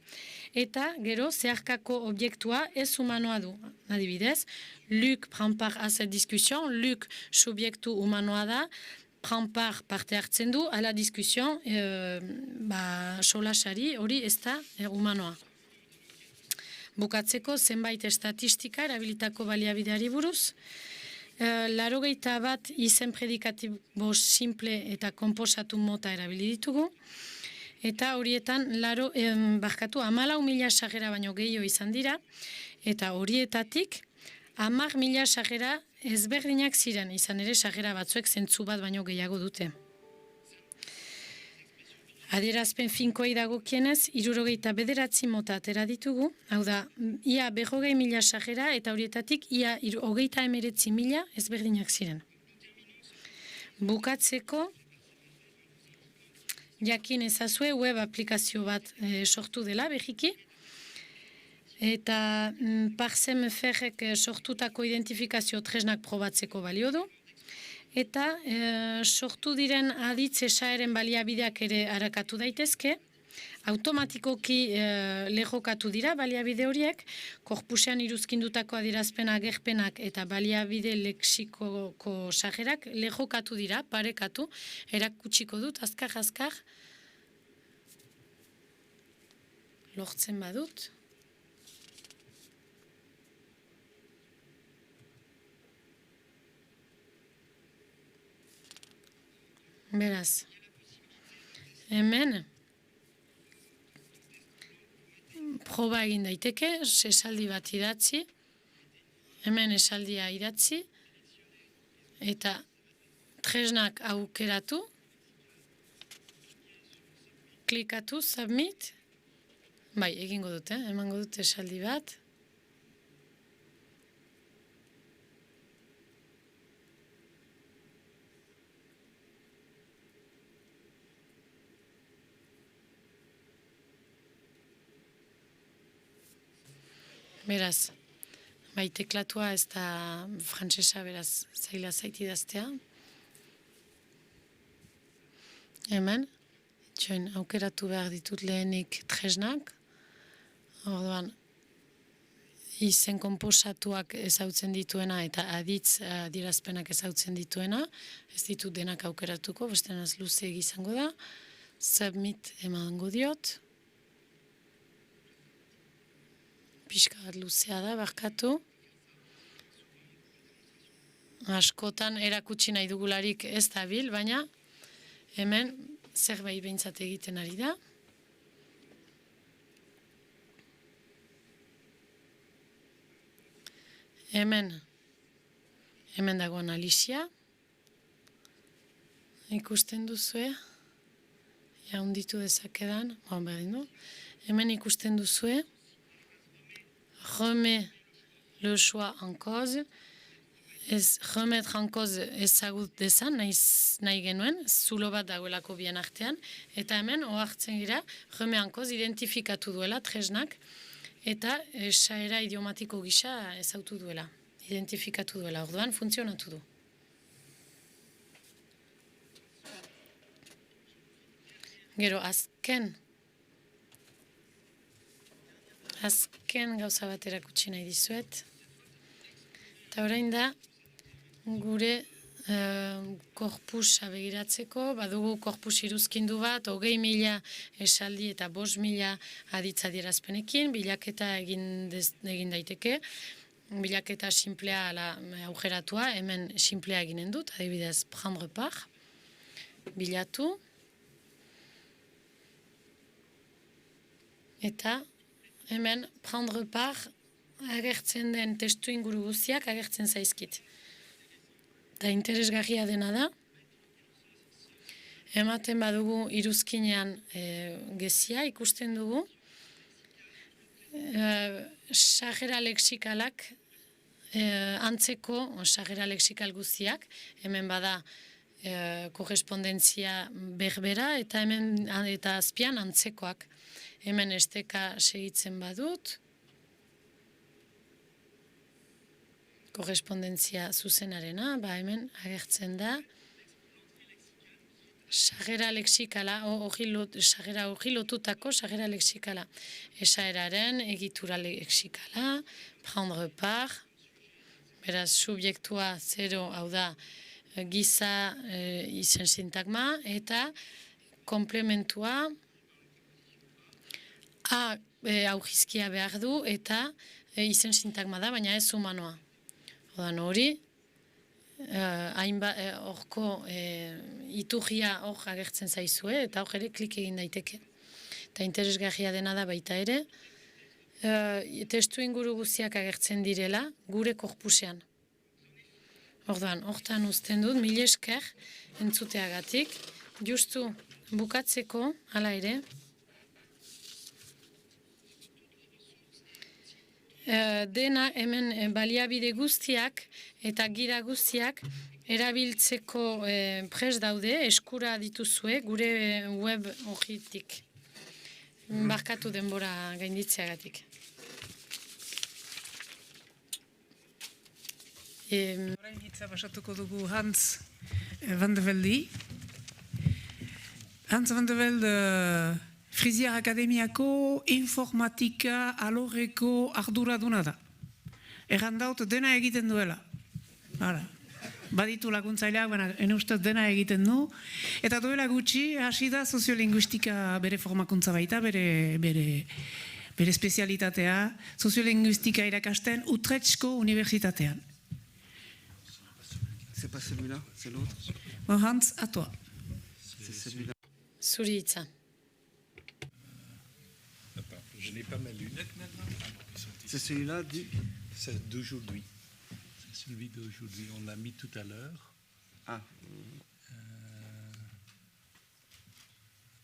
eta gero zeharkako objektua ez humanoa du. Adibidez, Luc prend part à cette discussion, Luc subjektu humanoa da, prend part parte hartzen du, a la discussion, solasari hori ez da humanoa. Bukatzeko zenbait estatistika erabilitako baliabideari buruz. 81 izen predikatibo simple eta konposatu mota erabili ditugu. Eta horietan 14.000 sarrera baino gehiago izan dira. Eta horietatik 10.000 sarrera ezberdinak ziren. Izan ere sarrera batzuek zentzu bat baino gehiago dute. Adierazpen finkoei dagokienez, 69 mota atera ditugu, hau da, ia 40.000 sarrera eta horietatik ia 39.000 ezberdinak ziren. Bukatzeko, jakin ezazue web aplikazio bat sortu dela berriki, eta Parsem FGek sortutako identifikazio tresnak probatzeko balio du, eta sortu diren aditz esaeren baliabideak ere arakatu daitezke, automatikoki lehokatu dira baliabide horiek, korpusean iruzkindutako adierazpena agerpenak eta baliabide leksikoko sarrerak lehokatu dira, parekatu, erakutsiko dut, azkar, lortzen badut. Beraz, hemen proba egin daiteke, esaldi bat idatzi, hemen esaldia idatzi, eta tresnak aukeratu, klikatu, submit, Bai, egingo dute, emango dute esaldi bat. Beraz, bai, teklatua ez da frantsesa, beraz, zaila zait idaztea. Hemen, itxoin, aukeratu behar ditut lehenik tresnak. Orduan, izen konposatuak ezautzen dituena eta aditz adierazpenak ezautzen dituena. Ez ditut denak aukeratuko, bestenaz luze izango da. Submit emango diot. Pixka bat luzea da, barkatu. Askotan erakutsi nahi dugularik ez da bil, baina hemen zerbait behintzat egiten ari da. Hemen dago analizia. Ikusten duzue. Jaunditu dezakedan. Hemen ikusten duzue. Remet le choix en cause. Remettre en cause ezagut dezan, nahi genuen, zulo bat dagoelako bien artean, eta hemen, ohartzen gira, remet en cause identifikatu duela tresnak, eta esaera idiomatiko gisa ezautu duela, identifikatu duela, orduan funtzionatu du. Gero, azken gauza bat erakutsi nahi dizuet. Eta orain da, gure korpusa begiratzeko, badugu korpus iruzkindu bat, 20.000 esaldi eta 5.000 aditz adierazpenekin, bilaketa egin daiteke, bilaketa simplea aujeratua, hemen simplea eginen dut, adibidez, prendre part, bilatu, eta hemen prendre part agertzen den testu inguru guztiak agertzen zaizkit. Eta interesgarria dena da, ematen badugu iruzkinean gezia ikusten dugu, sarrera lexikalak, antzeko sarrera lexikal guztiak, hemen bada korrespondentzia berbera eta azpian antzekoak. Hemen esteka segitzen badut, korrespondentzia zuzenarena, hemen agertzen da, sarrera lexikala, hori lotutako sarrera lexikala, esaeraren egitura lexikala, prendre part, beraz, subjektua 0, hau da, giza izen sintagma, eta komplementua, aurrizkia behar du eta izen sintagma da, baina ez humanoa. Odan hori, horko iturria hor agertzen zaizue, eta hor ere klik egin daiteke. Eta interesgarria dena da baita ere, testu inguru guztiak agertzen direla gure korpusean. Ordan, hortan uzten dut, mila esker entzuteagatik, justu bukatzeko, hala ere, dena hemen baliabide guztiak eta gira guztiak erabiltzeko prest daude, eskura dituzue gure web horitik. Barkatu denbora gainditzeagatik. Orain hitza basatuko dugu Hans van de Velde. Hans van de Velde Frisier Akademiako informatika alorreko arduraduna da. Errandaut dena egiten duela. Baditu laguntzaileak, baina ene ustez dena egiten du. Eta duela gutxi, hasi da soziolinguistika bere formakuntza baita, bere espezialitatea, soziolinguistika irakasten Utrechtsko Unibertsitatean. C'est pas celui-là, c'est l'autre. Hans, à toi. C'est celui-là. Zuri hitza. Je n'ai pas mes lunettes maintenant. C'est celui-là C'est d'aujourd'hui. C'est celui d'aujourd'hui. On l'a mis tout à l'heure. Ah.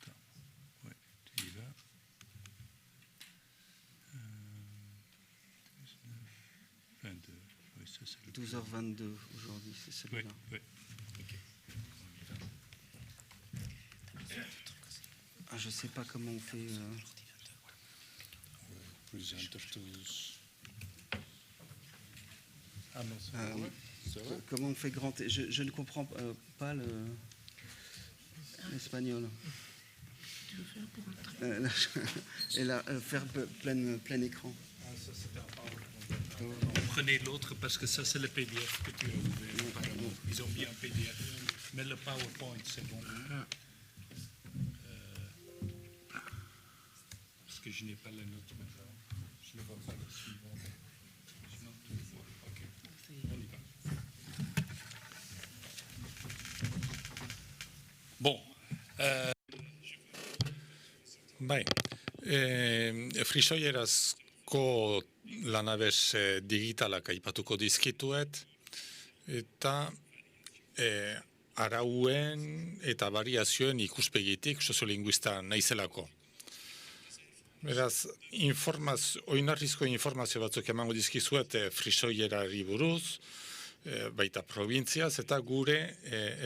Attends. Ouais, tu y vas. 12h22 aujourd'hui, c'est celui-là. Oui. Ah, je sais pas comment on fait. Comment on fait grand. Je ne comprends pas l'espagnol. Et là, faire plein écran. Prenez l'autre parce que ça c'est le PDF que tu as ouvert. Apparemment. Ils ont mis un PDF. Mais le PowerPoint c'est bon. Parce que je n'ai pas les notes maintenant. Je ne vois pas le suivant. Je note tout. Ok. On y va. Bon. Bai, frisoierazko lanabes digitalak aipatuko dizkituet, eta arauen eta variazioen ikuspegitik soziolinguista naizelako. Beraz, oinarrizko informazio batzuk emango dizkizuet frisoierari buruz, baita probintziaz eta gure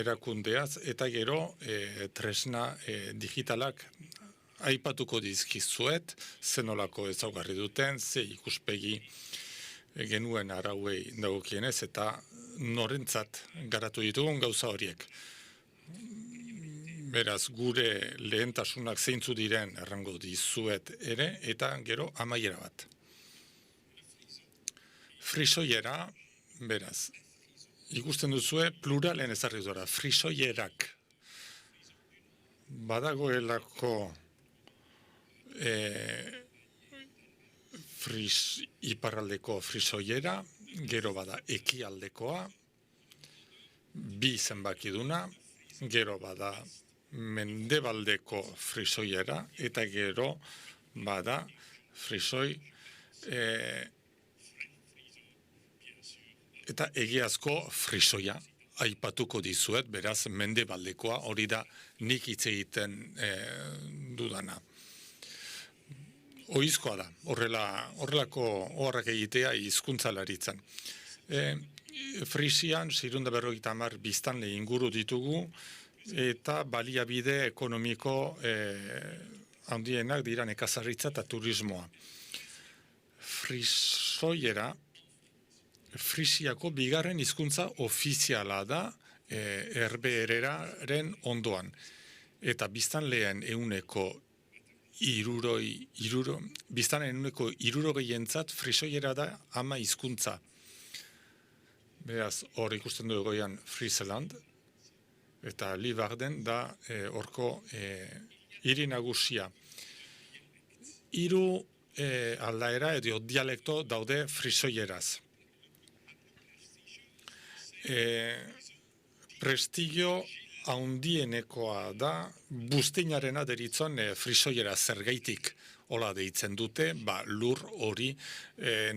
erakundeaz, eta gero tresna digitalak aipatuko dizkizuet, zenolako ezaugarri duten, ze ikuspegi genuen arauei dagokienez, eta norentzat garatu ditugun gauza horiek. Beraz, gure lehentasunak zeintzu diren errango dizuet ere, eta gero amaiera bat. Frisoiera, beraz, ikusten duzue pluralen ezarri dora, frisoierak. Badagoelako iparraldeko frisoiera, gero bada ekialdekoa, bi zenbakiduna, gero bada mendebaldeko frisoiera, eta gero bada frisoi eta egiazko frisoia aipatuko dizuet, beraz mendebaldekoa, hori da nik hitz egiten dudana. Oizkoa da, horrelako oharrak egitea hizkuntzalaritzan. Frisian 650 biztanle inguru ditugu eta baliabide ekonomiko handienak dira nekazaritza eta turismoa. Frisoiera Frisiako bigarren hizkuntza ofiziala da herbehereraren ondoan. Eta biztanleen biztanleen 60% frisoiera da ama hizkuntza. Beraz, hor ikusten du egoian Friesland, eta Leeuwarden da horko hiri nagusia. 3 aldaera edo dialekto daude frisoieraz. Prestigio haundienekoa da, buztinarena deritzon frisoiera zergaitik hola deitzen dute, lur hori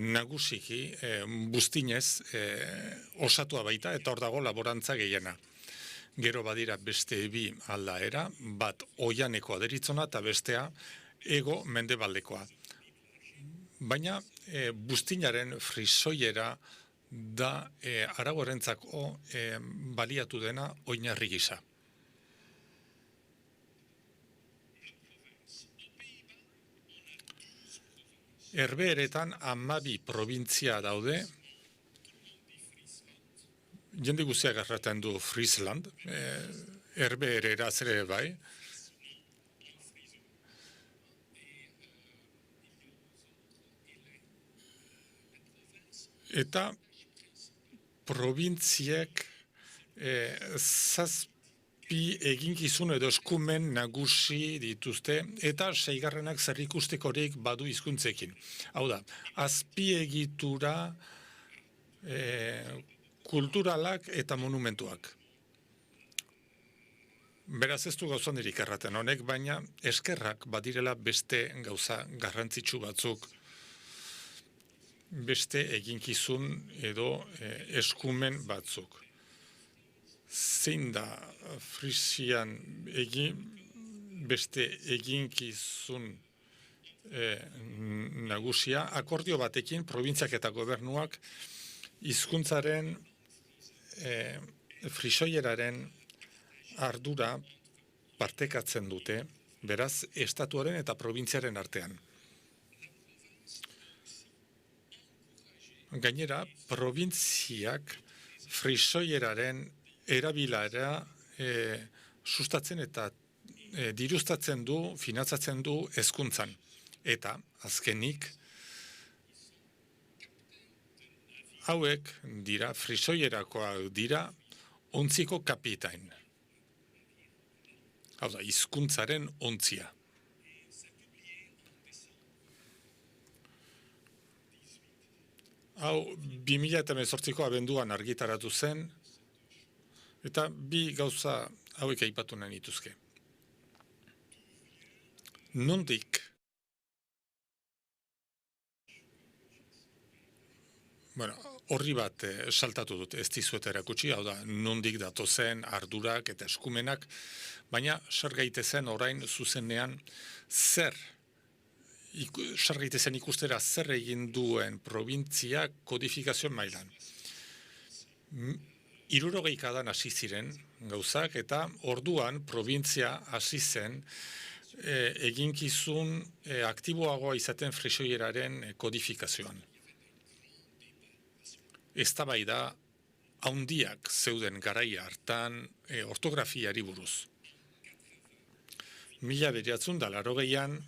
nagusiki buztinez osatua baita, eta hor dago laborantza gehiena. Gero badira beste bi aldaera, bat oianekoa deritzona eta bestea ego mendebaldekoa. Baina buztinaren frisoiera da arauarentzako baliatu dena oinarri gisa. Herbeheretan 12 probintzia daude, jende guztiak erraten du Friesland, herbeherera ere bai, eta probintziek zazpi eginkizun edo eskumen nagusi dituzte, eta 6. zerrikustekorik badu hizkuntzekin. Hau da, azpiegitura kulturalak eta monumentuak. Beraz ez du gauza handirik erraten honek, baina eskerrak badirela beste gauza garrantzitsu batzuk, beste eginkizun edo eskumen batzuk. Zein da Frisian beste eginkizun nagusia, akordio batekin, probintziak eta gobernuak hizkuntzaren frisoieraren ardura partekatzen dute, beraz, estatuaren eta probintziaren artean. Gainera, probintziak frisoieraren erabilera sustatzen eta diruztatzen du, finantzatzen du hezkuntzan. Eta, azkenik, hauek dira, frisoierakoak dira, ontziko kapitain. Hau da, hizkuntzaren ontzia. Hau, 2018ko abenduan argitaratu zen, eta bi gauza hauek aipatu nahi nituzke. Nondik? Bueno, horri bat saltatu dut, ez dizuet erakutsi, hau da, nondik datozen ardurak eta eskumenak, baina zer gaitezen orain zuzenean zer gaitezen ikustera zer egin duen probintzia kodifikazio mailan. 60 hasi ziren gauzak eta orduan probintzia hasi zen eginkizun aktiboagoa izaten frisoieraren kodifikazioan. Eztabaida haundiak zeuden garaia hartan ortografiari buruz. 1980an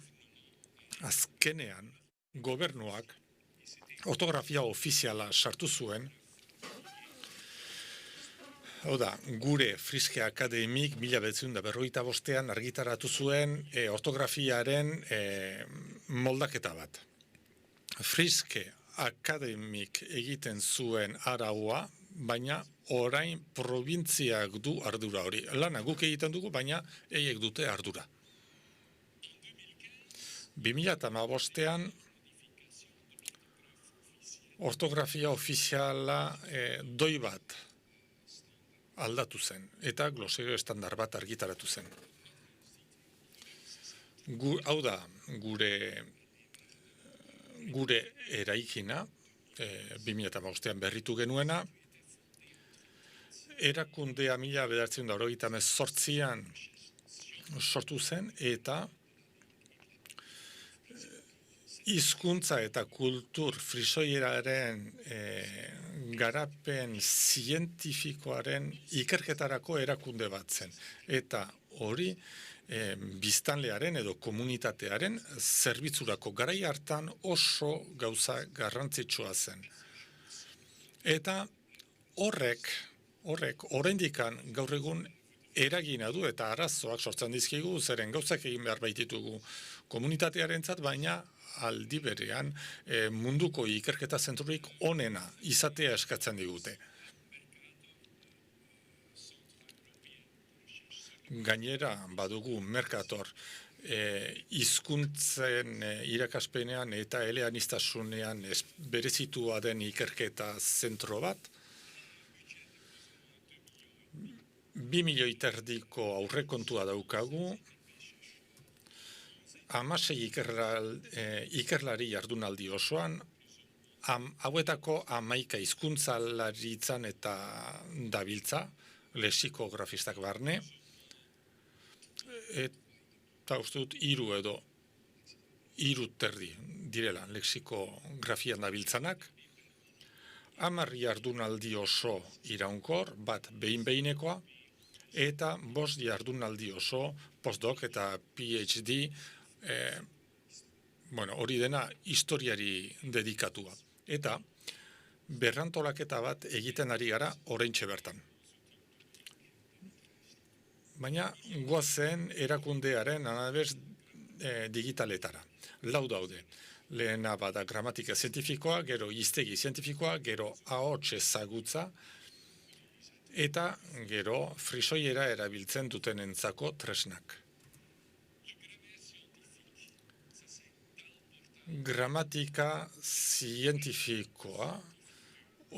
azkenean gobernuak ortografia ofiziala sartu zuen. Hau da, gure Friske Akademik 1945an argitaratu zuen ortografiaren moldaketa bat. Friske Akademik egiten zuen araua, baina orain probintziak du ardura hori. Lana guk egiten dugu, baina eiek dute ardura. 2015an ortografia ofiziala doi bat aldatu zen, eta glosario estandar bat argitaratu zen. Hau da, gure eraikina, 2015an berritu genuena, erakundea 1998an sortu zen, eta hizkuntza eta kultur frisoieraren garapen zientifikoaren ikerketarako erakunde bat zen. Eta hori biztanlearen edo komunitatearen zerbitzurako garai hartan oso gauza garrantzitsua zen. Eta horrek oraindikan gaur egun eragina du eta arazoak sortzen dizkigu, zeren gauzak egin behar baititugu komunitatearentzat, baina aldi berean munduko ikerketa zentrurik onena izatea eskatzen digute. Gainera badugu Mercator hizkuntzen irakaspenean eta eleaniztasunean berezitua den ikerketa zentro bat. 2 milioi terdiko aurrekontua daukagu, 16 ikerlari jardunaldi osoan, hauetako 11 hizkuntzalaritzan eta dabiltza, lexikografistak barne, eta uste dut 3 edo 3 terdi direla lexikografian dabiltzanak, 10 jardunaldi oso iraunkor, bat behin-behinekoa, eta 5 jardunaldi oso postdoc eta PhD, hori dena historiari dedikatua. Eta berrantolaketa bat egiten ari gara oraintxe bertan. Baina goazen erakundearen anabez digitaletara. 4 daude. Lehena bada gramatika zientifikoa, gero hiztegi zientifikoa, gero ahots ezagutza, eta gero frisoiera erabiltzen dutenentzako tresnak. Gramatika zientifikoa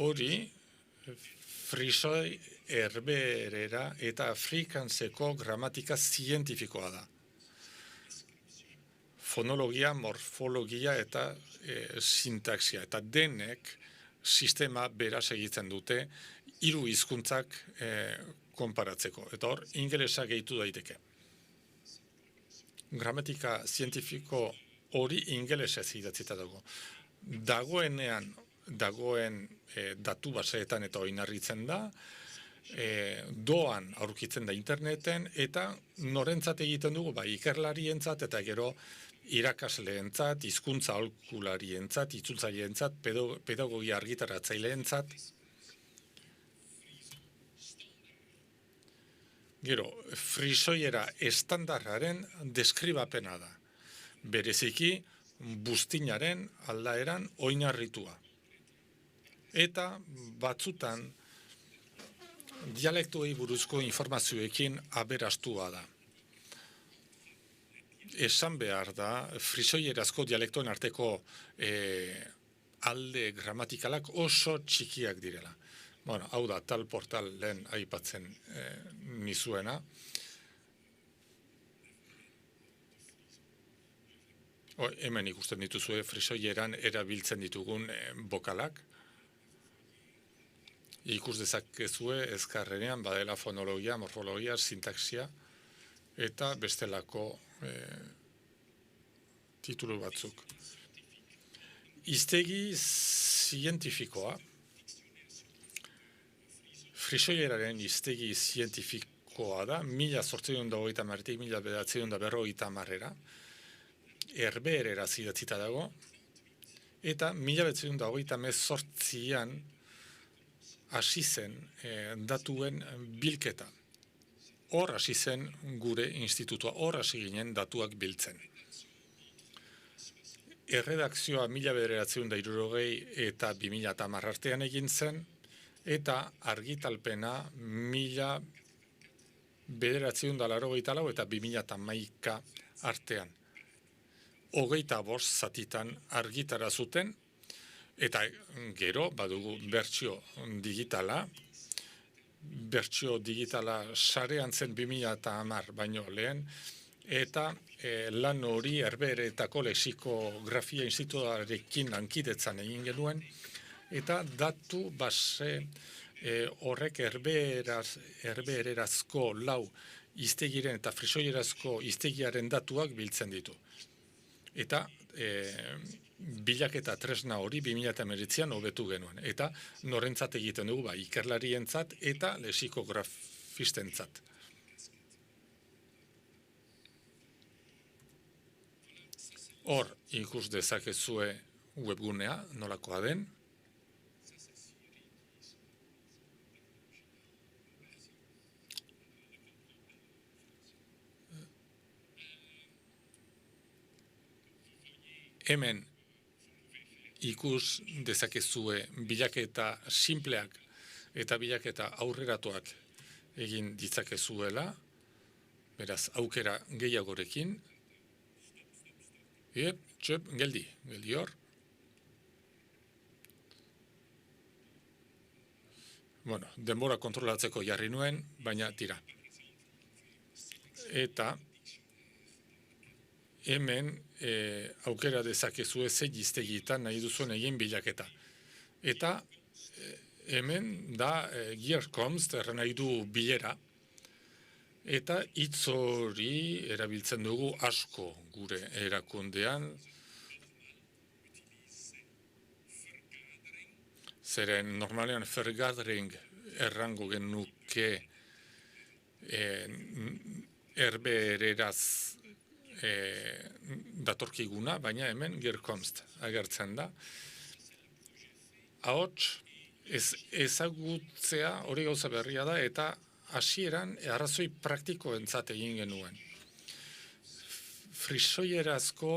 hori frisoi herberera eta afrikantzeko gramatika zientifikoa da. Fonologia, morfologia eta sintaxia. Eta denek sistema beraz egiten dute 3 hizkuntzak konparatzeko. Eta hor, ingelesa gehitu daiteke. Gramatika zientifiko hori ingelesez idatzita dago. Dagoen datu baseetan eta oinarritzen da, doan aurkitzen da interneten, eta norentzat egiten dugu, ikerlarientzat eta gero irakasleentzat, hizkuntza aholkularientzat, itzultzaileentzat, pedagogia argitaratzaileentzat. Gero, frisoiera estandarraren deskribapena da. Bereziki, buztinaren aldaeran oinarritua. Eta batzutan dialektuei buruzko informazioekin aberastua da. Esan behar da, frisoierazko dialektoen arteko alde gramatikalak oso txikiak direla. Bueno, hau da, tal portal lehen aipatzen nizuena. Hemen ikusten dituzue frisoieran erabiltzen ditugun bokalak. Ikus dezakezue ezkarrenean badela fonologia, morfologia, sintaxia eta bestelako titulu batzuk. Hiztegi zientifikoa, frisoieraren hiztegi zientifikoa da, 1830-tik 1950-era, herbeereraz idatzita dago, eta 1928an hasi zen datuen bilketa. Hor hasi zen gure institutua, hor hasi ginen datuak biltzen. Erredakzioa 1960 eta 2010 artean egin zen, eta argitalpena 1984 eta 2011 artean. 25 zatitan argitara zuten, eta gero badugu bertsio digitala sarean zen 2010 baino lehen, eta lan hori herbeeretako lexikografia institutuarekin lankidetzan egin genuen, eta datu base horrek herbeererazko 4 hiztegiren eta frisoierazko hiztegiaren datuak biltzen ditu. Eta bilaketa tresna hori 2019an hobetu genuen. Eta norentzat egiten dugu, ikerlarientzat eta lexikografistentzat. Hor ikus dezakezue webgunea, nolakoa den. Hemen ikus dezakezue bilaketa simpleak eta bilaketa aurreratuak egin ditzakezuela, beraz aukera gehiagorekin. Geldi hor. Bueno, denbora kontrolatzeko jarri nuen, baina tira. Eta hemen aukera dezakezue ze hiztegitan nahi duzuen egin bilaketa. Eta hemen da Gearkomst, erran nahi du bilera, eta hitz hori erabiltzen dugu asko gure erakundean. Zeren normalean vergathering errango genuke herbeereraz datorkiguna, baina hemen Gearkomst agertzen da. Ahots ezagutzea hori gauza berria da, eta hasieran arrazoi praktikoentzat egin genuen. Frisoierazko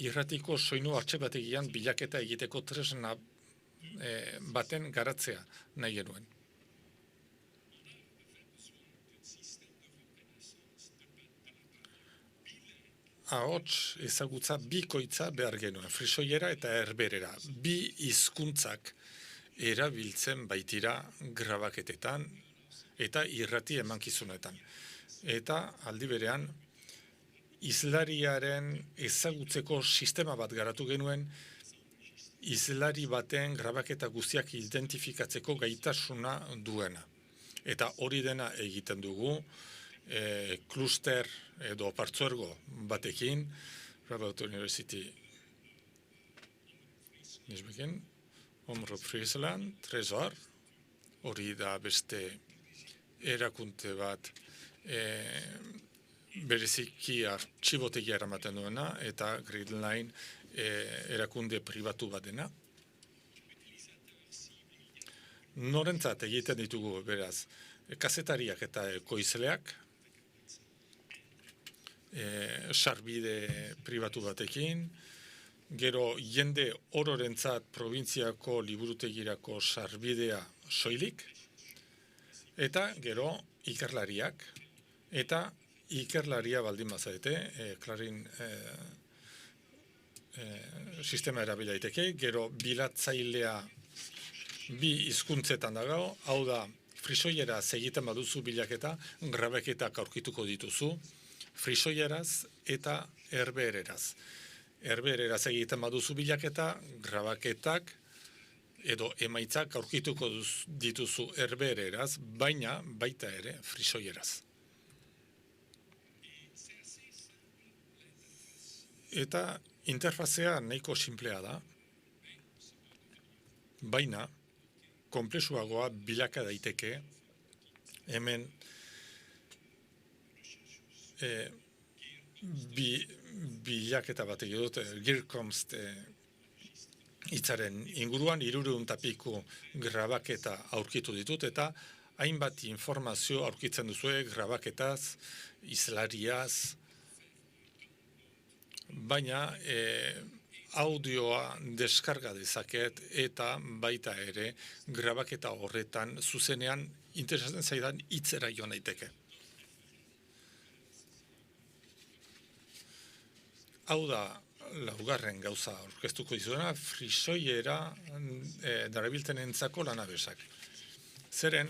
irratiko soinu artxebategian bilaketa egiteko tresna baten garatzea nahi genuen. Ahots ezagutza bikoitza behar genuen, frisoiera eta herberera. 2 hizkuntzak erabiltzen baitira grabaketetan eta irrati emankizunetan. Eta aldi berean, hizlariaren ezagutzeko sistema bat garatu genuen, hizlari baten grabaketa guztiak identifikatzeko gaitasuna duena. Eta hori dena egiten dugu, kluster edo partzuergo batekin, Radboud University Nisbeken, Omroep Friesland, Tresor, hori da beste erakunte bat bereziki artxibotegia eramaten duena, eta Greenline erakunde pribatu bat dena. Norentzat egiten ditugu, beraz, kazetariak eta ekoizleak, sarbide pribatu batekin, gero jende ororentzat probintziako liburutegirako sarbidea soilik, eta gero ikerlariak, eta ikerlaria baldin bazarete, Clarin sistema erabili daiteke, gero bilatzailea bi hizkuntzetan dago, hau da, frisoieraz egiten baduzu bilaketa, grabaketak aurkituko dituzu, frisoieraz eta herbehereraz. Herbehereraz egiten baduzu bilaketa, grabaketak edo emaitzak aurkituko dituzu herbehereraz, baina baita ere frisoieraz. Eta interfazea nahiko sinplea da, baina konplexuagoa bilaka daiteke, hemen bilaketa bat egin dut, Gearkomst hitzaren inguruan 300 tapiko grabaketa aurkitu ditut, eta hainbat informazio aurkitzen duzue grabaketaz, hizlariaz, baina audioa deskarga dezaket eta baita ere grabaketa horretan zuzenean interesatzen zaidan hitzera joan daiteke. Hau da laugarren gauza aurkeztuko dizuena, frisoiera darabiltenentzako lanabesak. Zeren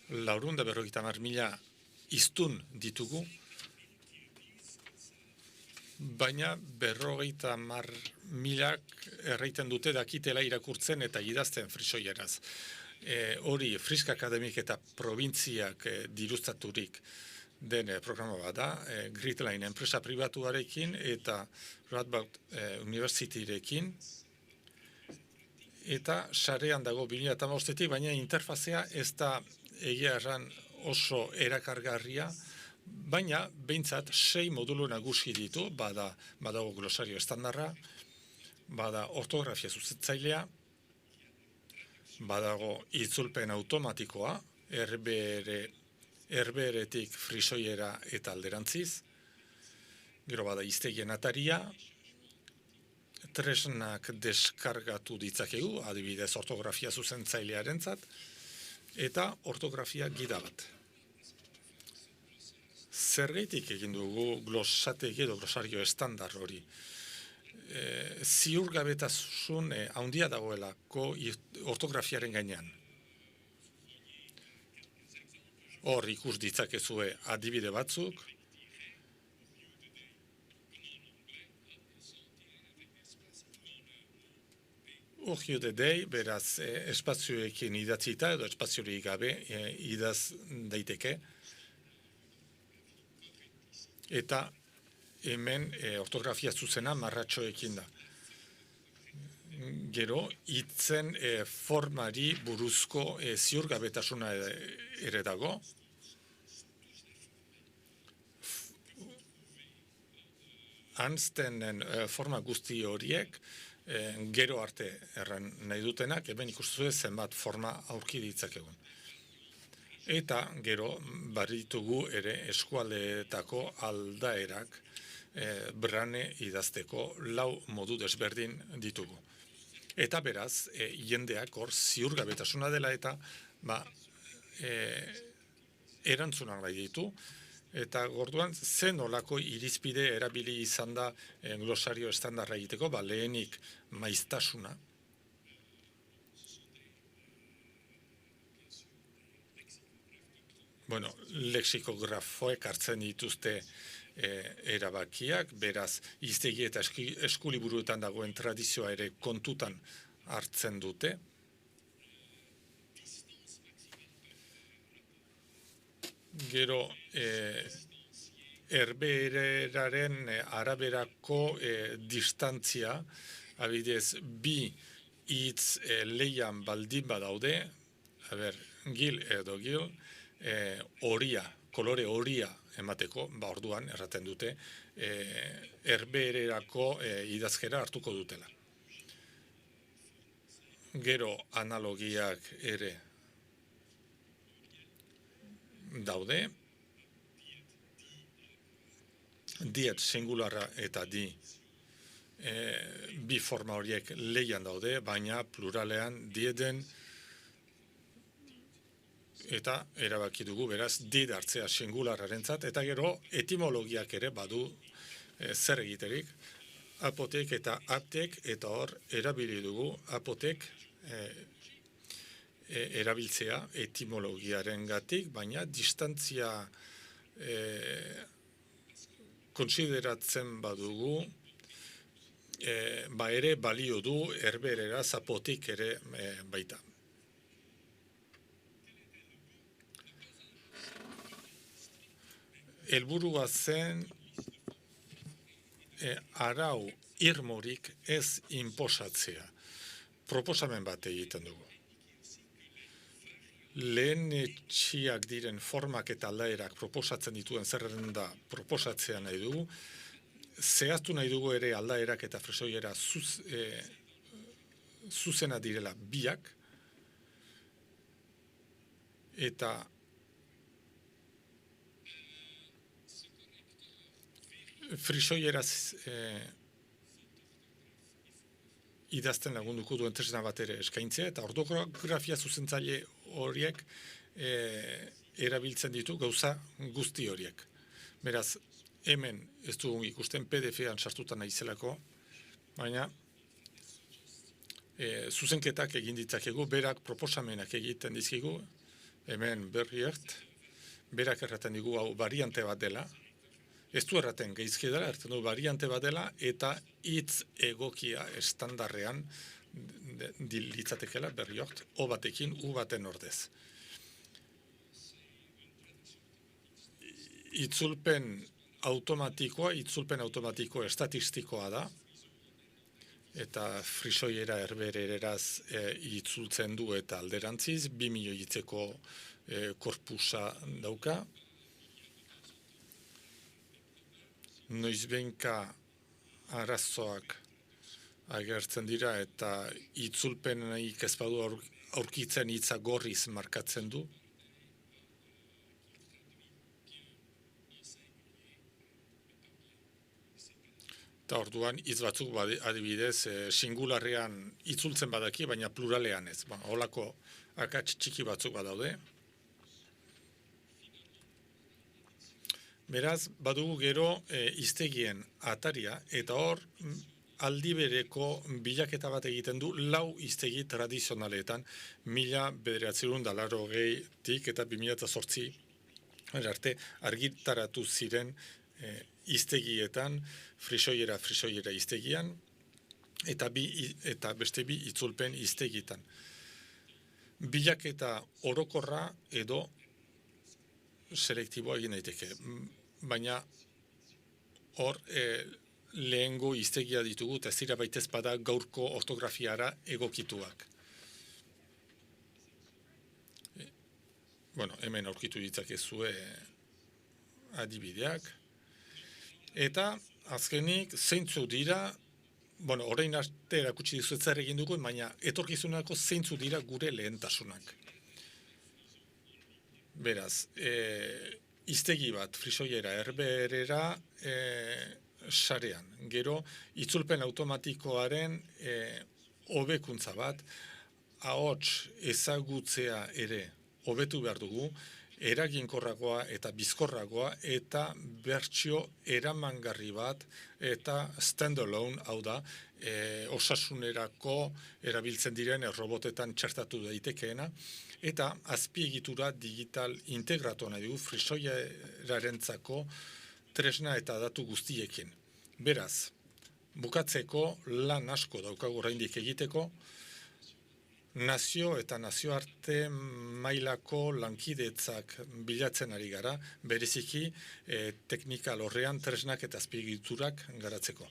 450.000 hiztun ditugu, baina 50.000 erraiten dute dakitela irakurtzen eta idazten frisoieraz. Hori Frisk Akademik eta probintziak diruztaturik den programa bat da, Greenline enpresa pribatuarekin eta Radboud Universityrekin, eta sarean dago 2015-etik, baina interfazea ez da egia erran oso erakargarria, baina behintzat 6 modulu nagusi ditu, badago glosario estandarra, bada ortografia zuzetzailea, badago itzulpen automatikoa, herbeheretik frisoiera eta alderantziz, gero bada hiztegien ataria, tresnak deskargatu ditzakegu, adibidez ortografia zuzentzailearentzat, eta ortografia gida bat. Zergaitik egin dugu glosategi edo glosario estandar hori. Ziurgabetasun handia dagoelako ortografiaren gainean. Hor ikus ditzakezue adibide batzuk, Urgiudedei, beraz, espazioekin idatzita edo espaziorik gabe idaz daiteke. Eta hemen ortografia zuzena marratxoekin da. Gero, hitzen formari buruzko ziurgabetasuna ere dago. Hanstenen forma guzti horiek, gero arte erran nahi dutenak, hemen ikustuzue zenbat forma aurki ditzakegun. Eta gero baditugu ere eskualdeetako aldaerak brane idazteko 4 modu desberdin ditugu. Eta beraz, jendeak hor ziurgabetasuna dela eta erantzunak bai ditu, eta gorduan zen olako irizpide erabili izan da glosario estandarra egiteko, lehenik maiztasuna. Bueno, lexikografoek hartzen dituzte erabakiak, beraz, hiztegi eta eskuliburuetan dagoen tradizioa ere kontutan hartzen dute. Gero, herberaren araberako distantzia, abidez, bi hitz leian baldin badaude, gil edo gil, horia, kolore horia emateko, orduan erraten dute, herbererako idazkera hartuko dutela. Gero analogiak ere daude, diet singularra eta di bi forma horiek leian daude, baina pluralean dieden eta erabaki dugu, beraz, did hartzea singularrarentzat, eta gero etimologiak ere badu zer egiterik, apotek eta aptek, eta hor erabili dugu apotek erabiltzea etimologiaren gatik, baina distantzia konsideratzen badugu, ere balio du herberera apotik ere baita. Helburua zen arau irmorik ez inposatzea. Proposamen bat egiten dugu. Lehen etxiak diren formak eta aldaerak proposatzen dituen zerrenda proposatzea nahi dugu. Zehaztu nahi dugu ere aldaerak eta fresoiera zuzena direla biak. Eta frisoieraz idazten lagunduko duen tresna bat ere eskaintzea, eta ortografia zuzentzaile horiek erabiltzen ditu gauza guzti horiek. Beraz, hemen ez dugu ikusten PDF-an sartuta naizelako, baina zuzenketak egin ditzakegu, berak proposamenak egiten dizkigu, hemen berriert, berak erraten digu hau variante bat dela, ez du erraten geizki dela, erraten du variante bat dela, eta hitz egokia estandarrean litzatekela berriort, o batekin, u baten ordez. Itzulpen automatiko estatistikoa da, eta frisoiera herbereraz itzultzen du eta alderantziz, 2 milioi hitzeko korpusa dauka. Noizbenka arazoak agertzen dira eta itzulpenik ez badu aurkitzen hitza gorriz markatzen du. Eta orduan hitz batzuk adibidez singularrean itzultzen badaki, baina pluralean ez. Holako akats txiki batzuk badaude. Beraz, badugu gero hiztegien ataria, eta hor aldi bereko bilaketa bat egiten du 4 hiztegi tradizionaletan, 1980tik eta 2008 arte argitaratu ziren hiztegietan, frisoiera hiztegian, eta beste 2 itzulpen hiztegietan. Bilaketa orokorra edo selektiboa egin daiteke. Baina hor lehengo hiztegia ditugu, eta ez dira baitez bada gaurko ortografiara egokituak. Hemen aurkitu ditzakezue adibideak. Eta azkenik zeintzu dira, orain arte erakutsi dizuet zer egin dugu, baina etorkizunako zeintzu dira gure lehentasunak. Beraz, hiztegi bat frisoiera herberera sarean. Gero, itzulpen automatikoaren hobekuntza bat, ahots ezagutzea ere hobetu behar dugu, eraginkorragoa eta bizkorragoa, eta bertsio eramangarri bat, eta standalone, hau da, osasunerako erabiltzen diren robotetan txertatu daitekeena, eta azpiegitura digital integratu nahi dugu frisoierarentzako tresna eta datu guztiekin. Beraz, bukatzeko lan asko daukagu oraindik egiteko, nazio eta nazioarte mailako lankidetzak bilatzen ari gara, bereziki teknika alorrean tresnak eta azpiegiturak garatzeko.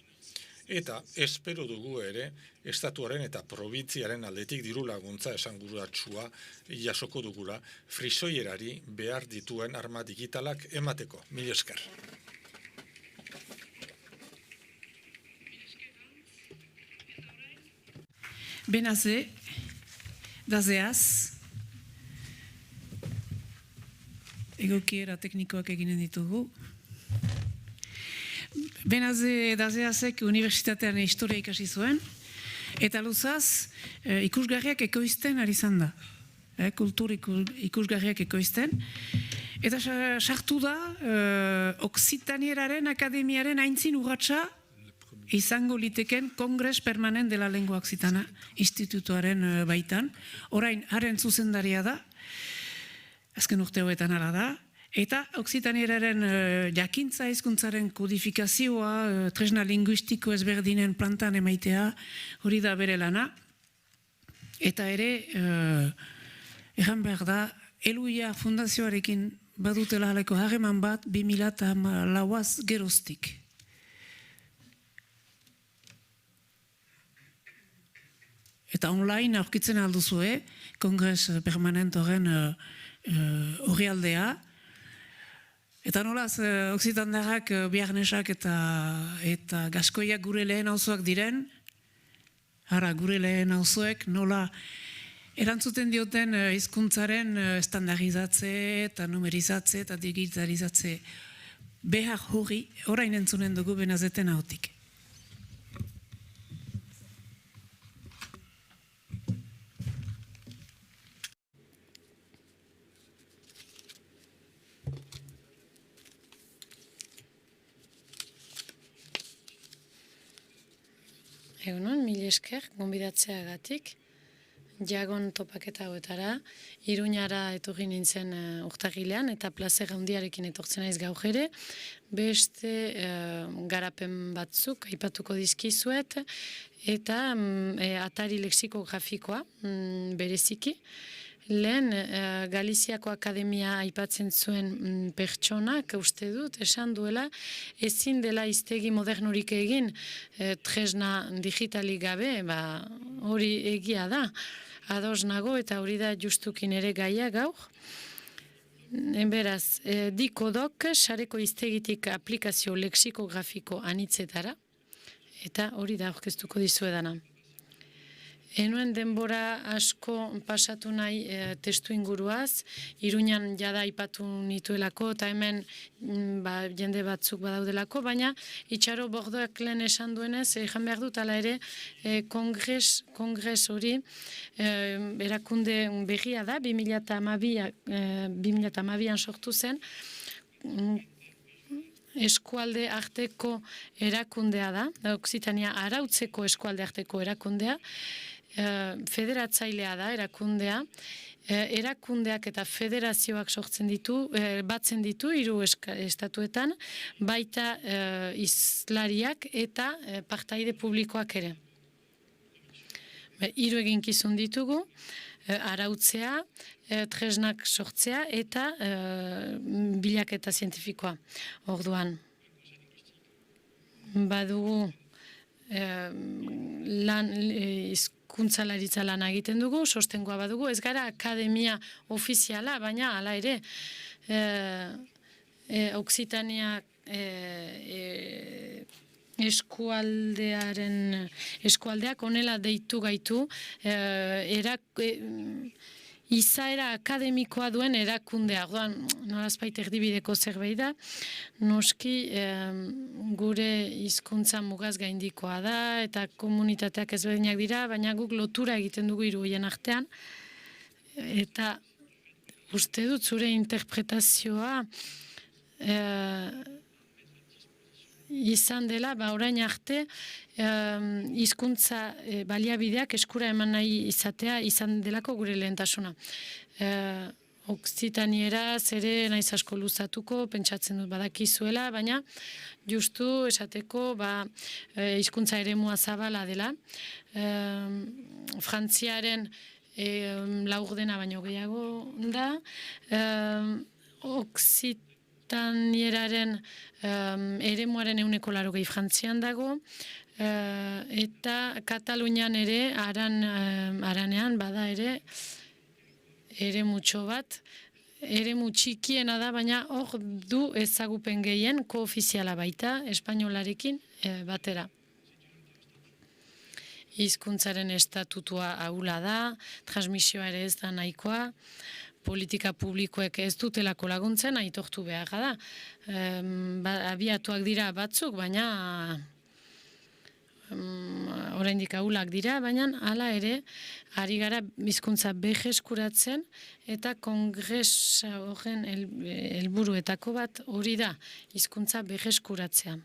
Eta espero dugu ere, estatuaren eta probintziaren aldetik diru laguntza esanguratsua jasoko dugula, frisoierari behar dituen arma digitalak emateko. Mila esker. Benaze, dazeaz, egokiera teknikoak eginen ditugu. Benaze dazeazek unibertsitatean historia ikasi zuen, eta luzaz ikusgarriak ekoizten ari izan da. Kultur ikusgarriak ekoizten. Eta sartu da Oksitanieraren Akademiaren aintzin urratsa izango liteken Kongres Permanent de la Lengua Occitana institutuaren baitan. Orain, haren zuzendaria da, azken urte hoetan ala da, eta Oksitanieraren jakintza hizkuntzaren kodifikazioa, tresna linguistiko ezberdinen plantan emaitea, hori da bere lana. Eta ere, erran behar da, Eluia Fundazioarekin badutela haleko harreman bat 2004az geroztik. Eta online aurkitzen alduzue, Kongres Permanent horren orrialdea. Eta nolaz, Oksitandarrak, Biarnesak eta Gaskoiak gure lehen auzoak diren, gure lehen auzoek nola erantzuten dioten hizkuntzaren estandarizatze eta numerizatze eta digitalizatze behar hori, orain entzunen dugu Benazeten ahotik. Egunon, mil esker, gonbidatzeagatik. Jagon topaketa hauetara, Iruñara etorri nintzen urtarrilean eta plazer handiarekin etortzen naiz gaur ere. Beste garapen batzuk aipatuko dizkizuet eta atari lexikografikoa bereziki. Lehen Galiziako Akademia aipatzen zuen pertsonak uste dut, esan duela, ezin dela hiztegi modernurik egin tresna digitalik gabe, hori egia da. Ados nago eta hori da justukin ere gaia gaur. Beraz, Dikodok sareko hiztegitik aplikazio lexikografiko anitzetara, eta hori da aurkeztuko dizuedana. Enuen denbora asko pasatu nahi testu inguruaz, Iruñan jada aipatu nituelako eta hemen jende batzuk badaudelako, baina Itxaro Bordoak lehen esan duenez, ejan behar dut ala ere kongres hori erakunde berria da, 2012an sortu zen, eskualde arteko erakundea da, Oksitania arautzeko eskualde arteko erakundea, federatzailea da erakundea, erakundeak eta federazioak sortzen ditu, batzen ditu hiru estatuetan, baita hizlariak eta partaide publikoak ere. Hiru eginkizun ditugu, arautzea, tresnak sortzea eta bilaketa zientifikoa. Orduan, badugu hizkuntzalaritza lan egiten dugu, sostengoa badugu, ez gara akademia ofiziala, baina hala ere Oksitania eskualdeak honela deitu gaitu, izaera akademikoa duen erakundea, nolazbait erdibideko zerbait da, noski gure hizkuntza mugaz gaindikoa da, eta komunitateak ezberdinak dira, baina guk lotura egiten dugu hiru horien artean, eta uste dut zure interpretazioa izan dela, orain arte, hizkuntza baliabideak eskura eman nahi izatea izan delako gure lehentasuna. Oksitanieraz ere naiz asko luzatuko, pentsatzen dut badakizuela, baina justu esateko hizkuntza eremua zabala dela. Frantziaren laurdena baino gehiago da, oksitaneraren eremuaren 80% Frantzian dago, eta Katalunian ere, Aranean bada ere, eremutxo bat, eremu txikiena da, baina hor du ezagupen gehien, koofiziala baita, espainolarekin batera. Hizkuntzaren estatutua ahula da, transmisioa ere ez da nahikoa, politika publikoek ez dutelako laguntzen, aitortu behar da. Abiatuak dira batzuk, baina oraindik ahulak dira, baina hala ere, ari gara hizkuntza berreskuratzen eta kongresa horren helburuetako bat hori da, hizkuntza berreskuratzea.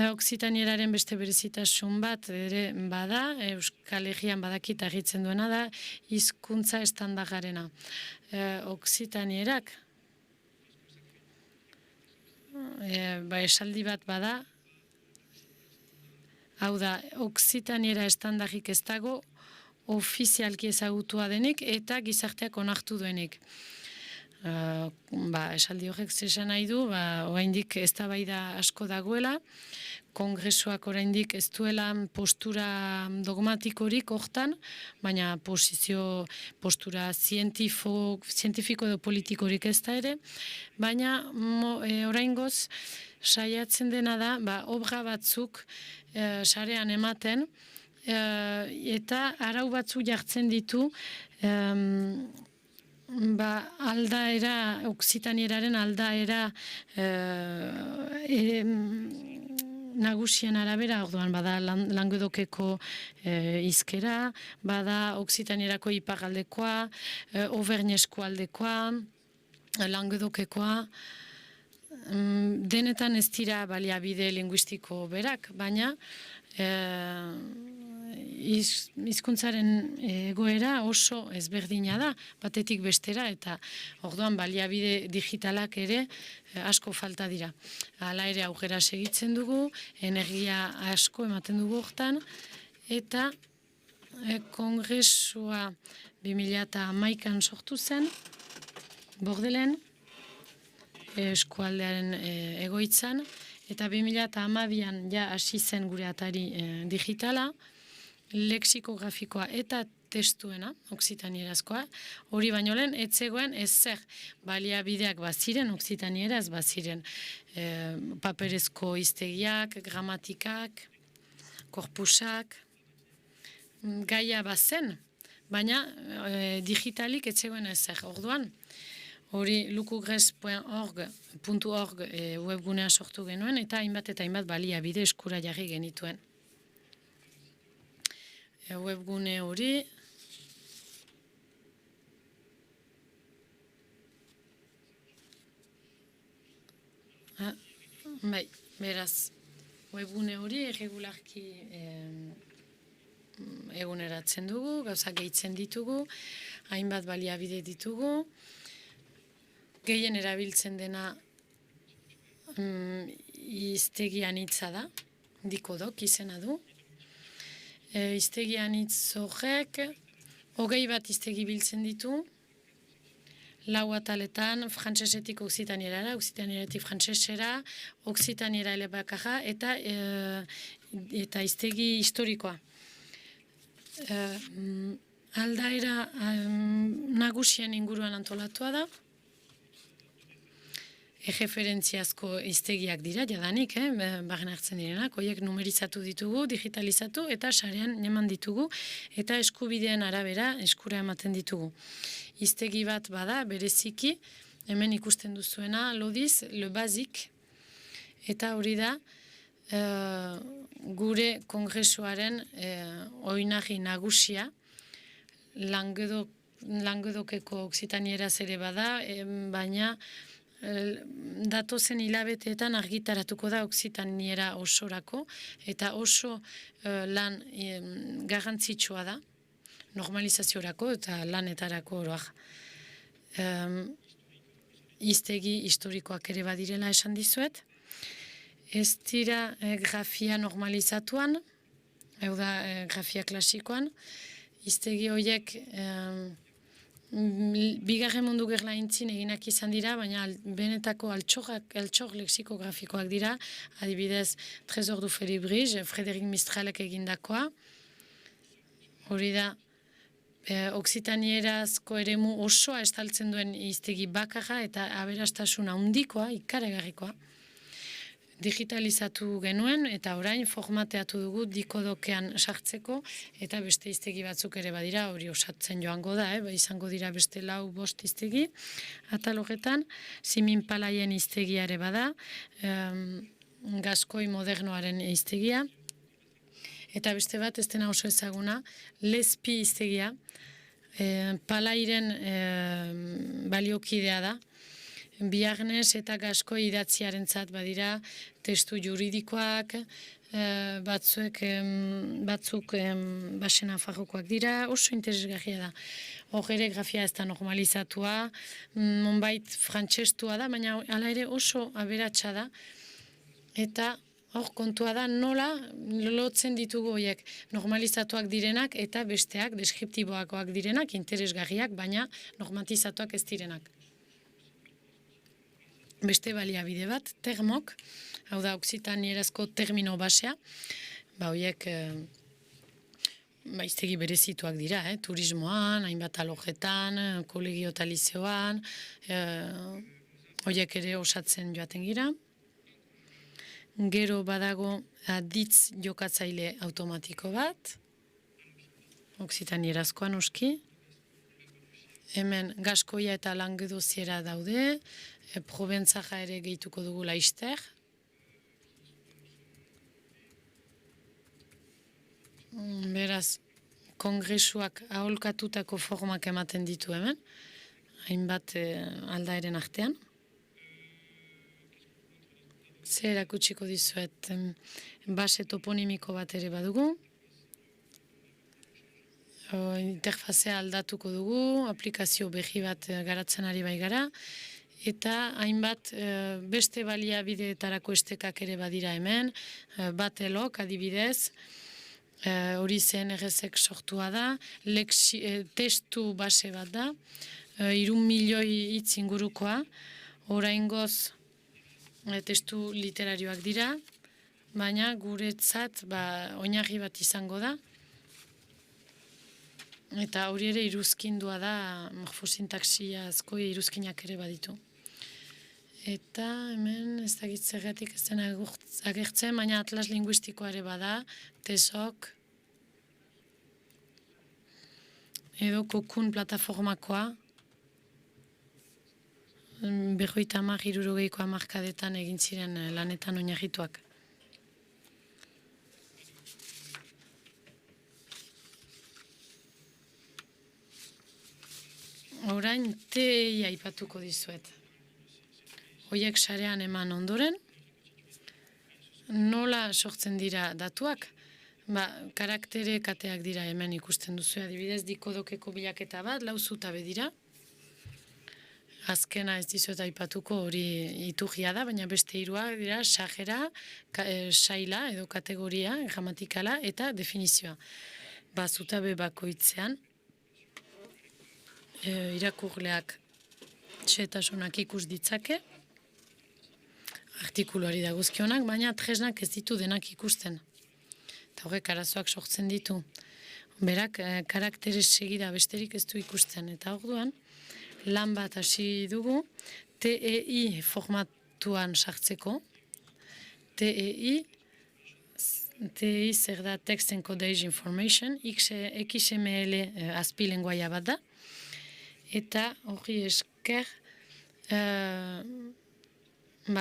Oksitaneraren beste berezitasun bat ere bada, Euskal Herrian badakit argitzen duena da, hizkuntza estandardarena. Oksitanierak, esaldi bat bada, hau da, oksitaniera estandarrik ez dago ofizialki ezagutua denik eta gizarteak onartu duenik. Esaldi horrek zesan nahi du, oraindik eztabaida asko dagoela, kongresuak oraindik ez duela postura dogmatikorik hortan, baina postura zientifiko edo politikorik ez da ere, baina oraingoz saiatzen dena da, obra batzuk sarean ematen, eta arau batzuk jartzen ditu aldaera, oksitaneraren aldaera nagusien arabera, orduan bada Languedokeko hizkera, bada oksitanerako iparraldekoa, Auvergne eskualdekoa, Languedokekoa, denetan ez dira baliabide linguistiko berak, baina hizkuntzaren egoera oso ezberdina da, batetik bestera, eta orduan baliabide digitalak ere asko falta dira. Hala ere aurrera segitzen dugu, energia asko ematen dugu hortan, eta kongresua 2011an sortu zen, Bordelen, eskualdearen egoitzan, eta 2012an ja hasi zen gure atari digitala, lexikografikoa eta testuena, oksitanierazkoa, hori baino lehen, etzegoen ezer baliabideak baziren, oksitanieraz baziren paperezko hiztegiak, gramatikak, korpusak, gaia bazen, baina digitalik etzegoen ezer. Orduan, hori lukugres.org webgunea sortu genuen, eta hainbat baliabide eskura jarri genituen. Webgune hori beraz, webgune hori erregularki eguneratzen dugu, gauzak gehitzen ditugu, hainbat baliabide ditugu, gehien erabiltzen dena hiztegian hitza da, dikodok izena du. Hiztegian hitz horrek, 20 bat hiztegi biltzen ditu, 4 ataletan, frantsesetik oksitanierara, oksitanieratik frantsesera, oksitaniera elebakarra, eta hiztegi historikoa. Aldaera nagusien inguruan antolatua da, erreferentziazko hiztegiak dira, jadanik, barren hartzen direnak, horiek numerizatu ditugu, digitalizatu, eta sarean eman ditugu, eta eskubideen arabera eskura ematen ditugu. Hiztegi bat bada, bereziki, hemen ikusten duzuena, lodiz, le basic, eta hori da, gure kongresuaren oinarri nagusia, Languedokeko oksitanieraz ere bada, baina datozen hilabeteetan argitaratuko da oksitaniera osorako, eta oso lan garrantzitsua da, normalizaziorako eta lanetarako oroak. Hiztegi historikoak ere badirela esan dizuet. Ez dira grafia normalizatuan, hau da grafia klasikoan. Hiztegi horiek bigarren mundu gerlaintzin eginak izan dira, baina benetako altxor lexikografikoak dira, adibidez Trésor du Félibrige, Frédéric Mistralek egindakoa. Hori da, Oksitanierazko eremu osoa estaltzen duen hiztegi bakarra eta aberastasuna handikoa, ikaragarrikoa. Digitalizatu genuen eta orain formateatu dugu dikodokean sartzeko eta beste hiztegi batzuk ere badira, hori osatzen joango da, izango dira beste 4-5 hiztegi. Atal horretan, Simin Palaien hiztegiare bada, Gaskoi modernoaren hiztegia, eta beste bat, ez dena oso ezaguna, Lespi hiztegia, Palairen baliokidea da, Biarnes eta Gaskoi idatziarentzat badira testu juridikoak, batzuk basena farrokoak dira, oso interesgarria da. Hor ere grafia ez da normalizatua, nonbait frantsestua da, baina hala ere oso aberatsa da, eta hor kontua da nola lotzen ditugu horiek normalizatuak direnak eta besteak deskriptiboakoak direnak, interesgarriak, baina normatizatuak ez direnak. Beste baliabide bat, termok, hau da oksitanierazko termino basea, horiek hiztegi berezituak dira, turismoan, hainbat alojetan, kolegio eta lizeoan, horiek ere osatzen joaten gira. Gero badago aditz jokatzaile automatiko bat, oksitanierazkoan oski. Hemen Gaskoia eta Languedociera daude, Proventzaja ere gehituko dugu Laister. Beraz, kongresuak aholkatutako formak ematen ditu hemen, hainbat aldaeren artean. Zer erakutsiko dizuet, base toponimiko bat ere badugu. Interfazea aldatuko dugu, aplikazio berri bat garatzen ari bai gara, eta hainbat beste baliabideetarako estekak ere badira hemen, batelok adibidez, hori zen errezek sortua da, testu base bat da, 3 milioi hitz ingurukoa, oraingoz testu literarioak dira, baina guretzat oinarri bat izango da, eta hori ere iruzkindua da, morfosintaksia asko iruzkinak ere baditu. Eta hemen ez dakit zergatik ez den agertzen, baina atlas linguistikoa ere bada, TESOK, edo Kokun plataformakoa, 50-60 hamarkadetan egin ziren lanetan oinarrituak. Orain TEI aipatuko dizuet. Hoiek sarean eman ondoren, nola sortzen dira datuak? Karaktere kateak dira hemen ikusten duzu, adibidez dikodokeko bilaketa bat, 4 zutabe dira. Azkena ez dizuet aipatuko hori iturria da, baina beste 3 dira sajera, saila edo kategoria, gramatikala eta definizioa. Zutabe bakoitzean, irakurleak xehetasunak ikus ditzake, artikuluari dagozkionak, baina tresnak ez ditu denak ikusten. Eta horrek arazoak sortzen ditu. Berak karaktere segida besterik ez du ikusten. Eta orduan, lan bat hasi dugu, TEI formatuan sartzeko. TEI zer da Text Encodage Information, XML azpi lenguaia bat da. Eta hori esker,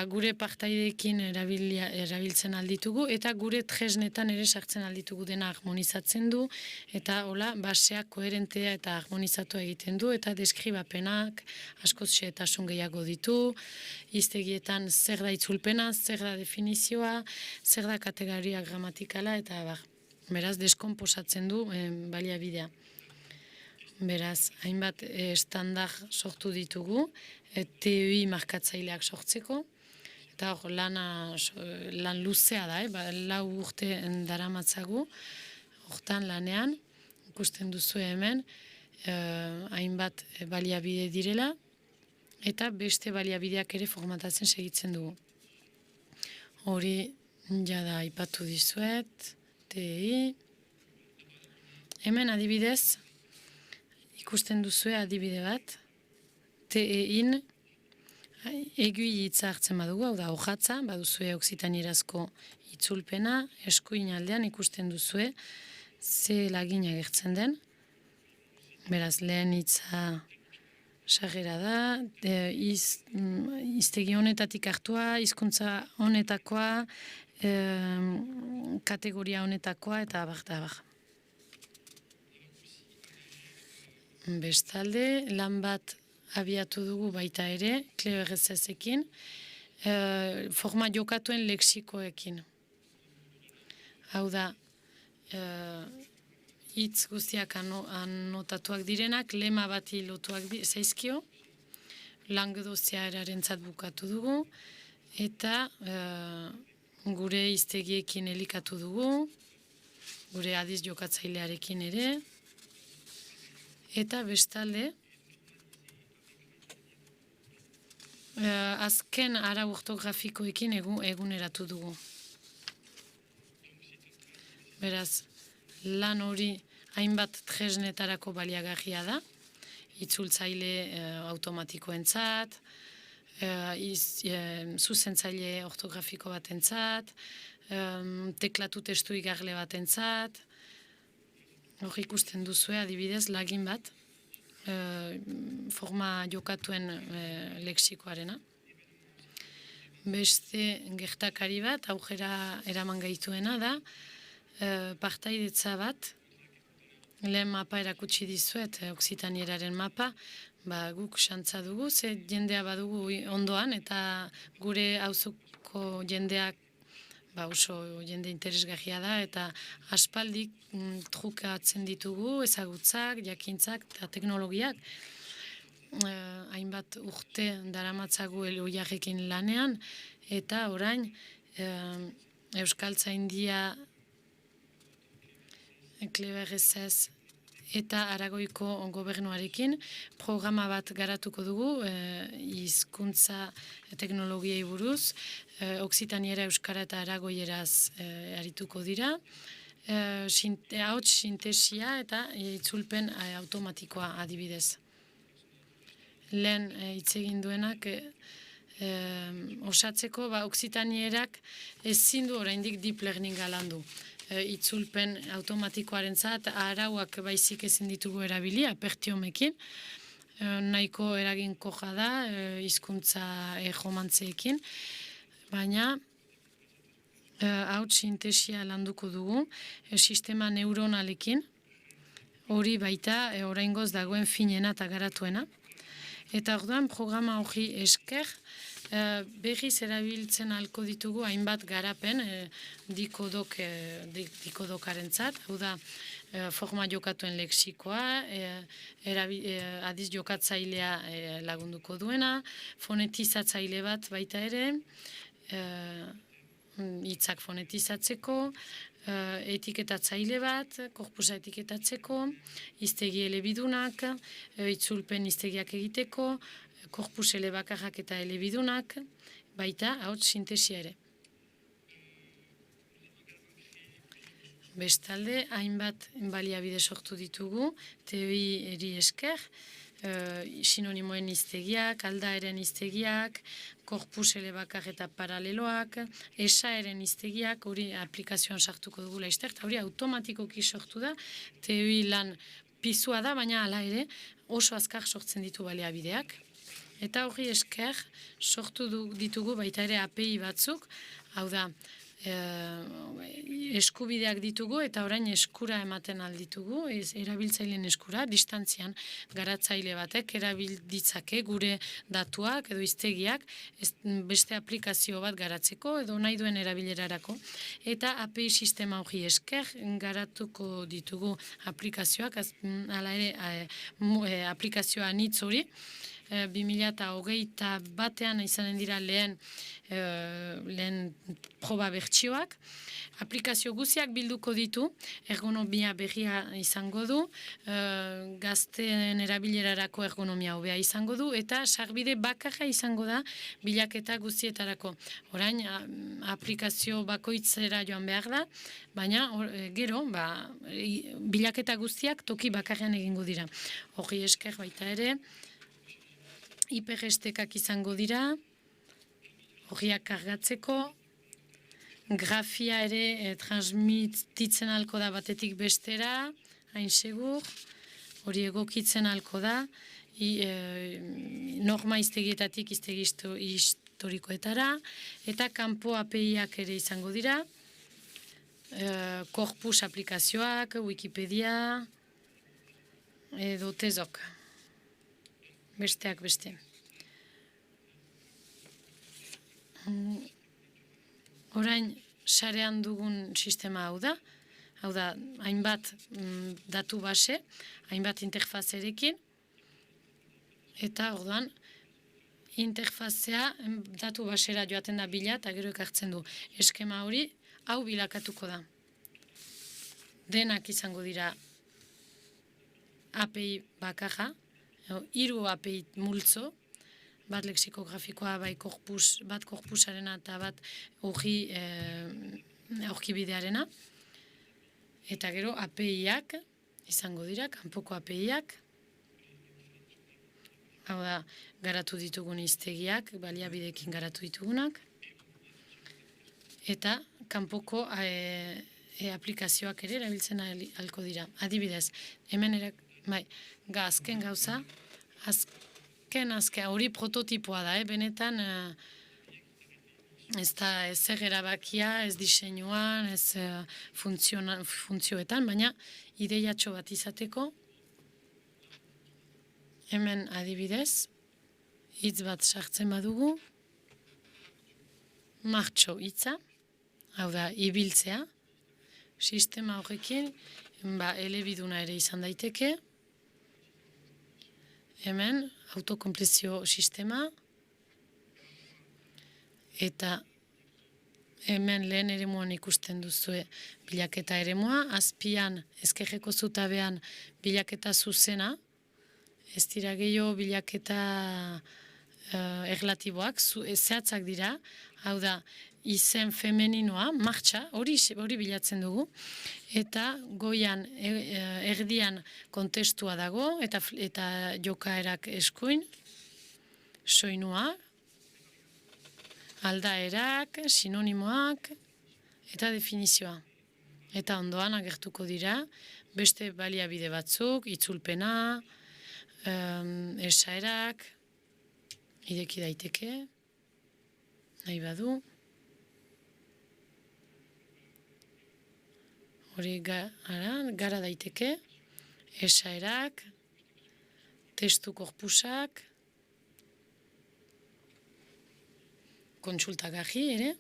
gure partaideekin erabiltzen alditugu, eta gure tresnetan ere sartzen alditugu dena harmonizatzen du, eta hola, baseak koherentea eta harmonizatua egiten du, eta deskribapenak askoz xehetasun gehiago ditu, hiztegietan zer da itzulpena, zer da definizioa, zer da kategoria gramatikala, eta beraz deskonposatzen du baliabidea. Beraz, hainbat estandar sortu ditugu, TEI markatzaileak sortzeko, eta hor lan luzea da, 4 urte daramatzagu, hortan lanean, ikusten duzu hemen, hainbat baliabide direla, eta beste baliabideak ere formatatzen segitzen dugu. Hori jada aipatu dizuet, TEI. Hemen adibidez, ikusten duzue adibide bat, TEI-in egui hitza hartzen badugu, hau da, hojatza, baduzue oksitanierazko itzulpena, eskuin aldean ikusten duzue, ze lagin agertzen den. Beraz, lehen hitza sarrera da, hiztegi honetatik hartua, hizkuntza honetakoa, kategoria honetakoa, eta abar. Bestalde, lan bat abiatu dugu baita ere, CleverSS-ekin, forma jokatuen leksikoekin. Hau da, hitz guztiak anotatuak direnak, lema bati lotuak zaizkio, Languedozia erarentzat bukatu dugu, eta gure hiztegiekin elikatu dugu, gure adiz jokatzailearekin ere, eta bestalde, azken arau ortografikoekin eguneratu dugu. Beraz, lan hori hainbat tresnetarako baliagarria da, itzultzaile automatikoentzat, zuzentzaile ortografiko batentzat, teklatu testu igarle batentzat, hor ikusten duzue adibidez lagin bat, forma jokatuen leksikoarena. Beste gertakari bat, aurrera eraman gaituena da, partaidetza bat, lehen mapa erakutsi dizuet, Oksitanieraren mapa, guk xantza dugu, ze jendea badugu ondoan, eta gure auzoko jendeak oso jende interesgarria da, eta aspaldik trukatzen ditugu, ezagutzak, jakintzak eta teknologiak. Hainbat urte daramatzagu Elhuyarrekin lanean, eta orain Euskaltzaindia, CleverSS eta Aragoiko gobernuarekin programa bat garatuko dugu, hizkuntza teknologiei buruz, Oksitaniera, Euskara eta Aragoieraz arituko dira, ahots sintesia eta itzulpen automatikoa adibidez. Lehen hitz egin duenak osatzeko, Oksitanierak ezin du oraindik deep learninga landu. Itzulpen automatikoarentzat arauak baizik ezin ditugu erabilia, apertiomekin, nahiko eraginkorra da, hizkuntza erromantzeekin, baina ahots sintesia landuko dugu, sistema neuronalekin, hori baita oraingoz dagoen finena eta garatuena. Eta orduan programa hori esker, berriz erabiltzen ahalko ditugu hainbat garapen dikodokarentzat, hau da forma jokatuen leksikoa, adiz jokatzailea lagunduko duena, fonetizatzaile bat baita ere, hitzak fonetizatzeko, etiketatzaile bat, korpusa etiketatzeko, hiztegi elebidunak, itzulpen hiztegiak egiteko, korpus elebakarrak eta elebidunak, baita ahots sintesia ere. Bestalde, hainbat baliabide sortu ditugu, TEI-eri esker, sinonimoen hiztegiak, aldaeren hiztegiak, korpus elebakar eta paraleloak, esaeren hiztegiak, hori aplikazioan sartuko dugu laizter, eta hori automatikoki sortu da, TEI lan pizua da, baina hala ere oso azkar sortzen ditu baliabideak. Eta hori esker sortu ditugu baita ere API batzuk, hau da, eskubideak ditugu eta orain eskura ematen alditugu, erabiltzaileen eskura, distantzian garatzaile batek erabilditzake gure datuak edo hiztegiak beste aplikazio bat garatzeko edo nahi duen erabilerarako. Eta API sistema hori esker garatuko ditugu aplikazioak, hala ere aplikazioa anitz hori, 2021 izanen dira lehen proba bertsioak. Aplikazio guziak bilduko ditu, ergonomia berria izango du, gazteen erabilerarako ergonomia hobea izango du, eta sarbide bakarra izango da bilaketa guztietarako. Orain, aplikazio bakoitzera joan behar da, baina gero, bilaketa guztiak toki bakarrean egingo dira. Hori esker baita ere, hiperestekak izango dira, horiak kargatzeko, grafia ere transmititzen alko da batetik bestera, hain segur, hori egokitzen alko da, norma iztegietatik iztegi historikoetara, eta kanpo API-ak ere izango dira, Corpus aplikazioak, Wikipedia, edo tezok. Besteak beste. Orain, sarean dugun sistema hau da, hainbat datu base, hainbat interfazerekin, eta orduan, interfazea datu basera joaten da bila eta gero ekartzen du. Eskema hori, hau bilakatuko da. Denak izango dira API bakarra, 3 API multzo, bat lexikografikoa, bat korpusarena eta bat aurkibidearena. Eta gero API-ak izango dira, kanpoko API-ak. Hau da, garatu ditugun hiztegiak, baliabidekin garatu ditugunak. Eta kanpoko aplikazioak ere erabiltzen alko dira. Adibidez, hemen azken gauza, azken hori prototipoa da, benetan ez da ezer erabakia, ez diseinuan, ez funtzioetan, baina ideiatxo bat izateko, hemen adibidez, hitz bat sartzen badugu, martxo hitza, hau da, ibiltzea, sistema horrekin, elebiduna ere izan daiteke, hemen, autokomplezio sistema, eta hemen lehen eremuan ikusten duzue bilaketa eremua, azpian ezkerreko zutabean bilaketa zuzena, ez dira gehiago bilaketa erlatiboak, zehatzak dira, hau da, izen femeninoa, martxa, hori bilatzen dugu, eta goian erdian kontestua dago, eta jokaerak eskuin, soinua, aldaerak, sinonimoak, eta definizioa. Eta ondoan agertuko dira, beste baliabide batzuk, itzulpena, esaerak, ideki daiteke, nahi badu, hori gara daiteke, esaerak, testu korpusak, kontsultagarri ere,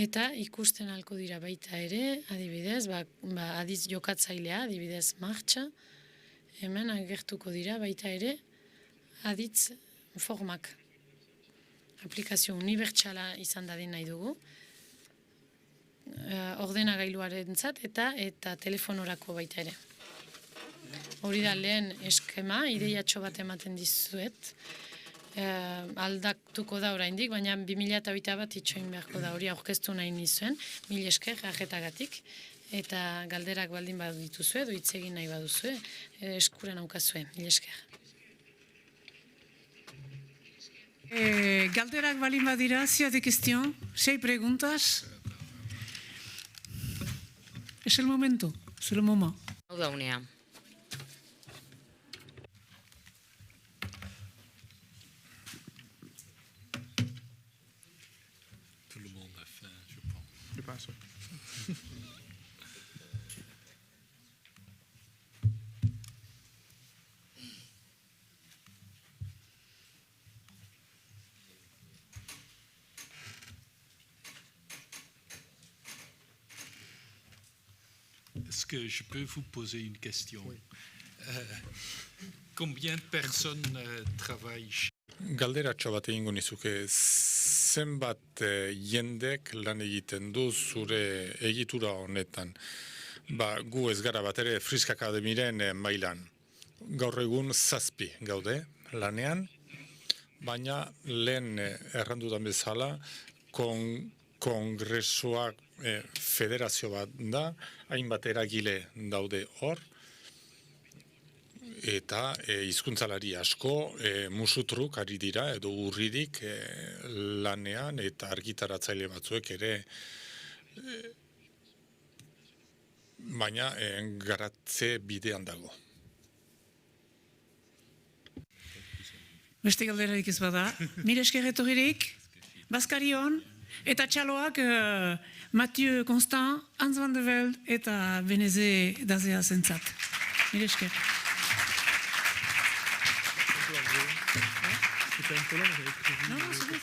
eta ikusten alko dira baita ere, adibidez, adiz jokatzailea, adibidez martxa, hemen agertuko dira baita ere, aditz formak. Aplikazio unibertsala izan dadin nahi dugu, ordenagailuarentzat eta telefonorako baita ere. Hori da lehen eskema, ideiatxo bat ematen dizuet, aldatuko da oraindik, baina 2021 bat itxoin beharko da, hori aurkeztu nahi nizuen, 1000 esker ajetagatik, eta galderak baldin badituzue, edo hitz egin nahi baduzue, eskuran aukazue, 1000 esker. Galderak baldin badira, si de question, 6 preguntas. Es el momento, es el moment. Hau da unea. pense. Est-ce que je peux vous poser une question? Combien de personnes travaillent chez... Galderatxo bat egingo nizuke, zenbat jendek lan egiten du zure egitura honetan? Gu ez gara bat ere Frisk Akademiren mailan. Gaur egun 7 gaude lanean, baina lehen errandudan bezala kongresuak federazio bat da, hainbat eragile daude hor, eta hizkuntzalari asko musutruk ari dira edo urridik lanean eta argitaratzaile batzuek ere baina garatze bidean dago. Beste galderarik ez bada, mire esker etorririk, Bazkarion, eta txaloak Mathieu Constant, Hans van de Velde eta Beneze Dazea zentzat. Mire esker. C'était un peu long, j'avais prévu. Non, c'est bien.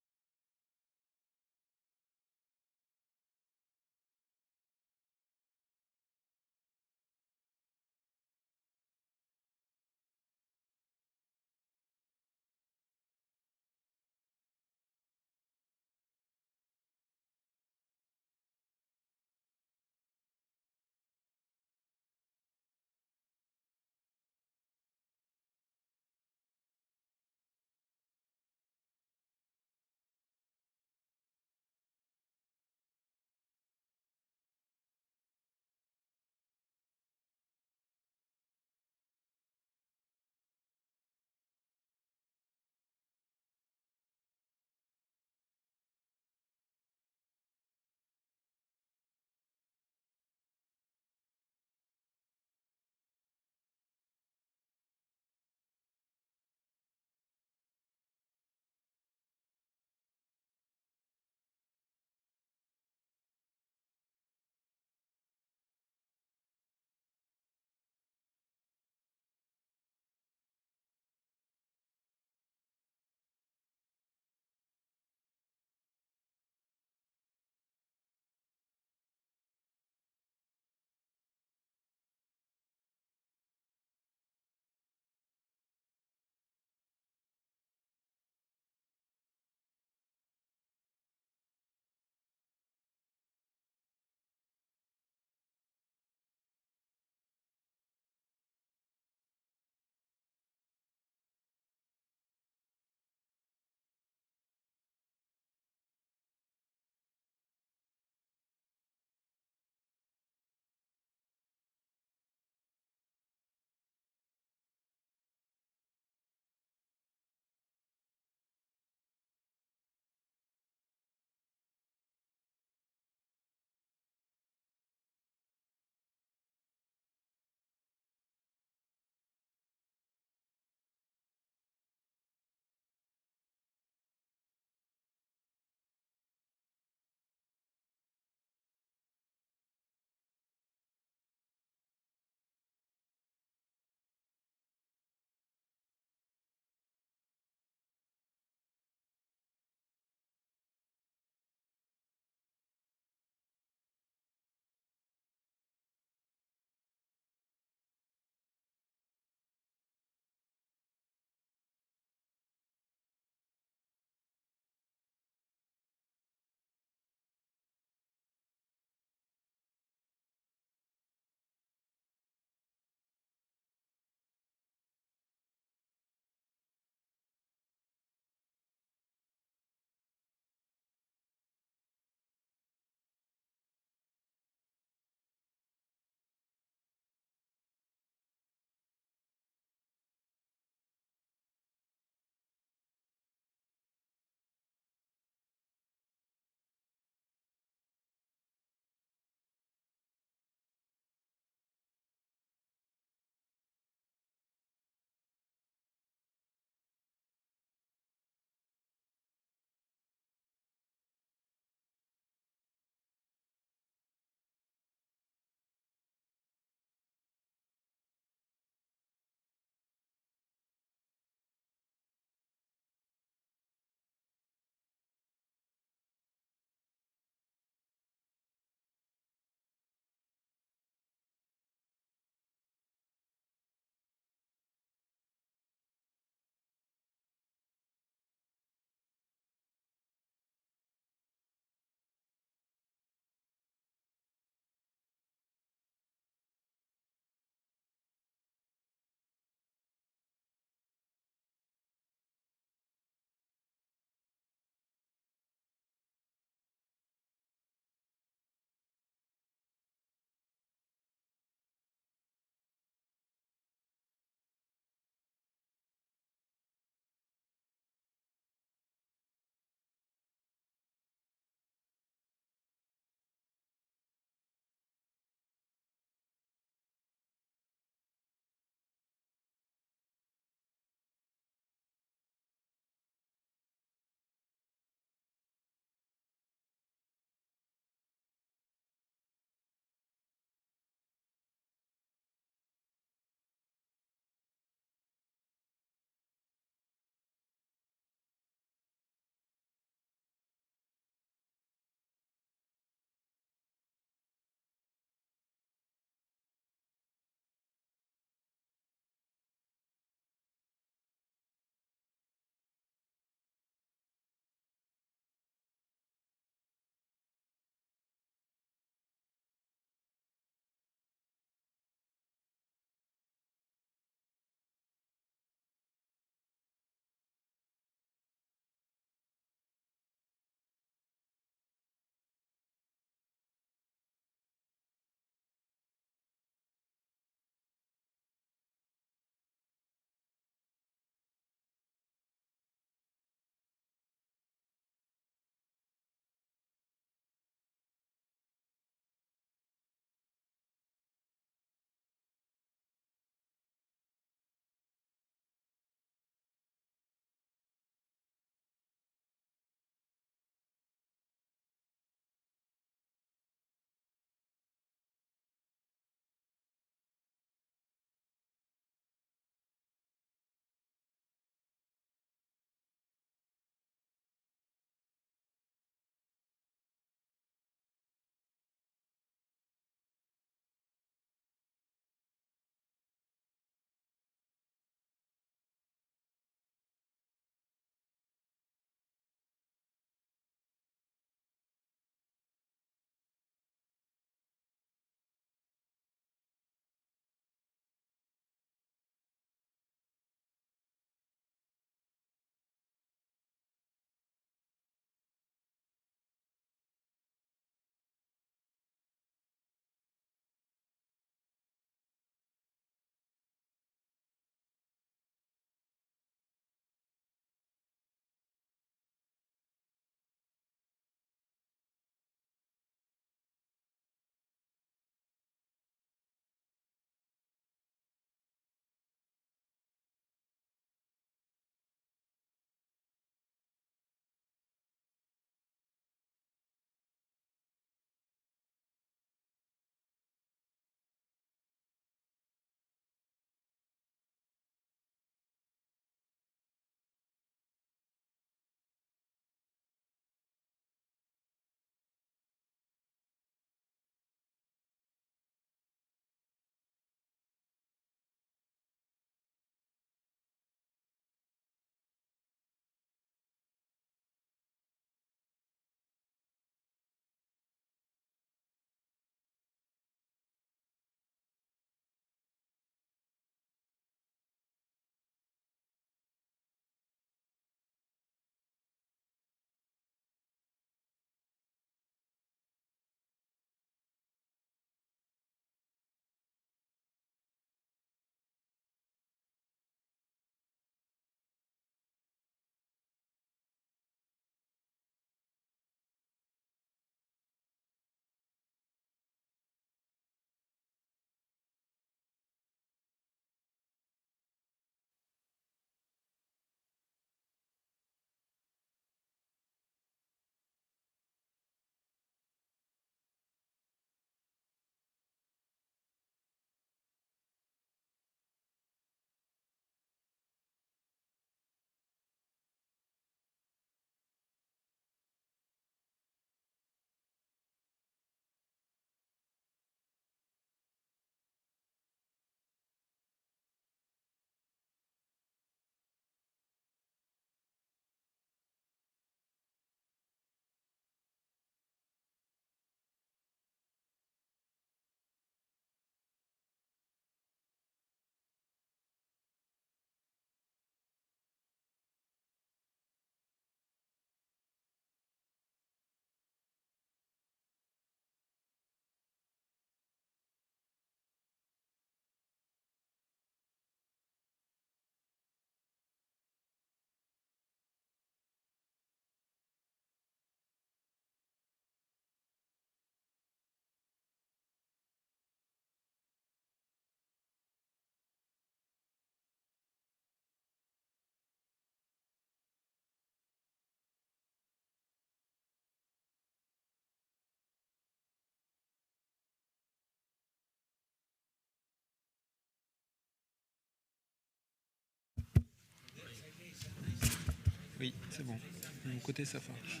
Oui, c'est bon. De mon côté, ça marche.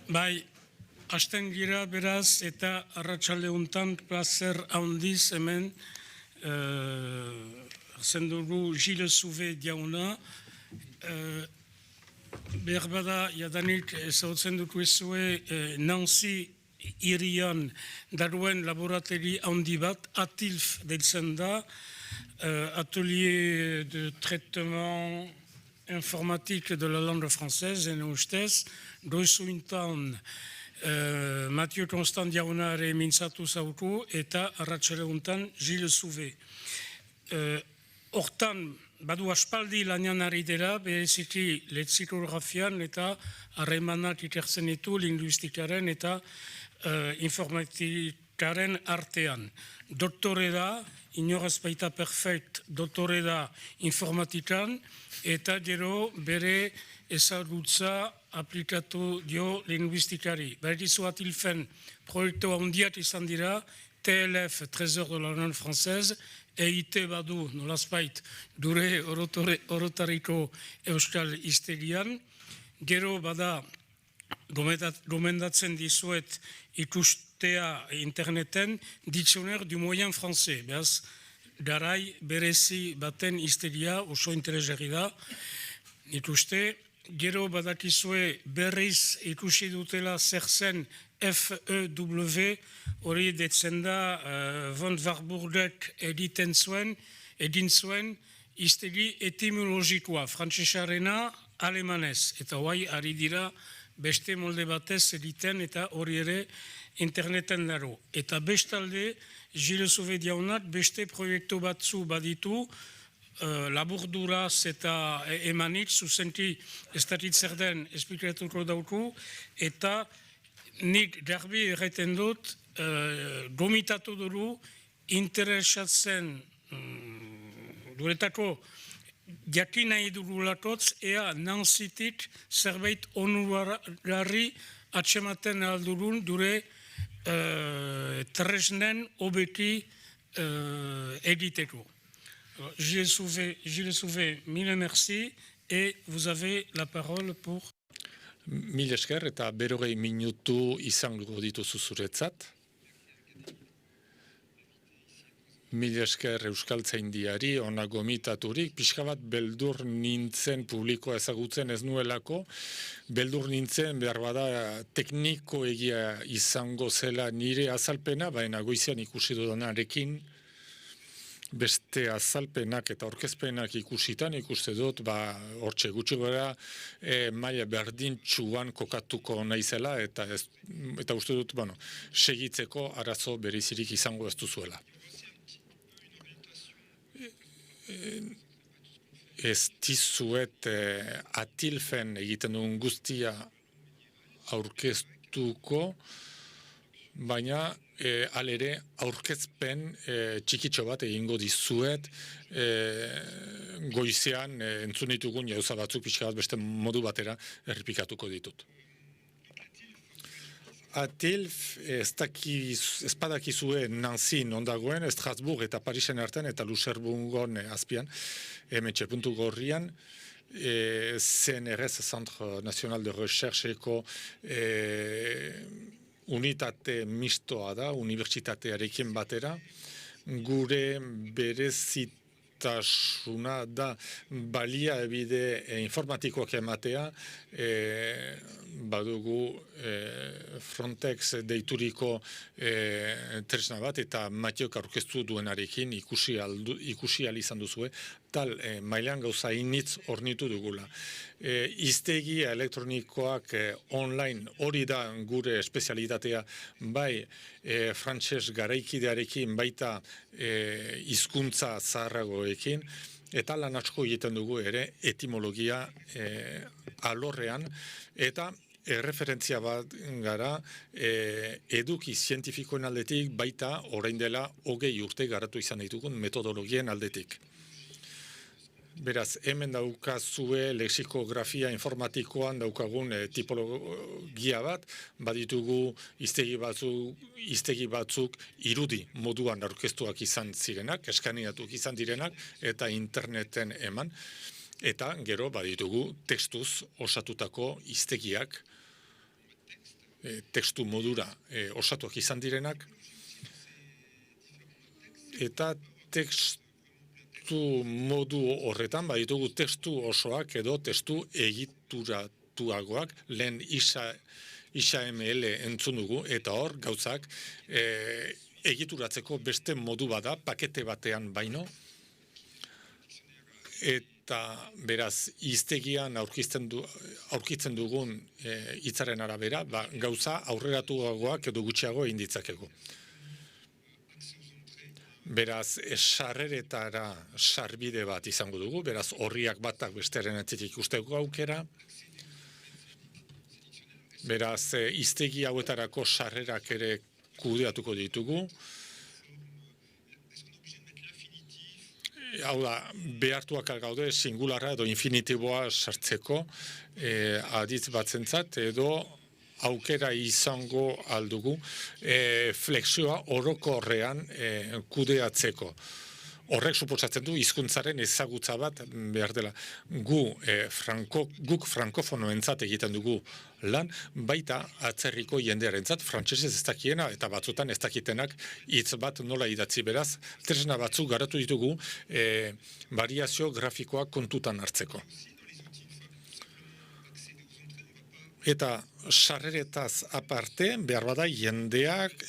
Bai, hasten gira beraz eta arratsalde hontan plazer handiz hemen zendugu Gilles Souvé jauna. Behar bada, jadanik ezagutzen dutu ezue Nancy hirian daruen laborategi handi bat, ATILF deitzen da, Atelier de Traitement Informatique de la Langue Française, ene ustez, goizuintan Mathieu Constant jaunare mintzatu zauku eta arratsale hontan Gilles Souvé. Hortan, badu aspaldi lanean ari dela, bereziki lexikografian eta harremanak ikertzen ditu linguistikaren eta informatikaren artean. Doktore da, inoraz baita perfekt, doktore da informatikan, eta gero bere ezagutza aplikatu dio linguistikari. Berrizu ATILFen proiektu handiak izan dira, TLF, Trésor de la Langue Française, EIT badu nolazbait dure orotariko euskal hiztegian, gero bada gomendatzen dizuet ikustea interneten Dictionnaire du moyen français, behaz garai berezi baten hiztegia oso interesgarri da ikuste. Gero badakizue berriz ikusi dutela zer zen FEW, hori detzen da von Warburgek egin zuen hiztegi etimologikoa, frantsesarena alemanez, eta hoai ari dira beste molde batez egiten eta hori ere interneten daro. Eta bestalde, Gilles Souvé jaunak beste proiektu batzu baditu, laburduraz eta emanik, zuzenki ez dakit zer den esplikatuko dauku, eta nik garbi erraiten dut, gomitatu dugu, interesatzen duretako jakin nahi dugulakotz, ea Nancytik zerbait onuragarri atsematen aldugun dure tresnen hobeki egiteko. Gilles Souvé, mille merci, et vous avez la parole pour... Mil esker eta 40 minutu izango dituzu zuretzat. Mil esker Euskaltzaindiari, ona gomitaturik, pixka bat beldur nintzen publikoa ezagutzen ez nuelako, beldur nintzen behar bada tekniko egia izango zela nire azalpena, baina goizean ikusi dudanarekin, beste azalpenak eta aurkezpenak ikusitan, ikuste dut, hortxe gutxi gara maila berdintsuan kokatuko naizela, eta uste dut, segitzeko arazo berezirik izango ez duzuela. Ez dizuet ATILFen egiten duen guztia aurkeztuko, baina alere aurkezpen txikitxo bat egingo dizuet, goizean entzun ditugun jauza batzuk pixka bat beste modu batera errepikatuko ditut. ATILF ez badakizue Nanzin ondagoen, Strasbourg eta Parisen artean eta Luxemburgon azpian, hementxe puntu gorrian, CNRS, Centre National de Rechercheko unitate mistoa da, unibertsitatearekin batera. Gure berezitasuna da baliabide informatikoak ematea, badugu Frontex deituriko tresna bat, eta Matiok aurkeztu duenarekin ikusi ahal izan duzue, tal mailan gauza initz ornitu dugula. Hiztegia elektronikoak online hori da gure espezialitatea, bai frantses garaikidearekin, baita hizkuntza zaharragoekin, eta lan asko egiten dugu ere etimologia alorrean, eta referentzia bat gara eduki zientifikoen aldetik, baita orain dela 20 urte garatu izan ditugun metodologien aldetik. Beraz, hemen daukazue lexikografia informatikoan daukagun tipologia bat, baditugu hiztegi batzuk irudi moduan aurkeztuak izan zirenak, eskaniatuak izan direnak, eta interneten eman. Eta gero baditugu tekstuz osatutako hiztegiak, testu modura osatuak izan direnak, eta testu modu horretan, baditugu testu osoak edo testu egituratuagoak, lehen XML entzun dugu, eta hor gauzak egituratzeko beste modu bada, pakete batean baino, eta beraz, hiztegian aurkitzen dugun hitzaren arabera, gauza aurreratuagoak edo gutxiago egin ditzakegu. Beraz, sarreretara sarbide bat izango dugu, beraz, horriak batak bestearen atzitik ikusteko aukera. Beraz, hiztegi hauetarako sarrerak ere kudeatuko ditugu. Hau da, behartuak gaude singularra edo infinitiboa sartzeko aditz batzentzat edo aukera izango aldugu flexioa orokorrean kudeatzeko. Horrek suposatzen du hizkuntzaren ezagutza bat behar dela. Guk frankofonoentzat egiten dugu lan, baita atzerriko jendearentzat, frantsesez ez dakiena eta batzutan ez dakitenak hitz bat nola idatzi, beraz, tresna batzuk garatu ditugu variazio grafikoa kontutan hartzeko. Eta sarreretaz aparte, behar bada jendeak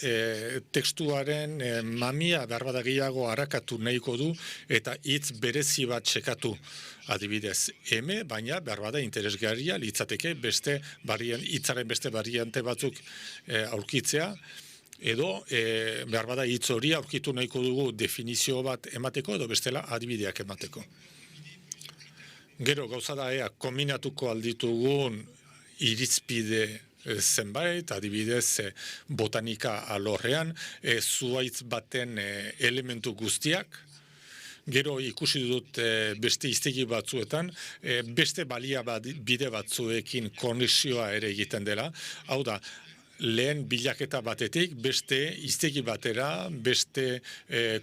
tekstuaren mamia behar bada gehiago harakatu nahiko du eta hitz berezi bat txekatu. Adibidez, baina behar bada interesgarria litzateke hitzaren beste variante batzuk aurkitzea, edo behar bada hitz hori aurkitu nahiko dugu definizio bat emateko edo bestela adibideak emateko. Gero gauza da kombinatuko alditugun irizpide zenbait, adibidez botanika alorrean, zuhaitz baten elementu guztiak, gero ikusi dut beste hiztegi batzuetan, beste balia bide batzuekin konexioa ere egiten dela, hau da, lehen bilaketa batetik, beste hiztegi batera, beste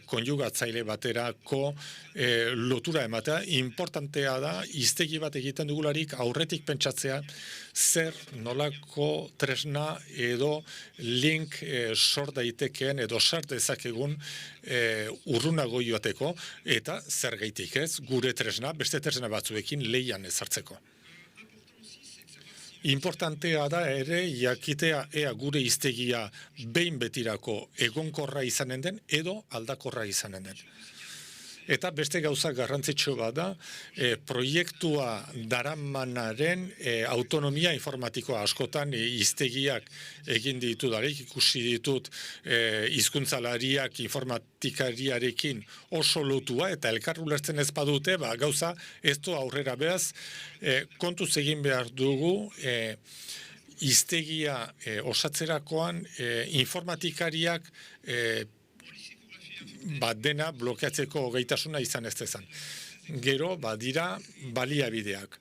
konjugatzaile baterako lotura ematea. Importantea da, hiztegi bat egiten dugularik aurretik pentsatzea zer nolako tresna edo link sor daitekeen edo sar dezakegun urrunago joateko, eta zergaitik ez, gure tresna, beste tresna batzuekin leian ezartzeko. Importantea da ere jakitea ea gure hiztegia behin betirako egonkorra izanen den edo aldakorra izanen den. Eta beste gauza garrantzitsu bada, proiektua daramanaren autonomia informatikoa askotan hiztegiak egin ditudarik, ikusi ditut hizkuntzalariak informatikariarekin oso lotua eta elkar ulertzen ez badute, gauza ez du aurrera behaz, kontuz egin behar dugu hiztegia osatzerakoan informatikariak dena blokeatzeko gaitasuna izan ez dezan. Gero, dira baliabideak.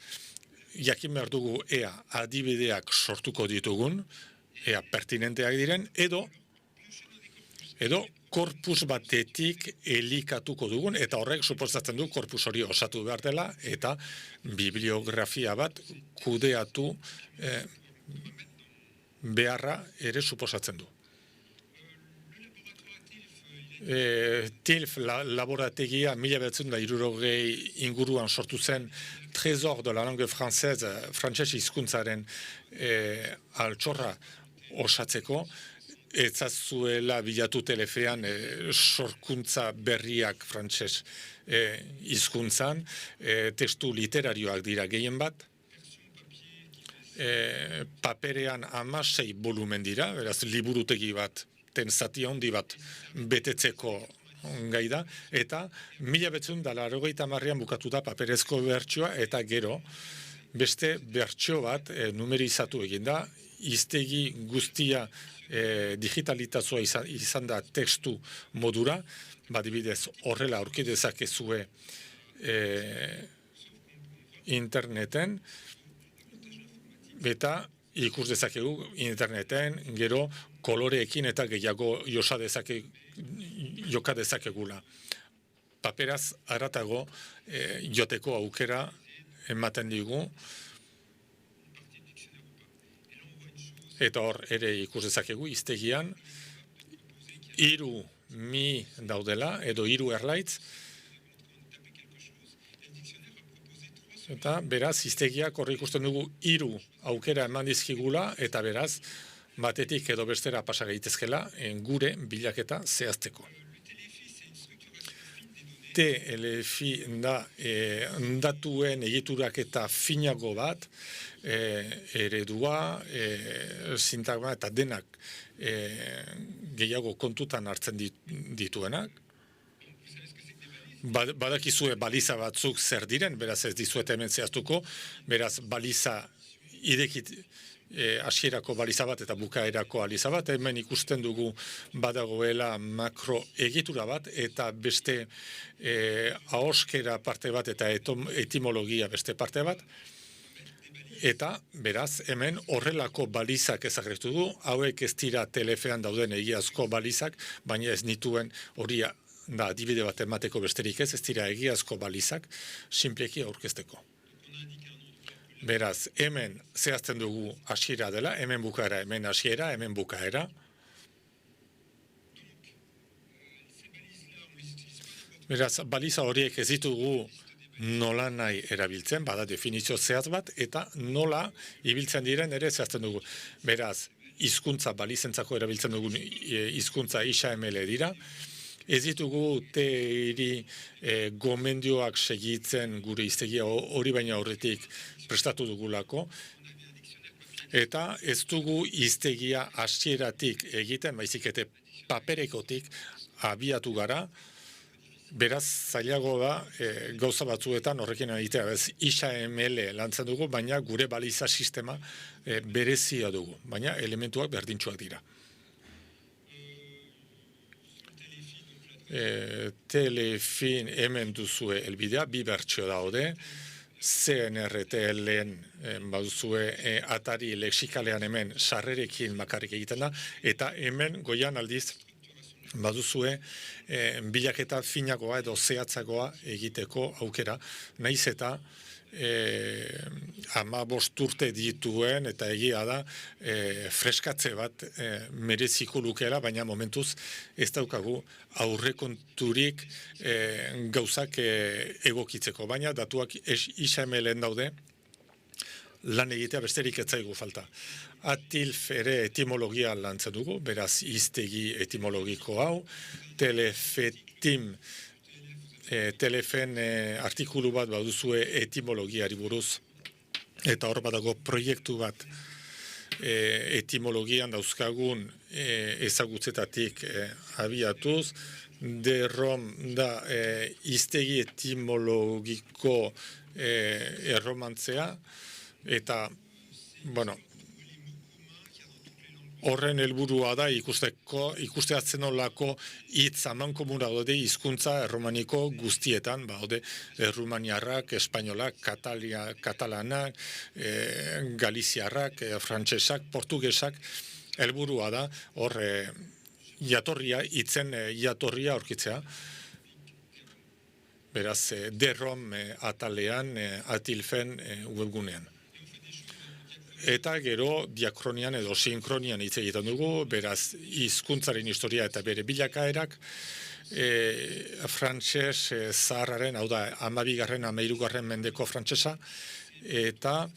Jakin behar dugu ea adibideak sortuko ditugun, ea pertinenteak diren, edo korpus batetik elikatuko dugun, eta horrek suposatzen du korpus hori osatu behar dela, eta bibliografia bat kudeatu beharra ere suposatzen du. TILF laborategia 1960 inguruan sortu zen Trésor de la langue française, frantses hizkuntzaren altxorra osatzeko, etzazuela bilatu telefean sorkuntza berriak frantses hizkuntzan, testu literarioak dira gehien bat, paperean 16 volumen dira, beraz liburutegi bat, zati handi bat betetzeko gai da, eta 1980an bukatu da paperezko bertsioa, eta gero beste bertsio bat numerizatu egin da, hiztegi guztia digitalitazua izan da testu modura, badibidez horrela aurki dezakezue interneten, eta ikus dezakegu interneten, gero koloreekin eta gehiago joka dezakegula. Paperaz haratago joteko aukera ematen digu, eta hor ere ikus dezakegu hiztegian 3 mi daudela, edo 3 erlaitz, eta beraz hiztegiak hor ikusten dugu 3 aukera eman dizkigula, eta beraz batetik edo bestera pasa gaitezkela gure bilaketa zehazteko. TLFI da datuen egiturak eta finago bat, eredua, sintagma eta denak gehiago kontutan hartzen dituenak. Badakizue baliza batzuk zer diren, beraz ez dizuet hemen zehaztuko, beraz baliza idekit hasierako baliza bat eta bukaerako baliza bat, hemen ikusten dugu badagoela makro egitura bat, eta beste ahoskera parte bat eta etimologia beste parte bat, eta beraz hemen horrelako balizak ezagertu du, hauek ez dira telefean dauden egiazko balizak, baina ez nituen hori da adibide bat emateko besterik ez dira egiazko balizak, sinpleki aurkezteko. Beraz, hemen zehazten dugu hasiera dela, hemen bukaera, hemen hasiera, hemen bukaera. Beraz, baliza horiek ez ditugu nola nahi erabiltzen, bada definizio zehaz bat, eta nola ibiltzen diren ere zehazten dugu. Beraz, hizkuntza balizentzako erabiltzen dugun hizkuntza XML dira, ez ditugu teiri gomendioak segitzen gure hiztegia hori baina aurretik prestatu dugulako, eta ez dugu hiztegia hasieratik egiten, baizik eta paperekotik abiatu gara, beraz zailago da gauza batzuetan horrekin egitea, ez XML lantzen dugu, baina gure baliza sistema berezia dugu, baina elementuak berdintsuak dira. Telefin hemen duzue elbidea, 2 bertsio daude, CNRTL-en baduzue atari lexikalean hemen sarrerekin bakarrik egiten da, eta hemen goian aldiz baduzue bilaketa finagoa edo zehatzagoa egiteko aukera, naiz eta 15 urte dituen, eta egia da freskatze bat mereziko lukeela, baina momentuz ez daukagu aurrekonturik gauzak egokitzeko, baina datuak XML-en daude, lan egitea besterik ez zaigu falta. Atilf ere etimologia lantzen dugu, beraz hiztegi etimologiko hau, telefetim, telefen artikulu bat baduzue etimologiari buruz, eta hor badago proiektu bat etimologian dauzkagun ezagutzetatik abiatuz, DROM da hiztegi etimologiko erromantzea, eta, bueno, horren helburua da ikusteatzen olako hitz amankomuna daude hizkuntza erromaniko guztietan, daude errumaniarrak, espainolak, katalanak, galiziarrak, frantsesak, portugesak, helburua da hor hitzen jatorria aurkitzea. Beraz, DROM atalean, Atilfen webgunean. Eta gero diakronian edo sinkronian hitz egiten dugu, beraz hizkuntzaren historia eta bere bilakaerak, frantses zaharraren, hau da 12. 13. mendeko frantsesa, eta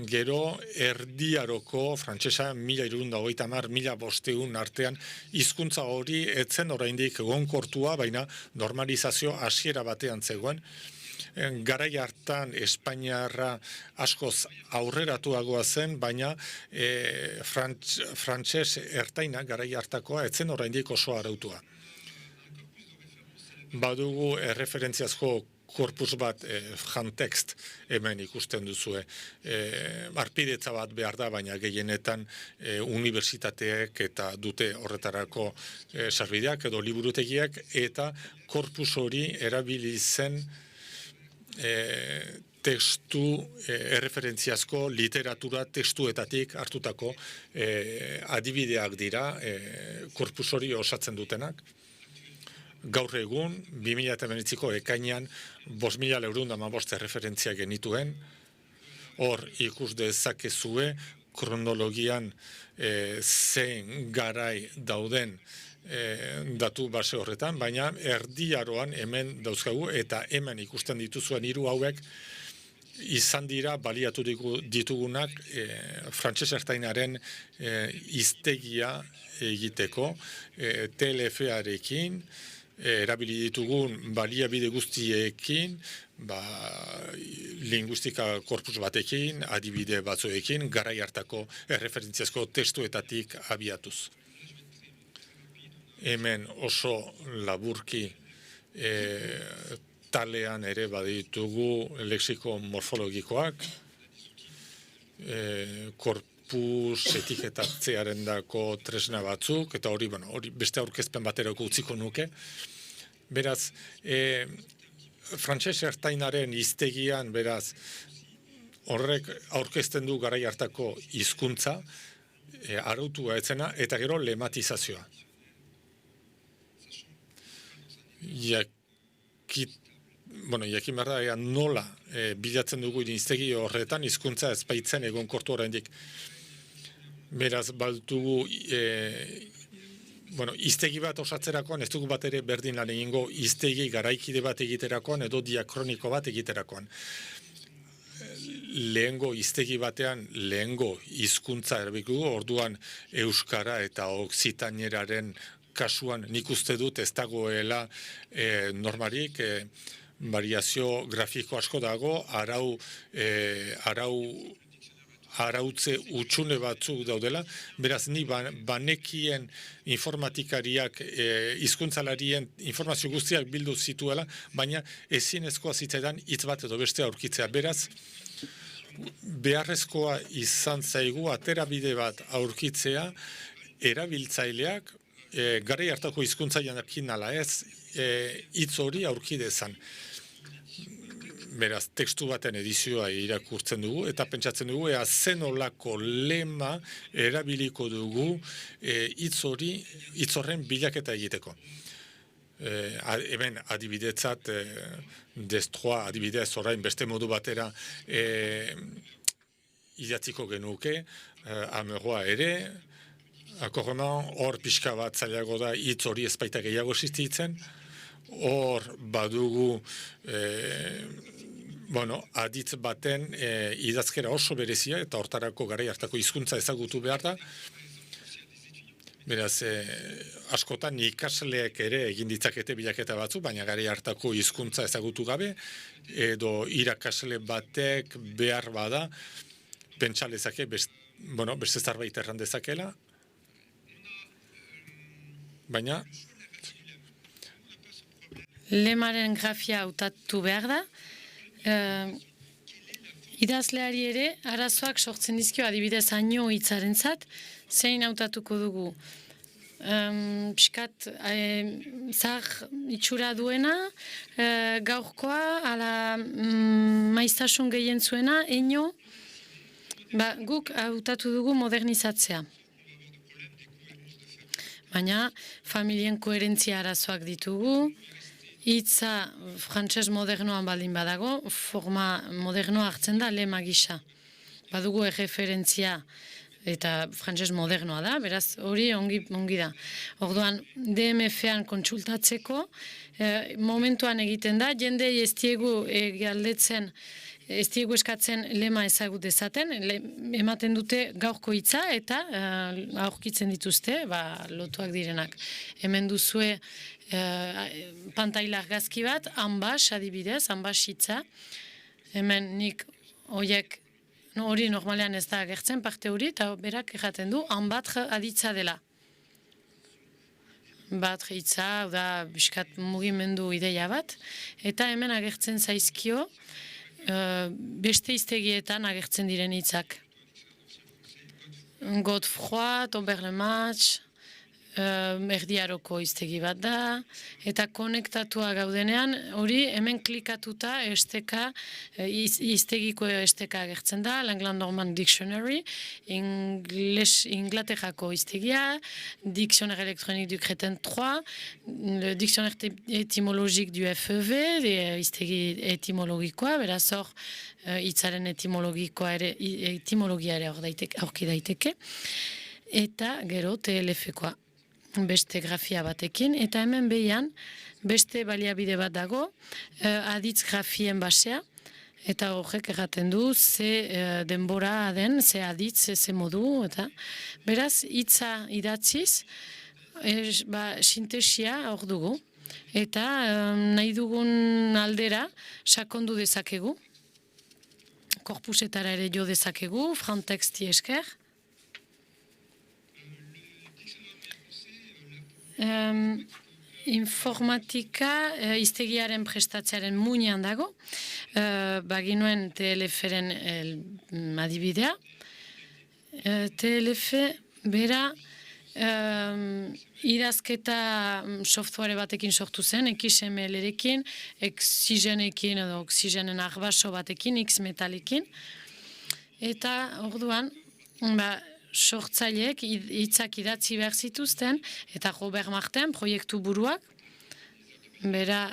gero erdiaroko frantsesa 1330-1500 artean hizkuntza hori etzen oraindik egonkortua, baina normalizazio hasiera batean zegoen. Garai hartan Espainiarra askoz aurreratuagoa zen, baina frantses ertaina garai hartakoa etzen oraindik oso arautua. Badugu erreferentziazko korpus bat jantekst hemen ikusten duzue. Arpidetza bat behar da, baina gehienetan unibertsitateek eta dute horretarako sarbideak edo liburutegiak, eta korpus hori erabili zen testu erreferentziazko literatura testuetatik hartutako adibideak dira korpus hori osatzen dutenak. Gaur egun, 2008ko ekainean 5.415 erreferentzia genituen, hor ikus dezakezue kronologian zein garai dauden datu base horretan, baina erdiaroan hemen dauzkagu eta hemen ikusten dituzuen 3 hauek izan dira baliatu ditugunak frantses ertainaren hiztegia egiteko TLF-arekin, erabili ditugun baliabide guztiekin, linguistika korpus batekin, adibide batzuekin, garai hartako erreferentziazko testuetatik abiatuz. Hemen oso laburki talean ere baditugu lexiko morfologikoak, korpus etiketatzearen dako tresna batzuk, eta hori beste aurkezpen baterako utziko nuke. Beraz, frantses ertainaren hiztegian, beraz, horrek aurkezten du garai hartako hizkuntza, arautua etzena, eta gero lematizazioa. Jakin behar da, nola bilatzen dugu hiztegi horretan, hizkuntza ez baitzen egonkortu oraindik. Beraz, baltugu, hiztegi bat osatzerakoan, ez dugu bat ere berdin lan egingo hiztegi garaikide bat egiterakoan edo diakroniko bat egiterakoan. Lehengo hiztegi batean, lehengo hizkuntza erabikugu, orduan euskara eta oksitaneraren kasuan nik uste dut ez dagoela normarik, variazio grafiko asko dago, arautze utxune batzuk daudela, beraz ni banekien informatikariak, hizkuntzalarien informazio guztiak bildu zituela, baina ezinezkoa zitzaidan hitz bat edo beste aurkitzea. Beraz, beharrezkoa izan zaigu aterabide bat aurkitzea, erabiltzaileak, garai hartako hizkuntza jakin ala ez, hitz hori aurkidezan. Beraz, tekstu baten edizioa irakurtzen dugu, eta pentsatzen dugu, zen olako lema erabiliko dugu hitz horren bilaketa egiteko. Hemen adibidetzat, destroa adibidez orain beste modu batera idatziko genuke, ameroa ere, akorreman, hor pixka bat zailago da hitz hori ez baita gehiago existitzen, hor badugu aditz baten idazkera oso berezia eta hortarako garai hartako hizkuntza ezagutu behar da. Beraz, askotan ikasleek ere egin ditzakete bilaketa batzu, baina garai hartako hizkuntza ezagutu gabe, edo irakasle batek behar bada, pentsa lezake, beste zerbait erran dezakela, baina lemaren grafia hautatu behar da. Idazleari ere arazoak sortzen dizkio adibidez haino hitzarentzat, zein hautatuko dugu. Piskat zahar itxura duena, gaurkoa, ala maiztasun gehien zuena, eino, guk hautatu dugu modernizatzea. Baina familien koherentzia arazoak ditugu, hitza frantses modernoan baldin badago, forma modernoa hartzen da lema gisa. Badugu erreferentzia eta frantses modernoa da, beraz hori ongi da. Orduan DMF-an kontsultatzeko momentuan egiten da, jendei ez diegu galdetzen, ez diegu eskatzen lema ezagut dezaten, ematen dute gaurko hitza eta aurkitzen dituzte, lotuak direnak. Hemen duzue pantaila argazki bat, ambas adibidez, ambas hitza. Hemen nik hori normalean ez da agertzen parte hori, eta berak erraten du, ambat aditza dela. Bat hitza, da biskat mugimendu ideia bat, eta hemen agertzen zaizkio, beste hiztegietan agertzen diren hitzak. Godefroy, Oberlematch, erdiaroko hiztegi bat da, eta konektatua gaudenean, hori hemen klikatuta esteka, hiztegiko esteka agertzen da, Langland Norman Dictionary, Inglaterrako hiztegia, Dictionnaire électronique du Crétin 3, le Dictionnaire étymologique du FEV, hiztegi etimologikoa, beraz hor, hitzaren etimologia ere aurki daiteke, eta gero TLF-koa. Beste grafia batekin, eta hemen behian beste baliabide bat dago, aditz grafien basea, eta horrek erraten du ze denbora den, ze aditz, ze modu, eta beraz, hitza idatziz, sintesia hor dugu, eta nahi dugun aldera sakondu dezakegu, korpusetara ere jo dezakegu, frontexti esker, informatika hiztegiaren prestatzearen muinean dago, baginuen TLF-ren adibidea. TLF bera idazketa software batekin sortu zen, XML-erekin, Oxygenekin edo Oxygenen arbaso batekin, X-metalekin, eta orduan, sortzaileek hitzak idatzi behar zituzten, eta Robert Martin proiektu buruak, bera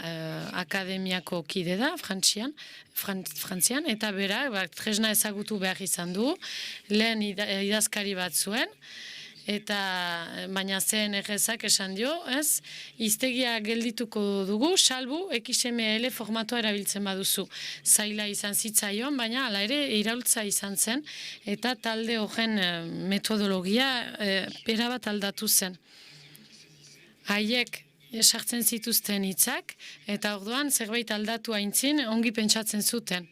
akademiako kide da, Frantzian, eta bera tresna ezagutu behar izan du, lehen idazkari bat zuen, eta baina zen errezak esan dio, ez, hiztegia geldituko dugu, salbu XML formatoa erabiltzen baduzu. Zaila izan zitzaion, baina hala ere iraultza izan zen, eta talde horren metodologia erabat aldatu zen. Haiek sartzen zituzten hitzak, eta orduan zerbait aldatu aintzin ongi pentsatzen zuten.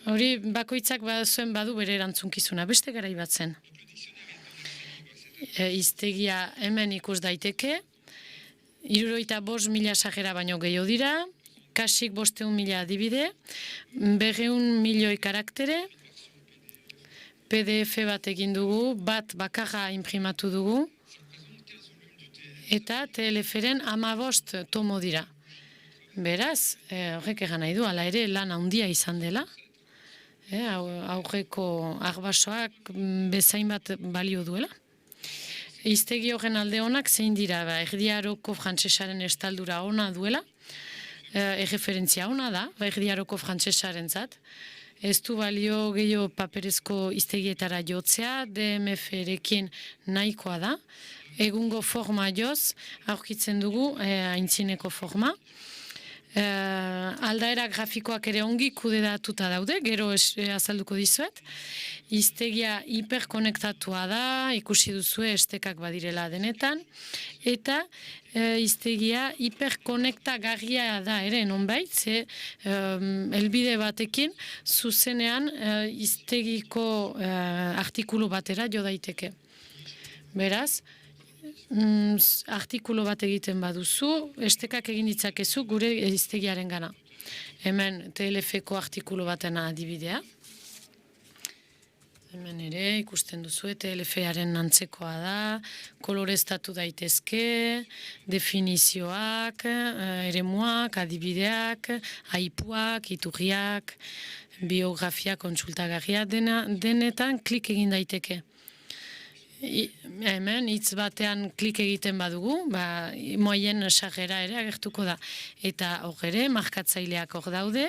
Hori bakoitzak zuen badu bere erantzunkizuna, beste garai bat zen. Hiztegia hemen ikus daiteke, 75.000 sajera baino gehiago dira, kasik 500.000 adibide, 200.000 karaktere, PDF bat egin dugu, bat bakarra imprimatu dugu, eta TLF-ren 15 tomo dira. Beraz, horrek egan nahi du, ala ere lan handia izan dela, aurreko arbasoak bezain bat balio duela. Hiztegi horren alde honak zein dira, erdiaroko frantsesaren estaldura ona duela, erreferentzia ona da, erdiaroko frantsesaren zat. Ez du balio gehiago paperezko hiztegietara jotzea, DMF-erekin nahikoa da. Egungo forma joz, aurkitzen dugu, aintzineko forma. Aldaera grafikoak ere ongi kudeatuta daude, gero azalduko dizuet. Hiztegia hiperkonektatua da, ikusi duzue estekak badirela denetan, eta hiztegia hiperkonektagarria da ere nonbait, ze helbide batekin zuzenean hiztegiko artikulu batera jo daiteke. Beraz, artikulu bat egiten baduzu, estekak egin ditzakezu gure hiztegiaren gana. Hemen TLF-ko artikulu baten adibidea. Hemen ere ikusten duzu, TLF-aren antzekoa da, koloreztatu daitezke, definizioak, eremuak, adibideak, aipuak, iturriak, biografia kontsultagarria denetan klik egin daiteke. Hemen, hitz batean klik egiten badugu, moaien sajera ere agertuko da. Eta hor ere, markatzaileak hor daude.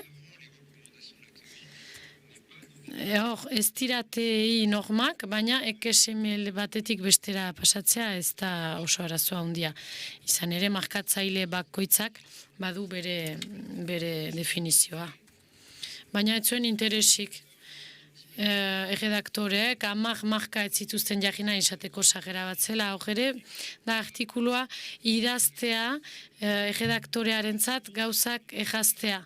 Hor, ez diratei normak, baina XML batetik bestera pasatzea ez da oso arazoa handia. Izan ere, markatzaile bakoitzak badu bere definizioa. Baina ez zuen interesik. Erredaktoreek marka ez zituzten jakina izateko sagera bat zela, ere, da artikulua idaztea erredaktorearentzat gauzak erraztea.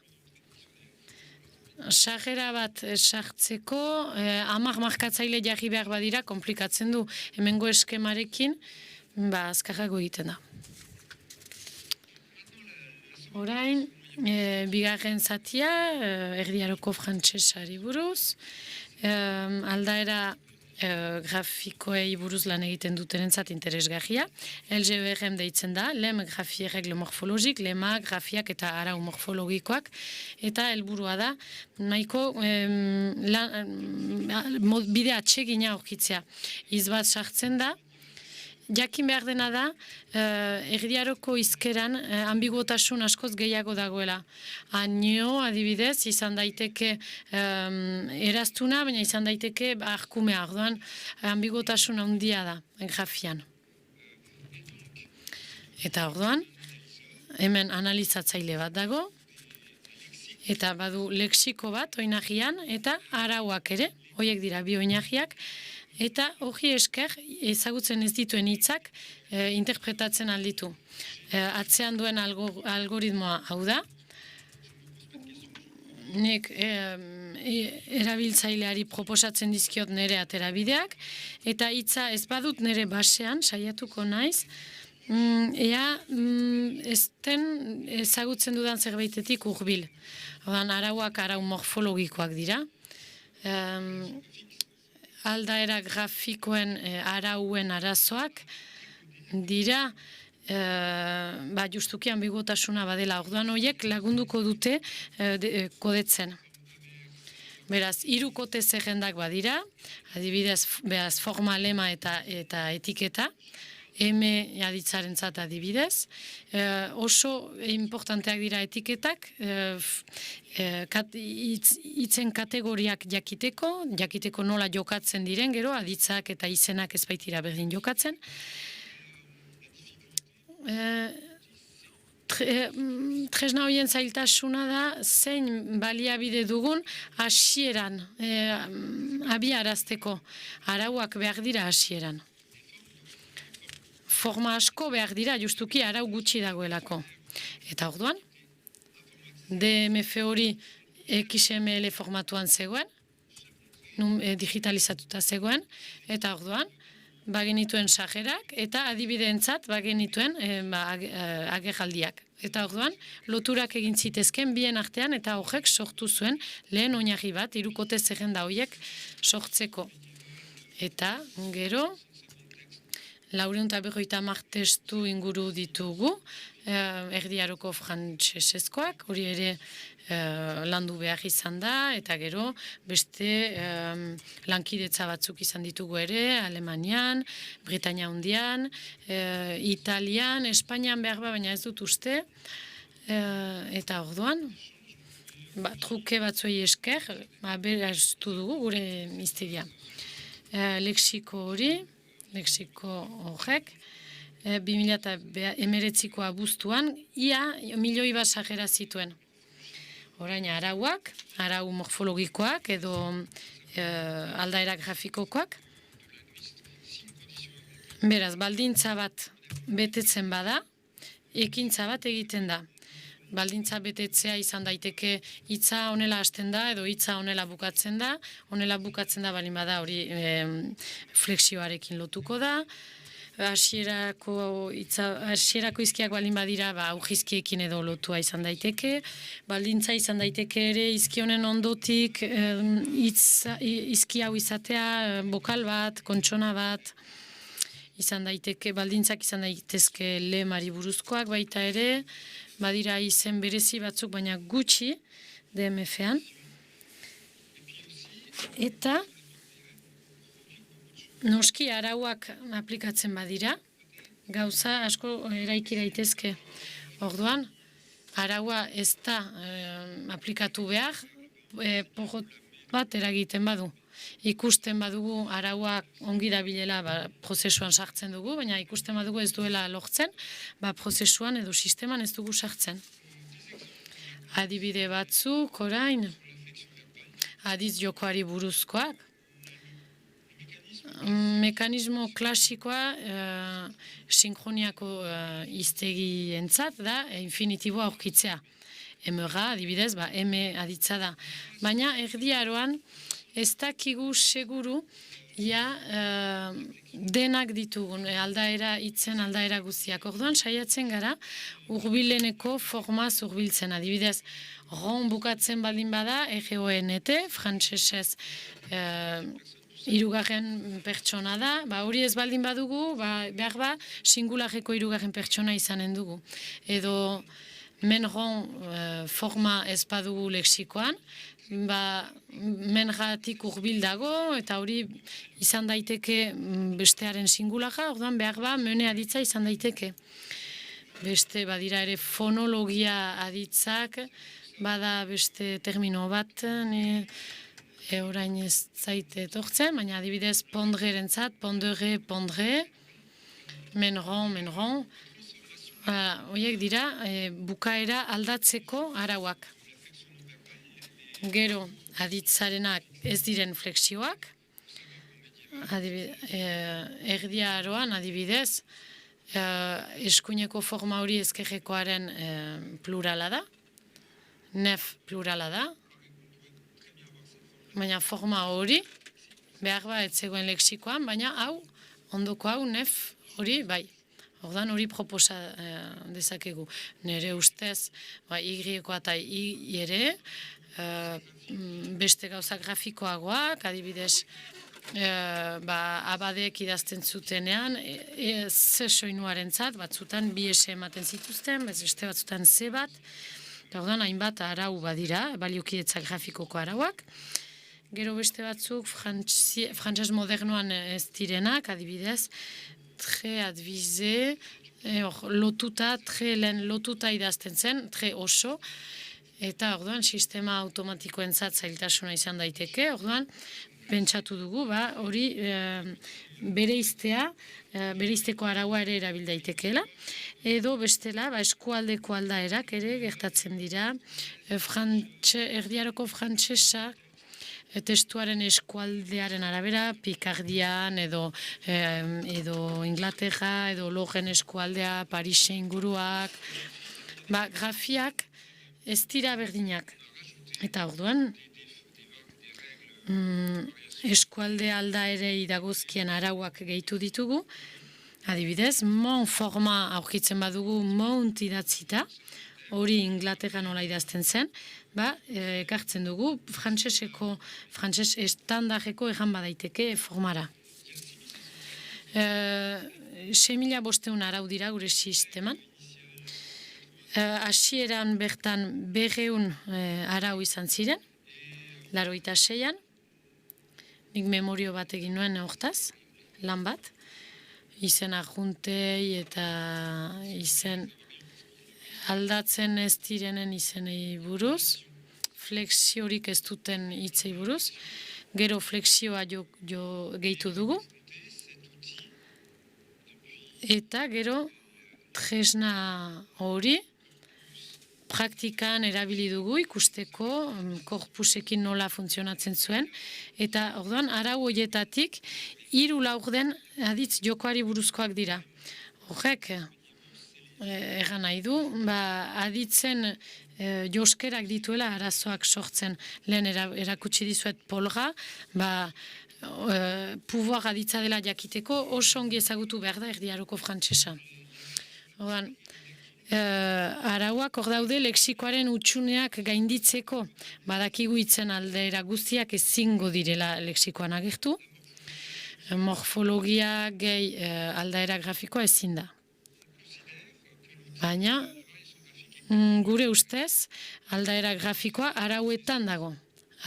Sagera bat sartzeko, markatzaile jarri behar badira, komplikatzen du. Hemengo eskemarekin, azkarrago egiten da. Orain, bigarren zatia, erdiaroko frantsesari buruz, aldaera grafikoei buruz lan egiten dutenentzat interesgarria. LGBRM deitzen da, lem grafie regle morfologik, lema, grafiak eta arau morfologikoak, eta helburua da, nahiko bide atsegina aurkitzea. Hitz bat sartzen da, jakin behar dena da, erdiaroko hizkeran ambiguotasun askoz gehiago dagoela. Año, adibidez, izan daiteke eraztuna, baina izan daiteke arkumea, orduan ambiguotasun handia da, grafian. Eta orduan, hemen analizatzaile bat dago, eta badu lexiko bat oinagian, eta arauak ere, horiek dira bi oinagiak, eta hori esker ezagutzen ez dituen hitzak interpretatzen alditu. Atzean duen algoritmoa hau da, nik erabiltzaileari proposatzen dizkiot nire aterabideak, eta hitza ez badut nire basean, saiatuko naiz, ea ezten ezagutzen dudan zerbaitetik hurbil. Arauak arau morfologikoak dira, aldaera grafikoen arauen arazoak dira justuki ambiguotasuna badela. Orduan horiek lagunduko dute kodetzen. Beraz, 3 kote zerrendak badira, adibidez, forma, lema eta etiketa, aditzarentzat adibidez. Oso importanteak dira etiketak, hitzen kategoriak jakiteko nola jokatzen diren, gero aditzak eta izenak ez baitira berdin jokatzen. Tresna horien zailtasuna da, zein baliabide dugun hasieran abiarazteko. Arauak behar dira hasieran. Forma asko behar dira, justuki arau gutxi dagoelako. Eta orduan, DMF hori XML formatuan zegoen, digitalizatuta zegoen, eta orduan, bagenituen sajerak, eta adibideentzat bagenituen agerraldiak. Eta orduan, loturak egin zitezken bien artean, eta horrek sortu zuen lehen oinarri bat, 3 kote zerrenda horiek sortzeko. Eta gero, 450 testu inguru ditugu, erdiaroko frantsesezkoak, hori ere landu behar izan da, eta gero beste lankidetza batzuk izan ditugu ere, Alemanian, Britania Hundian, Italian, Espainian behar baina ez dut uste, eta orduan, truke batzuei esker, beraztu dugu gure misteria. Lexiko hori, Lexiko horrek, 2019ko abuztuan, ia 1 milioi bat sajera zituen. Orain arauak, arau morfologikoak edo aldaera grafikokoak. Beraz, baldintza bat betetzen bada, ekintza bat egiten da. Baldintza betetzea izan daiteke hitza honela hasten da edo hitza honela bukatzen da. Honela bukatzen da balin bada hori flexioarekin lotuko da. Hasierako hizkiak balin badira aujizkiekin edo lotua izan daiteke. Baldintza izan daiteke ere hizki honen ondotik hizki hau izatea, bokal bat, kontsona bat. Izan daiteke, baldintzak izan daitezke lemari buruzkoak baita ere, badira izen berezi batzuk, baina gutxi DMF-an. Eta noski arauak aplikatzen badira, gauza asko eraiki daitezke. Orduan, araua ez da aplikatu behar, porrot bat eragiten badu. Ikusten badugu arauak ongi dabilela prozesuan sartzen dugu, baina ikusten badugu ez duela lortzen, prozesuan edo sisteman ez dugu sartzen. Adibide batzuk, orain, adiz jokoari buruzkoak. Mekanismo klasikoa sinkroniako hiztegi entzat da infinitiboa aurkitzea. M-ra, adibidez, M aditza da. Baina erdiaroan, ez dakigu seguru denak ditugun, hitzen aldaera guztiak. Orduan, saiatzen gara, urbileneko formaz urbiltzen. Adibidez, ron bukatzen baldin bada, RONT, frantsesez hirugarren pertsona da, hori ez baldin badugu, behar singularreko hirugarren pertsona izanen dugu. Edo menron forma ez badugu lexikoan, mengatik hurbil dago, eta hori izan daiteke bestearen singularra, orduan behar mene aditza izan daiteke. Beste badira ere fonologia aditzak, bada beste termino bat, orain ez zaite etortzen, baina adibidez pondrerentzat, pondere, pondre, menron, horiek dira bukaera aldatzeko arauak. Gero aditzarenak ez diren flexioak, erdia aroan adibidez, eskuineko forma hori ezkerrekoaren plurala da, nef plurala da, baina forma hori, behar ez zegoen lexikoan, baina hau, ondoko hau, nef hori, bai. Ordan hori proposa dezakegu. Nire ustez, Y-koa eta I ere, beste gauza grafikoagoak, adibidez, abadeek idazten zutenean, ze soinuaren zat, batzutan bi S ematen zituzten, beste batzutan Z bat, ordan hainbat arau badira, baliokidetzak grafikoko arauak. Gero beste batzuk frantses modernoan ez direnak, adibidez, tre advize, lotuta, tre lehen lotuta idazten zen, tre oso, eta orduan sistema automatikoen zat zailtasuna izan daiteke, orduan pentsatu dugu, hori bereizteko araua ere erabil daitekeela, edo bestela eskualdeko aldaerak ere gertatzen dira, erdiaroko frantsesa, testuaren eskualdearen arabera, Pikardian, edo Inglaterra, edo Logen eskualdea, Parise inguruak, grafiak ez dira berdinak. Eta orduan, eskualde aldaere idagozkien arauak gehitu ditugu, adibidez, mon forma aurkitzen badugu mount idatzita, hori Inglaterra nola idazten zen, ekartzen dugu, frantses estandarreko egan badaiteke formara. 6.500 arau dira gure sisteman. Hasieran bertan 200 arau izan ziren, 86an, nik memorio bat egin nuen hortaz, lan bat, izen arjuntei eta izen aldatzen ez direnen izenei buruz, flexiorik ez duten hitzei buruz, gero flexioa gehitu dugu, eta gero tresna hori praktikan erabili dugu ikusteko korpusekin nola funtzionatzen zuen, eta orduan arau horietatik 3 laurden aditz jokoari buruzkoak dira. Horrek, egan nahi du, aditzen joskerak dituela arazoak sortzen. Lehen erakutsi dizuet polga, pouvoir aditza dela jakiteko oso ongi ezagutu behar da erdiaroko frantsesa. Arauak hor daude lexikoaren utxuneak gainditzeko, badakigu hitzen aldera guztiak ezingo direla lexikoan agertu, morfologia gehi aldaera grafikoa ezin da. Baina, gure ustez, aldaera grafikoa arauetan dago.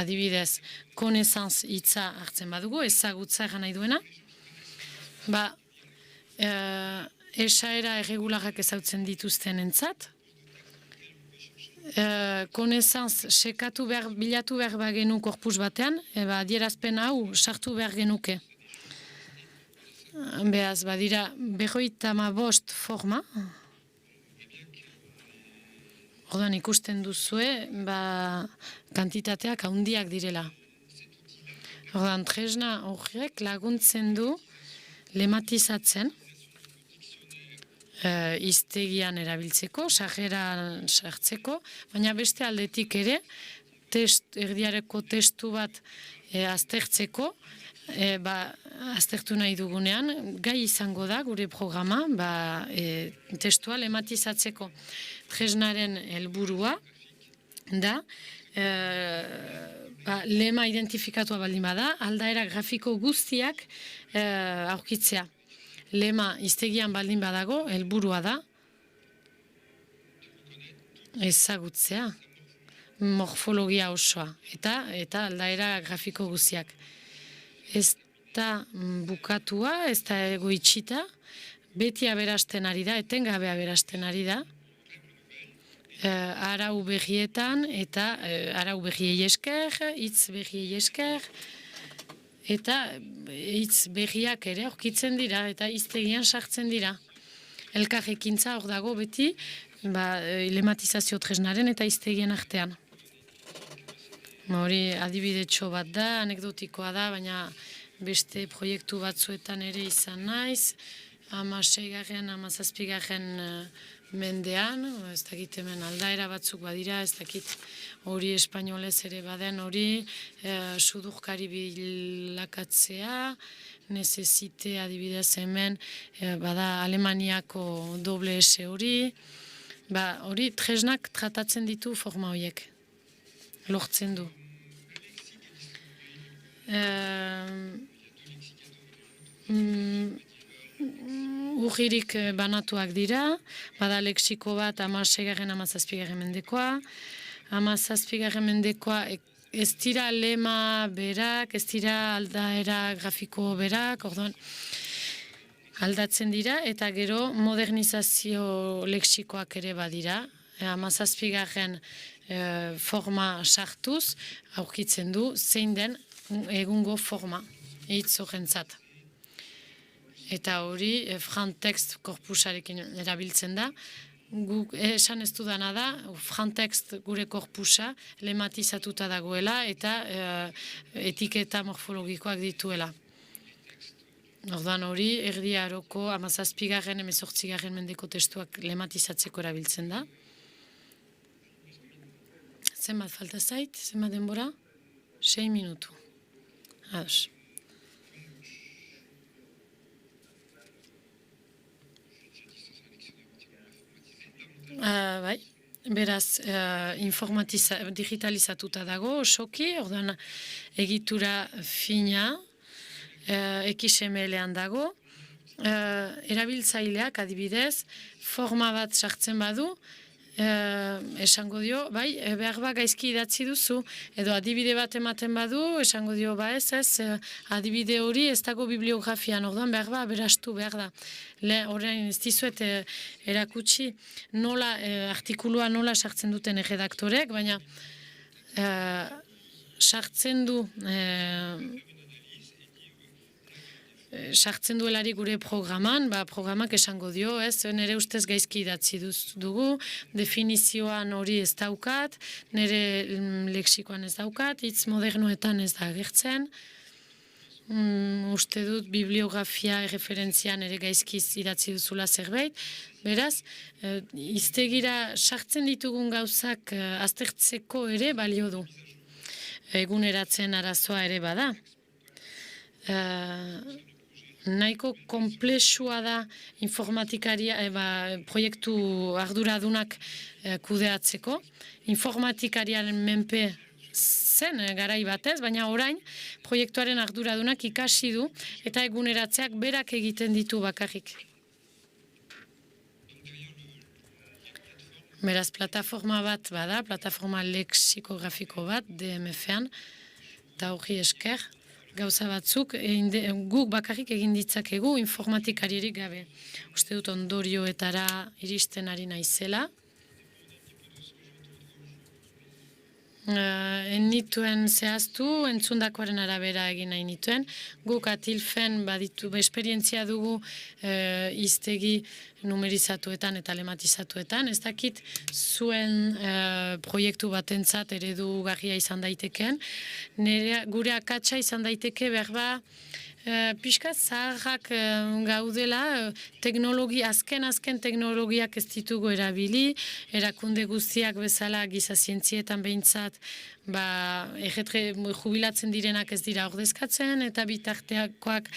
Adibidez, connaissance hitza hartzen badugu, ezagutza egan nahi duena. Esaera erregularrak ezautzen dituzten entzat. Connaissance bilatu behar bagenu korpus batean, adierazpen hau sartu behar genuke. Beaz, badira, 55 forma. Orduan ikusten duzue, kantitateak handiak direla. Orduan, tresna horrek laguntzen du lematizatzen, iztegian erabiltzeko, sarreran sartzeko, baina beste aldetik ere, erdiareko testu bat aztertzeko, aztertu nahi dugunean, gai izango da gure programa, testua lematizatzeko. Tresnaren helburua da, lema identifikatua baldin bada, aldaera grafiko guztiak aurkitzea. Lema hiztegian baldin badago, helburua da, ezagutzea, morfologia osoa, eta aldaera grafiko guztiak. Ez da bukatua, ez da egoitxita, beti aberasten ari da, etengabe aberasten ari da, arau berrietan eta arau berriei esker, hitz berriei esker, eta hitz berriak ere aurkitzen dira, eta hiztegian sartzen dira. Elkar ekintza hor dago beti, lematizazio tresnaren eta hiztegien artean. Hori adibidetxo bat da, anekdotikoa da, baina beste proiektu batzuetan ere izan naiz, 16. 17. Mendean, ez dakit hemen aldaera batzuk badira, ez dakit hori espainolez ere baden hori, sudurkari bilakatzea, nezezite adibidez hemen, bada Alemaniako doble S hori, hori tresnak tratatzen ditu forma horiek, lortzen du. Urririk banatuak dira, bada lexiko bat 16. 17. Mendekoa, 17. Mendekoa ez dira lema berak, ez dira aldaera grafiko berak, orduan aldatzen dira, eta gero modernizazio lexikoak ere badira, 17. Forma sartuz, aurkitzen du, zein den egungo forma, hitz horrentzat. Eta hori Frantext korpusarekin erabiltzen da. Esan ez dudana da, Frantext gure korpusa lematizatuta dagoela eta etiketa morfologikoak dituela. Orduan hori, Erdi Aroko 17. 18. Mendeko testuak lematizatzeko erabiltzen da. Zenbat falta zait, zenbat denbora? 6 minutu. Ados. Beraz, digitalizatuta dago, osoki, orduan egitura fina, XML-an dago, erabiltzaileak adibidez, forma bat sartzen badu, esango dio, behar ba gaizki idatzi duzu, edo adibide bat ematen badu, esango dio, adibide hori ez dago bibliografian, orduan behar ba, berastu behar da. Horrein ez dizuet erakutsi nola, artikulua nola sartzen duten erredaktorek, baina sartzen duelari gure programan, programak esango dio, nire ustez gaizki idatzi dugu, definizioan hori ez daukat, nire lexikoan ez daukat, hitz modernoetan ez da agertzen, uste dut bibliografia erreferentzian ere gaizki idatzi duzula zerbait, beraz, hiztegira sartzen ditugun gauzak aztertzeko ere balio du. Eguneratzen arazoa ere bada. Nahiko komplexua da informatikaria, proiektu arduradunak kudeatzeko. Informatikariaren menpe zen garai batez, baina orain proiektuaren arduradunak ikasi du eta eguneratzeak berak egiten ditu bakarrik. Beraz, plataforma bat bada, plataforma lexikografiko bat, DMF-an, eta hori esker, gauza batzuk, guk bakarrik egin ditzakegu informatikarierik gabe. Uste dut ondorioetara iristen ari naizela. Nituen zehaztu, entzundakoaren arabera egin nahi nituen. Guk atilfen baditu, esperientzia dugu hiztegi numerizatuetan eta lematizatuetan. Ez dakit zuen proiektu batentzat eredugarria izan daitekeen. Gure akatsa izan daiteke berba pixka zaharrak gaudela, azken teknologiak ez ditugu erabili, erakunde guztiak bezala giza zientzietan behintzat, jubilatzen direnak ez dira ordezkatzen, eta bitarteakoak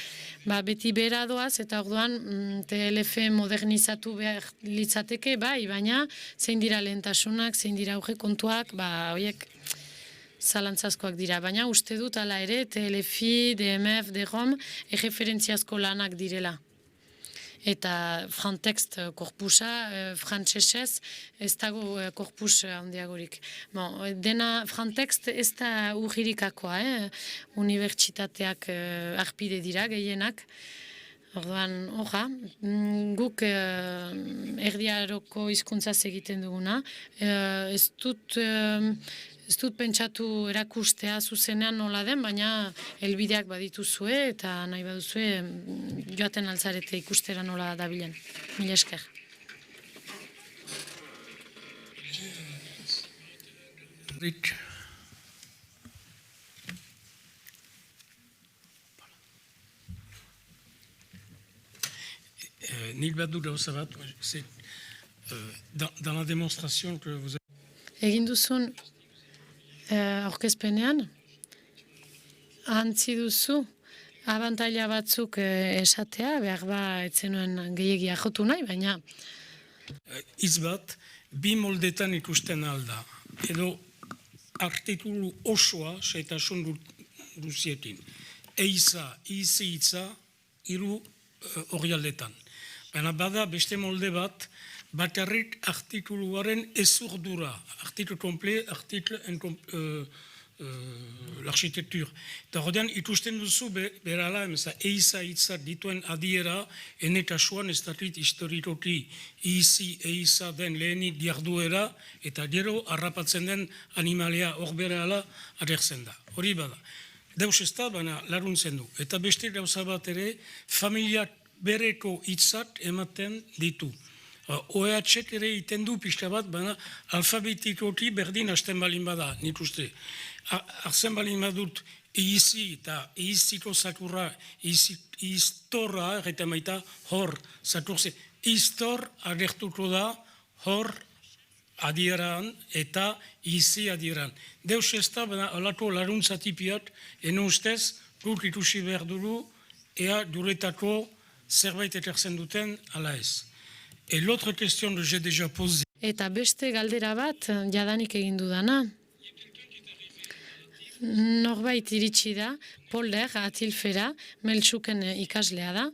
beti bera doaz, eta orduan TLF modernizatu behar litzateke, baina zein dira lehentasunak, zein dira aurrekontuak, horiek zalantzazkoak dira, baina uste dut ala ere TLFI, DMF, DROM erreferentziazko lanak direla. Eta Frontext korpusa, frantsesez, ez dago korpus handiagorik. Dena Frontext ez da urgirikakoa, unibertsitateak arpide dira gehienak. Orduan, guk erdiaroko hizkuntzaz egiten duguna. Ez dut pentsatu erakustea zuzenean nola den, baina helbideak badituzue eta nahi baduzue joaten altzarete ikustera nola dabilen. Mila esker. Nik bat du gauza bat, dans la démonstration que vous avez... Egin duzun aurkezpenean, antzi duzu, abantaila batzuk esatea, behar ba etzenuen gehiagia jotu nahi, baina... Hitz bat, bi moldetan ikusten alda, edo artikulu osoa, seitasun duziekin. Eiza, izi hitza, hiru orrialdetan. Baina bada beste molde bat, bakarrik artikuluaren ezurdura, artikel komplet, artikel l'architecture. Eta horrean ikusten duzu berala, eiza hitza dituen adiera, ene kasuan ez dakit historikoki izi eiza den lehenik diarduera, eta gero harrapatzen den animalia hor berala agertzen da. Hori bada. Deus ez da, baina laruntzen du. Eta beste gauza bat ere, familiak bereko hitzak ematen ditu. OEH-ek ere iten du pixka bat, baina alfabetikoki berdin hasten balin bada, nik uste. Arzen balin badut izi eta iziko zakurra, iztorra, erreta maita, hor, zakurze, iztor agertuko da, hor adieran eta izi adieran. Deus ez da, baina alako laruntzatipiak, eno ustez, guk ikusi behar dugu, ea duretako zerbait ekartzen duten, ala ez. Et l'autre question que j'ai déjà posée... Eta beste galdera bat, jadanik egin dudana. Norbait iritsi da, Polder, Atilfera, Meltsuken ikaslea da,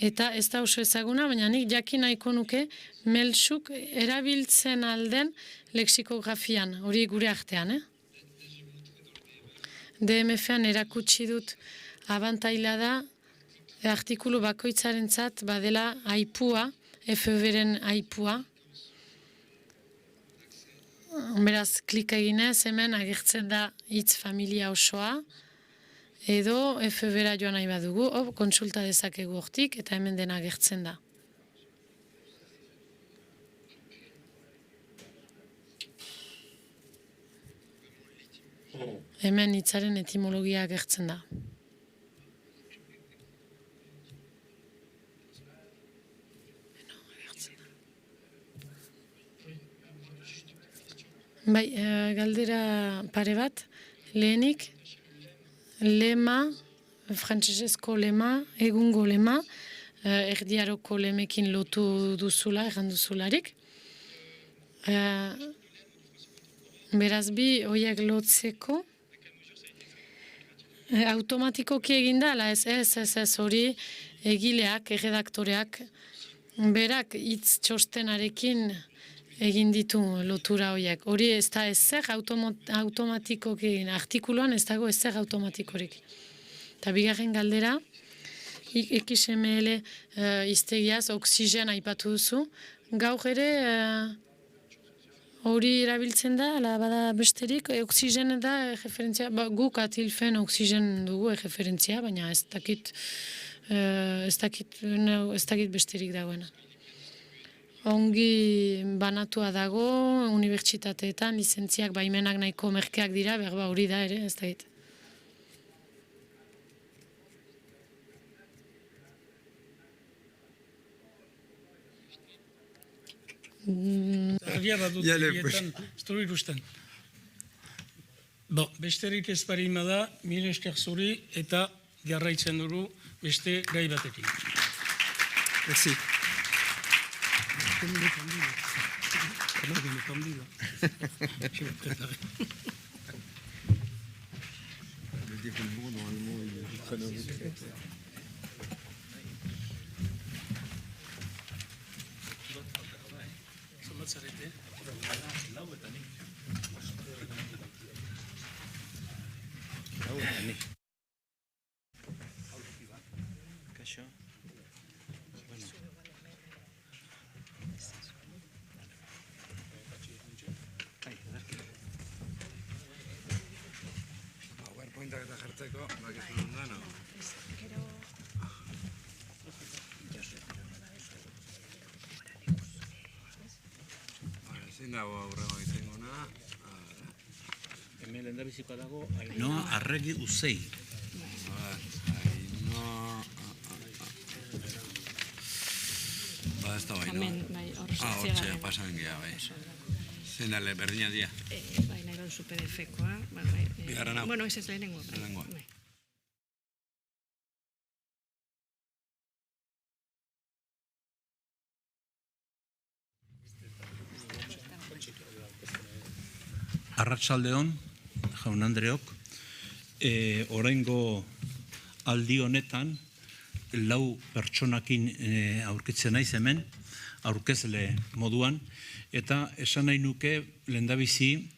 eta ez da oso ezaguna, baina nik jakin nahiko nuke Meltsuk erabiltzen alden lexikografian, hori gure artean, DMF-an erakutsi dut abantaila da, artikulu bakoitzarentzat badela aipua, FB-ren aipua. Beraz, klika eginez, hemen agertzen da hitz familia osoa, edo FB-ra joan nahi badugu, kontsulta dezakegu hortik, eta hemen dena agertzen da. Hemen hitzaren etimologia agertzen da. Bai, galdera pare bat, lehenik, lema, frantsesezko lema, egungo lema, erdiaroko lemekin lotu duzula, erranduzularik. Beraz bi, horiek lotzeko, automatikoki eginda, ala ez hori egileak, erredaktoreak, berak hitz txostenarekin egin ditu lotura horiek. Hori ez da ezer automatikoki egin. Artikuluan ez dago ezer automatikorik. Eta bigarren galdera, XML iztegiaz, oksigen aipatu duzu. Gaur ere hori erabiltzen da, ala bada besterik, oksigen da referentzia, guk Atilfen oksigen dugu referentzia, baina ez dakit besterik dagoena. Ongi banatua dago, unibertsitateetan, lizentziak baimenak nahiko merkeak dira, berba hori da ere, ez dakit. Argia badut egietan, ez dut ikusten. Besterik ez parima da, mil esker zuri eta jarraitzen dugu beste gai batekin. Merci. Me he dire le mot, normalement, il prenne un retrait. PowerPointak eta jartzeko, bakizu nondan, ezin dago aurrego izengona. Hemen lehendabizikoa dago Ainhoa Arregi Uzei. Ba, ez da baino. Hortxe, pasan geha, bai. Zein dale, berdina dia. Bai, nahi baduzu PDF-koa. Bigarren hau. Bueno, ez lehenengo. Lehenengoa. Arratsaldeon, jaun Andreok, oraingo aldi honetan, lau pertsonakin aurkitzen naiz hemen, aurkezle moduan, eta esan nahi nuke lehendabizi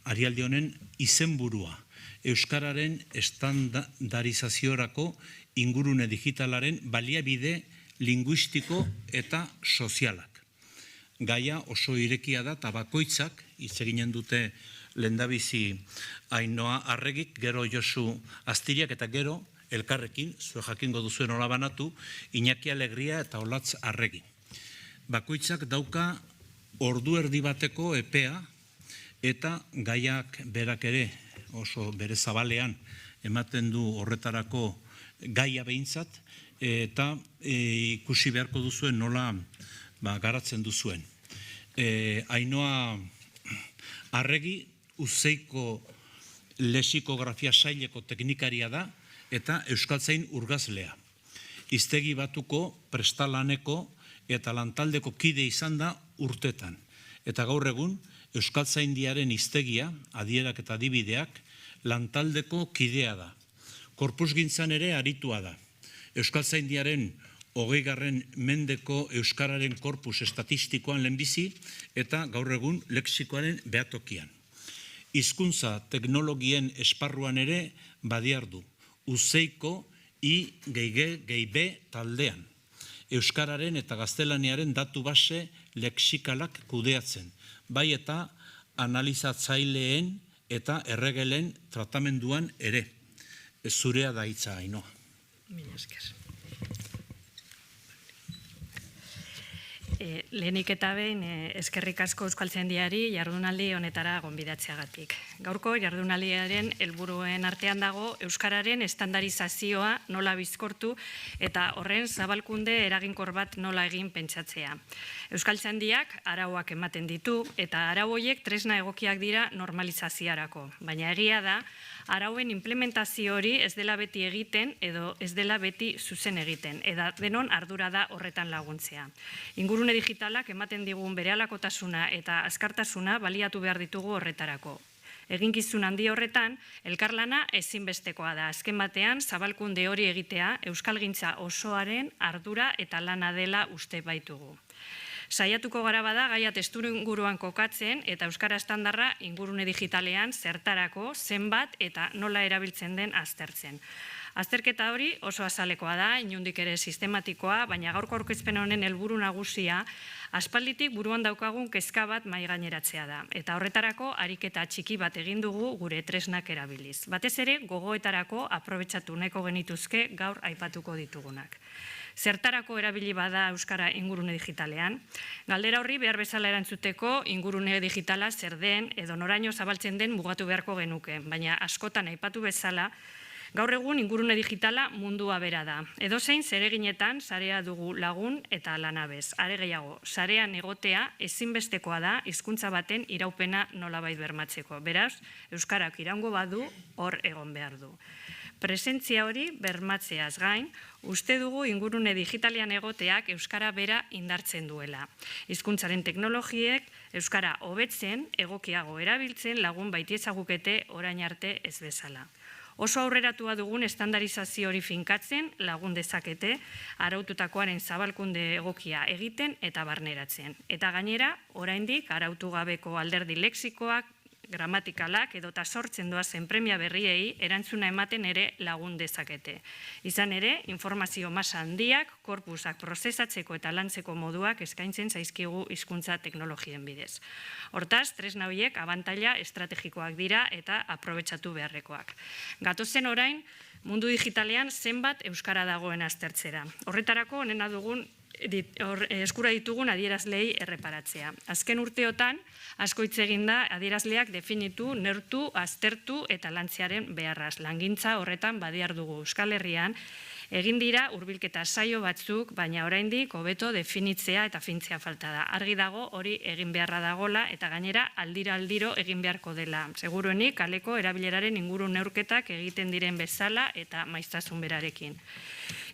arialdi honen izenburua, Euskararen estandarizaziorako ingurune digitalaren baliabide linguistiko eta sozialak. Gaia oso irekia da, eta bakoitzak, hitz eginen dute lehendabizi Ainhoa Arregik, gero Josu Astiriak, eta gero elkarrekin, zue jakingo duzuen hola banatu, Iñaki Alegria eta Olatz Arregi. Bakoitzak dauka ordu erdi bateko epea, eta gaiak berak ere oso bere zabalean ematen du horretarako gaia behintzat, eta ikusi beharko duzuen nola garatzen duzuen. Ainhoa Arregi Uzeiko lexikografia saileko teknikaria da eta euskaltzain urgazlea. Hiztegi batuko prestalaneko eta lantaldeko kide izan da urtetan. Eta gaur egun euskaltzaindiaren hiztegia, adierak eta adibideak, lantaldeko kidea da. Korpusgintzan ere aritua da. Euskaltzaindiaren 20. mendeko euskararen korpus estatistikoan lehenbizi eta gaur egun lexikoaren behatokian. Hizkuntza teknologien esparruan ere badiardu, Uzeiko I+G+B taldean. Euskararen eta gaztelaniaren datu base lexikalak kudeatzen, bai eta analizatzaileen eta erregelen tratamenduan ere. Zurea da hitza, Ainhoa. Mila esker. Lehenik eta behin eskerrik asko Euskaltzaindiari jardunaldi honetara gonbidatzeagatik. Gaurko jardunaldiaren helburuen artean dago euskararen estandarizazioa nola bizkortu eta horren zabalkunde eraginkor bat nola egin pentsatzea. Euskaltzaindiak arauak ematen ditu eta arau horiek tresna egokiak dira normalizaziarako, baina egia da arauen implementazio hori ez dela beti egiten edo ez dela beti zuzen egiten, eta denon ardura da horretan laguntzea. Ingurune digitalak ematen digun berehalakotasuna eta azkartasuna baliatu behar ditugu horretarako. Eginkizun handi horretan, elkarlana ezinbestekoa da. Azken batean, zabalkunde hori egitea euskalgintza osoaren ardura eta lana dela uste baitugu. Saiatuko gara bada gaia testuinguruan kokatzen eta euskara estandarra ingurune digitalean zertarako, zenbat eta nola erabiltzen den aztertzen. Azterketa hori oso azalekoa da, inondik ere sistematikoa, baina gaurko aurkezpen honen helburu nagusia aspalditik buruan daukagun kezka bat mahaigaineratzea da. Eta horretarako ariketa txiki bat egin dugu gure tresnak erabiliz. Batez ere gogoetarako aprobetxatu nahiko genituzke gaur aipatuko ditugunak. Zertarako erabili bada euskara ingurune digitalean? Galdera horri behar bezala erantzuteko ingurune digitala zer den edo noraino zabaltzen den mugatu beharko genuke, baina askotan aipatu bezala gaur egun ingurune digitala mundua bera da. Edozein zereginetan sarea dugu lagun eta lanabez. Are gehiago, sarean egotea ezinbestekoa da hizkuntza baten iraupena nolabait bermatzeko. Beraz, euskarak iraungo badu hor egon behar du. Presentzia hori bermatzeaz gain, uste dugu ingurune digitalean egoteak euskara bera indartzen duela. Hizkuntzaren teknologiek euskara hobetzen, egokiago erabiltzen lagun baitiezagukete orain arte ez bezala. Oso aurreratua dugun estandarizazio hori finkatzen lagun dezakete araututakoaren zabalkunde egokia egiten eta barneratzen. Eta gainera, oraindik arautu gabeko alderdi lexikoak, gramatikalak edota sortzen doazen premia berriei erantzuna ematen ere lagun dezakete. Izan ere, informazio masa handiak, korpusak prozesatzeko eta lantzeko moduak eskaintzen zaizkigu hizkuntza teknologien bidez. Hortaz, tresna horiek abantaila estrategikoak dira eta aprobetxatu beharrekoak. Gatozen orain, mundu digitalean zenbat euskara dagoen aztertzera. Horretarako onena dugun eskura ditugun adierazleei erreparatzea. Azken urteotan, asko hitz egin da adierazleak definitu, neurtu, aztertu eta lantzearen beharraz. Langintza horretan badiar dugu Euskal Herrian, egin dira hurbilketa saio batzuk, baina oraindik hobeto definitzea eta fintzea falta da. Argi dago hori egin beharra dagola eta gainera aldiro egin beharko dela. Seguruenik kaleko erabileraren inguru neurketak egiten diren bezala eta maiztasun berarekin.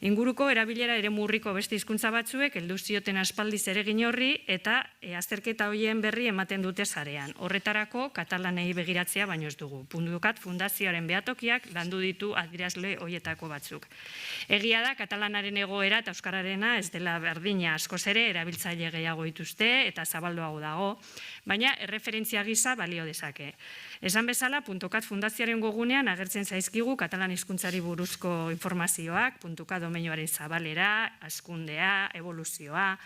Inguruko erabilera ere murriko beste hizkuntza batzuek heldu zioten aspaldiz eregin horri eta azterketa horien berri ematen dute sarean. Horretarako katalanei begiratzea baino ez dugu. Puntukat fundazioaren behatokiak landu ditu adierazle horietako batzuk. Egia da katalanaren egoera eta euskararena ez dela berdina, askoz ere erabiltzaile gehiago dituzte eta zabalduago dago, baina erreferentzia gisa balio dezake. Esan bezala, Puntukat fundazioaren gogunean agertzen zaizkigu katalan hizkuntzari buruzko informazioak, Puntukat domeinoaren zabalera, hazkundea, evoluzioa,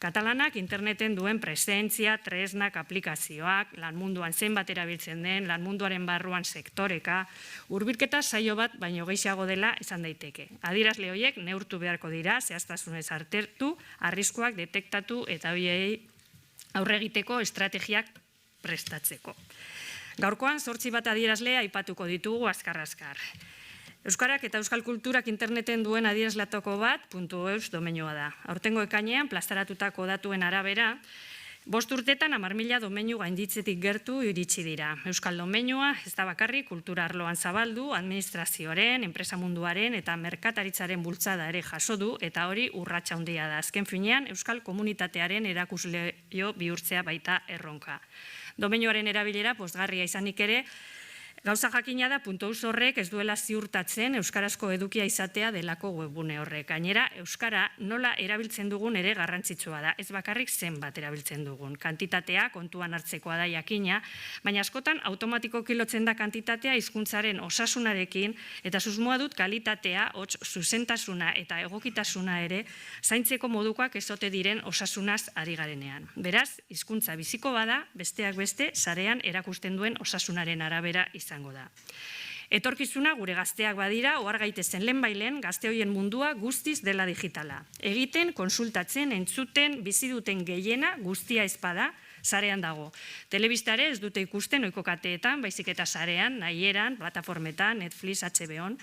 katalanak interneten duen presentzia, tresnak, aplikazioak, lan munduan zenbat erabiltzen den, lan munduaren barruan sektoreka, hurbilketa saio bat baino gehiago dela esan daiteke. Adierazle horiek neurtu beharko dira, zehaztasunez artertu, arriskuak detektatu eta horiei aurre egiteko estrategiak prestatzeko. Gaurkoan 8 bat adierazle aipatuko ditugu azkar-azkar. Euskarak eta euskal kulturak interneten duen adierazlatoko bat .eus domenioa da. Aurtengo ekainean plazaratutako datuen arabera, 5 urtetan 10.000 domeinu gainditzetik gertu iritsi dira. Euskal domeinua ez da bakarrik kultura arloan zabaldu, administrazioaren, enpresa munduaren eta merkataritzaren bultzada ere jaso du eta hori urratsa handia da. Azken finean, euskal komunitatearen erakusleio bihurtzea baita erronka. Domeinuaren erabilera pozgarria izanik ere, gauza jakina da .eus horrek ez duela ziurtatzen euskarazko edukia izatea delako webgune horrek. Gainera, euskara nola erabiltzen dugun ere garrantzitsua da. Ez bakarrik zenbat erabiltzen dugun. Kantitatea kontuan hartzekoa da jakina, baina askotan automatikoki lotzen da kantitatea hizkuntzaren osasunarekin eta susmoa dut kalitatea, hots zuzentasuna eta egokitasuna ere zaintzeko modukoak ez ote diren osasunaz ari garenean. Beraz, hizkuntza biziko bada, besteak beste, sarean erakusten duen osasunaren arabera izango da. Etorkizuna gure gazteak badira, ohar gaitezen lehenbailen gazte horien mundua guztiz dela digitala. Egiten, konsultatzen, entzuten, bizi duten gehiena guztia ezpada, sarean dago. Telebistare ez dute ikusten ohiko kateetan, baizik eta sarean, nahieran, plataformetan, Netflix, HBO-n.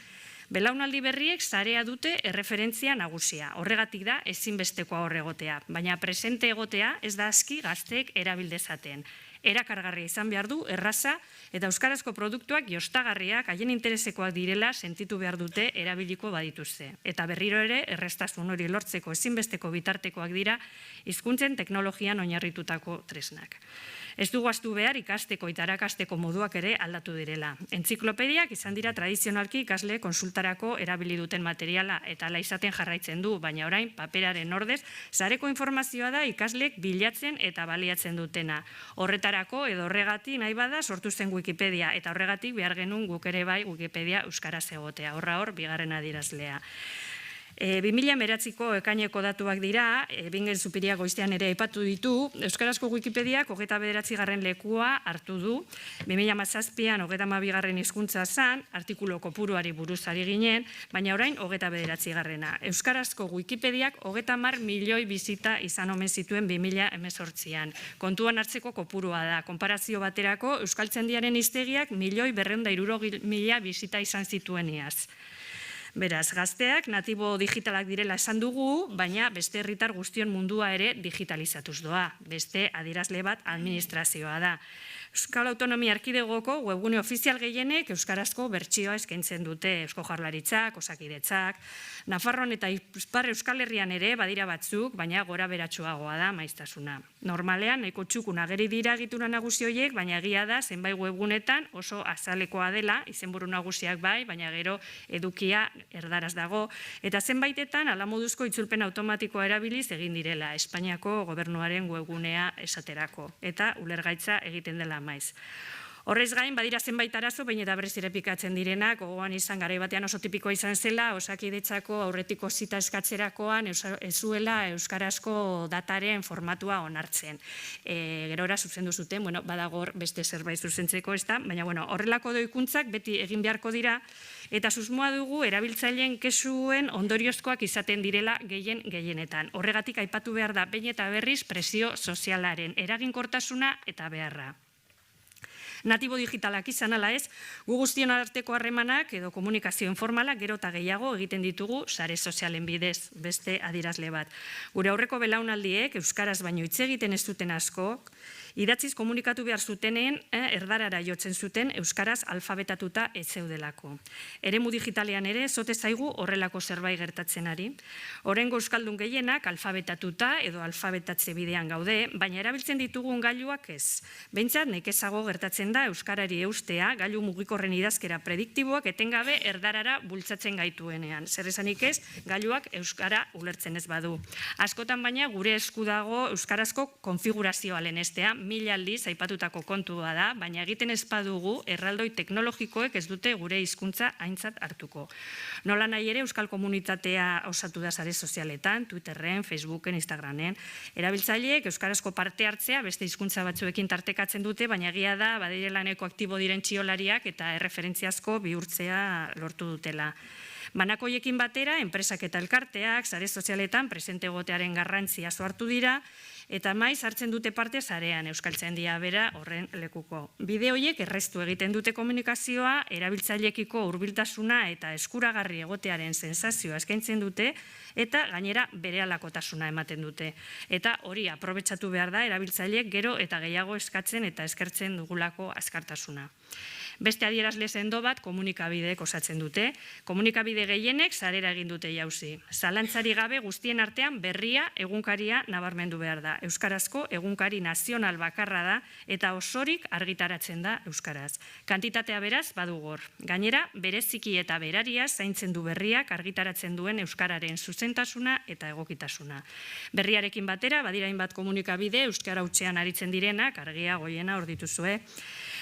Belaunaldi berriek sarea dute erreferentzia nagusia. Horregatik da ezinbestekoa hor egotea, baina presente egotea ez da aski gazteek erabildezaten. Erakargarria izan behar du, erraza, eta euskarazko produktuak jostagarriak, haien interesekoak direla sentitu behar dute erabiliko badituzte. Eta berriro ere, errestasun hori lortzeko ezinbesteko bitartekoak dira, hizkuntzen teknologian oinarritutako tresnak. Ez dugu ahaztu behar ikasteko eta arakasteko moduak ere aldatu direla. Entziklopediak izan dira tradizionalki ikasle konsultarako erabili duten materiala eta hala izaten jarraitzen du, baina orain paperaren ordez, sareko informazioa da ikasleek bilatzen eta baliatzen dutena. Horretarako edo horregatik nahi bada sortu zen Wikipedia eta horregatik behar genuen guk ere bai Wikipedia euskaraz egotea. Horra hor, bigarren adierazlea. 2009ko ekaineko datuak dira, Bingen Zupiria goiztean ere aipatu ditu, euskarazko Wikipediak 29. lekua hartu du, 2017an 32. hizkuntza zan, artikulu kopuruari buruz ari ginen, baina orain 29. Euskarazko Wikipediak 30 milioi bizita izan omen zituen 2018an. Kontuan hartzeko kopurua da, konparazio baterako Euskaltzaindiaren hiztegiak 1.260.000 bizita izan zituen iaz. Beraz, gazteak natibo digitalak direla esan dugu, baina beste herritar guztion mundua ere digitalizatuz doa. Beste adierazle bat administrazioa da. Euskal Autonomia Erkidegoko webgune ofizial gehienek euskarazko bertsioa eskaintzen dute, Eusko Jaurlaritzak, Osakidetzak, Nafarroan eta Ipar Euskal Herrian ere badira batzuk, baina gora beratsuagoa da maiztasuna. Normalean, nahiko txukun ageri dira egitura nagusi horiek, baina egia da zenbait webgunetan oso azalekoa dela, izenburu nagusiak bai, baina gero edukia erdaraz dago, eta zenbaitetan ala moduzko itzulpen automatikoa erabiliz egin direla, Espainiako gobernuaren webgunea esaterako, eta ulergaitza egiten dela maiz. Horrez gain, badira zenbait arazo, baina eta berriz errepikatzen direnak, gogoan izan garai batean oso tipikoa izan zela, Osakidetzako aurretiko zita eskatzerakoan ez zuela euskarazko dataren formatua onartzen. Gerora zuzendu zuten, badago beste zerbait zuzentzeko ez da, baina horrelako doikuntzak beti egin beharko dira, eta susmoa dugu erabiltzaileen kexuen ondoriozkoak izaten direla gehienetan. Horregatik aipatu behar da behin eta berriz presio sozialaren eraginkortasuna eta beharra. Natibo digitalak izan ala ez, gu guztion arteko harremanak edo komunikazio informalak gero eta gehiago egiten ditugu sare sozialen bidez, beste adierazle bat. Gure aurreko belaunaldiek euskaraz baino hitz egiten ez duten askok, idatziz komunikatu behar zutenen, erdarara jotzen zuten euskaraz alfabetatuta ez zeudelako. Eremu digitalean ere, zote zaigu horrelako zerbait gertatzen ari. Oraingo euskaldun gehienak alfabetatuta edo alfabetatze bidean gaude, baina erabiltzen ditugun gailuak ez. Behintzat, nekezago gertatzen da euskarari eustea, gailu mugikorren idazkera prediktiboak etengabe erdarara bultzatzen gaituenean. Zer esanik ez, gailuak euskara ulertzen ez badu. Askotan baina gure esku dago euskarazko konfigurazioa lehenestea, 1000 aldiz aipatutako kontua da, baina egiten ez badugu erraldoi teknologikoek ez dute gure hizkuntza aintzat hartuko. Nola nahi ere euskal komunitatea osatu da sare sozialetan, Twitterren, Facebooken, Instagramen. Erabiltzaileek euskarazko parte hartzea beste hizkuntza batzuekin tartekatzen dute, baina egia da badirelaneko aktibo diren txiolariak eta erreferentziazko bihurtzea lortu dutela. Banakoiekin batera, enpresak eta elkarteak, sare sozialetan presente egotearen garrantzia hartu dira, eta maiz hartzen dute parte sarean euskaltzaindia bera horren lekuko. Bide horiek erreztu egiten dute komunikazioa, erabiltzailekiko hurbiltasuna eta eskuragarri egotearen sensazioa eskaintzen dute, eta gainera berehalakotasuna ematen dute. Eta hori aprobetxatu behar da erabiltzaileek gero eta gehiago eskatzen eta eskertzen dugulako azkartasuna. Beste adierazle sendo bat komunikabideek osatzen dute. Komunikabide gehienek sarera egin dute jauzi. Zalantzari gabe guztien artean berria egunkaria nabarmendu behar da. Euskarazko egunkari nazional bakarra da eta osorik argitaratzen da euskaraz. Kantitatea beraz badugor. Gainera, bereziki eta beraria zaintzen du berriak argitaratzen duen euskararen zuzentasuna eta egokitasuna. Berriarekin batera, badira hainbat komunikabide euskara hutsean aritzen direnak, argia goiena hor dituzue.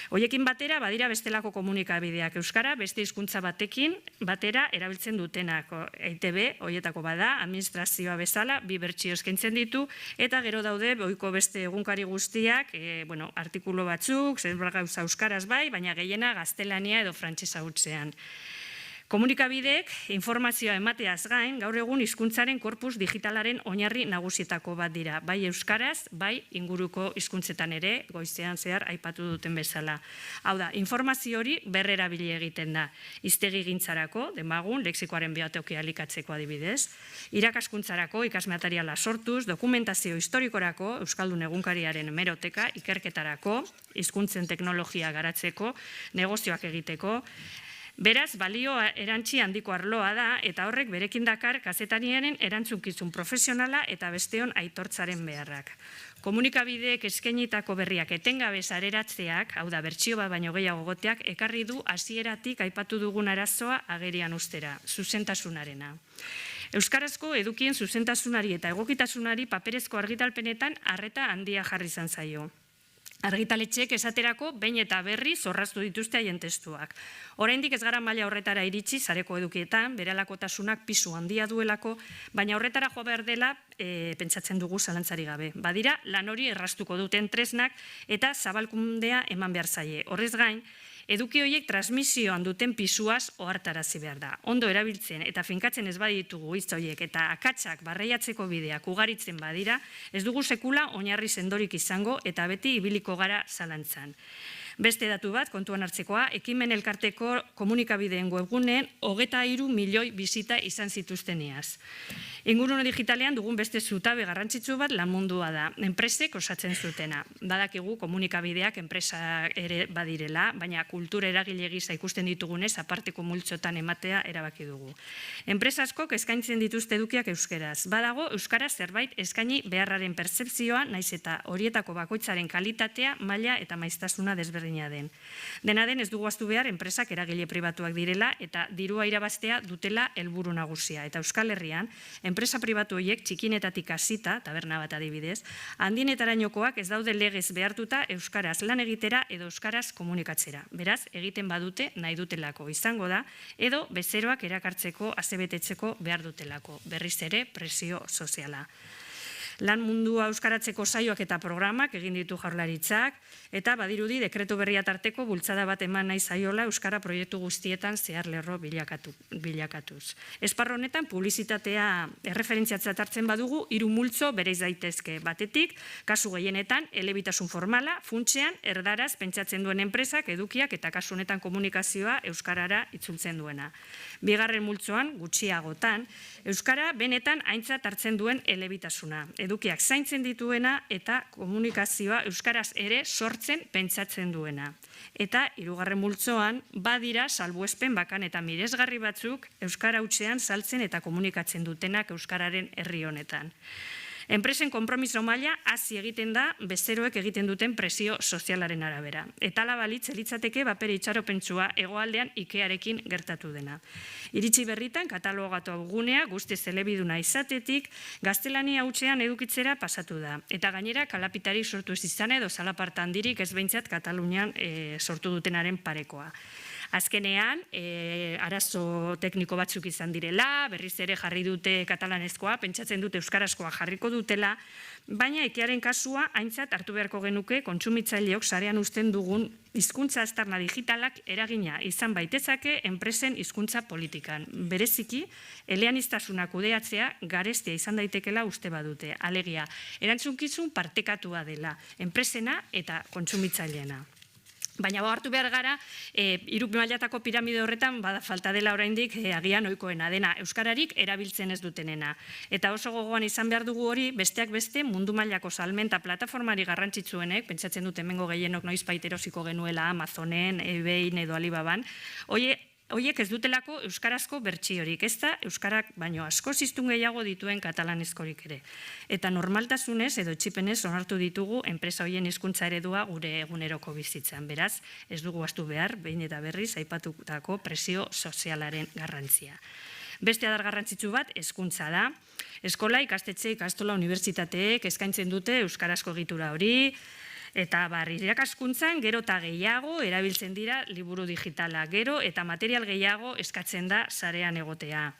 Hoiekin batera, badira bestelako komunikabideak euskara, beste hizkuntza batekin batera erabiltzen dutenak. EITB, hoietako bada, administrazioa bezala, 2 bertsio eskaintzen ditu, eta gero daude, ohiko beste egunkari guztiak, artikulu batzuk, zerbait gauza euskaraz bai, baina gehiena gaztelania edo frantsesa hutsean. Komunikabideek informazioa emateaz gain, gaur egun hizkuntzaren korpus digitalaren oinarri nagusietako bat dira, bai euskaraz, bai inguruko hizkuntzetan ere, goizean zehar aipatu duten bezala. Hau da, informazio hori berrerabili egiten da. Hiztegigintzarako, demagun, lexikoaren bibliotekia elikatzeko adibidez, irakaskuntzarako, ikasmateriala sortuz, dokumentazio historikorako, euskaldun egunkariaren hemeroteka, ikerketarako, hizkuntzen teknologia garatzeko, negozioak egiteko. Beraz, balio erantzi handiko arloa da eta horrek berekin dakar kazetariaren erantzunkizun profesionala eta besteon aitortzaren beharrak. Komunikabideek eskainitako berriak etengabe sareratzeak, hau da, bertsio bat baino gehiago goteak, ekarri du hasieratik aipatu dugun arazoa agerian ustera, zuzentasunarena. Euskarazko edukien zuzentasunari eta egokitasunari paperezko argitalpenetan arreta handia jarri izan zaio. Argitaletxeek esaterako behin eta berri zorraztu dituzte haien testuak. Oraindik ez gara maila horretara iritsi sareko edukietan, berelakotasunak pisu handia duelako, baina horretara joa behar dela pentsatzen dugu zalantzari gabe. Badira, lan hori erraztuko duten tresnak eta zabalkundea eman behar zaie. Horrez gain, eduki horiek transmisioan duten pisuaz ohartarazi behar da. Ondo erabiltzen eta finkatzen ez baditugu hitz horiek eta akatsak barreiatzeko bideak ugaritzen badira, ez dugu sekula oinarri sendorik izango eta beti ibiliko gara zalantzan. Beste datu bat, kontuan hartzekoa, Ekimen Elkarteko komunikabideen webguneen 23 milioi bizita izan zituzteneaz. Ingurune digitalean dugun beste zutabe garrantzitsu bat lan mundua da, enpresek osatzen zutena. Badakigu komunikabideak enpresa ere badirela, baina kultura eragile gisa ikusten ditugunez aparteko multzotan ematea erabaki dugu. Enpresa askok eskaintzen dituzte edukiak euskeraz. Badago euskaraz zerbait eskaini beharraren pertzepzioa, naiz eta horietako bakoitzaren kalitatea, maila eta maiztasuna desberdina den. Dena den ez dugu ahaztu behar enpresak eragile pribatuak direla eta dirua irabaztea dutela helburu nagusia. Eta Euskal Herrian, enpresa pribatu horiek txikinetatik hasita, taberna bat adibidez, handienetarainokoak ez daude legez behartuta euskaraz lan egitera edo euskaraz komunikatzera. Beraz, egiten badute nahi dutelako izango da, edo bezeroak erakartzeko, azebetetzeko behar dutelako. Berriz ere, presio soziala. Lan mundua euskaratzeko saioak eta programak egin ditu Jaurlaritzak, eta badirudi dekretu berria tarteko bultzada bat eman nahi zaiola euskara proiektu guztietan zehar lerro bilakatuz. Esparro honetan publizitatea erreferentziatzat hartzen badugu, 3 multzo bereiz daitezke. Batetik, kasu gehienetan, elebitasun formala, funtsean, erdaraz pentsatzen duen enpresak, edukiak eta kasu honetan komunikazioa euskarara itzultzen duena. Bigarren multzoan, gutxiagotan, euskara benetan aintzat hartzen duen elebitasuna. Edukiak zaintzen dituena eta komunikazioa euskaraz ere sortzen pentsatzen duena. Eta hirugarren multzoan badira salbuespen bakan eta miresgarri batzuk euskara hutsean saltzen eta komunikatzen dutenak euskararen herri honetan. Enpresen konpromiso maila hasi egiten da bezeroek egiten duten presio sozialaren arabera. Eta hala balitz elitzateke bapere itxaropentsua hegoaldean Ikearekin gertatu dena. Iritsi berritan katalogatu gunea guztiz elebiduna izatetik gaztelania hutsean edukitzera pasatu da. Eta gainera kalapitarik sortu ez izan edo zalaparta handirik ez behintzat Katalunian sortu dutenaren parekoa. Azkenean, arazo tekniko batzuk izan direla, berriz ere jarri dute katalanezkoa, pentsatzen dute euskarazkoa jarriko dutela, baina Ikearen kasua aintzat hartu beharko genuke kontsumitzaileok sarean uzten dugun hizkuntza aztarna digitalak eragina izan baitezake enpresen hizkuntza politikan. Bereziki, eleaniztasuna kudeatzea garestia izan daitekela uste badute. Alegia, erantzunkizun partekatua dela, enpresena eta kontsumitzaileena. Baina hartu behar gara, 3 mailatako piramide horretan falta dela oraindik agian ohikoena dena, euskararik erabiltzen ez dutenena. Eta oso gogoan izan behar dugu hori, besteak beste mundu mailako salmenta plataformari garrantzitsuenek, pentsatzen dut hemengo gehienok noizbait erosiko genuela Amazonen, eBayn edo Alibaban, Hoiek ez dutelako euskarazko bertsiorik, ez da euskarak baino asko ziztun gehiago dituen katalanezkorik ere. Eta normaltasunez edo etxipenez onartu ditugu enpresa hoien hizkuntza eredua gure eguneroko bizitzan. Beraz, ez dugu ahaztu behar, behin eta berriz aipatutako presio sozialaren garrantzia. Beste adar garrantzitsu bat hezkuntza da. Eskola, ikastetxe, ikastola, unibertsitateek eskaintzen dute euskarazko egitura hori, eta irakaskuntzan gero eta gehiago erabiltzen dira liburu digitala, gero eta material gehiago eskatzen da sarean egotea.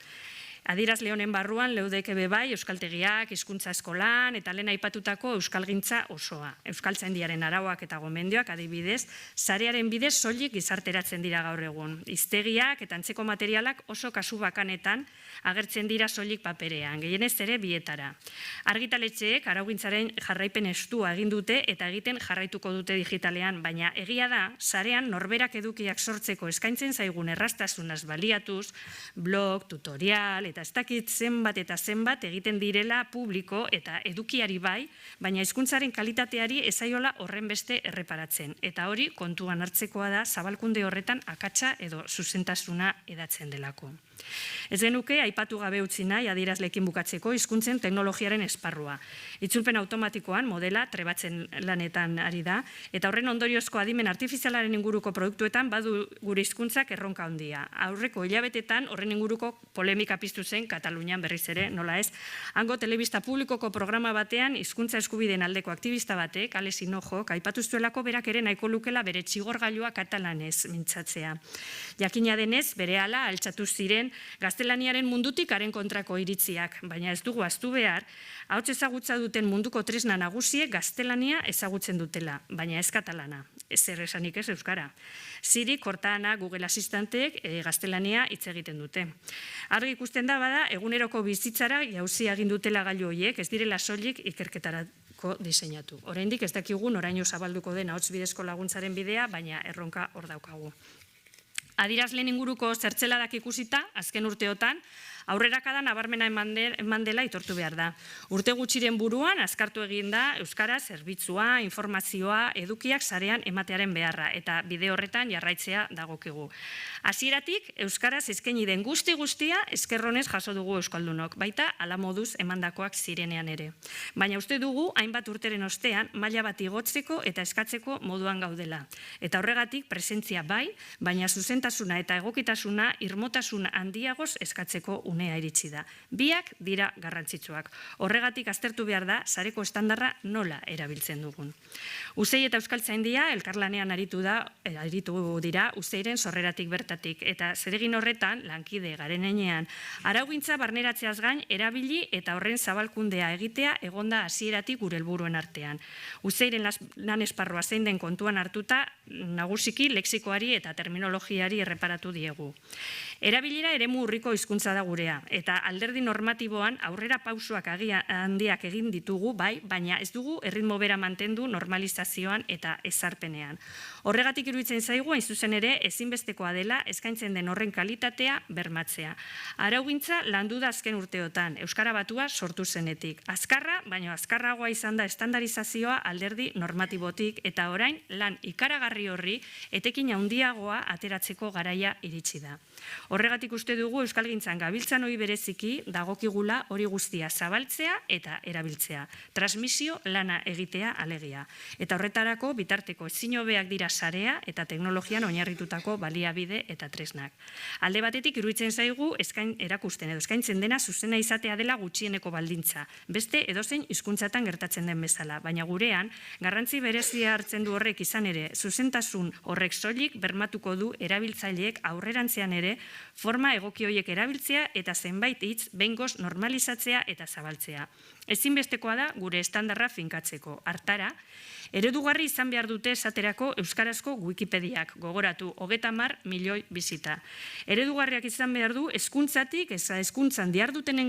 Adierazle honen barruan leudeke bebai euskaltegiak, hizkuntza eskolan eta lehen aipatutako euskalgintza osoa. Euskaltzaindiaren arauak eta gomendioak adibidez, sarearen bidez soilik gizarteratzen dira gaur egun. Hiztegiak eta antzeko materialak oso kasu bakanetan agertzen dira soilik paperean, gehienez ere bietara. Argitaletxeek araugintzaren jarraipen estua egin dute eta egiten jarraituko dute digitalean, baina egia da, sarean norberak edukiak sortzeko eskaintzen zaigun erraztasunaz baliatuz, blog, tutorial, eta ez dakit zenbat eta zenbat egiten direla publiko eta edukiari bai, baina hizkuntzaren kalitateari ezaiola horren beste erreparatzen. Eta hori kontuan hartzekoa da zabalkunde horretan akatsa edo zuzentasuna edatzen delako. Ez genuke aipatu gabe utzi nahi adierazleekin bukatzeko hizkuntzen teknologiaren esparrua. Itzulpen automatikoan modela trebatzen lanetan ari da, eta horren ondoriozko adimen artifizialaren inguruko produktuetan badu gure hizkuntzak erronka handia. Aurreko hilabetetan horren inguruko polemika piztu zen Katalunian berriz ere, nola ez. Hango telebista publikoko programa batean hizkuntza eskubideen aldeko aktivista batek, Alex Hinojok, aipatu zuelako berak ere nahiko lukela bere txigorgailua katalanez mintzatzea. Jakina denez, berehala altxatu ziren gaztelaniaren mundutik haren kontrako iritziak, baina ez dugu ahaztu behar, ahots ezagutza duten munduko tresna nagusiek gaztelania ezagutzen dutela, baina ez katalana, zer esanik ez euskara. Siri, Cortana, Google Asistanteek gaztelania hitz egiten dute. Argi ikusten da bada, eguneroko bizitzara jauzi egin dutela gailu horiek, ez direla soilik ko diseinatu. Oraindik ez dakigu noraino zabalduko den ahots bidezko laguntzaren bidea, baina erronka hor daukagu. Adirazleen inguruko zertzeladak ikusita, azken urteotan, aurrerakada nabarmena eman dela aitortu behar da. Urte gutxiren buruan, azkartu egin da Euskara zerbitzua, informazioa, edukiak sarean ematearen beharra, eta bide horretan jarraitzea dagokigu. Hasieratik Euskaraz eskaini den guztia eskerronez jaso dugu euskaldunok, baita hala moduz emandakoak zirenean ere. Baina uste dugu, hainbat urteren ostean, maila bat igotzeko eta eskatzeko moduan gaudela. Eta horregatik presentzia bai, baina zuzentasuna eta egokitasuna irmotasun handiagoz eskatzeko unea iritsi da. Biak dira garrantzitsuak. Horregatik aztertu behar da, sareko estandarra nola erabiltzen dugun. Uzei eta Euskaltzaindia elkarlanean aritu dira Uzeiren sorreratik bertatik, eta zeregin horretan, lankide garen heinean, araugintza barneratzeaz gain erabili eta horren zabalkundea egitea egonda hasieratik gure helburuen artean. Uzeiren lan esparrua zein den kontuan hartuta, nagusiki lexikoari eta terminologiari erreparatu diegu. Erabilera eremu urriko hizkuntza da gurea, eta alderdi normatiboan aurrera pausoak handiak egin ditugu, bai, baina ez dugu erritmo bera mantendu normalizazioan eta ezarpenean. Horregatik iruditzen zaigu, hain zuzen ere, ezinbestekoa dela eskaintzen den horren kalitatea bermatzea. Araugintza landu da azken urteotan, Euskara Batua sortu zenetik. Azkarra, baina azkarragoa izan da estandarizazioa alderdi normatibotik, eta orain lan ikaragarri horri etekin handiagoa ateratzeko garaia iritsi da. Horregatik uste dugu euskalgintzan gabiltzan hori bereziki dagokigula hori guztia zabaltzea eta erabiltzea. Transmisio lana egitea alegia. Eta horretarako bitarteko ezin hobeak dira sarea eta teknologian oinarritutako baliabide eta tresnak. Alde batetik iruditzen zaigu erakusten edo eskaintzen dena zuzena izatea dela gutxieneko baldintza. Beste edozein hizkuntzatan gertatzen den bezala, baina gurean garrantzi berezia hartzen du horrek izan ere, zuzentasun horrek soilik bermatuko du erabiltzaileek aurrerantzean ere forma egoki horiek erabiltzea eta zenbait hitz behingoz normalizatzea eta zabaltzea. Ezinbestekoa da gure estandarra finkatzeko. Hartara, eredugarri izan behar dute esaterako euskarazko Wikipediak, gogoratu, 30 milioi bizita. Eredugarriak izan behar du hezkuntzatik hezkuntzan dihardutenen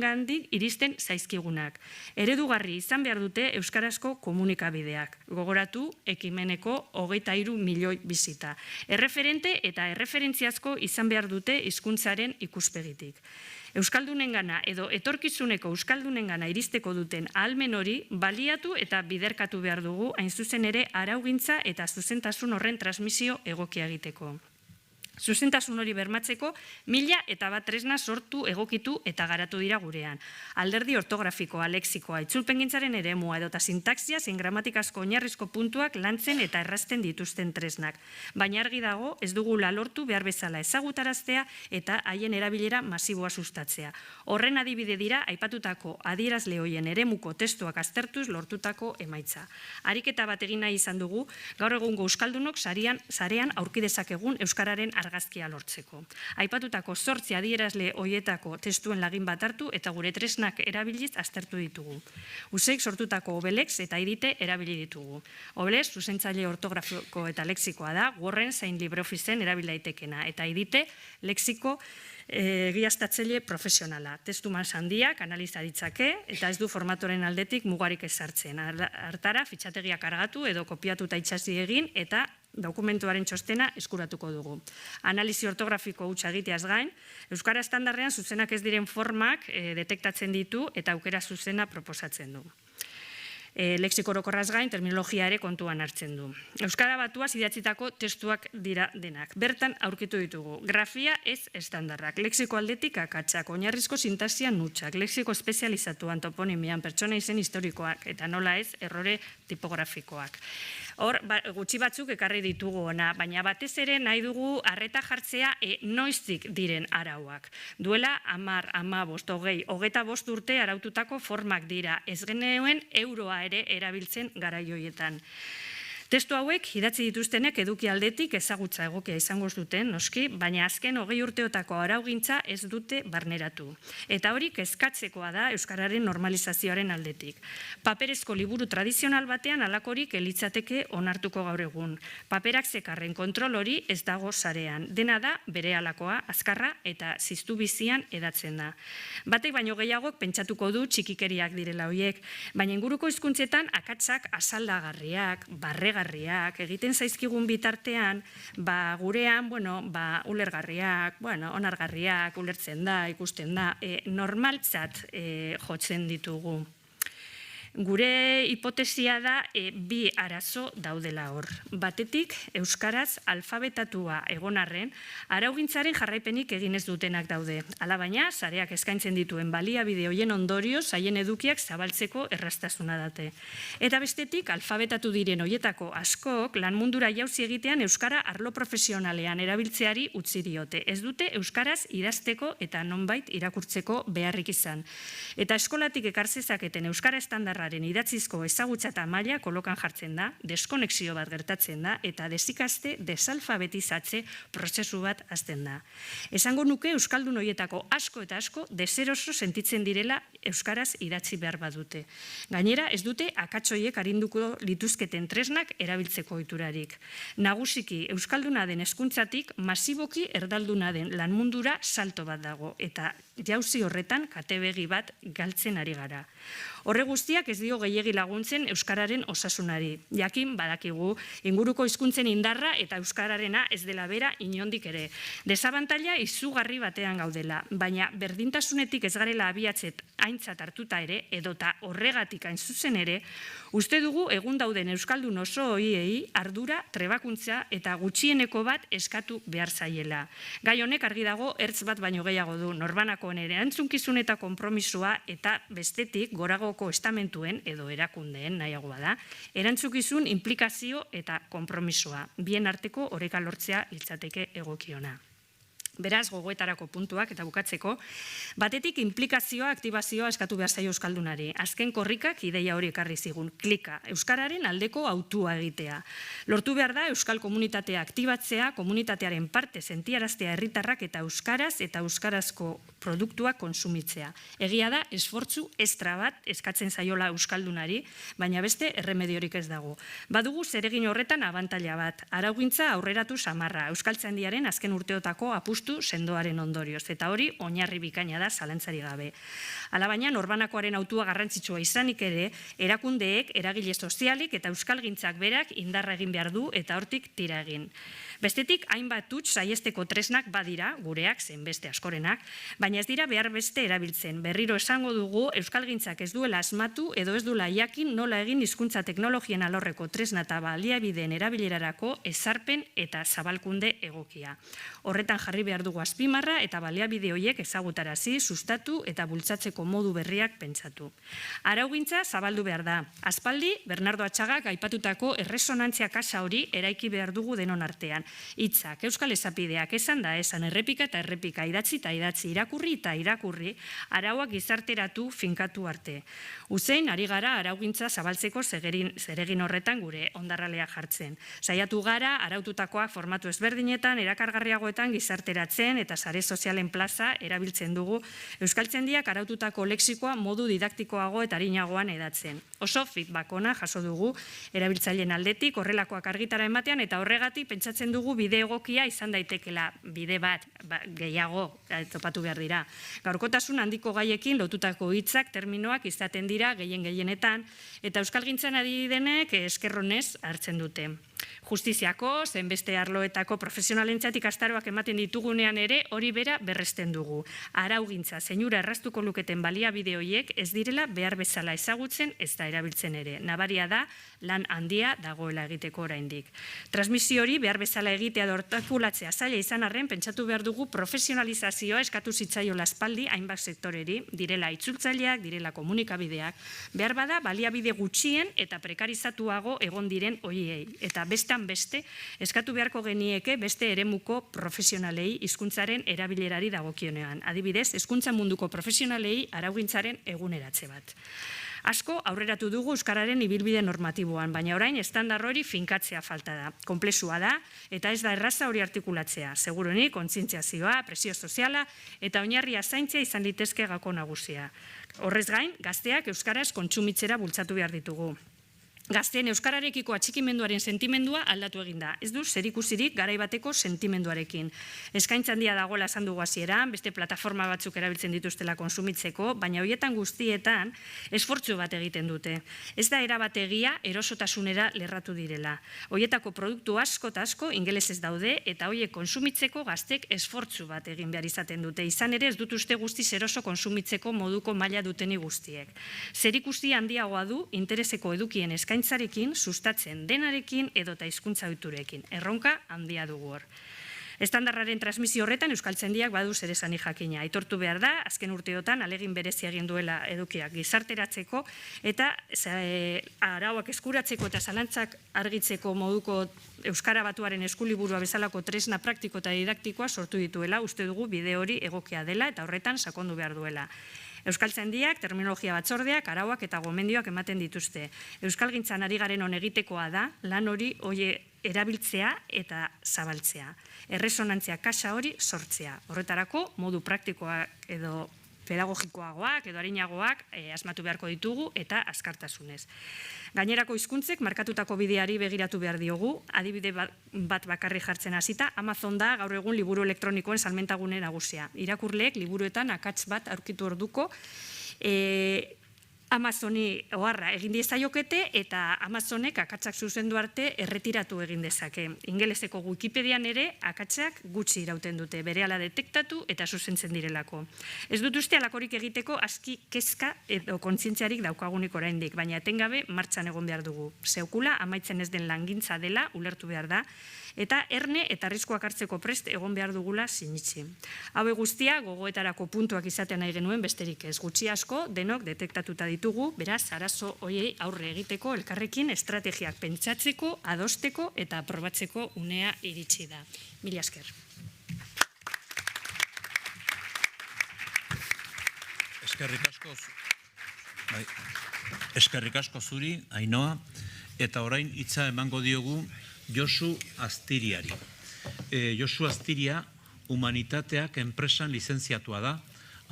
iristen zaizkigunak. Eredugarri izan behar dute euskarazko komunikabideak, gogoratu, ekimeneko 23 milioi bizita. Erreferente eta erreferentziazko izan behar dute hizkuntzaren ikuspegitik. Euskaldunengana edo etorkizuneko euskaldunengana iristeko duten ahalmen hori baliatu eta biderkatu behar dugu hain zuzen ere araugintza eta zuzentasun horren transmisio egokia egiteko. Zuzentasun hori bermatzeko 1001 tresna sortu, egokitu eta garatu dira gurean. Alderdi ortografikoa, lexikoa, itzulpengintzaren eremua edota sintaxia zein gramatikazko oinarrizko puntuak lantzen eta errazten dituzten tresnak. Baina argi dago ez dugula lortu behar bezala ezagutaraztea eta haien erabilera masiboa sustatzea. Horren adibide dira aipatutako adierazle hoien eremuko testuak aztertuz lortutako emaitza. Ariketa bat egin nahi izan dugu, gaur egungo euskaldunok sarean aurki dezakegun euskararen argazkia lortzeko. Aipatutako 8 adierazle hoietako testuen lagin bat hartu eta gure tresnak erabiliz aztertu ditugu. Useik sortutako Obelex eta Idite erabili ditugu. Obelex zuzentzaile ortografiko eta lexikoa da, Word zein LibreOfficeen erabil daitekena, eta Idite lexiko egiaztatzaile profesionala. Testu mas handiak analiza ditzake eta ez du formatoren aldetik mugarik ezartzen. Hartara, fitxategia kargatu edo kopiatu eta itxasi egin eta dokumentuaren txostena eskuratuko dugu. Analizi ortografiko hutsa egiteaz gain, Euskara estandarrean zuzenak ez diren formak detektatzen ditu eta aukera zuzena proposatzen du. Lexiko orokorraz gain, terminologia ere kontuan hartzen du. Euskara Batuaz idatzitako testuak dira denak. Bertan aurkitu ditugu. Grafia ez estandarrak, lexiko aldetik akatsak, oinarrizko sintaxian nutxak, lexiko espezializatuan toponimian, pertsona izen historikoak, eta nola ez, errore tipografikoak. Hor, gutxi batzuk ekarri ditugu ona, baina batez ere nahi dugu arreta jartzea noiztik diren arauak. Duela 10, 15, 20, 25 urte araututako formak dira, ez genuen euroa ere erabiltzen garai horietan. Testu hauek idatzi dituztenek eduki aldetik ezagutza egokia izango zuten, noski, baina azken 20 urteotako araugintza ez dute barneratu. Eta hori kezkatzekoa da euskararen normalizazioaren aldetik. Paperezko liburu tradizional batean halakorik elitzateke onartuko gaur egun. Paperak zekarren kontrol hori ez dago sarean. Dena da berehalakoa, azkarra eta ziztu bizian edatzen da. Batek baino gehiagok pentsatuko du txikikeriak direla hoiek, baina inguruko hizkuntzetan akatsak asaldagarriak, barregarriak, egiten zaizkigun bitartean, gurean, ulergarriak, onargarriak, ulertzen da, ikusten da, normaltzat jotzen ditugu. Gure hipotesia da bi arazo daudela hor. Batetik, euskaraz alfabetatua egon arren, araugintzaren jarraipenik egin ez dutenak daude. Alabaina, sareak eskaintzen dituen baliabide hoien ondorio, haien edukiak zabaltzeko erraztasuna date. Eta bestetik, alfabetatu diren hoietako askok, lan mundura jauzi egitean euskara arlo profesionalean erabiltzeari utzi diote. Ez dute euskaraz idazteko eta nonbait irakurtzeko beharrik izan. Eta eskolatik ekartzezaketen euskara estandarraren idatzizko ezagutza eta maila kolokan jartzen da, deskonexio bat gertatzen da, eta desikaste, desalfabetizatze prozesu bat hasten da. Esango nuke euskaldun horietako asko eta asko deseroso sentitzen direla euskaraz idatzi behar badute. Gainera, ez dute akatsoiek arinduko lituzketen tresnak erabiltzeko ohiturarik. Nagusiki, euskalduna den hezkuntzatik masiboki erdalduna den lanmundura salto bat dago, eta jauzi horretan katebegi bat galtzen ari gara. Horre guztiak ez dio gehiegi laguntzen euskararen osasunari. Jakin badakigu, inguruko hizkuntzen indarra eta euskararena ez dela bera inondik ere. Desabantaila izugarri batean gaudela, baina berdintasunetik ez garela abiatzet aintzat hartuta ere, edota horregatik hain zuzen ere, uste dugu egun dauden euskaldun oso hoiei ardura, trebakuntza eta gutxieneko bat eskatu behar zaiela. Gai honek argi dago ertz bat baino gehiago du, norbanakoen erantzunkizun eta konpromisua eta bestetik goragoko estamentuen edo erakundeen nahiagoa da, erantzukizun, implikazio eta konpromisoa. Bien arteko oreka lortzea litzateke egokiona. Beraz, gogoetarako puntuak eta bukatzeko, batetik implikazioa, aktibazioa eskatu behar zaio euskaldunari. Azken korrikak ideia hori ekarri zigun, klika, euskararen aldeko autua egitea. Lortu behar da euskal komunitatea aktibatzea, komunitatearen parte sentiaraztea herritarrak eta euskaraz eta euskarazko produktuak konsumitzea. Egia da, esfortzu estra bat eskatzen zaiola euskaldunari, baina beste erremediorik ez dago. Badugu zeregin horretan abantaila bat, araugintza aurreratu samarra, euskaltzaindiaren azken urteotako apustu sendoaren ondorioz, eta hori oinarri bikaina da zalantzari gabe. Alabaina, norbanakoaren autua garrantzitsua izanik ere, erakundeek, eragile sozialik eta euskalgintzak berak indarra egin behar du eta hortik tira egin. Bestetik, hainbat huts saiesteko tresnak badira, gureak, zen beste askorenak, baina ez dira behar beste erabiltzen. Berriro esango dugu, euskalgintzak ez duela asmatu edo ez duela jakin nola egin hizkuntza teknologien alorreko tresna eta baliabideen erabilerarako ezarpen eta zabalkunde egokia. Horretan jarri behar dugu azpimarra eta baliabide horiek ezagutarazi, sustatu eta bultzatzeko modu berriak pentsatu. Araugintza zabaldu behar da. Aspaldi, Bernardo Atxagak aipatutako erresonantzia kasa hori eraiki behar dugu denon artean. Hitzak, euskal esapideak esan da esan errepika eta errepika, idatzi eta idatzi, irakurri eta irakurri, arauak gizarteratu finkatu arte. Uzein, ari gara araugintza zabaltzeko zeregin horretan gure ondarralea jartzen. Saiatu gara, araututakoak formatu ezberdinetan, erakargarriagoetan gizarteratzen eta sare sozialen plaza erabiltzen dugu, euskaltzaindiak araututako lexikoa modu didaktikoago eta arinagoan edatzen. Oso feedback ona jaso dugu erabiltzaileen aldetik, horrelakoak argitara ematean eta horregatik pentsatzen dugu bide egokia izan daitekela, bide bat gehiago topatu behar dira. Gaurkotasun handiko gaiekin lotutako hitzak, terminoak izaten dira gehienetan, eta euskalgintzan ari denek eskerronez hartzen dute. Justiziako, zenbeste arloetako profesionalentzat ikastaroak ematen ditugunean ere hori bera berresten dugu. Araugintza, zeinura erraztuko luketen baliabide horiek ez direla behar bezala ezagutzen ez da erabiltzen ere. Nabaria da, lan handia dagoela egiteko oraindik. Transmisio hori behar bezala egitea dortakulatzea zaila izan arren, pentsatu behar dugu profesionalizazioa eskatu zitzaiola aspaldi hainbat sektoreri, direla itzultzaileak, direla komunikabideak, behar bada baliabide gutxien eta prekarizatuago egon diren horiei. Eta bestan beste, eskatu beharko genieke beste eremuko profesionalei hizkuntzaren erabilerari dagokionean. Adibidez, hezkuntza munduko profesionalei araugintzaren eguneratze bat. Asko aurreratu dugu euskararen ibilbide normatiboan, baina orain estandar hori finkatzea falta da. Konplexua da eta ez da erraza hori artikulatzea. Seguruenik kontzientziazioa, presio soziala eta oinarria zaintzea izan litezke gako nagusia. Horrez gain, gazteak euskaraz kontsumitzera bultzatu behar ditugu. Gazteen euskararekiko atxikimenduaren sentimendua aldatu egin da. Ez du zerikusirik garaibateko sentimenduarekin. Eskaintza handia dagoela esan dugu hasieran, beste plataforma batzuk erabiltzen dituztela konsumitzeko, baina hoietan guztietan esfortzu bat egiten dute. Ez da erabat egia erosotasunera lerratu direla. Hoietako produktu asko eta asko ingelesez daude eta hoiek konsumitzeko gaztek esfortzu bat egin behar izaten dute. Izan ere ez dut uste guztiz eroso konsumitzeko moduko maila duteni guztiek. Zerikusi handiagoa du intereseko edukien eskaintzarekin, sustatzen denarekin edota hizkuntza ohiturekin. Erronka handia dugu hor. Estandarraren transmisio horretan euskaltzaindiak badu zer esanik jakina. Aitortu behar da, azken urteotan alegin berezia egin duela edukiak gizarteratzeko eta arauak eskuratzeko eta zalantzak argitzeko moduko euskara batuaren eskuliburua bezalako tresna praktiko eta didaktikoa sortu dituela, uste dugu bide hori egokia dela eta horretan sakondu behar duela. Euskaltzaindiak, terminologia batzordeak, arauak eta gomendioak ematen dituzte. Euskalgintzan ari garen egitekoa da, lan hori erabiltzea eta zabaltzea. Erresonantzia kasa hori sortzea. Horretarako, modu praktikoa edo pedagogikoagoak edo arinagoak asmatu beharko ditugu eta azkartasunez. Gainerako hizkuntzek markatutako bideari begiratu behar diogu, adibide bat bakarri jartzen hasita, Amazon da gaur egun liburu elektronikoen salmentagune nagusia. Irakurleek liburuetan akats bat aurkitu orduko, Amazoni oharra egin diezaiokete eta Amazonek akatsak zuzendu arte erretiratu egin dezake. Ingeleseko Wikipedian ere akatsak gutxi irauten dute, berehala detektatu eta zuzentzen direlako. Ez dut uste alakorik egiteko aski kezka edo kontzientziarik daukagunik oraindik, baina etengabe martxan egon behar dugu. Zeukula amaitzen ez den langintza dela ulertu behar da, eta erne eta arriskuak hartzeko prest egon behar dugula sinitzi. Haue guztia gogoetarako puntuak izatea nahi genuen besterik ez. Gutxi asko denok detektatuta ditugu, beraz arazo hoiei aurre egiteko elkarrekin estrategiak pentsatzeko, adosteko eta aprobatzeko unea iritsi da. Mila esker. Eskerrik asko zuri, Ainhoa, eta orain hitza emango diogu Josu Astiriari. Josu Astiria humanitateak enpresan lizentziatua da,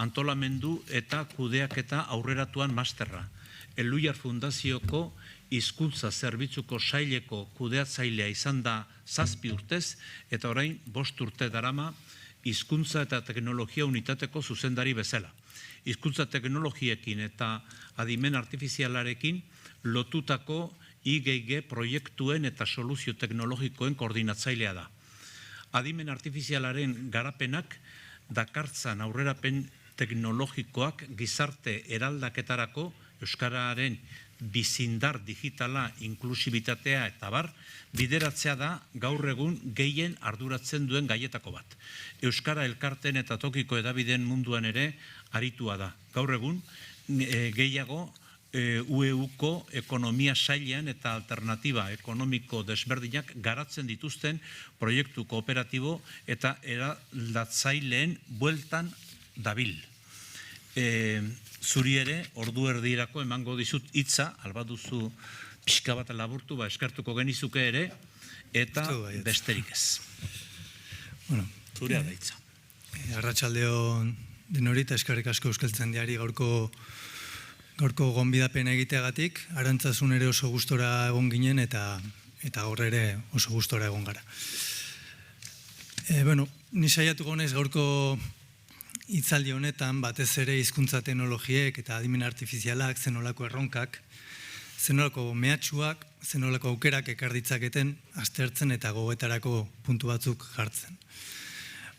antolamendu eta kudeaketa aurreratuan masterra. Elluiar Fundazioko hizkuntza zerbitzuko saileko kudeatzailea izan da 7 urtez eta orain 5 urte darama hizkuntza eta teknologia unitateko zuzendari bezala. Hizkuntza teknologiekin eta adimen artifizialarekin lotutako IGG proiektuen eta soluzio teknologikoen koordinatzailea da. Adimen artifizialaren garapenak dakartzan aurrerapen teknologikoak gizarte eraldaketarako euskararen bizindar digitala, inklusibitatea eta bar, bideratzea da gaur egun gehien arduratzen duen gaietako bat. Euskara elkarten eta tokiko edabideen munduan ere aritua da. Gaur egun gehiago UEUko ekonomia sailean eta alternatiba ekonomiko desberdinak garatzen dituzten proiektu kooperatibo eta eraldatzaileen bueltan dabil. Zuri ere, ordu erdirako emango dizut hitza, albaduzu pixka bat laburtu, eskertuko genizuke ere, eta besterik ez. Zurea da hitza. Arratsaldeon denori eta eskerrik asko Euskaltzaindiari gaurko gonbidapen egiteagatik, Arantzazun ere oso gustora egon ginen eta gaur ere oso gustora egon gara. Ni saiatuko naiz gaurko hitzaldi honetan batez ere hizkuntza teknologiek eta adimen artifizialak, zenolako erronkak, zenolako mehatxuak, zenolako aukerak ekar ditzaketen aztertzen eta gogoetarako puntu batzuk jartzen.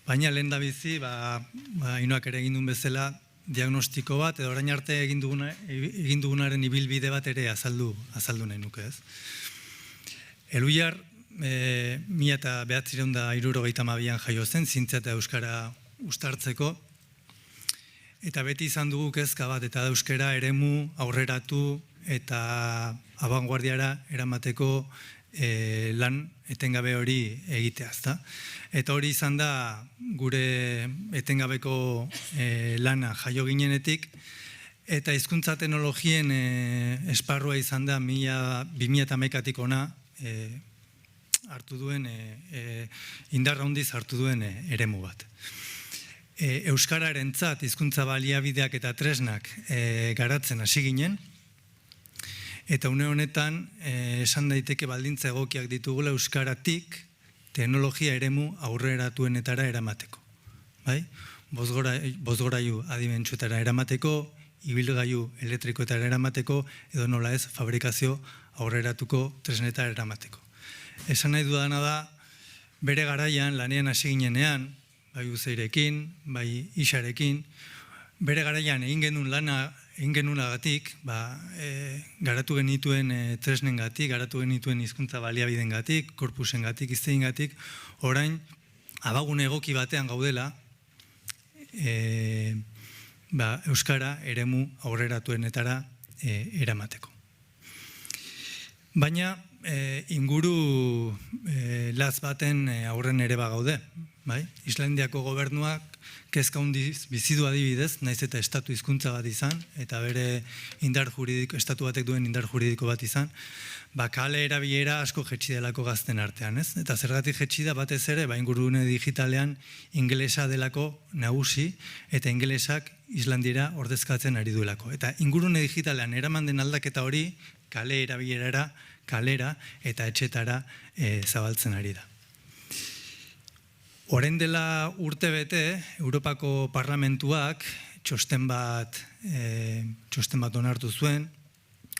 Baina lehendabizi, Ainhoak ere egin duen bezala, diagnostiko bat, edo orain arte egin dugunaren ibilbide bat ere azaldu nahi nuke, ez? Elluiar, 1962an jaio zen, zientzia eta euskara uztartzeko, eta beti izan dugu kezka bat, eta da euskara eremu aurreratu eta abanguardiara eramateko lan etengabe hori egitea, ezta? Eta hori izan da gure etengabeko lana jaio ginenetik, Eta hizkuntza teknologien esparrua izan da 2011-tik ona hartu duen, indarra handiz hartu duen eremu bat. Euskararentzat hizkuntza baliabideak eta tresnak garatzen hasi ginen, eta une honetan esan daiteke baldintza egokiak ditugula euskaratik teknologia eremu aurreratuenetara eramateko. Bozgorailu adimentsuetara eramateko, ibilgailu elektrikoetara eramateko, edo nola ez, fabrikazio aurreratuko tresnetara eramateko. Esan nahi dudana da, bere garaian, lanean hasi ginenean, bai Uzeirekin, bai Isarekin, bere garaian egin genunagatik, garatu genituen tresnengatik, garatu genituen hizkuntza baliabidengatik, korpusengatik, hiztegiengatik, orain abagune egoki batean gaudela, euskara eremu aurreratuenetara eramateko. Baina inguru latz baten aurren ere bagaude. Islandiako gobernuak kezka handiz bizi du adibidez, naiz eta estatu hizkuntza bat izan, eta bere estatu batek duen indar juridiko bat izan, kale erabilera asko jetxi delako gazten artean, ez? Eta zergatik jetxi da batez ere, ingurune digitalean ingelesa delako nagusi, eta ingelesak Islandiera ordezkatzen ari duelako. Eta ingurune digitalean eraman den aldaketa hori, kale erabilerara, kalera eta etxetara zabaltzen ari da. Orain dela urte bete, Europako Parlamentuak txosten bat onartu zuen,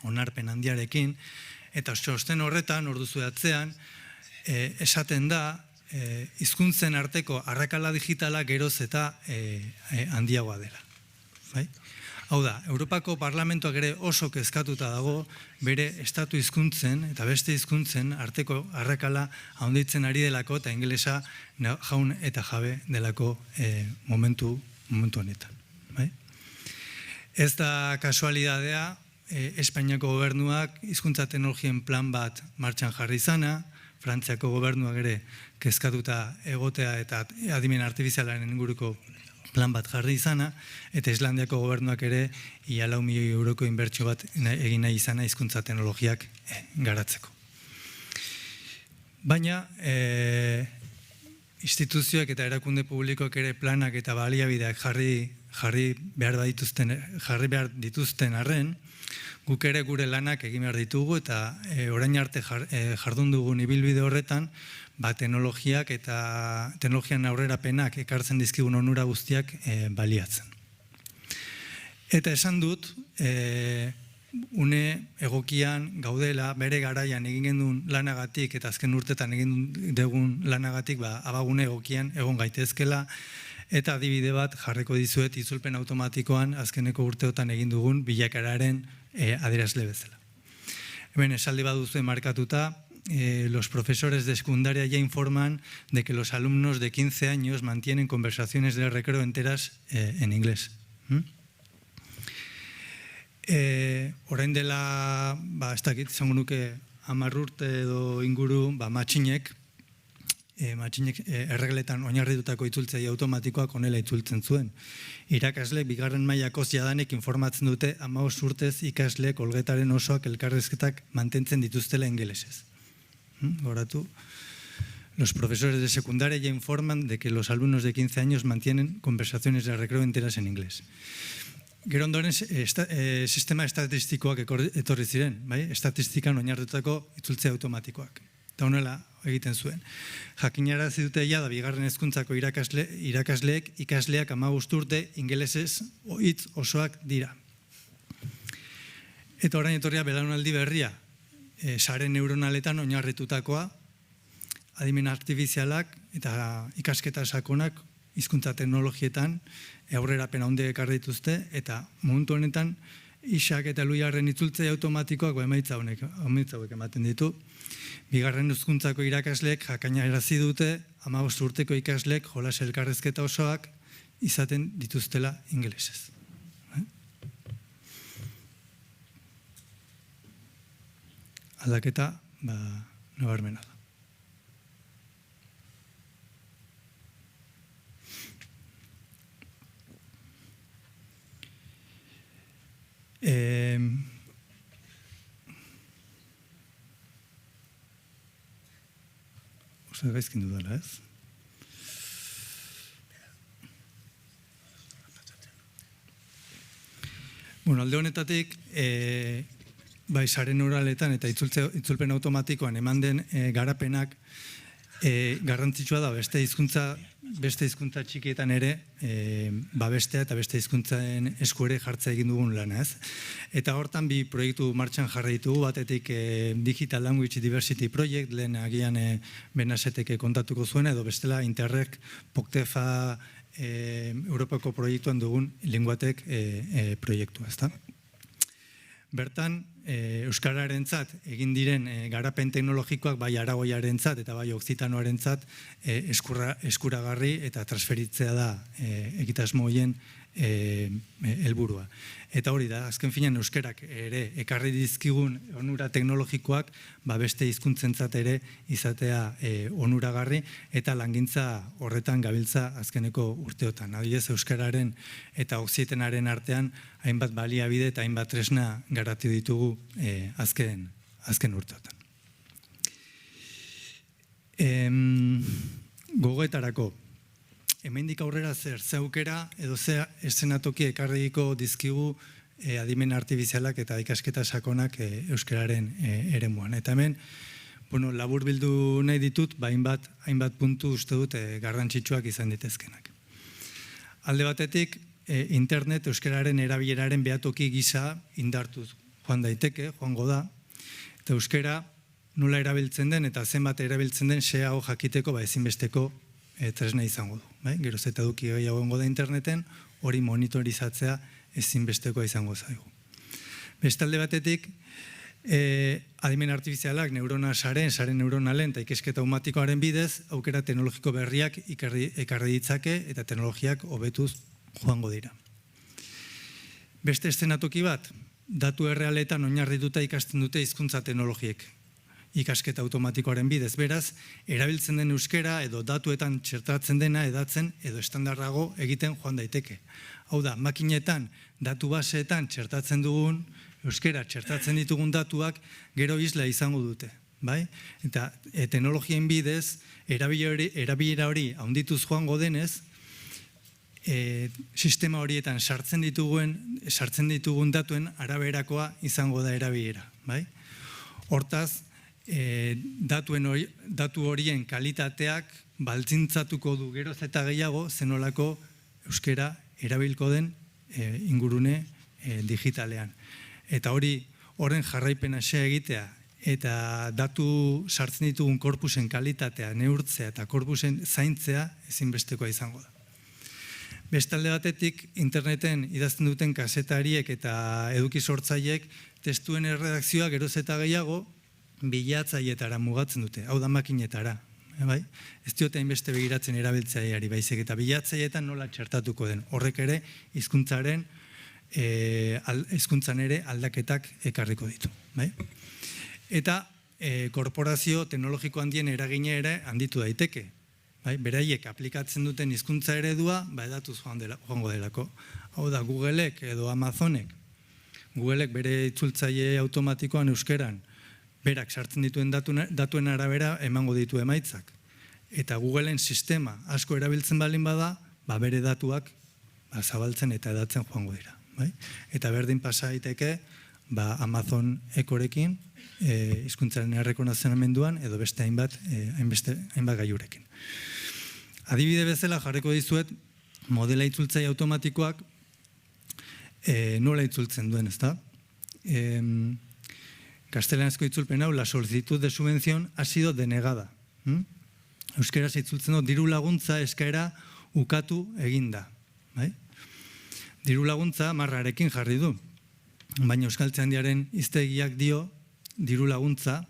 onarpen handiarekin, eta txosten horretan, orduzu atzean, esaten da, hizkuntzen arteko arrakala digitala geroz eta handiagoa dela. Hau da, Europako Parlamentuak ere oso kezkatuta dago bere estatu hizkuntzen eta beste hizkuntzen arteko arrakala handitzen ari delako eta ingelesa jaun eta jabe delako momentu honetan. Ez da kasualidadea, Espainiako gobernuak hizkuntza teknologien plan bat martxan jarri izana, Frantziako gobernuak ere kezkatuta egotea eta adimen artifizialaren inguruko plan bat jarri izana, eta Islandiako gobernuak ere ia 4 milioi euroko inbertsio bat egin nahi izana hizkuntza teknologiak garatzeko. Baina, instituzioak eta erakunde publikoak ere planak eta baliabideak jarri behar dituzten arren, guk ere gure lanak egin behar ditugu eta orain arte jardun dugun ibilbide horretan, teknologiak eta teknologian aurrerapenak ekartzen dizkigun onura guztiak baliatzen. Eta esan dut, une egokian gaudela, bere garaian egin genuen lanagatik eta azken urtetan egin dugun lanagatik abagune egokian egon gaitezkela, eta adibide bat jarriko dizuet itzulpen automatikoan azkeneko urteotan egin dugun bilakararen adierazle bezala. Hemen esaldi baduzue markatuta, los profesores de secundaria ya informan de que los alumnos de 15 años mantienen conversaciones de recreo enteras en inglés. Orain dela, ez dakit, izango nuke 10 urte edo inguru, matxinek erregletan oinarritutako itzultzaile automatikoak honela itzultzen zuen. Irakasleek bigarren mailakoz jadanek informatzen dute 15 urtez ikasleek olgetaren osoak elkarrizketak mantentzen dituztela ingelesez. Goratu. Los profesores de secundaria ya informan de que los alumnos de 15 años mantienen conversaciones de recreo enteras en inglés. Gero ondoren sistema estatistikoak etorri ziren, estatistikan oinarritutako itzultze automatikoak. Eta honela egiten zuen. Jakinarazi dute da bigarren hezkuntzako irakasleek ikasleak 15 urte ingelesez hitz osoak dira. Eta orain etorria belaunaldi berria, sare neuronaletan oinarritutakoa, adimen artifizialak eta ikasketa sakonak hizkuntza teknologietan aurrerapen handia ekarri dituzte, eta momentu honetan Isak eta Luiarren itzultzaile automatikoak emaitza hauek ematen ditu. Bigarren hezkuntzako irakasleek jakinarazi dute 15 urteko ikasleek jolas elkarrizketa osoak izaten dituztela ingelesez. Aldaketa nabarmena da. Osa gaizkin dudala, ez? Bueno, alde honetatik, bai, sare neuraletan eta itzulpen automatikoan eman den garapenak garrantzitsua da beste hizkuntza txikietan ere babestea eta beste hizkuntzen esku ere jartza egin dugun lana, ez? Eta hortan bi proiektu martxan jarri ditugu, batetik Digital Language Diversity Project, lehen agian Benaseteke kontatuko zuena, edo bestela Interreg Poktefa Europako proiektuan dugun Linguatek proiektua, ezta? Bertan, Euskararentzat egin diren garapen teknologikoak bai aragoiarentzat eta bai okzitanoarentzat eskuragarri eta transferitzea da egitasmo horien helburua. Eta hori da, azken finean euskerak ere ekarri dizkigun onura teknologikoak beste hizkuntzentzat ere izatea onuragarri eta langintza horretan gabiltza azkeneko urteotan. Adibidez, euskararen eta okzitenaren artean hainbat baliabide eta hainbat tresna garatu ditugu azken urteotan. Gogoetarako, hemendik aurrera zer aukera edo ze eszenatoki ekarriko dizkigu adimen artifizialak eta ikasketa sakonak euskararen eremuan. Eta hemen, labur bildu nahi ditut, hainbat puntu uste dut garrantzitsuak izan ditezkenak. Alde batetik, internet euskararen erabileraren behatoki gisa indartuz joan daiteke, joango da, eta euskara nola erabiltzen den eta zenbat erabiltzen den hau jakiteko ezinbesteko tresna izango du. Geroz eta eduki gehiago da interneten, hori monitorizatzea ezinbestekoa izango zaigu. Bestalde batetik, adimen artifizialak neurona sare neuronalen eta ikesketa automatikoaren bidez, aukera teknologiko berriak ekarri ditzake eta teknologiak hobetuz joango dira. Beste eszenatoki bat, datu errealetan oinarrituta ikasten dute hizkuntza teknologiek. Ikasketa automatikoaren bidez, beraz, erabiltzen den euskera edo datuetan txertatzen dena edatzen edo estandarrago egiten joan daiteke. Hau da, makinetan, datu baseetan txertatzen dugun, euskera txertatzen ditugun datuak gero isla izango dute. Eta teknologien bidez, erabilera hori handituz joango denez, sistema horietan sartzen ditugun datuen araberakoa izango da erabilera. Hortaz, datu horien kalitateak baldintzatuko du geroz eta gehiago zenolako euskera erabilko den ingurune digitalean. Eta horren jarraipena egitea eta datu sartzen ditugun korpusen kalitatea neurtzea eta korpusen zaintzea ezinbestekoa izango da. Bestalde batetik, interneten idazten duten kazetariek eta eduki sortzaileek testuen erredakzioa geroz eta gehiago bilatzailetara mugatzen dute, hau da makinetara. Ez diote hainbeste begiratzen erabiltzaileari baizik eta bilatzailetan nola txertatuko den. Horrek ere hizkuntzan ere aldaketak ekarriko ditu. Eta korporazio teknologiko handien eragina ere handitu daiteke. Beraiek aplikatzen duten hizkuntza eredua edatuz joango delako. Hau da, Googleek edo Amazonek, Googleek bere itzultzaile automatikoan euskeran berak sartzen dituen datuen arabera emango ditu emaitzak. Eta Googleen sistema asko erabiltzen baldin bada, bere datuak zabaltzen eta edatzen joango dira. Eta berdin pasa daiteke Amazon Echorekin, hizkuntzaren errekonozionamenduan edo beste hainbat gailurekin. Adibide bezala jarriko dizuet modela itzultzaile automatikoak nola itzultzen duen, ezta? Gaztelanezko itzulpen hau, la solicitud de subvención ha sido denegada. Euskeraz itzultzen du, diru laguntza eskaera ukatu eginda. Diru laguntza marrarekin jarri du, baina Euskaltzaindiaren hiztegiak dio diru laguntza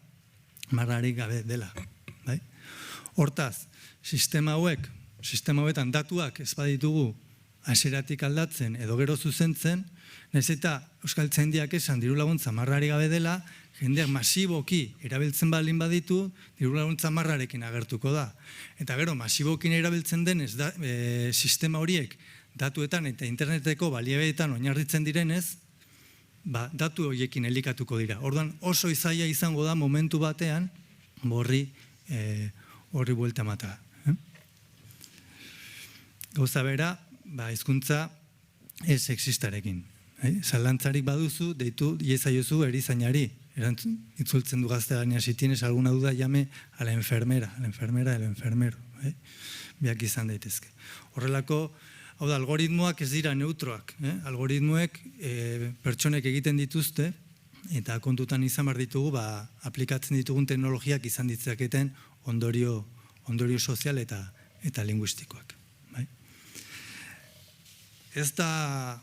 marrarik gabe dela. Hortaz, sistema hauetan datuak ez baditugu hasieratik aldatzen edo gero zuzentzen, nahiz eta Euskaltzaindiak esan diru laguntza marrarik gabe dela, jendeak masiboki erabiltzen baldin baditu, diru laguntza marrarekin agertuko da. Eta gero, masibokin erabiltzen denez, sistema horiek datuetan eta interneteko baliabideetan oinarritzen direnez, datu horiekin elikatuko dira. Orduan oso izaia izango da momentu batean horri buelta emata. Gauza bera, hizkuntza ez sexistarekin. Zalantzarik baduzu, deitu iezaiozu erizainari. Itzultzen du gaztelania, si tienes alguna duda, llame a la enfermera, el enfermero. Biak izan daitezke. Horrelako, hau da, algoritmoak ez dira neutroak. Algoritmoek pertsonek egiten dituzte, eta kontutan izan behar ditugu, aplikatzen ditugun teknologiak izan ditzaketen ondorio sozial eta linguistikoak. Ez da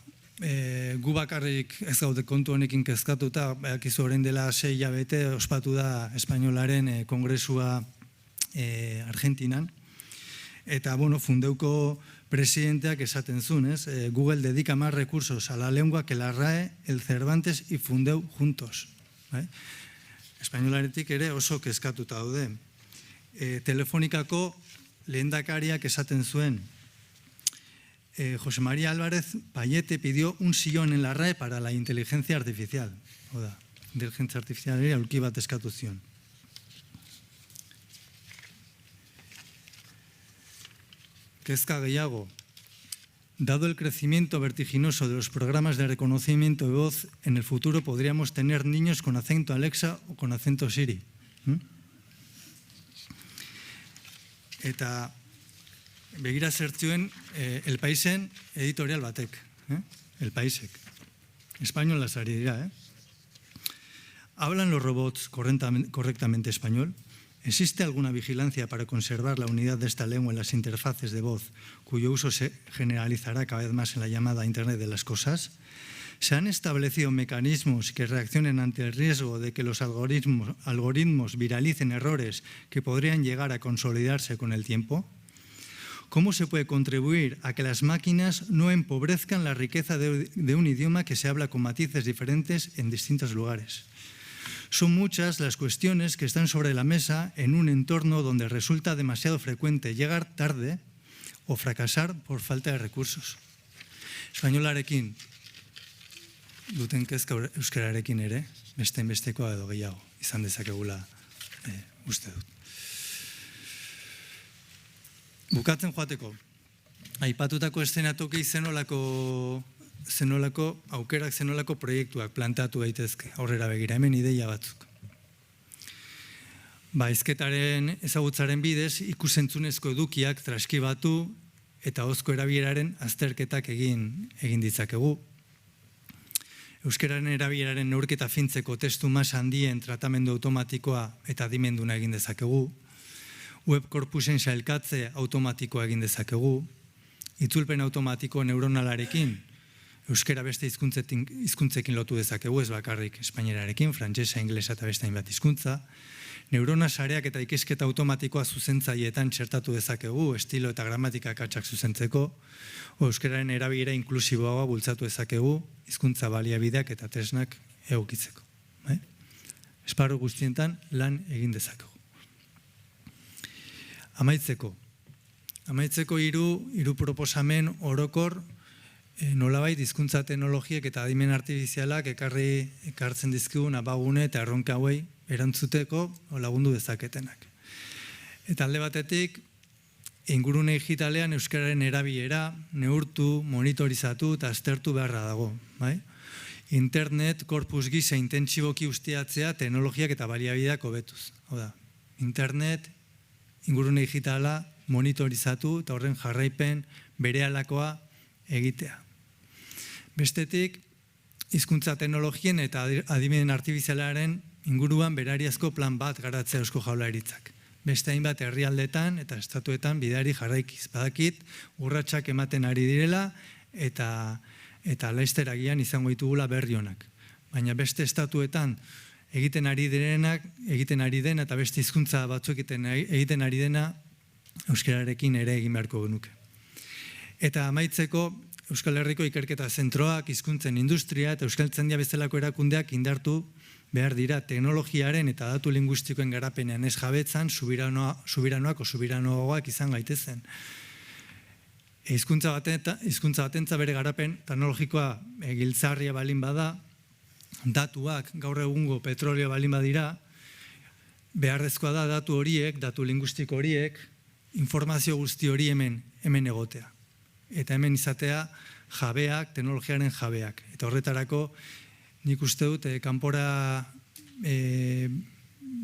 gu bakarrik ez gaude kontu honekin kezkatuta, bakizu orain dela 6 hilabete ospatu da espainolaren kongresua Argentinan, eta Fundeuko presidenteak esaten zuen, Google dedica más recursos a la lengua que la RAE, el Cervantes y Fundeu juntos. Espainolaretik ere oso kezkatuta daude. Telefonikako lehendakariak esaten zuen, José María Álvarez Payete pidió un sillón en la RAE para la inteligencia artificial. Oda, inteligencia artificial aulki bat eskatu zion. Kezka gehiago. Dado el crecimiento vertiginoso de los programas de reconocimiento de voz, en el futuro podríamos tener niños con acento Alexa o con acento Siri. Eta begira zertzuen El Paisen editorial batek. El Paisek. Españolas ari dira, ¿Hablan los robots correctamente español? ¿Existe alguna vigilancia para conservar la unidad de esta lengua en las interfaces de voz, cuyo uso se generalizará cada vez más en la llamada Internet de las cosas? ¿Se han establecido mecanismos que reaccionen ante el riesgo de que los algoritmos viralicen errores que podrían llegar a consolidarse con el tiempo? ¿Cómo se puede contribuir a que las máquinas no empobrezcan la riqueza de un idioma que se habla con matices diferentes en distintos lugares? Son muchas las cuestiones que están sobre la mesa en un entorno donde resulta demasiado frecuente llegar tarde o fracasar por falta de recursos. Espainolarekin duten kezka euskararekin ere, bestekoa edo gehiago izan dezakegula uste dut. Bukatzen joateko, aipatutako eszenatoki zenolako aukerak, zenolako proiektuak plantatu daitezke aurrera begira, hemen ideia batzuk. Hizketaren ezagutzaren bidez, ikusentzunezko edukiak transkribatu eta ahozko erabileraren azterketak egin ditzakegu. Euskararen erabileraren neurketa fintzeko testu masa handien tratamendu automatikoa eta adimenduna egin dezakegu. Web korpusen sailkatze automatikoa egin dezakegu. Itzulpen automatiko neuronalarekin euskara beste hizkuntzekin lotu dezakegu, ez bakarrik espainerarekin, frantsesa, ingelesa eta beste hainbat hizkuntza. Neurona sareak eta ikasketa automatikoa zuzentzaileetan txertatu dezakegu, estilo eta gramatika akatsak zuzentzeko, euskararen erabilera inklusiboagoa bultzatu dezakegu, hizkuntza baliabideak eta tresnak egokitzeko. Esparru guztientan lan egin dezakegu. Amaitzeko hiru proposamen orokor nolabait hizkuntza teknologiek eta adimen artifizialak ekartzen dizkigun abagune eta erronka hauei erantzuteko lagundu dezaketenak. Eta alde batetik, ingurune digitalean euskararen erabilera neurtu, monitorizatu eta aztertu beharra dago. Internet, korpus gisa intentsiboki ustiatzea teknologiak eta baliabideak hobetuz. Internet, ingurune digitala monitorizatu eta horren jarraipen berehalakoa egitea. Bestetik, hizkuntza teknologien eta adimen artifizialaren inguruan berariazko plan bat garatzea Eusko Jaurlaritzak. Beste hainbat herrialdetan eta estatuetan bideari jarraikiz. Badakit, urratsak ematen ari direla eta laster agian izango ditugula berri onak. Baina beste estatuetan egiten ari dena eta beste hizkuntza batzuk egiten ari dena euskararekin ere egin beharko genuke. Eta amaitzeko, Euskal Herriko ikerketa zentroak, hizkuntzen industria eta Euskaltzaindia bezalako erakundeak indartu behar dira teknologiaren eta datu linguistikoen garapenean ez jabetzan subiranoak o subiranoagoak izan gaitezen. Hizkuntza batentza bere garapen teknologikoa giltzarria balin bada, datuak gaur egungo petrolio balin badira, beharrezkoa da datu horiek, datu linguistiko horiek, informazio guzti hori hemen egotea. Eta hemen izatea jabeak, teknologiaren jabeak. Eta horretarako nik uste dut kanpora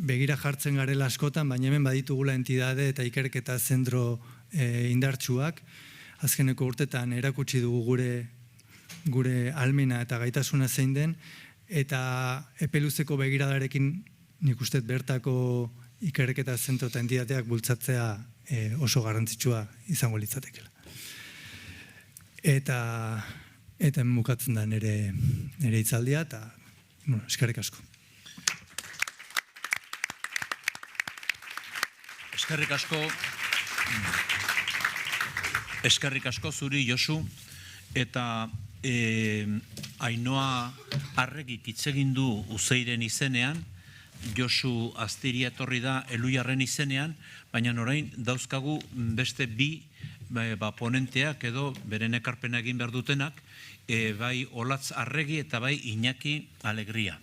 begira jartzen garela askotan, baina hemen baditugula entidade eta ikerketa zentro indartsuak. Azkeneko urtetan erakutsi dugu gure almena eta gaitasuna zein den, eta epeluzeko begiradarekin nik uste bertako ikerketa zentro eta entidateak bultzatzea oso garrantzitsua izango litzatekela. Eta mukatzen da nire hitzaldia, eta eskerrik asko. Eskerrik asko zuri, Josu, eta Ainhoa Arregik hitz egin du Uzeiren izenean, Josu Astiria etorri da Eluiarren izenean, baina orain dauzkagu beste bi ponenteak edo beren ekarpena egin behar dutenak, bai Olatz Arregi eta bai Iñaki Alegria.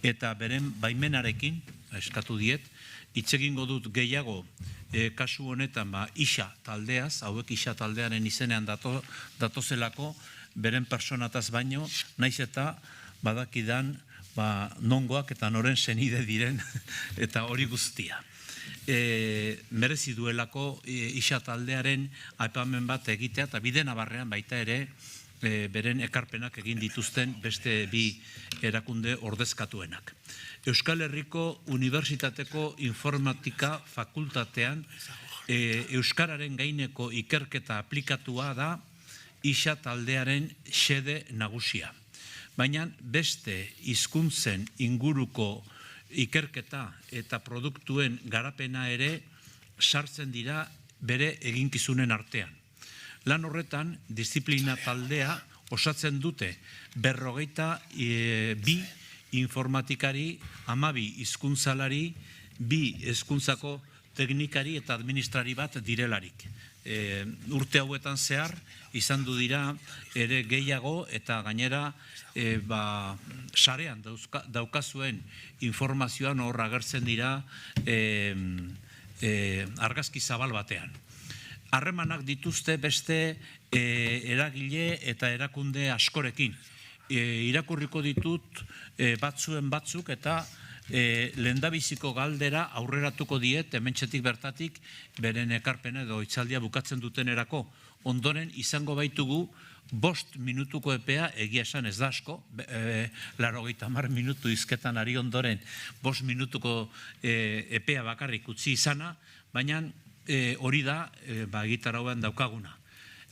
Eta beren baimenarekin, eskatu diet, hitz egingo dut gehiago kasu honetan isa taldeaz, hauek isa taldearen izenean datozelako, beren personataz baino, naiz eta badakidan nongoak eta noren senide diren eta hori guztia. Merezi duelako isa taldearen aipamen bat egitea eta bide nabarrean baita ere beren ekarpenak egin dituzten beste bi erakunde ordezkatuenak. Euskal Herriko Unibertsitateko Informatika Fakultatean Euskararen gaineko ikerketa aplikatua da isa taldearen xede nagusia. Baina beste hizkuntzen inguruko ikerketa eta produktuen garapena ere sartzen dira bere eginkizunen artean. Lan horretan, disiplina taldea osatzen dute 52 informatikari, 12 hizkuntzalari, 2 hezkuntzako teknikari eta administrari bat direlarik. Urte hauetan zehar, izan du dira ere gehiago eta gainera sarean daukazuen informazioan hor agertzen dira argazki zabal batean. Harremanak dituzte beste eragile eta erakunde askorekin. Irakurriko ditut batzuen batzuk eta lehendabiziko galdera aurreratuko diet, hementxetik bertatik, beren ekarpena edo hitzaldia bukatzen dutenerako. Ondoren izango baitugu 5 minutuko epea, egia esan ez da asko, 80 minutu hizketan ari ondoren 5 minutuko epea bakarrik utzi izana, baina hori da egitarauan daukaguna.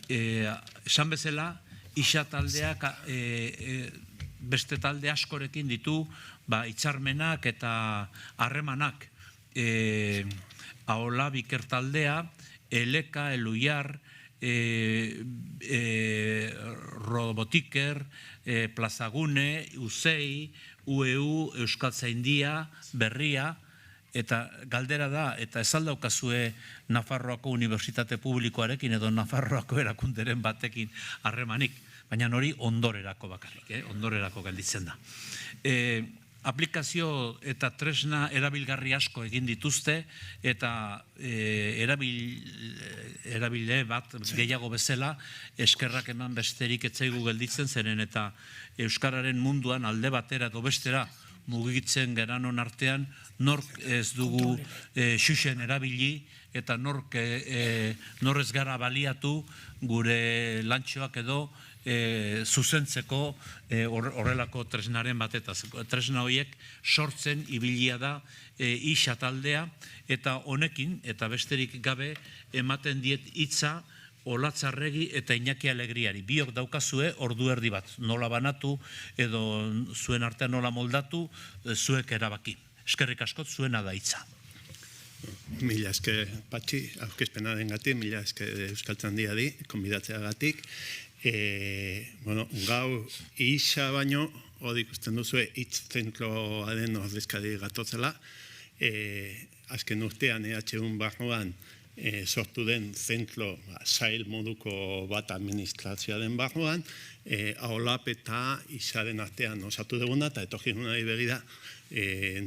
Esan bezala, isa taldeak beste talde askorekin ditu hitzarmenak eta harremanak. Aola Biker taldea, Eleka, Eluiar, Robotiker, Plazagune, Uzei, UEU, Euskaltzaindia, Berria, eta galdera da, eta ez aldaukazue Nafarroako Unibertsitate Publikoarekin edo Nafarroako erakunderen batekin harremanik, baina hori ondorerako bakarrik, ondorerako gelditzen da. Aplikazio eta tresna erabilgarri asko egin dituzte eta erabile bat gehiago bezala eskerrak eman besterik etzaigu gelditzen zeren eta Euskararen munduan alde batera edo bestera mugitzen geranon artean nork ez dugu xuxen erabili eta nork ez gara baliatu gure lantxoak edo zuzentzeko horrelako tresnaren batetaz. Tresna horiek sortzen ibilia da isa taldea eta honekin eta besterik gabe ematen diet hitza Olatz Arregi eta Iñaki Alegriari. Biok daukazue ordu erdi bat. Nola banatu edo zuen artean nola moldatu zuek erabaki. Eskerrik askot zuena da hitza. Mila esker Patxi, aurkezpenaren gatik, mila esker Euskaltzaindiari, konbidatzeagatik. Gau isa baino, hori ikusten duzue, hitz zentroaren ordezkari gatotzela. Azken urtean EHUn barruan sortu den zentro sail moduko bat administrazioaren barruan, AOLAP eta isaren artean osatu duguna, eta etorkizunari begira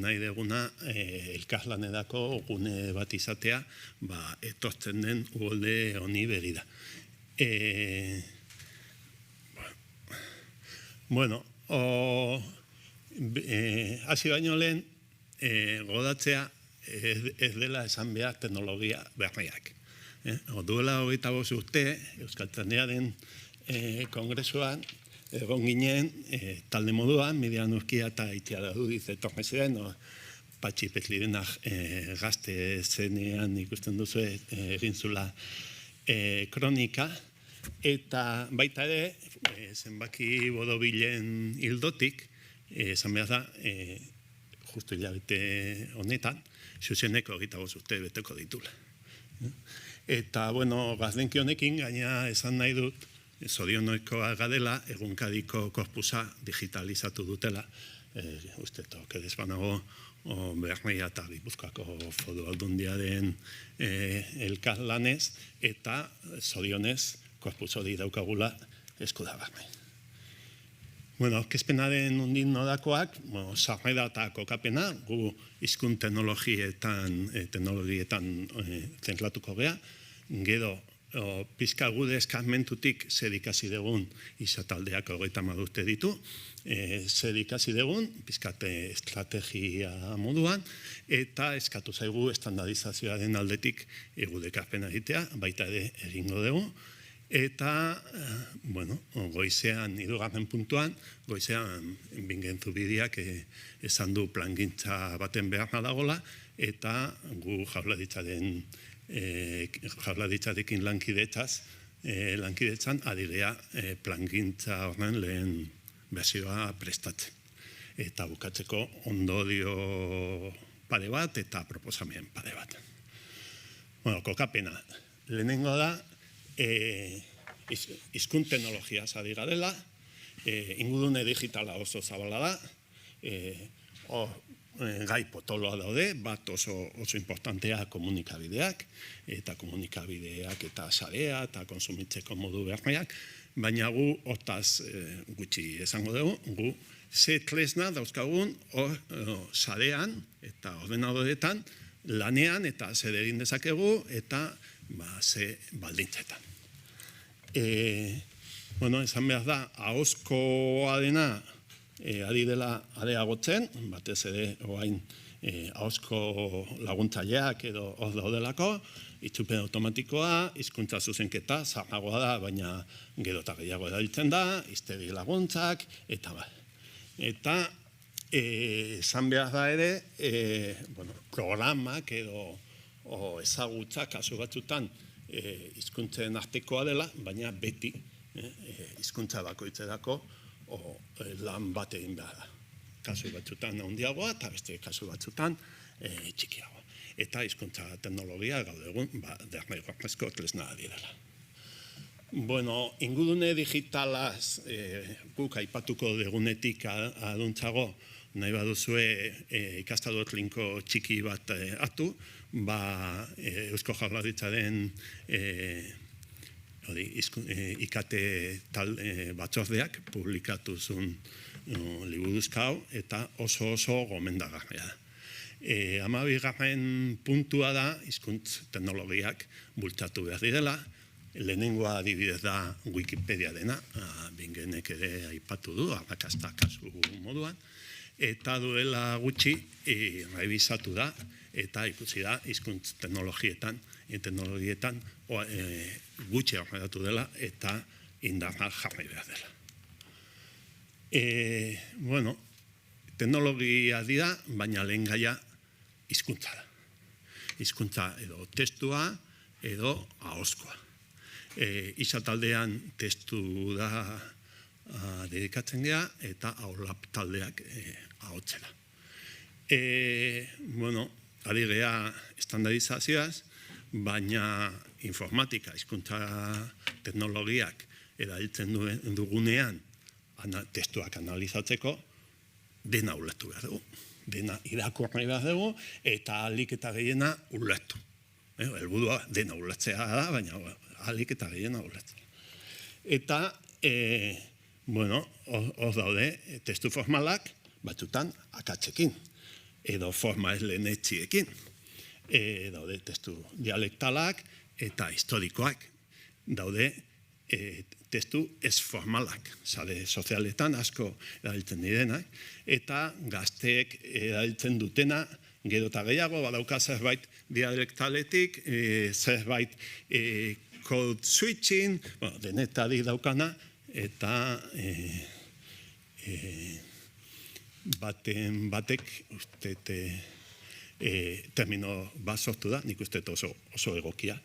nahi duguna elkarlanedako gune bat izatea, etortzen den uholde honi begira. Bueno, hasi baino lehen, godatzea ez dela esan behar teknologia berriak. Duela 25 urte, Euskaltzaindiaren kongresuan, egon ginen talde moduan, Miriam Urkia eta Itziar Adudiz etorri ziren, Patxi Petlirenak gazte zenean ikusten duzu egin zula kronika, eta baita ere, zenbaki bodobilen hildotik, esan behar da, justu hilabete honetan, zuzeneko 25 urte beteko ditula. Eta, bueno, gazdenki honekin, gaina esan nahi dut, zorionoikoa gadela, egunkadiko korpusa digitalizatu dutela, uste tokedez banago, Bermeia eta Gipuzkoako Foru Aldundiaren elkarlanez, eta zorionez, korpus hori daukagula eskudagarri. Bueno, aurkezpenaren undin nodakoak, sarrera eta kokapena, gu hizkun teknologietan zentratuko gea, gero pizka gude eskarmentutik zer ikasi dugun izataldeak 30 urte ditu, zer ikasi dugun, pizkate estrategia moduan, eta eskatu zaigu estandardizazioaren aldetik egudekarpena egitea, baita ere egingo dugu. Eta, bueno, goizean, 2. puntuan, goizean bingen zubidiak esan du plangintza baten behar dagoela, eta gu jaurlaritzarekin lankidetzan adigea plangintza horren lehen berzioa prestatzen. Eta bukatzeko ondorio pare bat eta proposamen pare bat. Bueno, kokapena. Lehenengo da, hizkun teknologiaz ari garela, ingurune digitala oso zabala da, gai potoloa daude, bat oso importantea komunikabideak, eta sarea, eta konsumitzeko modu berriak, baina gu hortaz gutxi esango dugu, gu ze tresna dauzkagun sarean eta ordenadoretan lanean eta zer egin dezakegu eta ze baldintzetan. Bueno, esan behar da, ahozkoa dena ari dela areagotzen, batez ere oain ahozko laguntzaileak edo hor daudelako, itxupen automatikoa, hizkuntza zuzenketa, zaharragoa da, baina gero eta gehiago erabiltzen da, hiztegi laguntzak, eta ba. Eta esan behar da ere, programak edo ezagutzak kasu batzutan hizkuntzen artekoa dela, baina beti hizkuntza bakoitzerako lan bat egin behar da. Kasu batzutan handiagoa eta beste kasu batzutan txikiagoa. Eta hizkuntza teknologia gaur egun derrigorrezko tresna direla. Bueno, ingurune digitalaz guk aipatuko dugunetik aduntzago nahi baduzue ikastador linko txiki bat hartu, Eusko Jaurlaritzaren IKT batzordeak publikatu zuen liburuzka hau eta oso gomendagarria da. 12. puntua da hizkuntz teknologiak bultzatu behar direla. Lehenengoa adibidez da Wikipedia dena, bingenek ere aipatu du, arrakasta kasu moduan, eta duela gutxi revisatu da, eta ikusi da hizkuntz teknologietan gutxi aurreratu dela eta indarra jarri behar dela. Bueno, teknologia dira, baina lehen gaia hizkuntza da. Hizkuntza edo testua edo ahozkoa. Izataldean testu da dedikatzen gea eta AOLAP taldeak ahotzera. Bueno, ari gea estandardizazioaz, baina informatika, hizkuntza teknologiak erabiltzen dugunean testuak analizatzeko dena ulertu behar dugu. Dena irakurri behar dugu eta ahalik eta gehiena ulertu. Helburua dena ulertzea da, baina ahalik eta gehiena ulertzea. Eta, hor daude, testu formalak batzutan akatzekin, edo forma ez lehenetxiekin. Daude testu dialektalak eta historikoak. Daude testu ez formalak, sare sozialetan asko erabiltzen direnak, eta gazteek erabiltzen dutena gero eta gehiago, badauka zerbait dialektaletik, zerbait code switching, denetarik daukana, eta batek uste termino bat sortu da, nik uste oso egokia,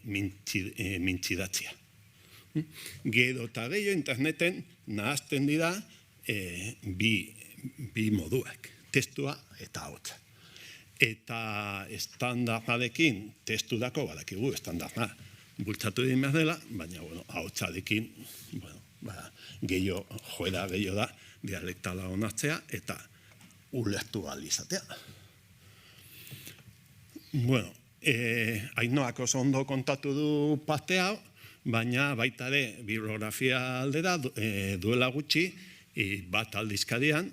mintzidatzia. Gero eta gehiago interneten nahazten dira bi moduak, testua eta ahotsa. Eta estandardarekin testurako badakigu estandarda bultzatu egin behar dela, baina ahotsarekin joera gehiago da dialektala onartzea eta ulertu ahal izatea. Ainoak oso ondo kontatu du parte hau, baina baita ere bibliografia aldera duela gutxi bat aldizkarian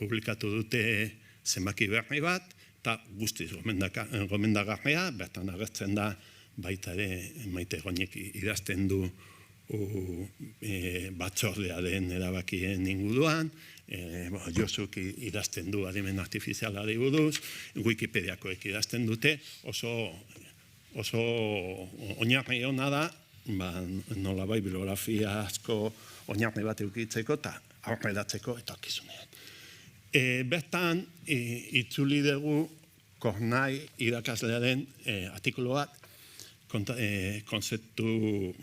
publikatu dute zenbaki berri bat, eta guztiz gomendagarria, bertan agertzen da baita ere Maite Goñek idazten du batzordearen erabakien inguruan, Josuk idazten du adimen artifizialari buruz, Wikipediakoek idazten dute, oso oinarri hona da, nolabai bibliografia asko oinarri bat eukitzeko eta aurreratzeko etorkizunean. Bertan, itzuli dugu Kornai irakaslearen artikulu bat, konzeptu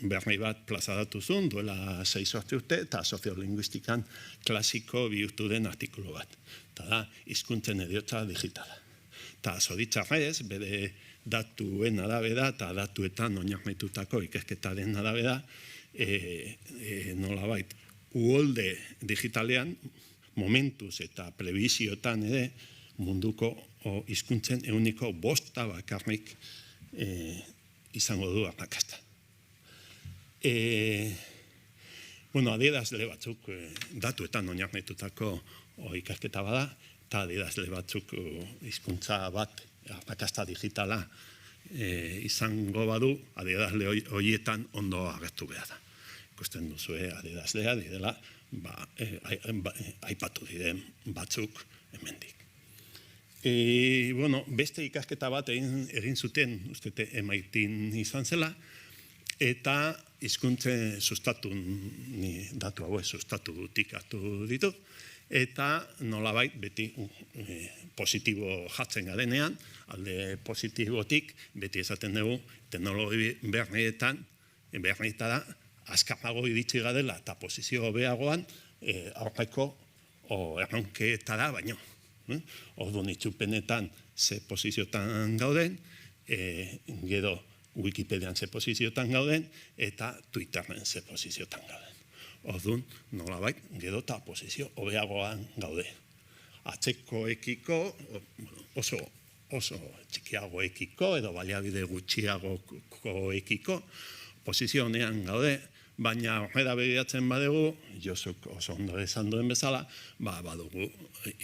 berri bat plazaratu zuen, duela 6 urte, eta soziolinguistikan klasiko bihurtu den artikulu bat. Eta da, hizkuntzen heriotza digitala. Eta zoritxarrez, bere datuen arabera eta datuetan oinarritutako ikerketaren arabera, nolabait, uholde digitalean, momentuz eta prebiziotan ere munduko hizkuntzen 5% bakarrik izango du arrakasta. Adierazle batzuk datuetan oinarritutako ikerketa bada, eta adierazle batzuk hizkuntza bat arrakasta digitala izango badu, adierazle horietan ondo agertu behar da. Ikusten duzue adierazlea direla, aipatu diren batzuk hemendik. Beste ikasketa bat egin zuten, ustete MIT-n izan zela, eta hizkuntzen sustatu, datu hauek sustatutik hartu ditut, eta nolabait beti positibo jartzen garenean, alde positibotik beti esaten dugu teknologi berrietara azkarrago iritsi garela eta posizio hobeagoan aurreko erronketara baino. Orduan itxupenetan ze posiziotan gauden, gero Wikipedian ze posiziotan gauden, eta Twitterren ze posiziotan gauden. Orduan, nolabait, gero eta posizio hobeagoan gaude. Atzekoekiko, oso txikiagoekiko, edo baliabide gutxiagoekiko, posizio honean gaude, baina horrela begiratzen badugu, Josuk oso ondo esan duen bezala, badugu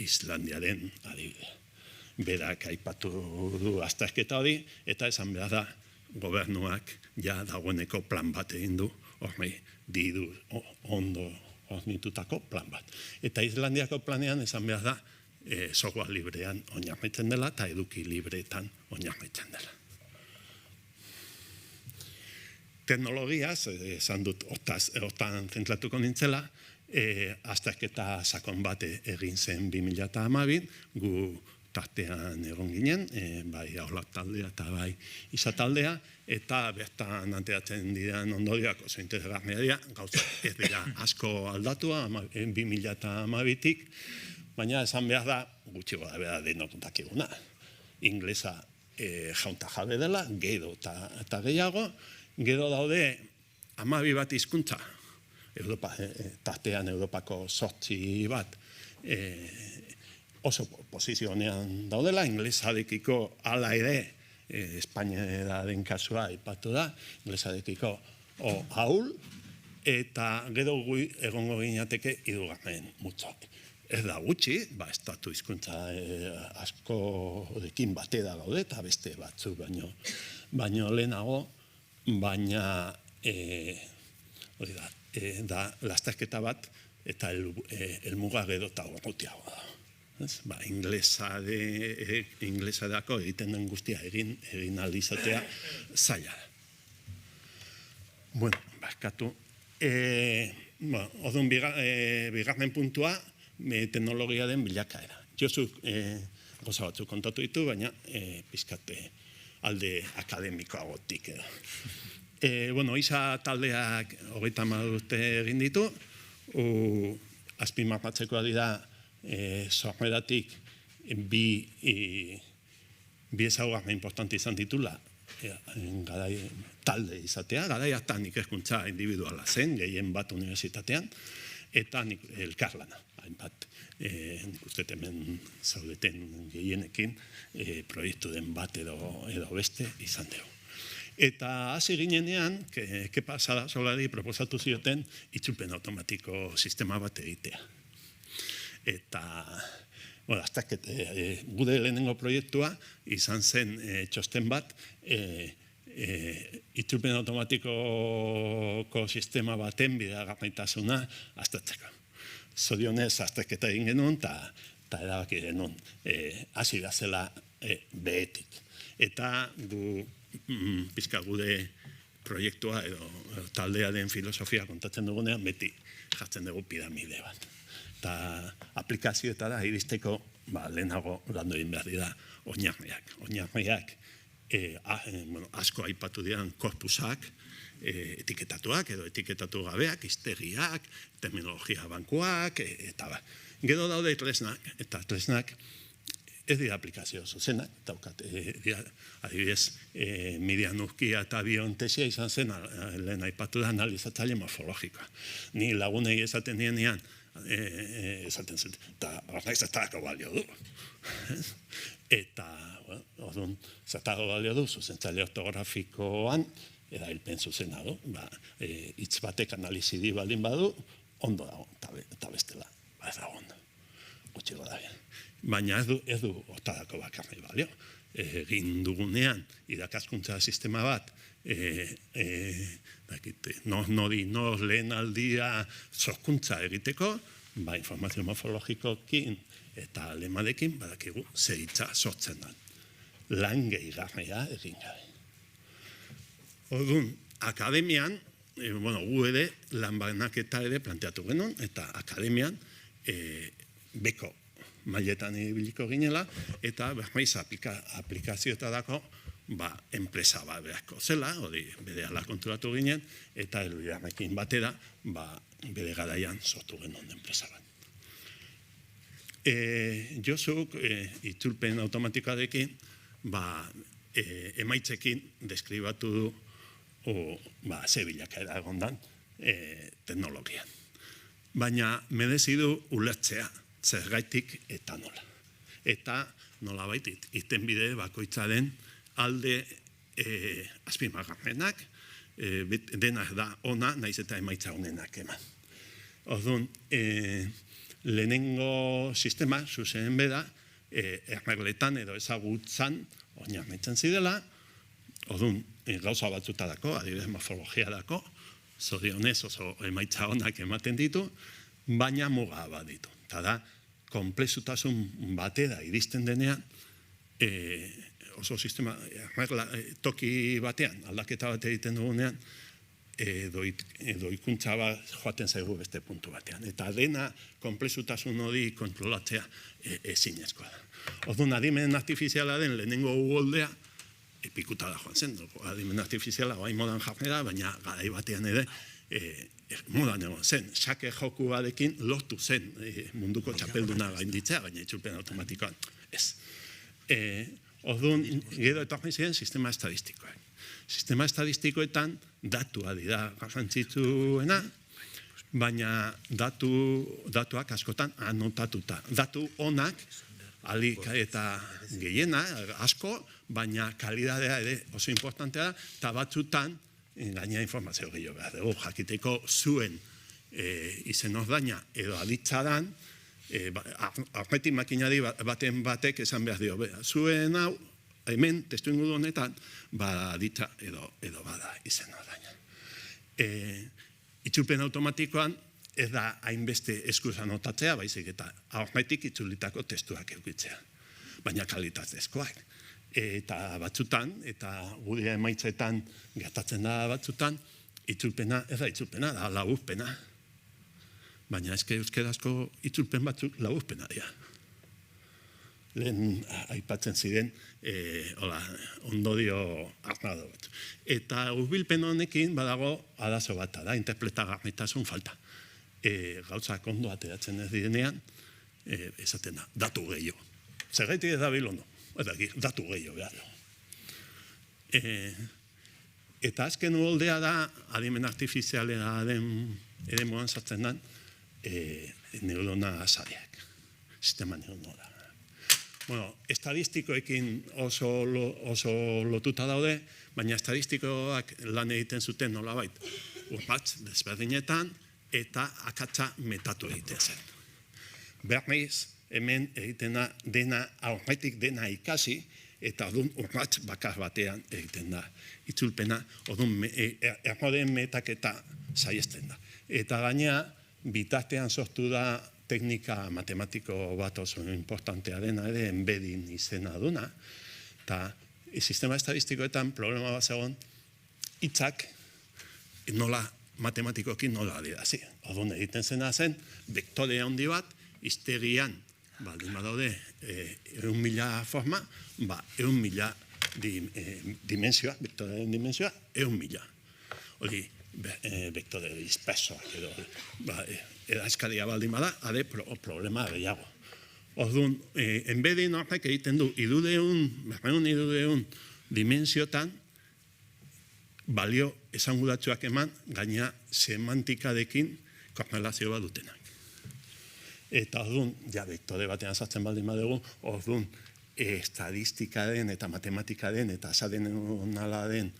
Islandiaren adibidea. Berak aipatu du azterketa hori, eta esan behar da, gobernuak ja dagoeneko plan bat egin du, horri diru ondo hornitutako plan bat. Eta Islandiako planean esan behar da, software librean oinarritzen dela, eta eduki libreetan oinarritzen dela. Teknologiaz, esan dut hortan zentratuko nintzela, azterketa sakon bat egin zen 2012, gu tartean egon ginen, bai aurlak taldea eta bai izataldea, eta bertan anteratzen diren ondorioak oso interesgarria dira, gauza ez dira asko aldatua, 2012-tik, baina esan behar da, gutxi goda behar denok dakiguna. Inglesa jaunta jabe dela, gero eta gehiago, gero daude 12 bat hizkuntza, tartean Europako 8 bat, oso posizionean daudela, inglesarekiko hala ere Espainiaren kasua aipatu da, inglesarekiko ahul, eta gero egongo ginateke hirugarren multzoak. Ez da gutxi, estatu hizkuntza askorekin batera gaude, eta beste batzuk baino lehenago, baina da lasterketa bat, eta helmuga gero eta urrutiagoa da. Inglesadako egiten den guztia egin aldizatea zaila da. Bueno, barkatu. Orduan, bigarren puntua, teknologiaren bilakaera. Josuk gauza batzuk kontatu ditu, baina pizkate alde akademikoagotik edo. ISA taldeak 30 urte egin ditu, azpimarratzekoa dira sorreratik bi ezaugarri importante izan ditula, talde izatea, garai hartan ikerkuntza individuala zen, gehien bat unibertsitatean, eta elkarlana, hainbat, nik uste hemen zaudeten gehienekin, proiektu den bat edo beste izan dugu. Eta hasi ginenean, kepa solari proposatu zioten itzulpen automatiko sistema bat egitea. Eta, gure lehenengo proiektua izan zen txosten bat, itzulpen automatikoko sistema baten bideragarritasuna aztertzeko. Zorionez azterketa egin genuen eta erabaki genuen hasi da zela behetik. Eta pizka gude proiektua edo taldearen filosofia kontatzen dugunean beti jartzen dugu piramide bat. Eta aplikazioetara iristeko lehenago landu egin behar dira oinarriak. Oinarriak asko aipatu diran korpusak, etiketatuak edo etiketatu gabeak, hiztegiak, terminologia bankuak, eta gero daude tresnak, eta tresnak ez dira aplikazio zuzenak, adibidez, Miriam Urkia eta Biontesia izan zen, lehen aipatu da analizatzaile morfologikoa. Ni lagunei esaten dienean, esaten zen, eta horrek zertarako balio du. Eta, orduan, zertarako balio du, zuzentzaile ortografikoan, erabilpen zuzena du, hitz batek analizidi baldin badu, ondo dago, eta bestela, ez dago ondo, gutxi gora bien. Baina ez du hortarako bakarri balio. Egin dugunean, irakaskuntza sistema bat, nos lehen aldia sorkuntza egiteko, informazio morfologikokin eta lemadekin, badakigu zeritza sortzen da. Lan gehigarria egin gabe. Orduan, akademian, gu ere, lan banaketa ere planteatu genuen, eta akademian, beko mailetan ibiliko ginela, eta bermaiz aplikazioetarako enpresa bat beharko zela, hori berehala konturatu ginen, eta helbiderarekin batera bere garaian sortu genuen enpresa bat. Josuk itzulpen automatikoarekin emaitzekin deskribatu du ze bilakaera egondan teknologian. Baina merezi du ulertzea zergaitik eta nola. Eta nola baitit, irtenbide bakoitzaren alde azpimarrapenak, denak da ona, naiz eta emaitza honenak eman. Orduan, lehenengo sistema, zuzen beda, erregletan edo ezagutzan oinarritzen zidela, orduan, gauza batzutarako, adibidez morfologiarako, zorionez oso emaitza honak ematen ditu, baina muga bat ditu. Eta da, konplexutasun batera iristen denean, oso sistema, toki batean, aldaketa bat egiten dugunean, doikuntza bat joaten zaigu beste puntu batean. Eta dena konplexutasun hori kontrolatzea ezinezkoa da. Orduan, adimen artifizialaren lehenengo uholdea, epikuta da joan zen, adimen artifiziala oain modan jarnera, baina garai batean ere, modan egon zen, xake jokuarekin lortu zen munduko txapelduna gainditzea, baina itzulpen automatikoan ez. Orduan, gero etorri ziren sistema estadistikoak. Sistema estadistikoetan datua dira garrantzitsuena, baina datuak askotan anotatuta. Datu onak alik eta gehiena, asko, baina kalidadea ere oso importantea da, eta batzutan, gaina informazio gehiago behar dugu, jakiteko zuen izen ordaina edo aditzadan, aurretik makinari baten batek esan behar dio, zuen hau, hemen, testu ingudu honetan, aditza edo bada izen ordaina. Itzulpen automatikoan, ez da hainbeste eskuz anotatzea, baizik eta aurretik itzulitako testuak eukitzea, baina kalitatezkoak. Eta batzutan, eta gure emaitzetan gertatzen da batzutan, itzulpena, ez da itzulpena, da laburpena. Baina eske euskerazko itzulpen batzuk laburpena dira. Lehen aipatzen ziren, ondorio arnado bat. Eta hurbilpen honekin badago arazo bat da, interpretagarritasun falta. Gauzak ondo ateratzen ez direnean, esaten da, datu gehiago. Zergaitik ez da bilondo, datu gehiago behar. Eta azken uholdea da, adimen artifizialea den ere moan sartzen den, neurona sareak, sistema neurona. Bueno, estadistikoekin oso lotuta daude, baina estadistikoak lan egiten zuten nolabait urratz desberdinetan eta akatsa metatu egiten zen. Berriz, hemen egiten dena, aurretik dena ikasi, eta orduan urratz bakar batean egiten da. Itzulpena, orduan erroren metaketa saiesten da. Eta gainea, bitartean sortu da teknika matematiko bat oso importantea dena, ere embedding izena duna, eta sistema estadistikoetan problema bat zegoen, hitzak nola matematikokin nola adierazi. Orduan egiten zena zen, vektore handi bat, hiztegian, baldin badaude 1.000 forma, 1.000 dimensioa, vektorearen dimensioa, 1.000. Hori, vektore dispersoak edo, eskaria baldin bada, ade problema gehiago. Orduan, enbedin horrek egiten du, irudeun dimensiotan, balio esanguratsuak eman, gaina semantikarekin korrelazio bat dutenak. Eta orduan, vektore batean sartzen baldin badugu, orduan, estadistikaren eta matematikaren eta azade neuronalen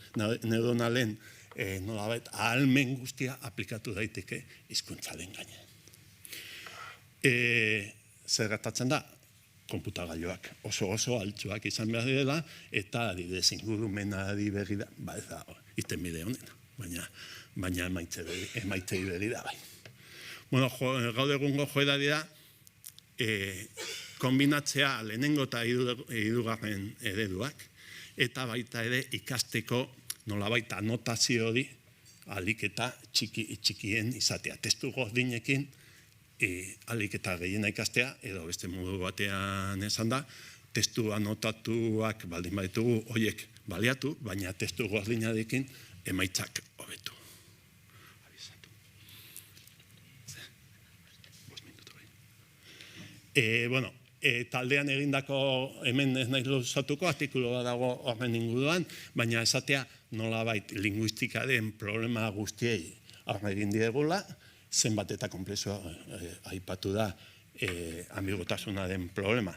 nolabait ahalmen guztia aplikatu daiteke hizkuntzaren gainean. Zer gertatzen da? Konputagailuak oso altxuak izan behar direla, eta adibidez ingurumenari begira, ez da, iten bide honen, baina emaitzei begira bai. Bueno, gaur egungo joera dira, kombinatzea lehenengo eta hirugarren ereduak, eta baita ere ikasteko nolabait anotazio hori alik eta txikien izatea. Testu gordinekin alik eta gehiena ikastea, edo beste modu batean esan da, testu anotatuak baldin baditugu horiek baliatu, baina testu gordinarekin emaitzak hobetu. Bueno, taldean egindako, hemen ez nahi luzatuko, artikulu bat dago horren inguruan, baina esatea nolabait linguistikaren problema guztiei aurre egin diegula, zenbat eta konplexua aipatu da ambigotasunaren problema,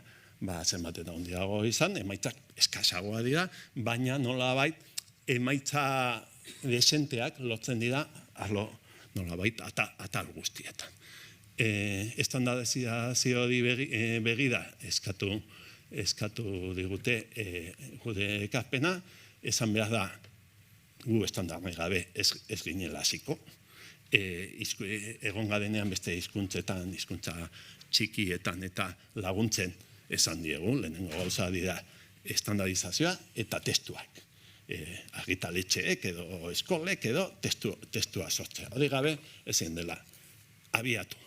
zenbat eta handiago izan, emaitzak eskasagoa dira, baina nolabait emaitza desenteak lotzen dira arlo nolabait atal guztietan. Estandardizazio hori begira eskatu digute gure ekarpena, esan behar da gu estandardai gabe ez ginela hasiko, egon garenean beste hizkuntzetan, hizkuntza txikietan eta laguntzen esan diegu, lehenengo gauza dira estandardizazioa eta testuak. Argitaletxeek edo eskolek edo testua sortzea. Hori gabe ezin dela abiatu.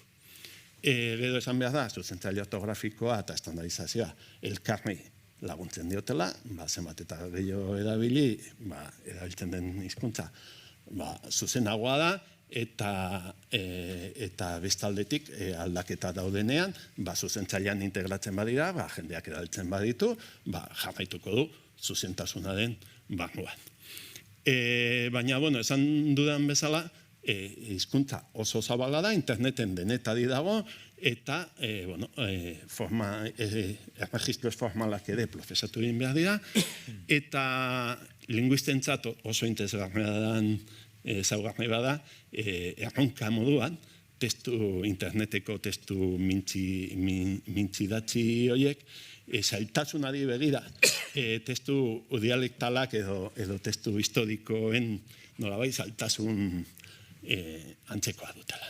Gero esan behar da, zuzentzaile ortografikoa eta estandardizazioa elkarri laguntzen diotela, zenbat eta gehiago erabili, erabiltzen den hizkuntza zuzenagoa da, eta bestaldetik aldaketa daudenean, zuzentzailean integratzen badira, jendeak erabiltzen baditu, jarraituko du zuzentasunaren barruan. Baina, bueno, esan dudan bezala, hizkuntza oso zabala da, interneten denetari dago, eta erregistroz formalak ere prozesatu egin behar dira, eta linguistentzat oso interesgarria ezaugarri bada, erronka moduan, interneteko testu mintzidatzi horiek, zailtasunari begira, testu dialektalak edo testu historikoen nolabait zailtasun antzekoa dutela.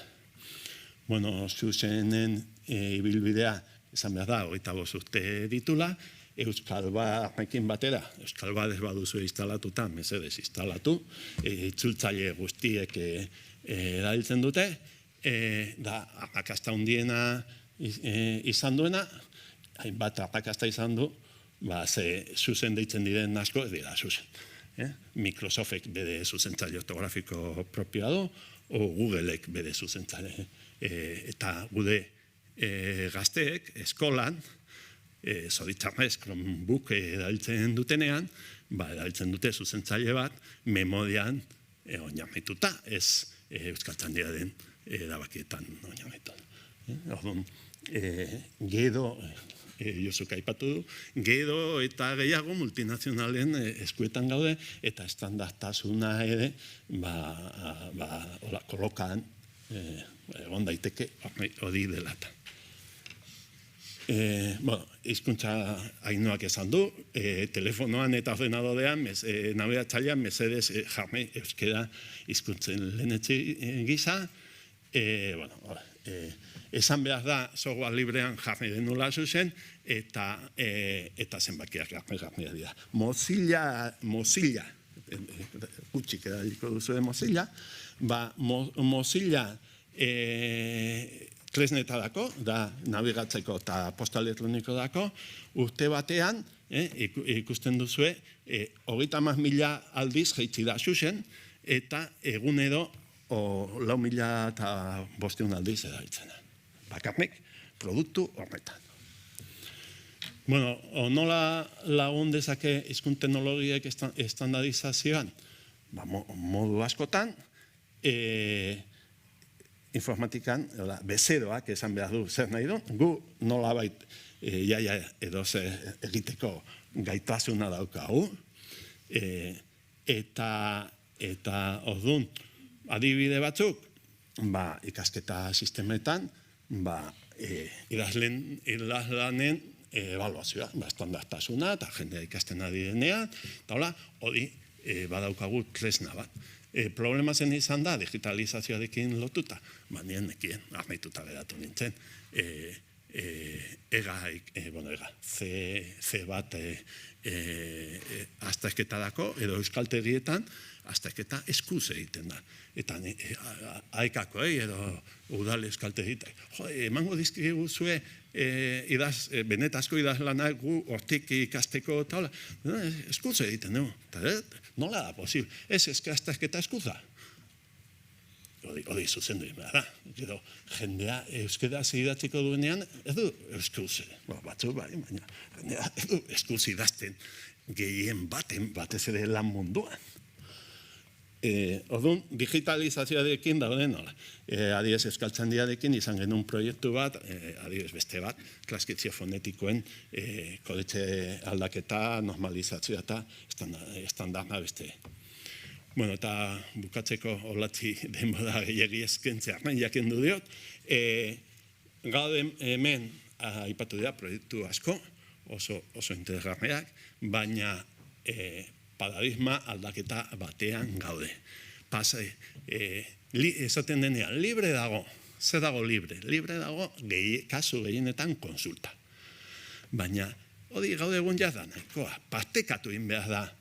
Bueno, zuzenen ibilbidea, esan behar da, 25 urte ditula, Euskal Barekin batera, Euskal Bat ez baduzu instalatuta, mesedez instalatu, itzultzaile guztiek erabiltzen dute, da arrakasta handiena izan duena, hainbat arrakasta izan du, zuzen deitzen diren asko ez dira zuzen. Microsoftek bere zuzentzaile ortografiko propioa du, o Googleek bere zuzentzaile. Eta gude gazteek eskolan, zoritxarrez Chromebook erabiltzen dutenean, erabiltzen dute zuzentzaile bat, memorian oinarrituta, ez euskaltzaindiaren erabakietan oinarrituta. Orduan, gero, Josuk aipatu du, gero eta gehiago multinazionalen eskuetan gaude, eta estandartasuna ere, kolokan, egon daiteke hori delata. Hizkuntza Ainoak esan du, telefonoan eta ordenadorean, nabigatzailean, mesedez jarri euskera hizkuntzen lehenetzi gisa, esan behar da software librean jarri denula zuzen, eta zenbakiak jarri dira. Mozilla, gutxik edaliko duzu Mozilla, Mozilla tresnetarako, da nabigatzeko eta posta elektroniko urte batean, ikusten duzue, 30.000 aldiz jaitsi da zuzen, eta egunero 4.500 aldiz erabiltzena. Bakarrik, produktu horretan. Bueno, nola lagun dezake hizkuntza teknologiek estandarizazioan? Modu askotan, informatikan, bezeroak esan behar du zer nahi du, gu nolabait jaia edo egiteko gaitasuna daukagu, eta orduan adibide batzuk, ikasketa sistemetan, idazlanen ebaluazioa, estandartasuna, eta jendea ikasten ari denean, eta hola, hori badaukagu tresna bat. Problema zen izan da, digitalizazioarekin lotuta, nien nekien, armaituta geratu nintzen, C bat azterketarako, edo euskaltegietan, azterketa eskuz egiten da. Eta haikako, edo udal euskaltegietak. Emango dizkiguzue benetazko idazlanak gu hortik ikasteko eta hola, eskuz egiten dugu. Nola da posible? Ez azterketa eskuza. Hori zuzendu egin behar da. Jendea euskera idatziko duenean, ez du eskuz. Batzu bai, baina jendea ez du eskuz idazten gehien batez ere lan munduan. Orduan, digitalizazioarekin dauden nola. Adibidez, euskaltzaindiarekin izan genuen proiektu bat, adibidez beste bat, transkripzio fonetikoen kodetxe aldaketa, normalizazioa eta estandarda beste. Bueno, eta bukatzeko olatzi denbora gehiagi eskentzea, jakin du diot. Gaur hemen aipatu dira proiektu asko, oso interesgarriak, baina paradigma aldaketa batean gaude. Esaten denean, libre dago. Zer dago libre? Libre dago kasu gehienetan konsulta. Baina, hori gaude egun jazda nahikoa, partekatu egin behar da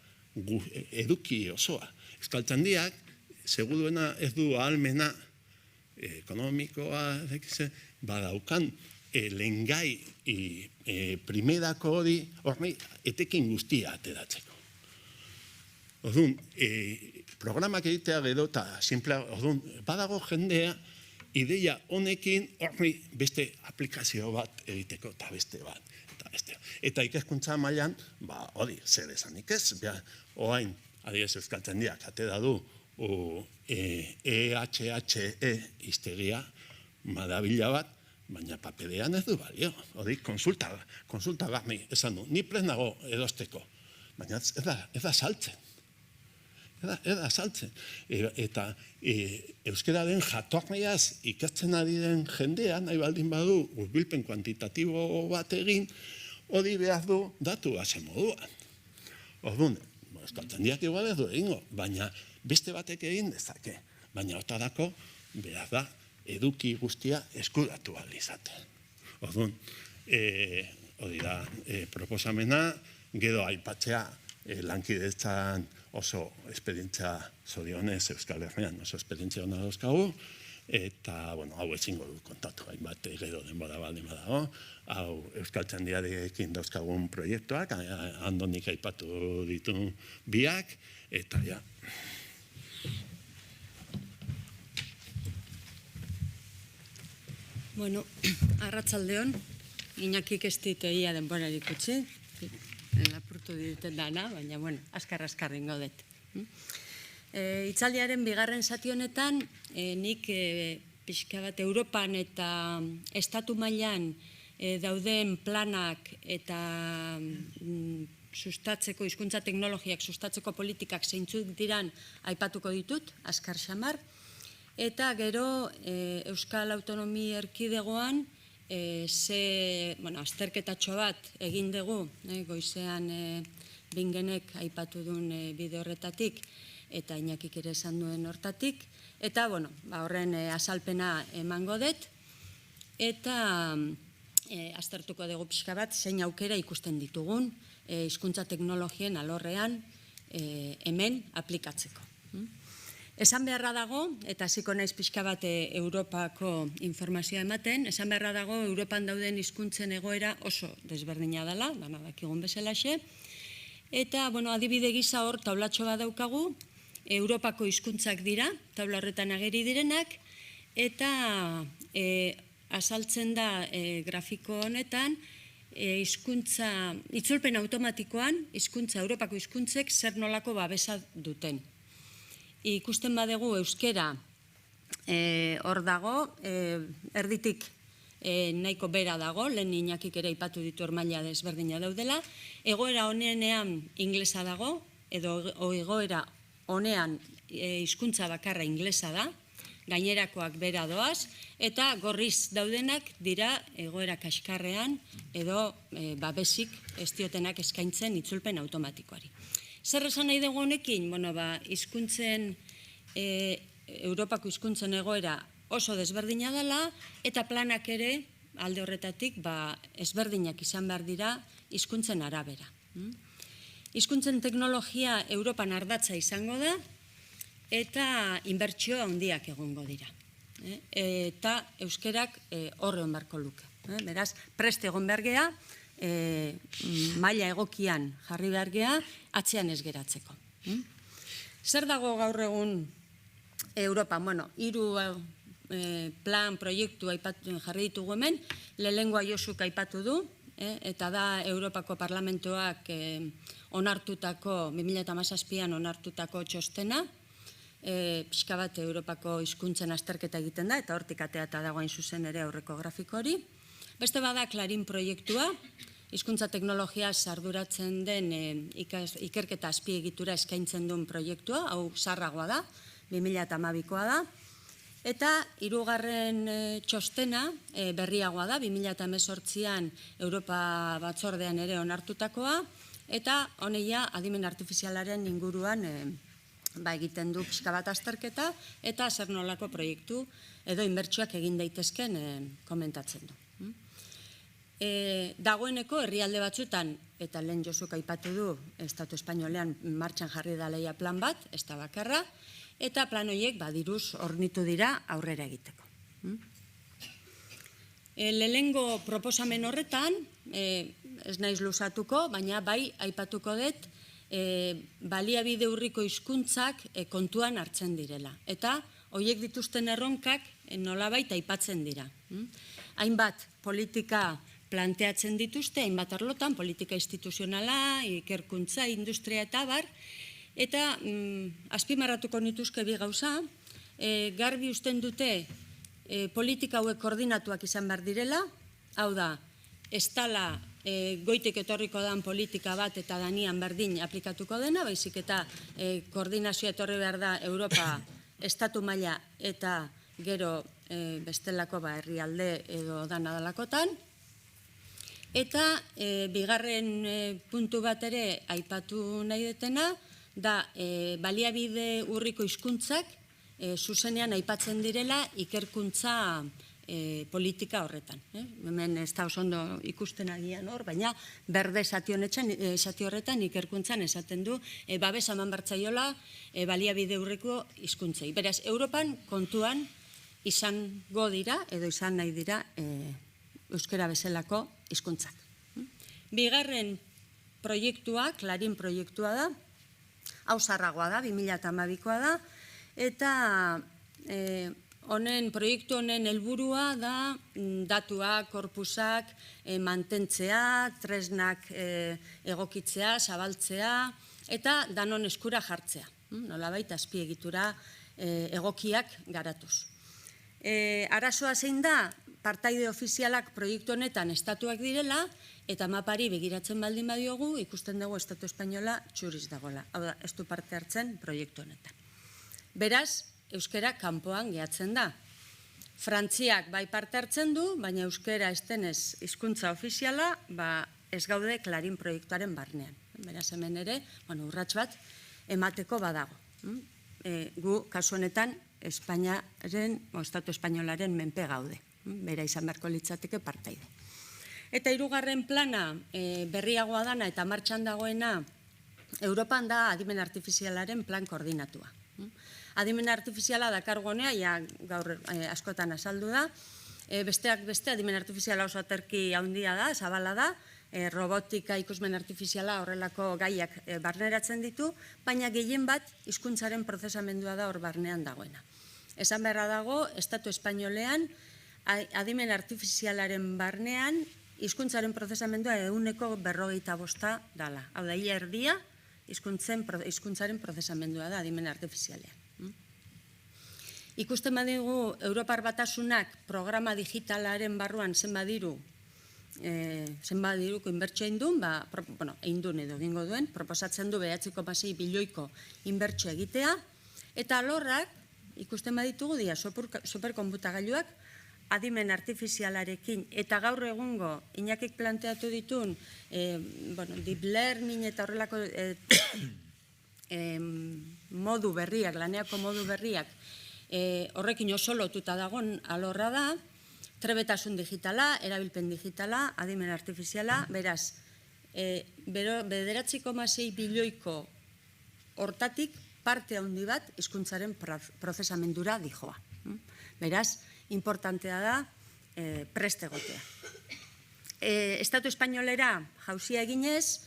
eduki osoa. Euskaltzaindiak, seguruena ez du ahalmena ekonomikoa, badaukan lehengai primerako hori etekin guztia ateratzeko. Orduan, programak egitea gero eta simplea, orduan, badago jendea ideia honekin horri beste aplikazio bat egiteko eta beste bat. Eta ikaskuntza mailan, hori, zer esanik ez, oain, adibidez euskaltzaindiak atera du EHHE iztegia madabila bat, baina paperean ez du balio. Hori, konsulta garni esan du. Ni prest nago edosteko, baina ez da saltzen. Ez da saltzen. Eta euskararen jatorriaz ikasten ari den jendea, nahi baldin badu, hurbilpen kuantitatibo bat egin, hori behar du datu bazen moduan. Orduan, euskaltzaindiak igual ez du egingo, baina beste batek egin dezake. Baina otarako behar da eduki guztia eskuratu ahal izaten. Orduan, hori da proposamena, gero aipatzea lankidetzan oso esperientzia zorionez Euskal Herrian, oso esperientzia hona dauzkagu, eta, bueno, hau ezingo du kontatu, hainbat gero denbora baldin badago, hau Euskaltzaindiarekin dauzkagun proiektuak, Andonik aipatu ditu biak, eta ja. Bueno, arratsaldeon, Iñakik ez dit egia denborarik utzi, lapurtu diten dana, baina, bueno, askar ingo dut. Hitzaldiaren bigarren zati honetan, nik pixka bat Europan eta estatu mailan dauden planak eta sustatzeko, hizkuntza teknologiak sustatzeko politikak zeintzuk diran aipatuko ditut, askar xamar. Eta gero Euskal Autonomia Erkidegoan azterketatxo bat egin dugu, goizean Bingenek aipatu duen bide horretatik, eta Iñakik ere esan duen hortatik, eta horren azalpena emango dut, eta aztertuko dugu pixka bat zein aukera ikusten ditugun hizkuntza teknologien alorrean hemen aplikatzeko. Esan beharra dago, eta hasiko naiz pixka bat Europako informazioa ematen, esan beharra dago Europan dauden hizkuntzen egoera oso desberdina dela, dana dakigun bezalaxe, eta adibide gisa hor taulatxo bat daukagu, Europako hizkuntzak dira, taula horretan ageri direnak, eta azaltzen da grafiko honetan, itzulpen automatikoan, Europako hizkuntzek zer nolako babesa duten. Ikusten badegu euskera hor dago, erditik nahiko bera dago, lehen Iñakik ere aipatu ditu maila desberdina daudela, egoera honean inglesa dago, edo egoera honean hizkuntza bakarra inglesa da, gainerakoak bera doaz, eta gorriz daudenak dira egoera kaskarrean edo babesik ez diotenak eskaintzen itzulpen automatikoari. Zer esan nahi dugu honekin? Hizkuntzen, Europako hizkuntzen egoera oso desberdina dela, eta planak ere alde horretatik ezberdinak izan behar dira hizkuntzen arabera. Hizkuntzen teknologia Europan ardatza izango da, eta inbertsio handiak egongo dira. Eta euskerak horre onbarko luke. Beraz, prest egon behar gea, maila egokian jarri behar gea, atzean ez geratzeko. Zer dago gaur egun Europan? Hiru plan, proiektu jarri ditugu hemen, lehengoa Josuk aipatu du, eta da Europako Parlamentoak onartutako, 2017an onartutako txostena, pixka bat Europako hizkuntzen azterketa egiten da, eta hortik ateata dagoen zuzen ere aurreko grafiko hori. Beste bada Clarín proiektua, hizkuntza teknologiaz arduratzen den ikerketa azpiegitura eskaintzen duen proiektua, hau zarragoa da, 2012koa da, eta hirugarren txostena berriagoa da, 2018an Europa batzordean ere onartutakoa, eta honeia adimen artifizialaren inguruan egiten du pixka bat azterketa, eta zer nolako proiektu edo inbertsioak egin daitezken komentatzen du. Dagoeneko herrialde batzutan, eta lehen Josuk aipatu du, Estatu Espainolean martxan jarri da leia plan bat, ez da bakarra, eta plan horiek diruz hornitu dira aurrera egiteko. Lehengo proposamen horretan, ez naiz luzatuko, baina bai aipatuko dut, baliabide urriko hizkuntzak kontuan hartzen direla. Eta horiek dituzten erronkak nolabait aipatzen dira. Hainbat politika planteatzen dituzte, hainbat arlotan, politika instituzionala, ikerkuntza, industria eta bar, Eta azpimarratuko nituzke bi gauza, garbi usten dute politika hauek koordinatuak izan behar direla, hau da, ez dala goitik etorriko dan politika bat eta danian berdin aplikatuko dena, baizik eta koordinazioa etorri behar da Europa estatu maila eta gero bestelako herrialde edo danadalakotan. Eta bigarren puntu bat ere aipatu nahi detena, da baliabide urriko hizkuntzak zuzenean aipatzen direla ikerkuntza politika horretan. Hemen ez da oso ondo ikusten agian hor, baina berde zati horretan ikerkuntzan esaten du babes eman bertzaiola baliabide urriko hizkuntzei. Beraz, Europan kontuan izango dira edo izan nahi dira euskara bezalako hizkuntzak. Bigarren proiektua, Clarín proiektua da, hau zarragoa da, 2012koa da, eta proiektu honen helburua da datuak, korpusak mantentzea, tresnak egokitzea, zabaltzea, eta danon eskura jartzea, nolabait azpiegitura egokiak garatuz. Arazoa zein da, partaide ofizialak proiektu honetan estatuak direla, eta mapari begiratzen baldin badiogu, ikusten dugu Estatu Espainola txuriz dagoela. Hau da, ez du parte hartzen proiektu honetan. Beraz, euskara kanpoan gehatzen da. Frantziak bai parte hartzen du, baina euskara ez denez hizkuntza ofiziala, ez gaude Clarín proiektuaren barnean. Beraz, hemen ere, urrats bat emateko badago. Gu, kasu honetan, Estatu Espainolaren menpe gaude. Bera izan beharko litzateke partaide. Eta hirugarren plana berriagoa dana eta martxan dagoena Europan da adimen artifizialaren plan koordinatua. Adimen artifiziala dakargonea, gaur askotan azaldu da, besteak beste adimen artifiziala oso aterki handia da, zabala da, robotika, ikusmen artifiziala horrelako gaiak barneratzen ditu, baina gehien bat hizkuntzaren prozesamendua da hor barnean dagoena. Esan beharra dago, Estatu Espainolean adimen artifizialaren barnean hizkuntzaren prozesamendua 145 dala. Hau da, ia erdia hizkuntzaren prozesamendua da adimen artifizialean. Ikusten badigu Europar Batasunak programa digitalaren barruan zenbat diruko inbertsio eindun edo egingo duen, proposatzen du 9,6 bilioiko inbertsio egitea, eta alorrak ikusten baditugu dira superkonputagailuak adimen artifizialarekin eta gaur egungo Iñakik planteatu ditun deep learning eta horrelako modu berriak, laneako modu berriak horrekin oso lotuta dagoen alorra da, trebetasun digitala, erabilpen digitala, adimen artifiziala, beraz, 9,6 bilioiko hortatik parte handi bat hizkuntzaren prozesamendura dijoa. Beraz, importantea da prest egotea. Estatu Espainolera jauzia eginez,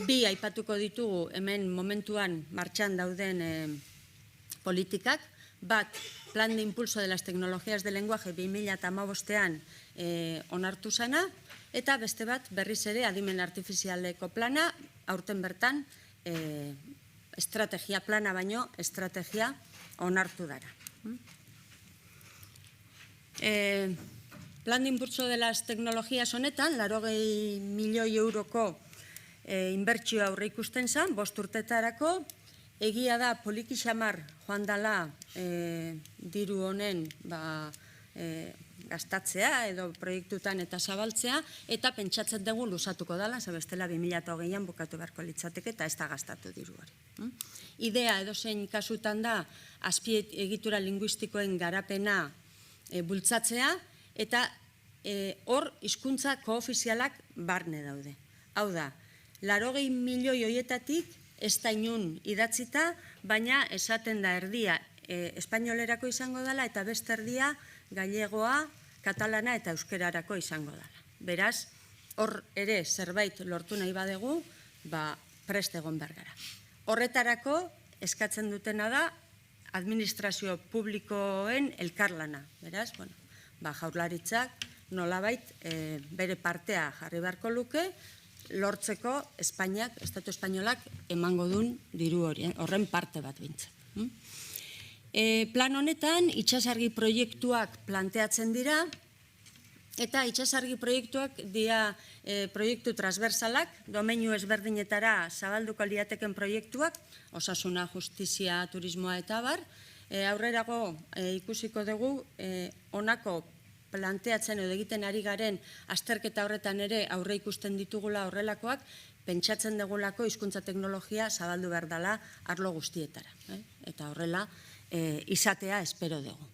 bi aipatuko ditugu hemen momentuan martxan dauden politikak, bat, Plan de Impulso de las Tecnologías de Lenguaje 2015an onartu zana, eta beste bat berriz ere adimen artifizialeko plana, aurten bertan estrategia plana baino, estrategia onartu dara. Plan de Impulso de las Tecnologías honetan, 80 milioi euroko inbertsioa aurre ikusten zen, 5 urtetarako, egia da poliki xamar joan dala diru honen gastatzea edo proiektutan eta zabaltzea, eta pentsatzen dugu luzatuko dala, bestela 2020an bukatu beharko litzateke eta ez da gastatu diru hori. Idea edozein kasutan da azpiegitura linguistikoen garapena bultzatzea, eta hor hizkuntza koofizialak barne daude. Hau da, 80 milioi horietatik ez da inun idatzita, baina esaten da erdia espainolerako izango dela eta beste erdia gallegoa, katalana eta euskerarako izango dela. Beraz, hor ere zerbait lortu nahi badegu, prest egon behar gara. Horretarako eskatzen dutena da administrazio publikoen elkarlana. Beraz, Jaurlaritzak nolabait bere partea jarri beharko luke, lortzeko Espainiak, Estatu Espainolak emango duen diru horren parte bat bintzen. Plan honetan, itsasargi proiektuak planteatzen dira, eta itsasargi proiektuak dira proiektu transversalak, domeinu ezberdinetara zabalduko liateken proiektuak, osasuna, justizia, turismoa eta bar, aurrerago ikusiko dugu honako planteatzen edo egiten ari garen azterketa horretan ere aurre ikusten ditugula horrelakoak, pentsatzen dugulako hizkuntza teknologia zabaldu behar dela arlo guztietara. Eta horrela izatea espero dugu.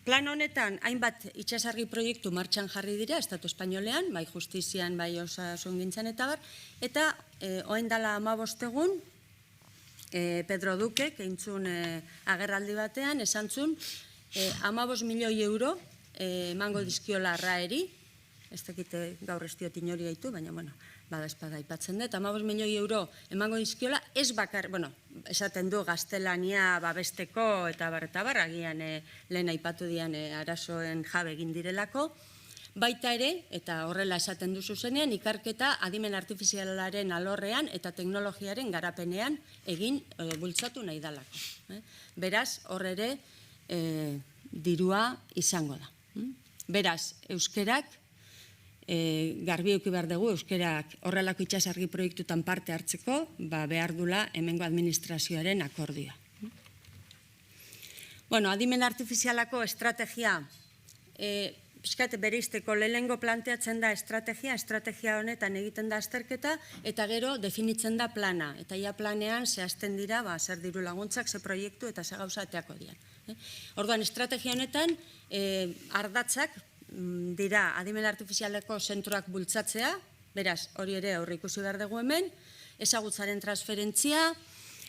Plan honetan hainbat itsasargi proiektu martxan jarri dira Estatu Espainolean, bai justizian, bai osasungintzan eta bar, eta orain dela 15 egun Pedro Duque, eintzun agerraldi batean, esan zuen 15 milioi euro emango dizkiola RAEri, ez dakite gaur ez diot inori gaitu, baina, bada espada aipatzen dut, 15 milioi euro emango dizkiola, ez bakar, esaten du gaztelania babesteko eta bar, agian lehen aipatu dian arazoen jabe egin direlako, baita ere, eta horrela esaten duzu zenean, ikerketa adimen artifizialaren alorrean eta teknologiaren garapenean egin bultzatu nahi dalako. Beraz, hor ere dirua izango da. Beraz, euskerak, garbi eduki behar dugu, euskerak horrelako itsasargi proiektutan parte hartzeko, behar dula hemengo administrazioaren akordioa. Adimen artifizialako estrategia, pixkat bereizteko lehenengo planteatzen da estrategia honetan egiten da azterketa, eta gero definitzen da plana. Eta ja planean zehazten dira, zer diru laguntzak, ze proiektu eta ze gauza ateako dian. Orduan, estrategia honetan ardatzak dira adimen artifizialeko zentroak bultzatzea, beraz, hori ere aurre ikusi behar dugu hemen, ezagutzaren transferentzia,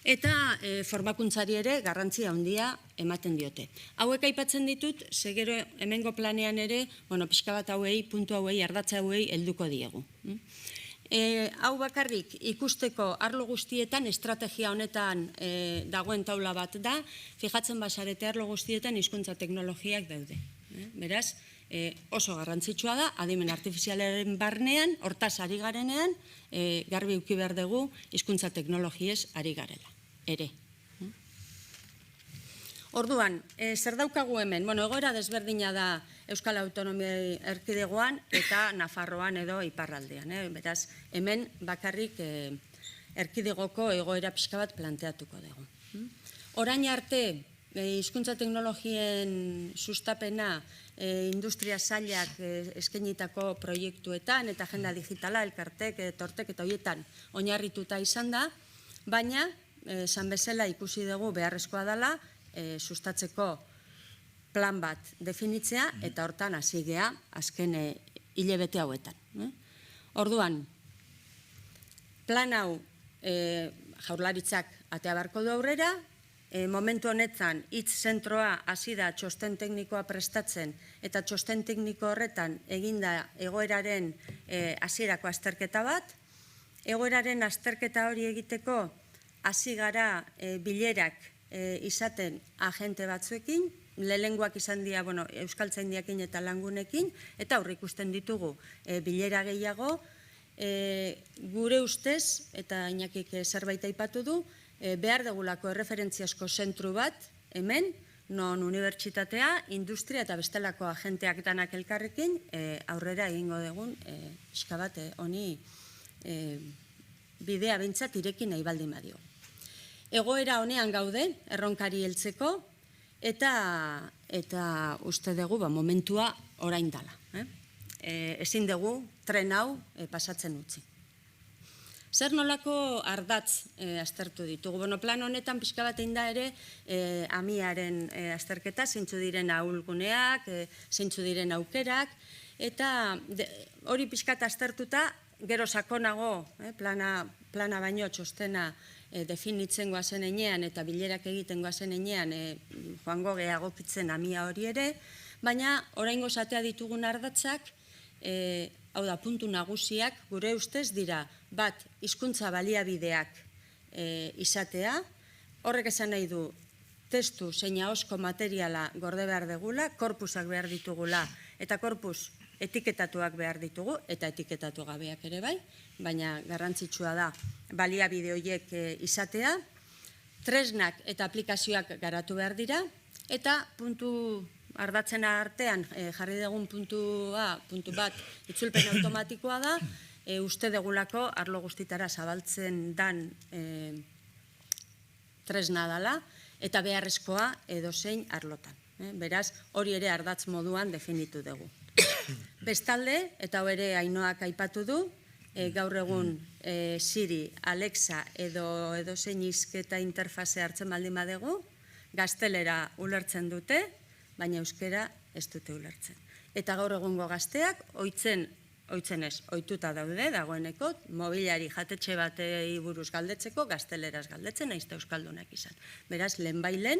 eta formakuntzari ere garrantzia handia ematen diote. Hauek aipatzen ditut, segero hemengo planean ere, pixka bat hauei, puntu hauei, ardatza hauei helduko diegu. Hau bakarrik ikusteko arlo guztietan, estrategia honetan dagoen taula bat da, fijatzen basarete arlo guztietan hizkuntza teknologiak daude. Beraz, oso garrantzitsua da, adimen artifizialaren barnean, hortaz ari garenean, garbi eduki behar dugu hizkuntza teknologiez ari garela. Ere. Orduan, zer daukagu hemen? Egoera desberdina da Euskal Autonomia Erkidegoan eta Nafarroan edo iparraldean. Beraz, hemen bakarrik erkidegoko egoera pixka bat planteatuko dugu. Orain arte, hizkuntza teknologien sustapena industria sailak eskainitako proiektuetan eta agenda digitala, elkartek, tortek eta horietan oinarrituta izan da, baina, esan bezala ikusi dugu beharrezkoa dela, sustatzeko plan bat definitzea eta hortan hasi gea azken hilabete hauetan. Orduan, plan hau Jaurlaritzak atea beharko du aurrera, momentu honetan hitz zentroa hasi da txosten teknikoa prestatzen eta txosten tekniko horretan eginda egoeraren hasierako azterketa bat. Egoeraren azterketa hori egiteko hasi gara bilerak izaten agente batzuekin, lehengoak izan dira euskaltzaindiakin eta langunekin, eta aurre ikusten ditugu bilera gehiago, gure ustez, eta Iñakik zerbait aipatu du, behar dugulako erreferentziasko zentru bat, hemen, non unibertsitatea, industria eta bestelako agenteak danak elkarrekin, aurrera egingo dugun, pixka bat, honi bidea bintzat irekin nahi baldin badio. Egoera honean gaude, erronkari heltzeko, eta uste dugu momentua orain dala. Ezin dugu tren hau pasatzen utzi. Zer nolako ardatz aztertu ditugu? Plan honetan pixka bat egin da ere amiaren azterketa, zeintzu diren ahulguneak, zeintzu diren aukerak, eta hori pixka bat aztertuta, gero sakonago, plana baino txostena definitzen goazen enean eta bilerak egiten goazen enean joango geagokitzen amia hori ere, baina oraingo zatea ditugun ardatzak, hau da, puntu nagusiak gure ustez dira, bat, hizkuntza baliabideak izatea, horrek esan nahi du testu zein ahozko materiala gorde behar degula, korpusak behar ditugula, eta korpus etiketatuak behar ditugu, eta etiketatu gabeak ere bai, baina garrantzitsua da baliabide horiek izatea, tresnak eta aplikazioak garatu behar dira, eta puntu ardatzena artean jarri dugun puntu bat itzulpen automatikoa da, uste degulako arlo guztitara zabaltzen dan tresna dela, eta beharrezkoa edozein arlotan. Beraz, hori ere ardatz moduan definitu dugu. Bestalde, eta hau ere Ainoak aipatu du, gaur egun Siri, Alexa edozein hizketa interfaze hartzen baldin badegu, gaztelera ulertzen dute, baina euskera ez dute ulertzen. Eta gaur egungo gazteak ohituta daude dagoeneko, mobilari jatetxe batei buruz galdetzeko, gazteleraz galdetzen, nahiz eta euskaldunak izan. Beraz, lehenbailen,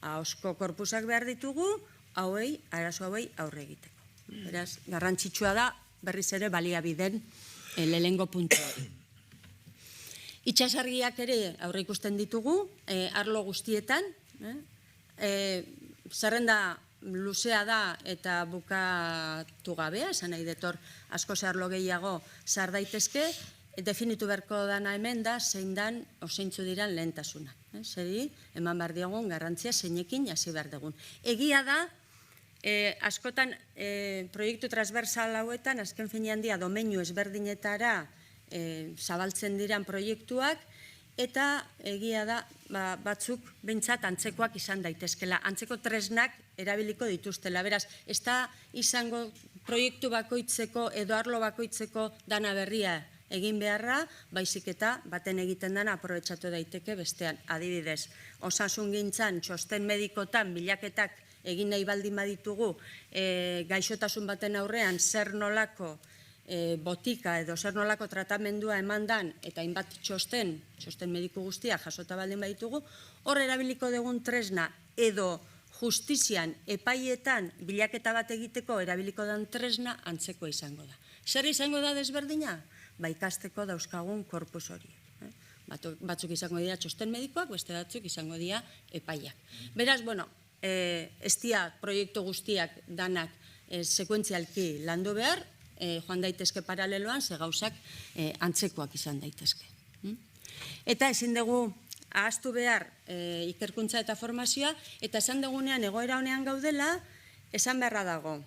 ahozko korpusak behar ditugu, arazo hauei aurre egiteko. Beraz, garrantzitsua da, berriz ere baliabideen lehengo puntu hori. Itxasargiak ere aurre ikusten ditugu, arlo guztietan, zerrenda luzea da eta bukatu gabea, esan nahi detor asko arlo gehiago zar daitezke, definitu beharko dana hemen da zein dan zeintzu diran lehentasuna. Zeri, eman behar diogun garrantzia zeinekin hasi behar dugun. Egia da, askotan proiektu transversal hauetan, azken finean dia domeinu ezberdinetara zabaltzen diran proiektuak, eta egia da batzuk behintzat antzekoak izan daitezkela. Antzeko tresnak erabiliko dituztela. Beraz, ez da izango proiektu bakoitzeko edo arlo bakoitzeko dana berria egin beharra, baizik eta baten egiten dana aprobetxatu daiteke bestean. Adibidez, osasungintzan, txosten medikotan, bilaketak egin nahi baldin baditugu, gaixotasun baten aurrean zer nolako botika edo zer nolako tratamendua eman dan, eta hainbat txosten mediku guztia jasota baldin baditugu, hor erabiliko dugun tresna edo justizian epaietan bilaketa bat egiteko erabiliko den tresna antzeko izango da. Zer izango da desberdina? Ikasteko dauzkagun korpus hori. Batzuk izango dira txosten medikoak, beste batzuk izango dira epaiak. Beraz, ez dira proiektu guztiak danak sekuentzialki landu behar, joan daitezke paraleloan, ze gauzak antzekoak izan daitezke. Eta ezin dugu ahaztu behar ikerkuntza eta formazioa, eta esan dugunean egoera honean gaudela, esan beharra dago.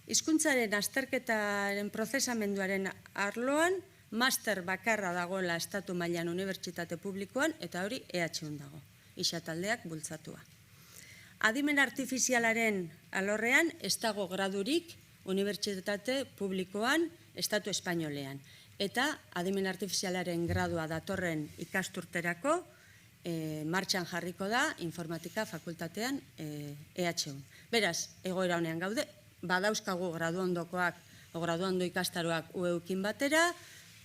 Hizkuntzaren azterketaren prozesamenduaren arloan, master bakarra dagoela estatu mailan unibertsitate publikoan, eta hori EHUn dago, isataldeak bultzatua. Adimen artifizialaren alorrean, ez dago gradurik unibertsitate publikoan, estatu espainolean. Eta adimen artifizialaren gradua datorren ikasturterako, martxan jarriko da informatika fakultatean EHUn. Beraz, egoera honean gaude, badauzkagu graduondokoak o graduondo ikastaroak UEukin batera,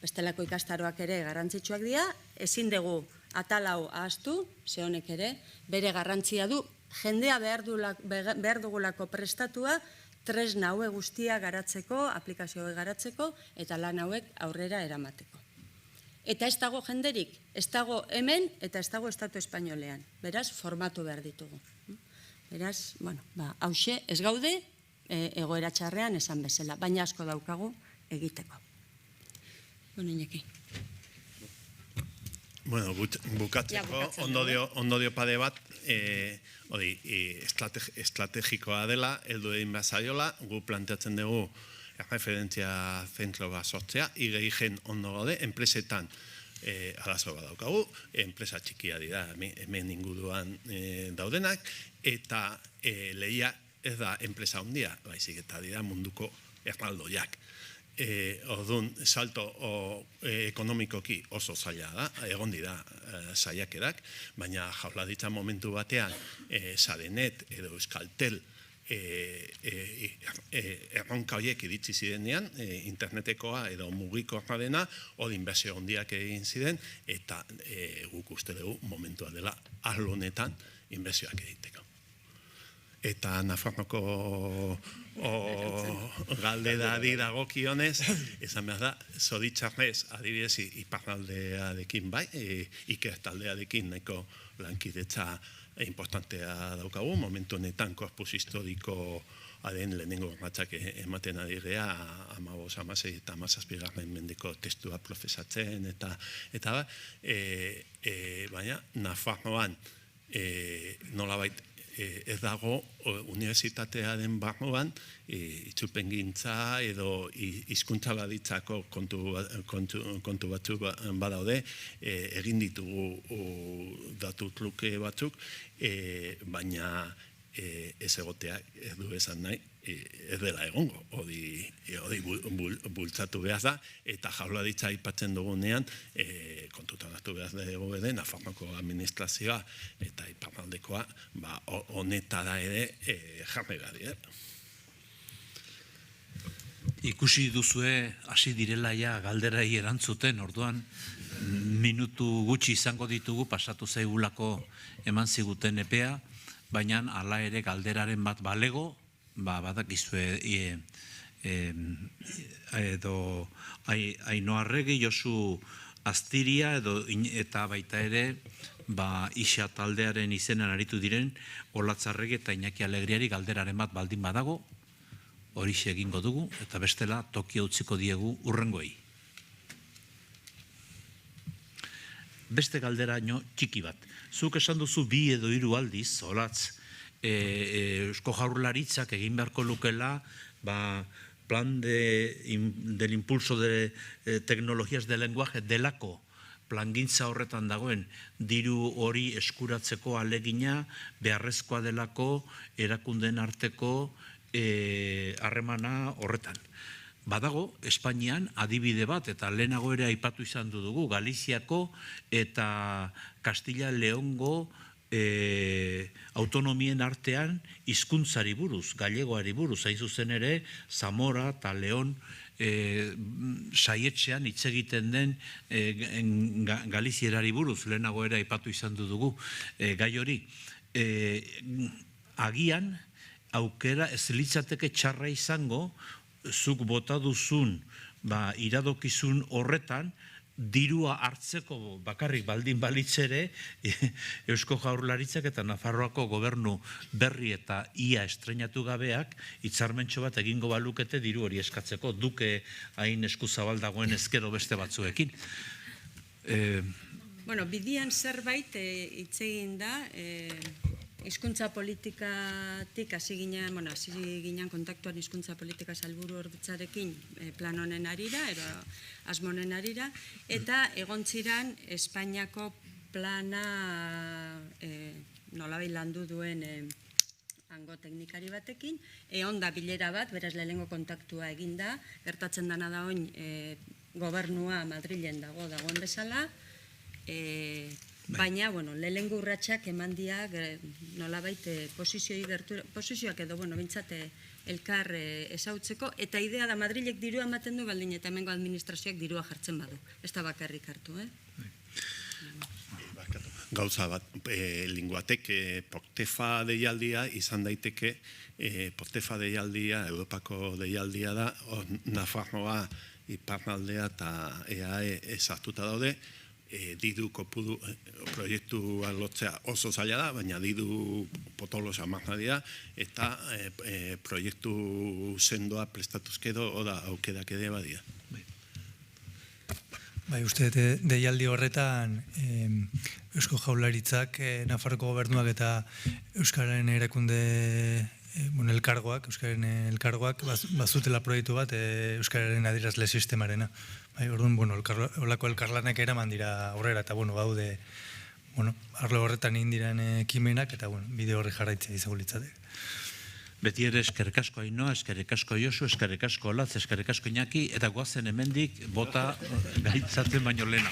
bestelako ikastaroak ere garrantzitsuak dira, ezin dugu atal hau ahaztu, ze honek ere, bere garrantzia du, jendea behar dugulako prestatua, tresna haue guztia garatzeko, aplikazio hauek garatzeko, eta lan hauek aurrera eramateko. Eta ez dago jenderik, ez dago hemen, eta ez dago estatu espainolean. Beraz, formatu behar ditugu. Beraz, hause, ez gaude, egoera txarrean esan bezala, baina asko daukagu egiteko. Iñaki. Bukatzeko, ondodio pade bat, estrategikoa dela, heldu egin bazaiola, gu planteatzen dugu referentzia zentro bat sortzea, igeigen ondo gaude, enpresetan arazo bat daukagu, enpresa txikia dira, hemen inguruan daudenak, eta lehia ez da enpresa handia, baizik eta dira munduko erraldoiak. Orduan, salto ekonomikoki oso zaila da, egon dira saiakerak, baina Jaurlaritza momentu batean Sarenet edo Euskaltel erronka horiek iritsi zirenean, internetekoa edo mugikorra dena, hori inbertsio handiak egin ziren, eta guk uste dugu momentua dela arlo honetan inbertsioak egiteko. Eta Nafarroako galderari dagokionez, esan behar da, zoritxarrez, adibidez, iparraldearekin bai, ikertaldearekin nahiko lankidetza importantea daukagu, momentu honetan korpus historiko aden lehenengo urratsak ematen ari gea 15, 16 eta 17 mendeko testua profesatzen eta baina Nafarroan nolabait ez dago unibertsitatearen barruan itzulpengintza edo hizkuntza baditzako kontu batzuk badaude, egin ditugu datu truke batzuk, baina ez egotea ez du esan nahi, ez dela egongo, hori bultzatu behar da, eta Jaurlaritza aipatzen dugunean, kontutan hartu behar dugu ere, Nafarroako administrazioa eta iparraldekoa, honetara ere jarrera. Ikusi duzue hasi direla ja galderai erantzuten, orduan minutu gutxi izango ditugu pasatu zaigulako eman ziguten epea, baina hala ere galderaren bat balego, badakizue edo Ainhoa Arregi, Josu Astiria eta baita ere Ixa taldearen izenan aritu diren Olatz Arregi eta Iñaki Alegriari galderaren bat baldin badago, horixe egingo dugu, eta bestela tokia utziko diegu hurrengoei. Beste galderaino txiki bat. Zuk esan duzu 2 edo 3 aldiz, Olatz, Eusko Jaurlaritzak egin beharko lukela, plan del impulso de tecnologías de lenguaje delako plangintza horretan dagoen diru hori eskuratzeko alegina beharrezkoa delako erakundeen arteko harremana horretan. Badago, Espainian adibide bat, eta lehenago ere aipatu izan dugu, Galiziako eta Kastilla Leongo autonomien artean hizkuntzari buruz, gallegoari buruz, hain zuzen ere, Zamora eta Leon saietxean hitz egiten den galizierari buruz, lehenago ere aipatu izan dugu gai hori. Agian, aukera ez litzateke txarra izango, zuk bota duzun iradokizun horretan, dirua hartzeko bakarrik baldin balitzere Eusko Jaurlaritzak eta Nafarroako gobernu berri eta ia estrenatu gabeak hitzarmentxo bat egingo balukete diru hori eskatzeko, duke hain eskuzabal dagoen ezkero beste batzuekin. Bidian zerbait hitz egin da, hizkuntza politikatik hasi ginen kontaktuan hizkuntza politika sailburu ordetzarekin plan honen arira, asmo honen arira, eta egon ziren Espainiako plana nolabait landu duen hango teknikari batekin, egon da bilera bat, beraz lehenengo kontaktua eginda, gertatzen dana da oin gobernua Madrilen dagoen bezala, baina, lehenengo urratsak eman diak nolabait posizioak edo, bintzate elkar ezautzeko, eta idea da Madrilek dirua ematen du baldin eta hemengo administrazioak dirua jartzen badu. Ez da bakarrik hartu, Gauza bat, linguatek Portefa deialdia izan daiteke, Portefa deialdia, Europako deialdia da, Nafarroa, iparraldea eta EAE ezartuta daude, didu kopudu proiektua lotzea oso zaila da, baina didu potolo samarra dira, eta proiektu sendoa prestatuzkedo oda aukerak ere badia. Uste deialdi horretan Eusko Jaurlaritzak, Nafarroko gobernuak eta Euskararen erakunde elkargoak, bazutela proiektu bat Euskararen adierazle sistemarena. Orduan, holako elkarlanak eraman dira aurrera, eta baude, arlo horretan egin diren ekimenak, eta bide horri jarraitzea izango litzateke. Beti ere eskerrik asko Ainhoa, eskerrik asko Josu, eskerrik asko Olatz, eskerrik asko Iñaki, eta goazen hemendik bota gaitzatzen baino lehena.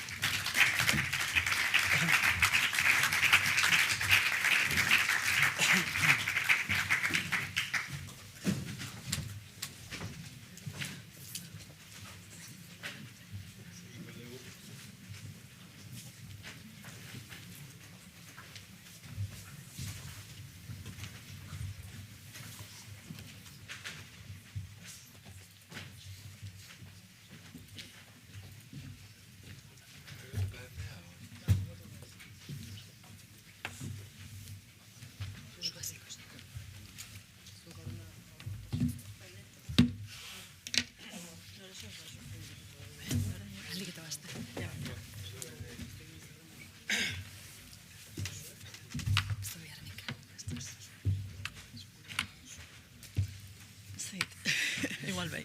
igual bai.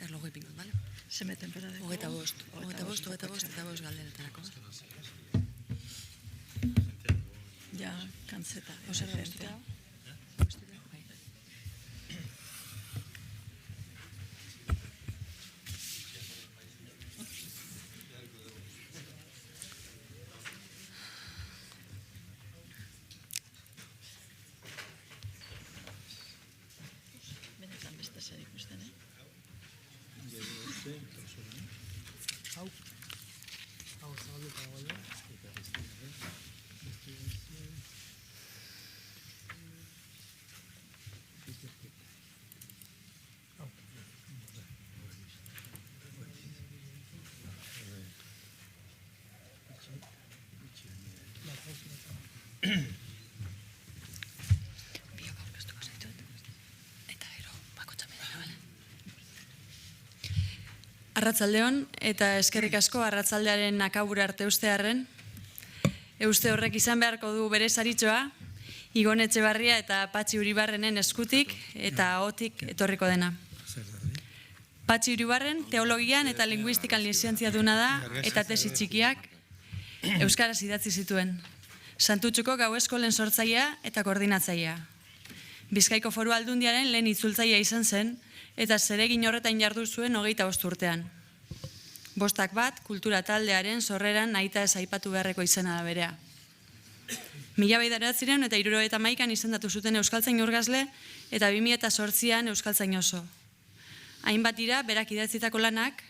Erlojo ipingo, bale? Zeme temperadeko? 25 galderetarako. Ja, kantzeta. Osea, Benetan beste zer ikusten, Hau zabalduta dagoela. Arratsaldeon eta eskerrik asko arratsaldearen akabura arte ustearren. Euste horrek izan beharko du bere saritxoa, Igon Etxebarria eta Patxi Uribarrenen eskutik eta ahotik etorriko dena. Patxi Uribarren teologian eta linguistikan lizentziaduna da eta tesi txikiak euskaraz idatzi zituen. Santutxuko gau eskolen sortzailea eta koordinatzailea. Bizkaiko Foru Aldundiaren lehen itzultzailea izan zen, eta zeregin horretan jardu zuen 25 urtean. 51 kultura taldearen sorreran nahita ez aipatu beharreko izena da berea. 1909 eta 1971 izendatu zuten euskaltzain urgazle eta 2008an euskaltzain oso. Hainbat dira berak idatzitako lanak,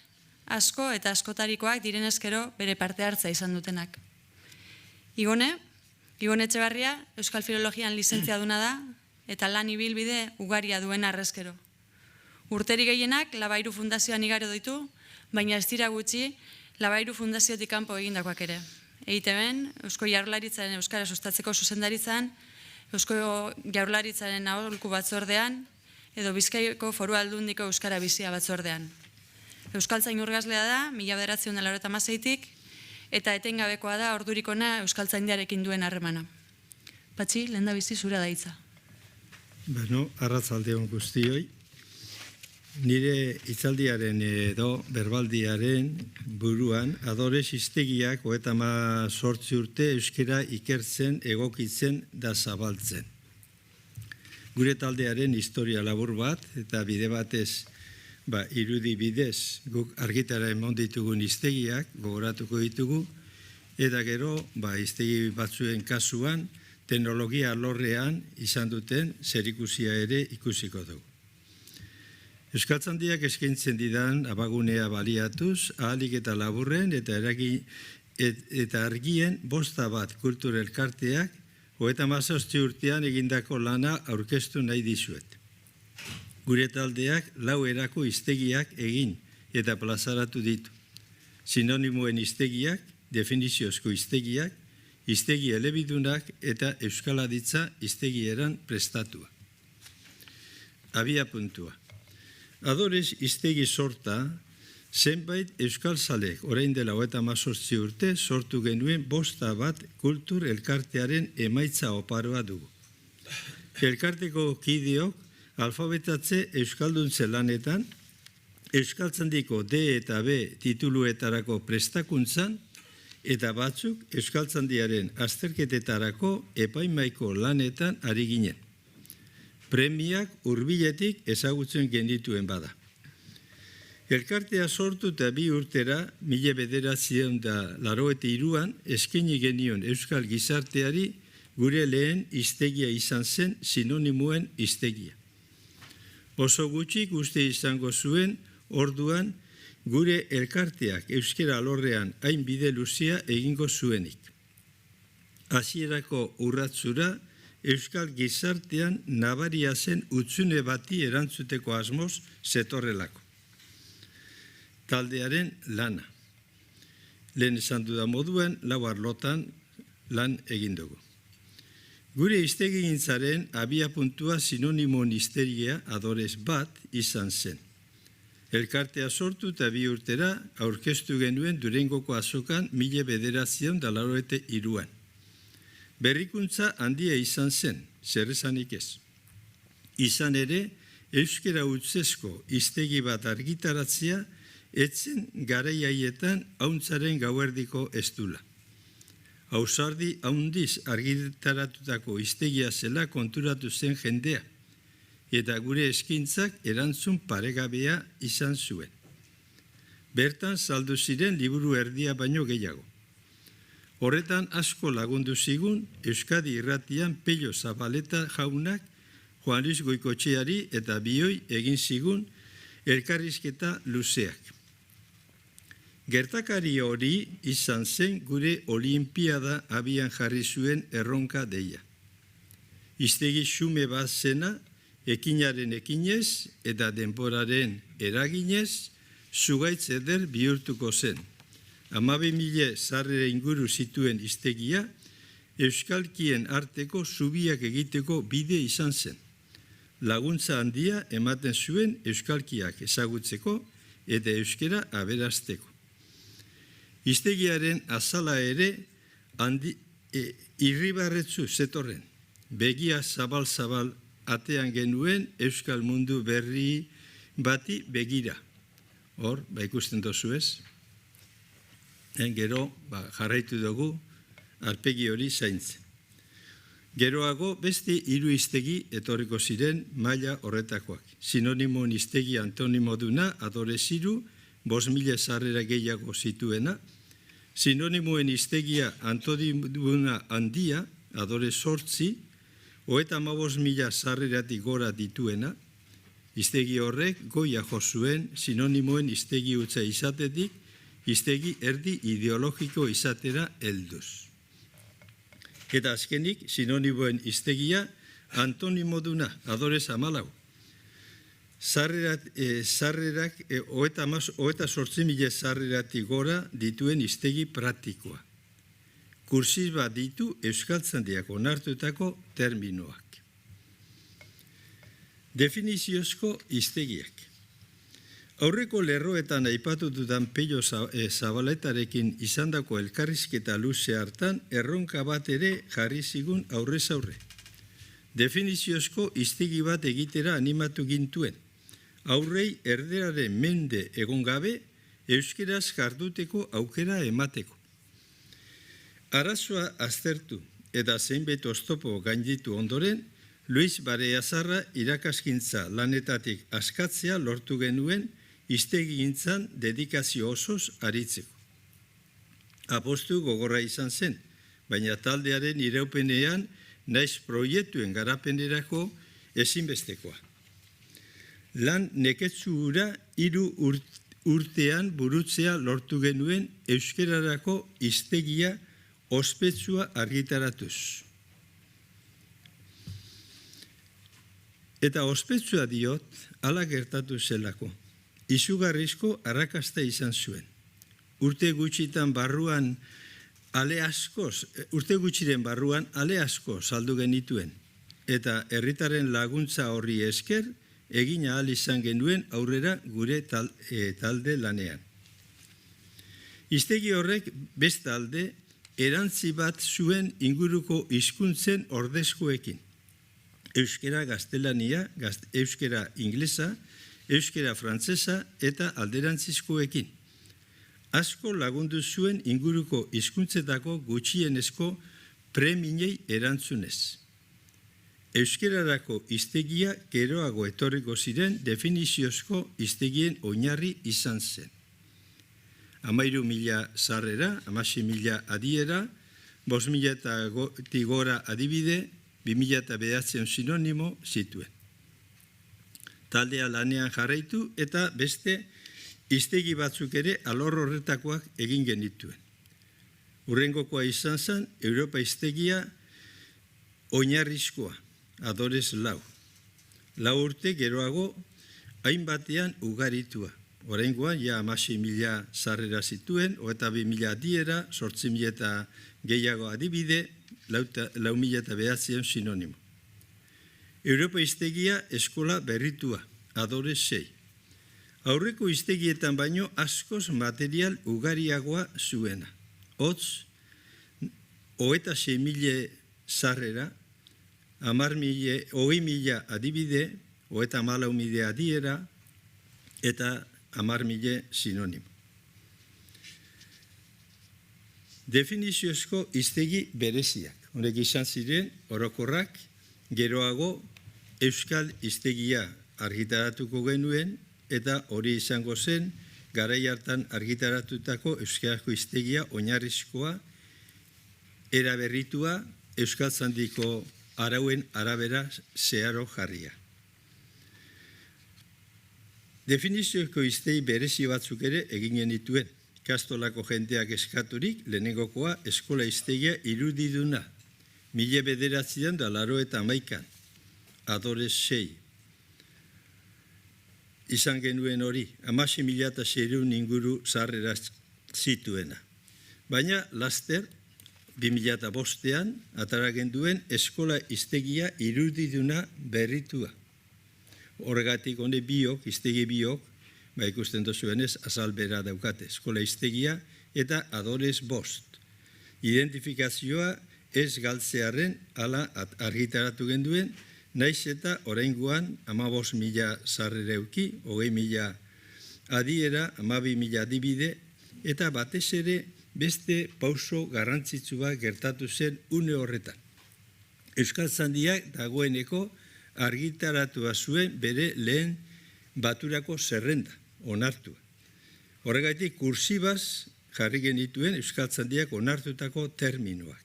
asko eta askotarikoak direnezkero bere parte hartza izan dutenak. Igon Etxebarria euskal filologian lizentziaduna da eta lan ibilbide ugaria duen arrezkero. Urteri gehienak Labairu Fundazioan igaro ditu, baina ez dira gutxi Labairu Fundaziotik kanpo egindakoak ere. EITB-en, Eusko Jaurlaritzaren euskara sustatzeko zuzendaritzan, Eusko Jaurlaritzaren aholku batzordean, edo Bizkaiko Foru Aldundiko euskara bizia batzordean. Euskaltzain urgazlea da, 1996tik, eta etengabekoa da ordurikona euskaltzaindiarekin duen harremana. Patxi, lehendabizi zura da hitza. Beno, arratsaldeon guztioi. Nire hitzaldiaren edo berbaldiaren buruan Adores Hiztegiak 38 urte euskara ikertzen, egokitzen da zabaltzen. Gure taldearen historia labur bat eta bide batez irudi bidez guk argitara emon ditugun hiztegiak gogoratuko ditugu eta gero hiztegi batzuen kasuan teknologia alorrean izan duten zerikusia ere ikusiko dugu. Euskaltzandiak eskaintzen didan abagunea baliatuz, ahalik eta laburren eta argien 51 kultur elkarteak 38 urtean egindako lana aurkeztu nahi dizuet. Gure taldeak 4 erako hiztegiak egin eta plazaratu ditu. Sinonimoen hiztegiak, definiziozko hiztegiak, hiztegi elebidunak eta euskaladitza hiztegieran prestatua. Abia puntua. Adores hiztegi sorta, zenbait euskalzalek orain dela 38 urte sortu genuen 51 kultur elkartearen emaitza oparoa dugu. Elkarteko kideok alfabetatze euskalduntze lanetan, euskaltzandiko D eta B tituluetarako prestakuntzan, eta batzuk euskaltzandiaren azterketetarako epaimaiko lanetan ari ginen. Premiak hurbiletik ezagutzen genituen bada. Elkartea sortu eta 2 urtera, 1983an eskaini genion euskal gizarteari gure lehen hiztegia izan zen sinonimoen hiztegia. Oso gutxik uste izango zuen orduan gure elkarteak euskara alorrean hain bide luzea egingo zuenik. Hasierako urratzura euskal gizartean nabaria zen utzune bati erantzuteko asmoz zetorrelako. Taldearen lana. Lehen esan dudan moduan, 4 arlotan lan egin dugu. Gure hiztegintzaren abiapuntua sinonimoen hiztegia Adores bat izan zen. Elkartea sortu eta 2 urtera aurkeztu genuen Durangoko azokan 1983an. Berrikuntza handia izan zen, zer esanik ez. Izan ere, euskera utzezko hiztegi bat argitaratzea etzen garai haietan hauntzaren gauerdiko estula. Ausardi haundiz argitaratutako hiztegia zela konturatu zen jendea, eta gure eskintzak erantzun paregabea izan zuen. Bertan saldu ziren liburu erdia baino gehiago. Horretan asko lagundu zigun Euskadi Irratian Pello Zabaleta jaunak Juan Luis Goikotxeari eta bioi egin zigun elkarrizketa luzeak. Gertakari hori izan zen gure olimpiada abian jarri zuen erronka deia. Hiztegi xume bat zena, ekinaren ekinez eta denboraren eraginez, zugaitz eder bihurtuko zen. 12.000 sarrera inguru zituen hiztegia, euskalkien arteko zubiak egiteko bide izan zen. Laguntza handia ematen zuen euskalkiak ezagutzeko eta euskera aberasteko. Hiztegiaren azala ere irribarretzu zetorren. Begia zabal-zabal atean genuen euskal mundu berri bati begira. Hor, ikusten dozu ez? Gero, jarraitu dugu, arpegi hori zaintzen. Geroago, beste 3 hiztegi etorriko ziren maila horretakoak. Sinonimoen hiztegi antonimo duna, adore ziru, 5.000 sarrera gehiago zituena. Sinonimoen hiztegia antonimoduna handia, adore 8, 35.000 sarreratik gora dituena. Hiztegi horrek goia jo zuen sinonimoen hiztegi hutsa izatetik, hiztegi erdi ideologiko izatera helduz. Eta azkenik, sinonimoen hiztegia antonimoduna, adore 14. Sarrerak 38.000 sarreratik gora dituen hiztegi praktikoa. Kursisba ditu euskaltzandiak onartutako terminoak. Definiziozko hiztegiak. Aurreko lerroetan aipatu dudan Pello Zabaletarekin izandako elkarrizketa luze hartan erronka bat ere jarri zigun aurrez aurre. Definiziozko hiztegi bat egitera animatu gintuen. Aurrei erderaren mende egon gabe euskeraz jarduteko aukera emateko. Arazoa aztertu eta zeinbait oztopo gainditu ondoren, Luis Bareazarra irakaskintza lanetatik askatzea lortu genuen hiztegintzan dedikazio osoz aritzeko. Apostu gogorra izan zen, baina taldearen iraupenean naiz proiektuen garapenerako ezinbestekoa. Lan neketsu hura 3 urtean burutzea lortu genuen euskerarako hiztegia ospetsua argitaratuz. Eta ospetsua diot, hala gertatu zelako. Izugarrizko arrakasta izan zuen. Urte gutxiren barruan ale asko saldu genituen. Eta herritaren laguntza horri esker, egin ahal izan genuen aurrera gure talde lanean. Hiztegi horrek bestalde erantzi bat zuen inguruko hizkuntzen ordezkoekin. Euskera gaztelania, euskera inglesa, euskera frantsesa eta alderantzizkoekin. Asko lagundu zuen inguruko hizkuntzetako gutxienezko preminei erantzunez. Euskerarako hiztegia geroago etorriko ziren definiziozko hiztegien oinarri izan zen. 13.000 sarrera, 16.000 adiera, 5.000 gora adibide, 2009 sinonimo zituen. Taldea lanean jarraitu eta beste hiztegi batzuk ere alor horretakoak egin genituen. Hurrengokoa izan zen Europa hiztegia oinarrizkoa, adorez 4. 4 urte geroago hainbatean ugaritua. Oraingoan ja 16.000 sarrera zituen, 22.000 adiera, 8.000 eta gehiago adibide, 4.009 sinonimo. Europa hiztegia eskola berritua, adore 6. Aurreko hiztegietan baino askoz material ugariagoa zuena. Hotz, 26.000 sarrera, 20.000 adibide, 34.000 adiera, eta 10.000 sinonimo. Definiziozko hiztegi bereziak. Honek izan ziren, orokorrak, geroago euskal hiztegia argitaratuko genuen, eta hori izango zen, garai hartan argitaratutako euskarazko hiztegia oinarrizkoa, eraberritua, euskaltzandiko arauen arabera zeharo jarria. Definizioko hiztegi berezi batzuk ere egin genituen. Ikastolako jendeak eskaturik, lehenengokoa eskola hiztegia irudiduna. 1981an, Adores 6. Izan genuen hori, 16.600 inguru zarrera zituena. Baina, laster, 2005an, atara genduen eskola hiztegia irudiduna berritua. Horregatik hone biok, hiztegi biok, ikusten dozuenez, azalbera daukate, eskola hiztegia eta Adores 5. Identifikazioa ez galtzearen ala argitaratu genduen, naiz eta oraingoan 15.000 sarrereuki, 20.000 adiera, 12.000 adibide, eta batez ere beste pauso garrantzitsua gertatu zen une horretan. Euskaltzandiak dagoeneko argitaratua zuen bere lehen baturako zerrenda, onartua. Horregatik kursibaz jarri genituen euskaltzandiak onartutako terminoak.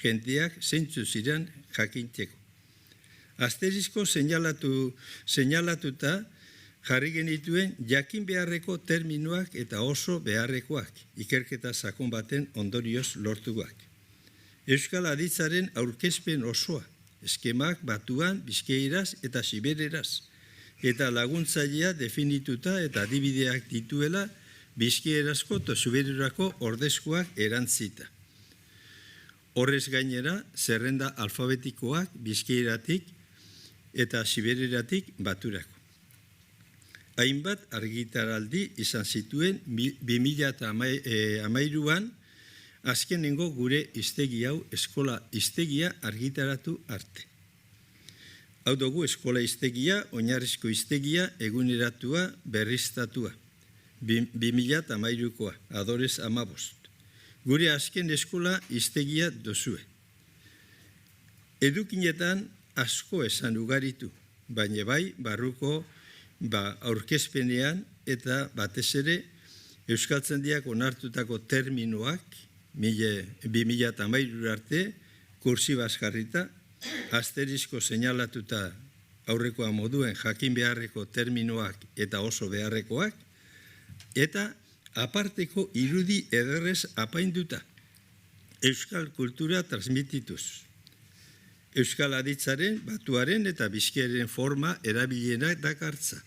Jendeak zeintzu ziren jakinteko. Asterizko seinalatuta jarri genituen jakin beharreko terminoak eta oso beharrekoak, ikerketa sakon baten ondorioz lortuak. Euskal aditzaren aurkezpen osoa, eskemak batuan, bizkeiraz eta sibereraz, eta laguntzailea definituta eta adibideak dituela bizkeierazko eta sibererako ordezkoak erantzita. Horrez gainera, zerrenda alfabetikoak bizkeieratik eta sibereratik baturako. Hainbat argitaraldi izan zituen 2013an azkenengo gure hiztegi hau eskola hiztegia argitaratu arte. Hau dugu eskola hiztegia, oinarrizko hiztegia eguneratua berriztatua. 2013koa, Adores 15. Gure azken eskola hiztegia dozue. Edukinetan asko esan ugaritu, baina bai barruko aurkezpenean eta batez ere euskaltzandiak onartutako terminoak 2013 arte kursibaz jarrita, asterizko seinalatuta aurrekoa moduen jakin beharreko terminoak eta oso beharrekoak, eta aparteko irudi ederrez apainduta, euskal kultura transmitituz. Euskal aditzaren, batuaren eta bizkiaren forma erabilienak dakartza.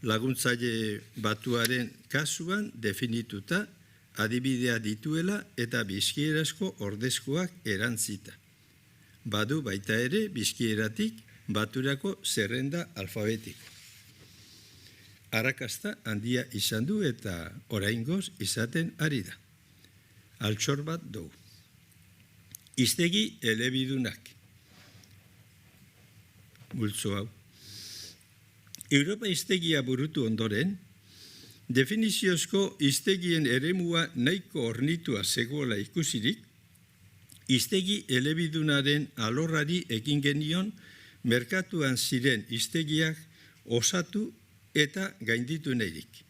Laguntzaile batuaren kasuan definituta, adibidea dituela eta bizkierazko ordezkoak erantzita. Badu baita ere bizkieratik baturako zerrenda alfabetiko. Arrakasta handia izan du eta oraingoz izaten ari da. Altxor bat dugu. Hiztegi elebidunak. Multzo hau. Europa hiztegia burutu ondoren, definiziozko hiztegien eremua nahiko ornitua zegoela ikusirik, hiztegi elebidunaren alorrari egin genion merkatuan ziren hiztegiak osatu eta gainditu nahirik.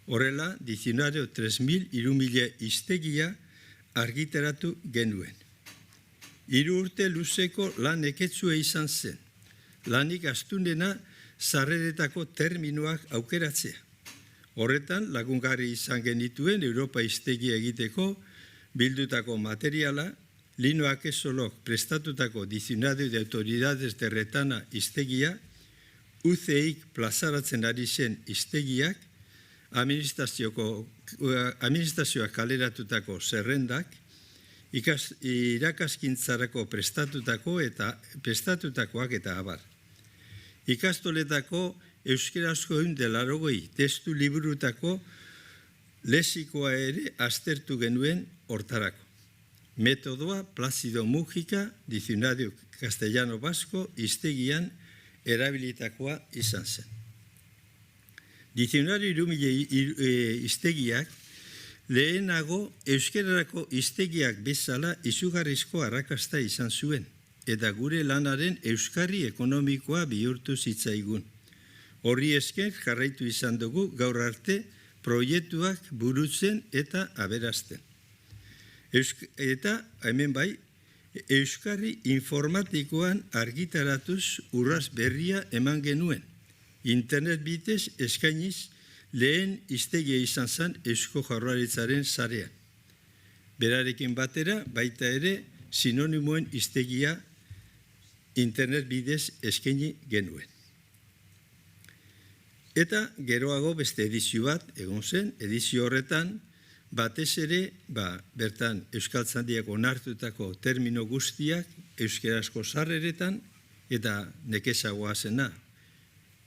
Horrela, dizionario 3.000 irumile hiztegia argitaratu genuen. 3 urte luzeko lan eketzue izan zen. Lanik astunena sarreretako terminoak aukeratzea. Horretan, lagungarri izan genituen Europa hiztegia egiteko bildutako materiala, Lino Akesolok prestatutako dizionario de autoridades de retana hiztegia, UCEIk plazaratzen ari zen hiztegiak, administrazioak kaleratutako zerrendak, irakaskintzarako prestatutakoak eta abar. Ikastoletako euskerazko 180 testu liburutako lexikoa ere aztertu genuen hortarako. Metodoa Plácido Mújica, Diccionario Castellano Vasco, hiztegian erabilitakoa izan zen. Diccionario 3000 hiztegiak lehenago euskerarako hiztegiak bezala izugarrizko arrakasta izan zuen, eta gure lanaren euskarri ekonomikoa bihurtu zitzaigun. Horri esker jarraitu izan dugu gaur arte proiektuak burutzen eta aberazten. Eta hemen bai, euskarri informatikoan argitaratuz urraz berria eman genuen. Internet bitez eskainiz lehen hiztegia izan zen Eusko Jaurlaritzaren sarean. Berarekin batera, baita ere, sinonimoen hiztegia internet bidez eskaini genuen. Eta geroago beste edizio bat egon zen, edizio horretan, batez ere, bertan Euskaltzaindiak onartutako termino guztiak euskarazko sarreretan eta nekezagoa zena,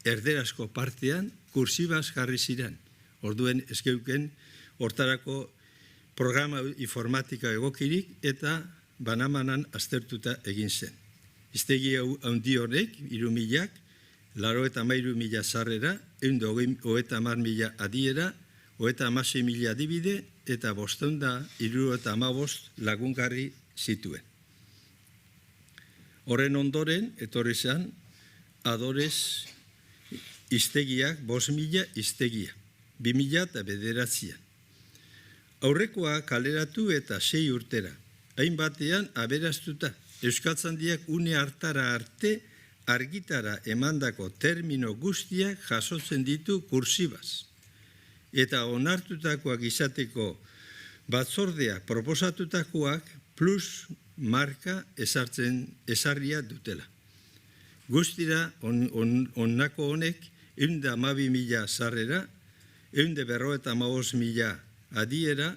erderazko partean kursibaz jarri ziren. Orduen eskeuken hortarako programa informatika egokirik eta banamanan aztertuta egin zen. Hiztegi handi horrek, 3.000, 93.000 sarrera, 130.000 adiera, 36.000 adibide eta 575 lagungarri zituen. Horren ondoren, etorri zen, Adores hiztegiak 5.000 hiztegia, 2009. Aurrekoa kaleratu eta 6 urtera, hainbatean aberaztuta, Euskaltzaindiak une hartara arte argitara emandako termino guztiak jasotzen ditu kursibaz. Eta onartutakoak izateko batzordea proposatutakoak plus marka ezarria dutela. Guztira onako honek 112.000 sarrera, 155.000 adiera,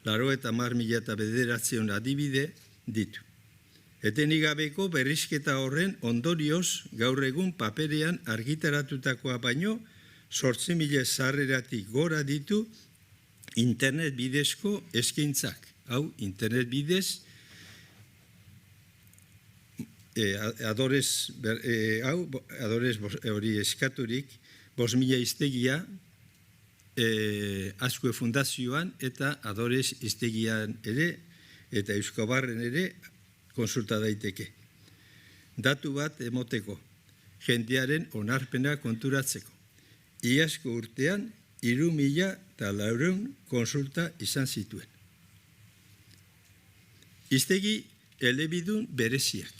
90.000 adibide ditu. Etenik gabeko berrizketa horren ondorioz gaur egun paperean argitaratutakoa baino 8.000 sarreratik gora ditu internet bidezko eskaintzak. Hau, internet bidez, Adores hori eskaturik, 5.000 hiztegia Azkue Fundazioan eta Adores hiztegian ere eta Euskabarren ere konsulta daiteke. Datu bat emoteko, jendearen onarpena konturatzeko. Iazko urtean 3.400 konsulta izan zituen. Hiztegi elebidun bereziak,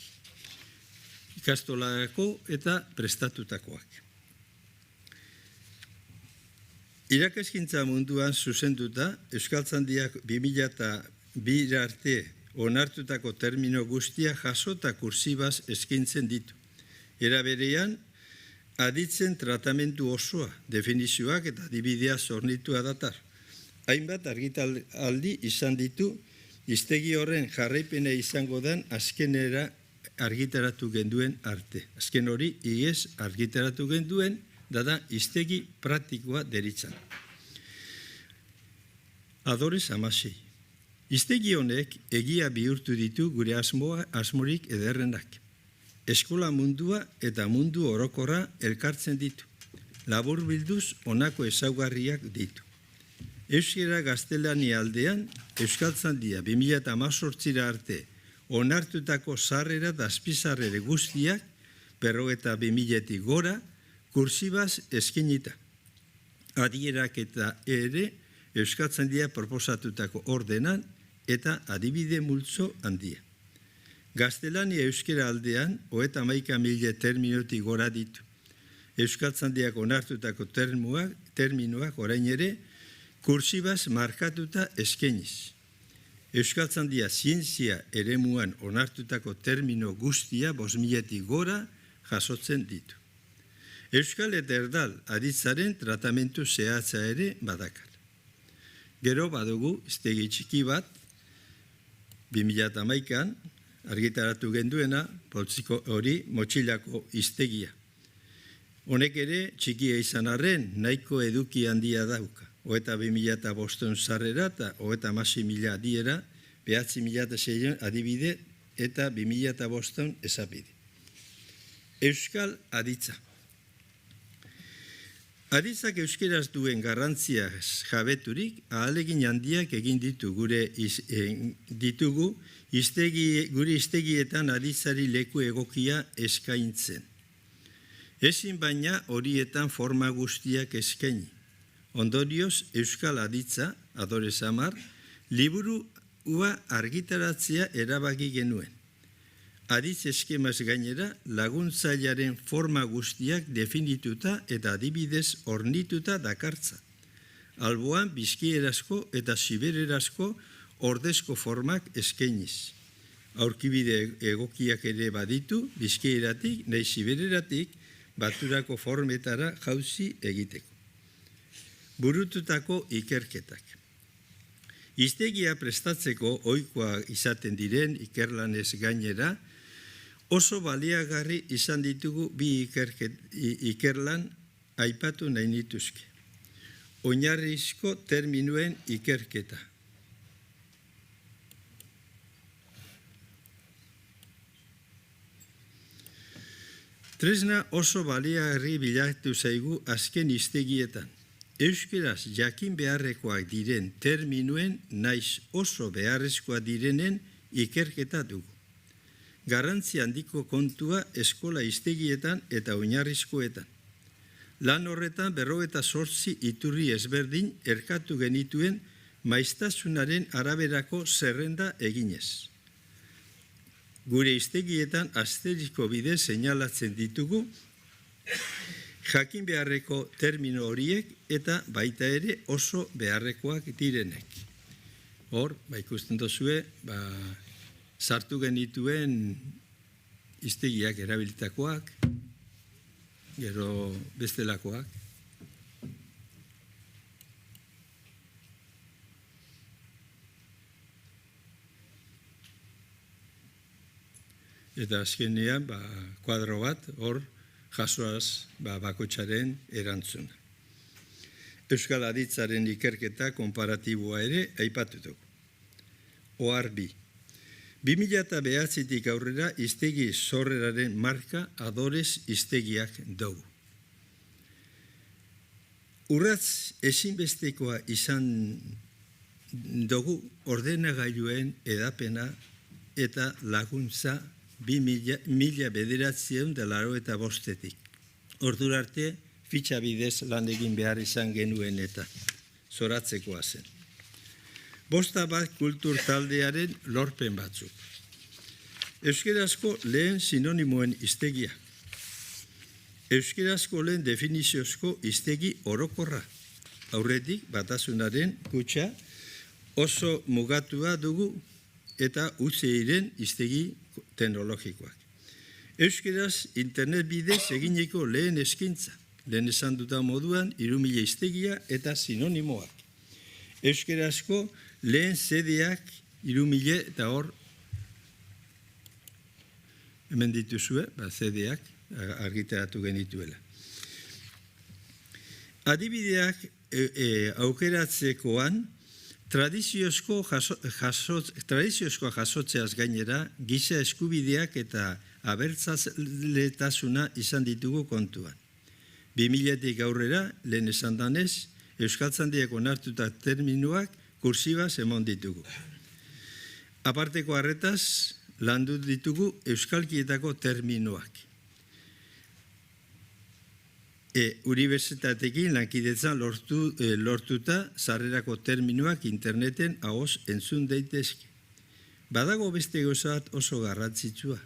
ikastolako eta prestatutakoak. Irakaskuntza munduan zuzenduta, Euskaltzaindiak 2002 arte onartutako termino guztia jasota kursibaz eskaintzen ditu. Era berean, aditzen tratamendu osoa, definizioak eta adibidea zornitua datar. Hainbat argitaldi izan ditu, hiztegi horren jarraipena izango den azkenera argitaratu genduen arte. Azken hori, iez argitaratu genduen, da hiztegi praktikoa deritzan. Adores 16. Hiztegi honek egia bihurtu ditu gure asmorik ederrenak. Eskola mundua eta mundu orokorra elkartzen ditu. Labur bilduz honako ezaugarriak ditu. Euskara gaztelani aldean, Euskaltzaindia 2018 arte onartutako sarrera eta azpizarrere guztiak 52.000 gora kursibaz eskinita. Adierak eta ere Euskaltzaindia proposatutako ordenan eta adibide multzo handia. Gaztelania euskera aldean 31.000 terminotik gora ditu. Euskaltzaindiak onartutako terminoak orain ere kursibaz markatuta eskainiz. Euskaltzaindia zientzia eremuan onartutako termino guztia 5.000 gora jasotzen ditu. Euskal eta erdal aditzaren tratamentu zehatza ere badakar. Gero badugu hiztegi txiki bat 2011an argitaratu genduena hori motxilako hiztegia. Honek ere txikia izan arren nahiko eduki handia dauka. 22.500 sarrera eta 36.000 adiera 2006 adibide eta 2005 esapide. Euskal aditza. Aditzak euskeraz duen garrantziaz jabeturik, ahalegin handiak egin gure iztegietan aditzari leku egokia eskaintzen. Ezin baina horietan forma guztiak eskaini. Ondorioz, Euskal aditza, Adore Samar, liburua argitaratzea erabaki genuen. Aditz eskemaz gainera, laguntzailearen forma guztiak definituta eta adibidez ornituta dakartza. Alboan bizkierazko eta sibererazko ordezko formak eskainiz. Aurkibide egokiak ere baditu, bizkieratik, nahi sibereratik, baturako formetara jauzi egiteko. Burututako ikerketak. Hiztegia prestatzeko ohikoa izaten diren ikerlanez gainera, oso baliagarri izan ditugu bi ikerlan aipatu nahi nituzke. Oinarrizko terminuen ikerketa. Tresna oso baliagarri bilatu zaigu azken hiztegietan. Euskeraz jakin beharrekoak diren terminuen naiz oso beharrezkoa direnen ikerketa dugu. Garrantzi handiko kontua eskola hiztegietan eta oinarrizkoetan. Lan horretan 58 iturri ezberdin erkatu genituen maiztasunaren araberako zerrenda eginez. Gure hiztegietan asterizko bidez seinalatzen ditugu jakin beharreko termino horiek eta baita ere oso beharrekoak direnek. Hor, ikusten dozue, sartu genituen hiztegiak erabilitakoak, gero bestelakoak. Eta azkenean, kuadro bat, hor, jasoaz bakoitzaren erantzuna. Euskal aditzaren ikerketa konparatiboa ere aipatutuko. Ohar bi. 2009-tik aurrera hiztegi sorreraren marka Adorez hiztegiak dugu. Urratz ezinbestekoa izan dugu ordenagailuen edapena eta laguntza 1995-tik. Ordura arte, fitxa bidez lan egin behar izan genuen eta zoratzekoa zen. 5 kultur taldearen lorpen batzuk. Euskerazko lehen sinonimoen hiztegia. Euskerazko lehen definiziozko hiztegi orokorra. Aurretik batasunaren kutxa oso mugatua dugu eta UCIren hiztegi teknologikoak. Euskeraz internet bidez egineko lehen eskaintza. Lehen esan duta moduan 3000 hiztegia eta sinonimoak. Euskerazko lehen zedeak 3000 eta hor hemen dituzue, zedeak argitaratu genituela. Adibideak aukeratzekoan tradiziozko jasotzeaz gainera giza eskubideak eta abertzaletasuna izan ditugu kontuan. 2000-tik aurrera, lehen esan danez, euskaltzandiak onartuta terminoak kursibaz emon ditugu. Aparteko harretaz, landu ditugu euskalkietako terminoak. Unibertsitatekin lankidetzan lortuta sarrerako terminoak interneten ahoz entzun daitezke. Badago beste gozat oso garrantzitsua.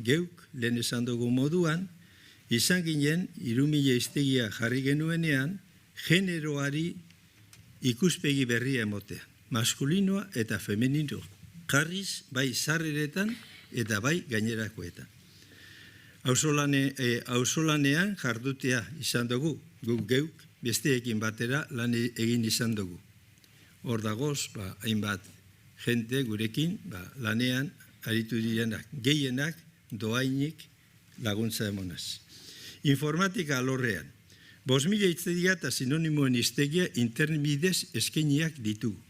Geuk, lehen esan dugu moduan, izan ginen 3000 hiztegia jarri genuenean, generoari ikuspegi berria emotea. Maskulinoa eta femeninoa. Jarriz, bai sarreretan eta bai gainerakoetan. Auzolanean jardutea izan dugu, guk geuk, besteekin batera lan egin izan dugu. Hor dagoz, hainbat jente gurekin lanean aritu direnak, gehienak doainik laguntza emonaz. Informatika alorrean, 5000 hiztegia eta sinonimoen hiztegia internet bidez eskainiak ditugu.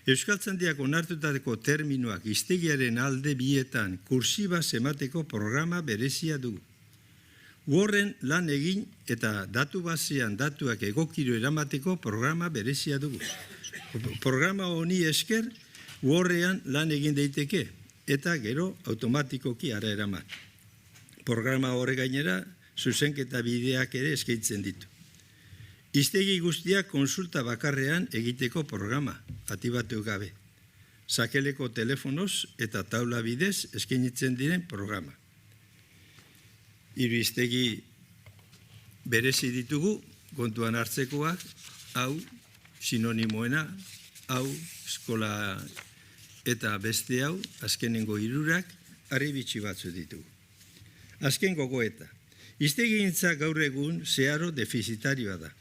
Euskaltzaindiak onartutako terminoak hiztegiaren alde bietan kursibaz emateko programa berezia dugu. Horren lan egin eta datu basean datuak egokiro eramateko programa berezia dugu. Programa honi esker, horrean lan egin daiteke eta gero automatikoki ara eraman. Programa horre gainera, zuzenketa bideak ere eskaintzen ditu. Hiztegi guztiak konsulta bakarrean egiteko programa, atibatu gabe. Sakeleko telefonoz eta taula bidez eskainitzen diren programa. Hiru hiztegi berezi ditugu, kontuan hartzekoak, hau, sinonimoena, hau, eskola eta beste hau, azkenengo hirurak, harribitxi batzu ditugu. Azken gogoeta, hiztegigintza gaur egun zeharo defizitarioa da.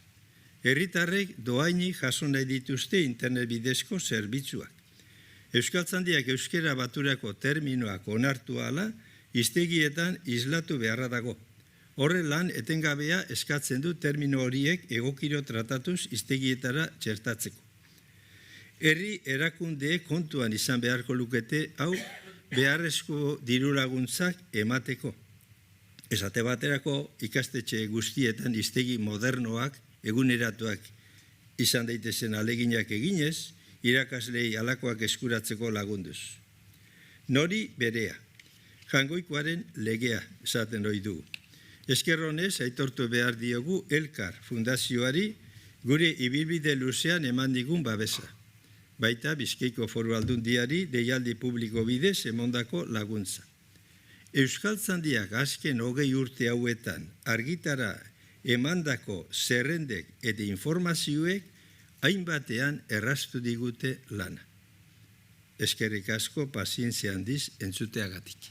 Herritarrek dohaini jaso nahi dituzte internet bidezko zerbitzuak. Euskaltzaindiak euskera baturako terminoak onartu ahala, hiztegietan islatu beharra dago. Horre lan etengabea eskatzen du termino horiek egokiro tratatuz hiztegietara txertatzeko. Herri erakundeek kontuan izan beharko lukete hau beharrezko dirulaguntzak emateko. Esate baterako ikastetxe guztietan hiztegi modernoak eguneratuak izan daitezen aleginak eginez, irakaslei alakoak eskuratzeko lagunduz. Nori berea, jangoikoaren legea esaten ohi dugu. Eskerronez aitortu behar diogu Elkar Fundazioari gure ibilbide luzean eman digun babesa. Baita Bizkaiko Foru Aldundiari deialdi publiko bidez emondako laguntza. Euskaltzaindiak azken 20 urte hauetan argitara emandako zerrendek eta informazioek hainbatean erraztu digute lana. Eskerrik asko pazientzia handiz entzuteagatik.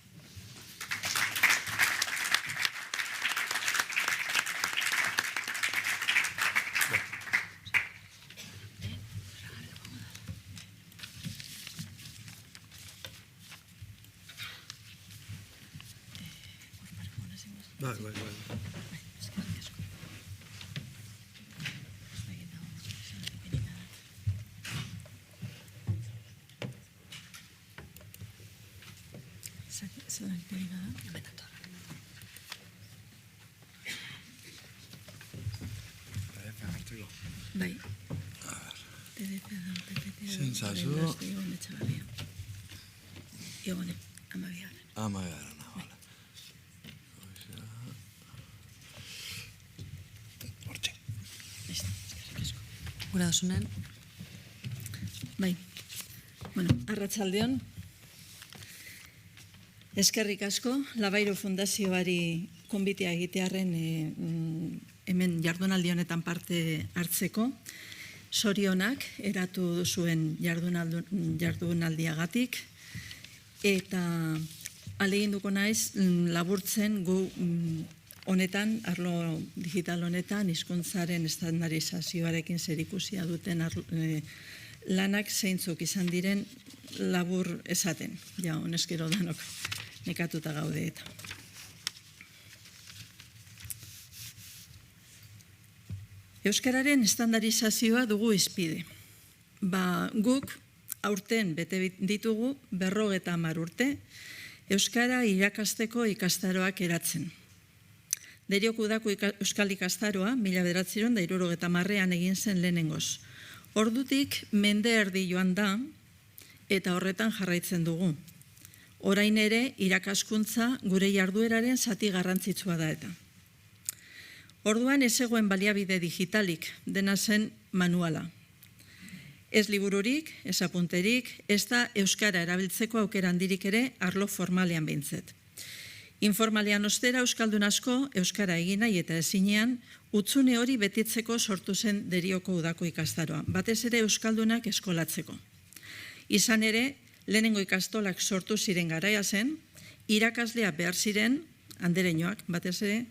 Bai. Sentsazio. Igone, amabiaren. Amabiaren, bale. Hortxe. Gura dosunen. Bai. Bueno, arratsaldeon. Eskerrik asko, Labairo Fundazioari konbitea egitearren hemen jardunaldi honetan parte hartzeko. Sorionak eratu duzuen jardunaldiagatik eta ahaleginduko naiz laburtzen gu honetan, arlo digital honetan, hizkuntzaren estandarizazioarekin zerikusia duten lanak zeintzuk izan diren labur esaten. Ja, honezkero danok nekatuta gaude eta. Euskararen estandarizazioa dugu izpide. Guk aurten bete ditugu 50 urte Euskara irakasteko ikastaroak eratzen. Deriok udako Euskal ikastaroa 1970an egin zen lehenengoz. Ordutik mende erdi joan da eta horretan jarraitzen dugu. Orain ere irakaskuntza gure jardueraren zati garrantzitsua da eta. Orduan ez zegoen baliabide digitalik, dena zen manuala. Ez libururik, ez apunterik, ez da euskara erabiltzeko aukera handirik ere arlo formalean behintzet. Informalean ostera euskaldun asko euskara egin nahi eta ezinean utzune hori betitzeko sortu zen Derioko udako ikastaroa, batez ere euskaldunak eskolatzeko. Izan ere, lehenengo ikastolak sortu ziren garaia zen, irakaslea behar ziren, andereñoak batez ere,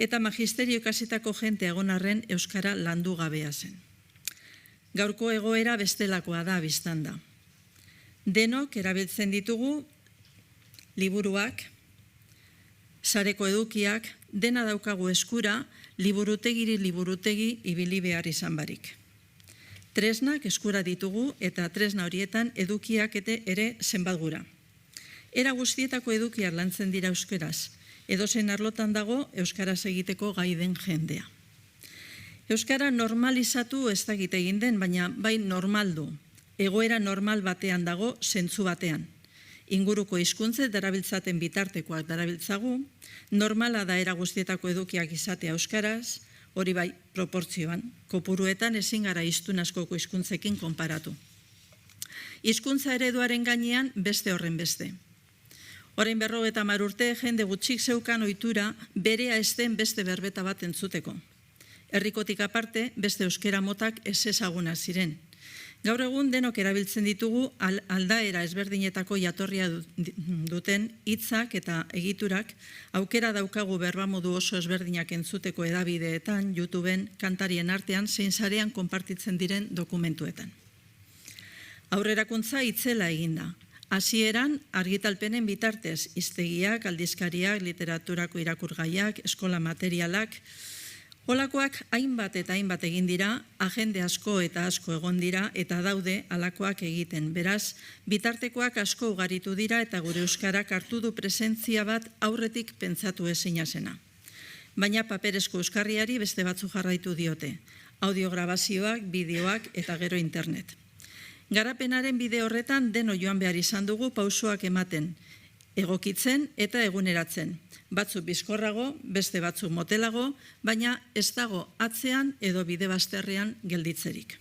eta magisterio ikasitako jente egonarren euskara landu gabea zen. Gaurko egoera bestelakoa da biztanda. Denok erabiltzen ditugu liburuak, sareko edukiak, dena daukagu eskura, liburutegi ibili behar izan barik. Tresnak eskura ditugu eta tresna horietan edukiak ere zenbat gura. Era guztietako edukiak lantzen dira euskeraz, edozein arlotan dago euskaraz egiteko gai den jendea. Euskara normalizatu ez dakit egin den, baina bai normaldu. Egoera normal batean dago, zentzu batean. Inguruko hizkuntzek darabiltzaten bitartekoak darabiltzagu, normala da era guztietako edukiak izatea euskaraz, hori bai proportzioan, kopuruetan ezin gara hiztun askoko hizkuntzekin konparatu. Hizkuntza ereduaren gainean beste horren beste. Orain 50 urte jende gutxik zeukan ohitura berea ez den beste berbeta bat entzuteko. Herrikotik aparte beste euskera motak ez ezaguna ziren. Gaur egun denok erabiltzen ditugu aldaera ezberdinetako jatorria duten hitzak eta egiturak, aukera daukagu berbamodu oso ezberdinak entzuteko hedabideetan, YouTubeen, kantarien artean, zein sarean konpartitzen diren dokumentuetan. Aurrerakuntza itzela eginda. Hasieran argitalpenen bitartez, hiztegiak, aldizkariak, literaturako irakurgaiak, eskola materialak, holakoak hainbat eta hainbat egin dira, agende asko eta asko egon dira eta daude halakoak egiten. Beraz, bitartekoak asko ugaritu dira eta gure euskarak hartu du presentzia bat aurretik pentsatu ezina zena. Baina paperezko euskarriari beste batzu jarraitu diote, audiograbazioak, bideoak eta gero internet. Garapenaren bide horretan deno joan behar izan dugu pausoak ematen, egokitzen eta eguneratzen. Batzuk bizkorrago, beste batzuk motelago, baina ez dago atzean edo bide bazterrean gelditzerik.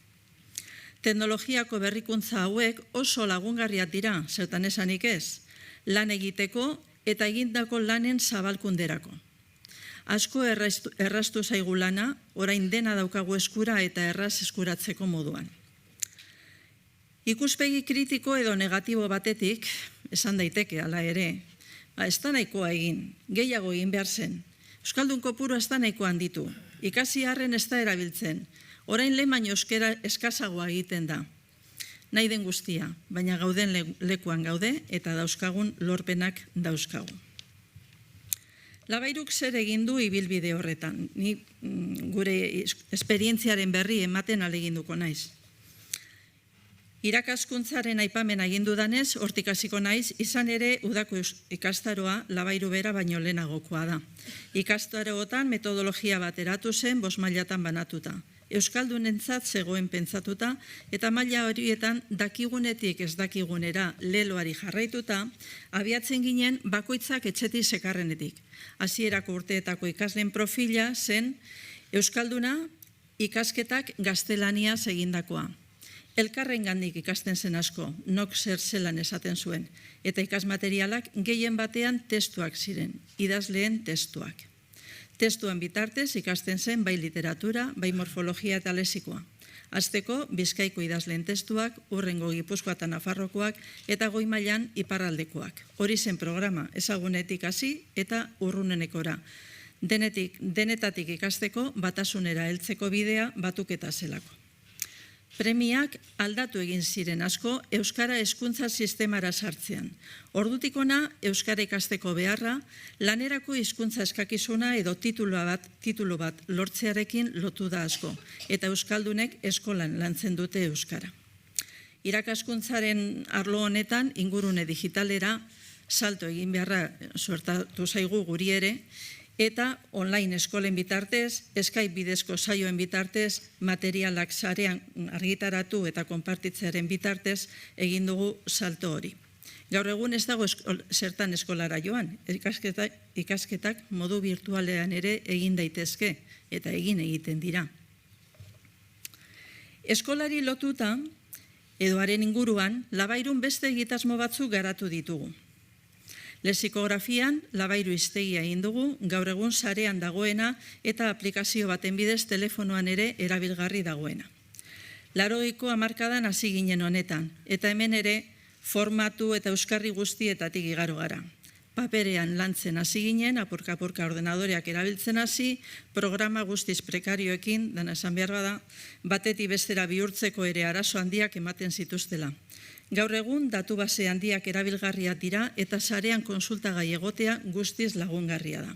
Teknologiako berrikuntza hauek oso lagungarriak dira, zertan esanik ez, lan egiteko eta egindako lanen zabalkunderako. Asko erraztu zaigu lana, orain dena daukagu eskura eta erraz eskuratzeko moduan. Ikuspegi kritiko edo negatibo batetik, esan daiteke hala ere, ez da nahikoa egin, gehiago egin behar zen. Euskaldun kopuru ez da nahikoa handitu, ikasi harren ez da erabiltzen, orain lehen baino euskera eskazagoa egiten da. Nahi den guztia, baina gauden lekuan gaude eta dauzkagun lorpenak dauzkagu. Labairuk zer egin du ibilbide horretan, ni gure esperientziaren berri ematen aleginduko naiz. Irakaskuntzaren aipamen egin dudanez, hortik hasiko naiz, izan ere udako ikastaroa Labairu bera baino lehenagokoa da. Ikastaroetan metodologia bat eratu zen 5 mailatan banatuta. Euskaldunentzat zegoen pentsatuta eta maila horietan dakigunetik ez dakigunera leloari jarraituta, abiatzen ginen bakoitzak etxetik sekarrenetik. Hasierako urteetako ikasleen profila zen Euskalduna ikasketak gaztelaniaz egindakoa. Elkarrengandik ikasten zen asko, nok zer zelan esaten zuen, eta ikasmaterialak gehien batean testuak ziren, idazleen testuak. Testuan bitartez ikasten zen bai literatura, bai morfologia eta lexikoa. Hasteko Bizkaiko idazleen testuak, hurrengo Gipuzkoa eta Nafarrokoak eta goi mailan iparraldekoak. Hori zen programa, ezagunetik hasi eta urrunenekora. Denetatik ikasteko batasunera heltzeko bidea batuketa zelako. Premiak aldatu egin ziren asko euskara hezkuntza sistemara sartzean. Ordutik hona euskara ikasteko beharra, lanerako hizkuntza eskakizuna edo titulu bat lortzearekin lotu da asko, eta euskaldunek eskolan lantzen dute euskara. Irakaskuntzaren arlo honetan ingurune digitalera salto egin beharra suertatu zaigu guri ere, eta online eskolen bitartez, Skype bidezko saioen bitartez, materialak sarean argitaratu eta konpartitzearen bitartez egin dugu salto hori. Gaur egun ez dago zertan eskolara joan, ikasketak modu virtualean ere egin daitezke eta egiten dira. Eskolari lotuta, edo haren inguruan, Labairun beste egitasmo batzuk garatu ditugu. Lexikografian Labairu hiztegia egin dugu, gaur egun sarean dagoena eta aplikazio baten bidez telefonoan ere erabilgarri dagoena. 80ko hamarkadan hasi ginen honetan, eta hemen ere formatu eta euskarri guztietatik igaro gara. Paperean lantzen hasi ginen, apurka-apurka ordenadoreak erabiltzen hasi, programa guztiz prekarioekin, dana esan behar bada, batetik bestera bihurtzeko ere arazo handiak ematen zituztela. Gaur egun datu base handiak erabilgarriak dira eta sarean konsultagai egotea guztiz lagungarria da.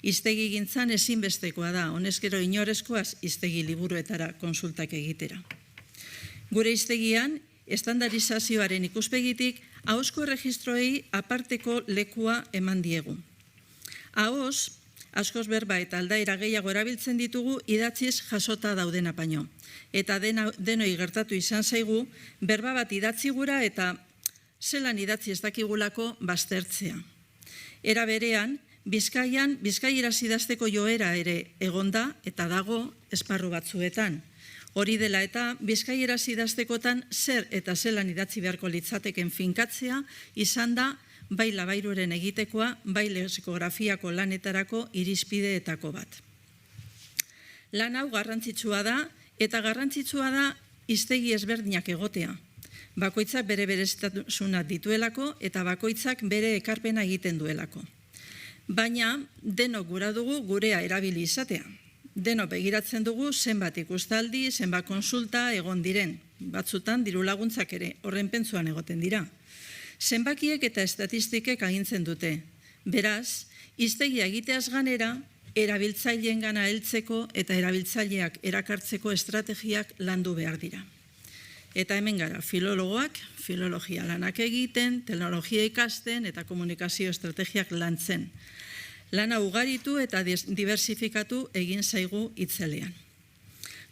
Hiztegi gintzan ezinbestekoa da, honezkero inorezkoaz hiztegi liburuetara konsultak egitera. Gure hiztegian, estandarizazioaren ikuspegitik, ahozko erregistroei aparteko lekua eman diegu. Ahoz, askoz berba eta aldaera gehiago erabiltzen ditugu idatziz jasota daudena baino. Eta denoi gertatu izan zaigu, berba bat idatzi gura eta zelan idatzi ez dakigulako baztertzea. Era berean, Bizkaian, bizkaieraz idazteko joera ere egonda eta dago esparru batzuetan. Hori dela eta bizkaieraz idaztekotan zer eta zelan idatzi beharko litzateken finkatzea izan da bai labairuren egitekoa, bai lexikografiako lanetarako irizpideetako bat. Lan hau garrantzitsua da eta garrantzitsua da hiztegi ezberdinak egotea. Bakoitzak bere berezitasunak dituelako eta bakoitzak bere ekarpena egiten duelako. Baina denok gura dugu gurea erabili izatea. Denok begiratzen dugu zenbat ikustaldi, zenbat konsulta egon diren. Batzutan diru laguntzak ere horren pentsuan egoten dira. Zenbakiek eta estatistikek agintzen dute. Beraz, hiztegia egiteaz ganera, erabiltzaileen gana heltzeko eta erabiltzaileak erakartzeko estrategiak landu behar dira. Eta hemen gara, filologoak, filologia lanak egiten, teknologia ikasten eta komunikazio estrategiak lantzen. Lana ugaritu eta diversifikatu egin zaigu itzelean.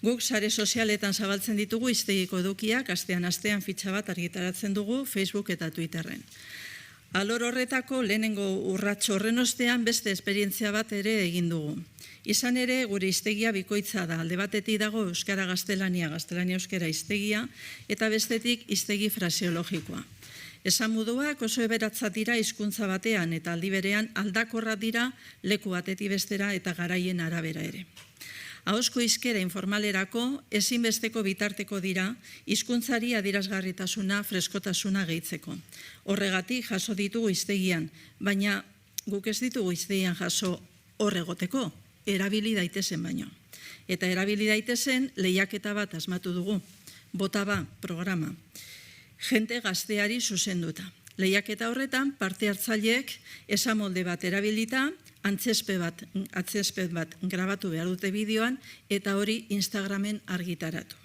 Guk sare sozialetan zabaltzen ditugu hiztegiko edukiak, astean fitxa bat argitaratzen dugu Facebook eta Twitterren. Alor horretako lehenengo urrats horren ostean beste esperientzia bat ere egin dugu. Izan ere, gure hiztegia bikoitza da, alde batetik dago euskara gaztelania, gaztelania euskara hiztegia, eta bestetik hiztegi fraseologikoa. Esamoduak oso eberatza dira hizkuntza batean eta aldi berean aldakorra dira leku batetik bestera eta garaien arabera ere. Ahozko hizkera informalerako ezinbesteko bitarteko dira hizkuntzari adierazgarritasuna, freskotasuna gehitzeko. Horregatik jaso ditugu hiztegian, baina guk ez ditugu hiztegian jaso horregoteko, erabili daitezen baino. Eta erabili daitezen lehiaketa bat asmatu dugu, Botaba programa. Jente gazteari zuzenduta. Lehiaketa horretan parte hartzaileek esamolde bat erabilita, antzezpen bat grabatu behar dute bideoan eta hori Instagramen argitaratu.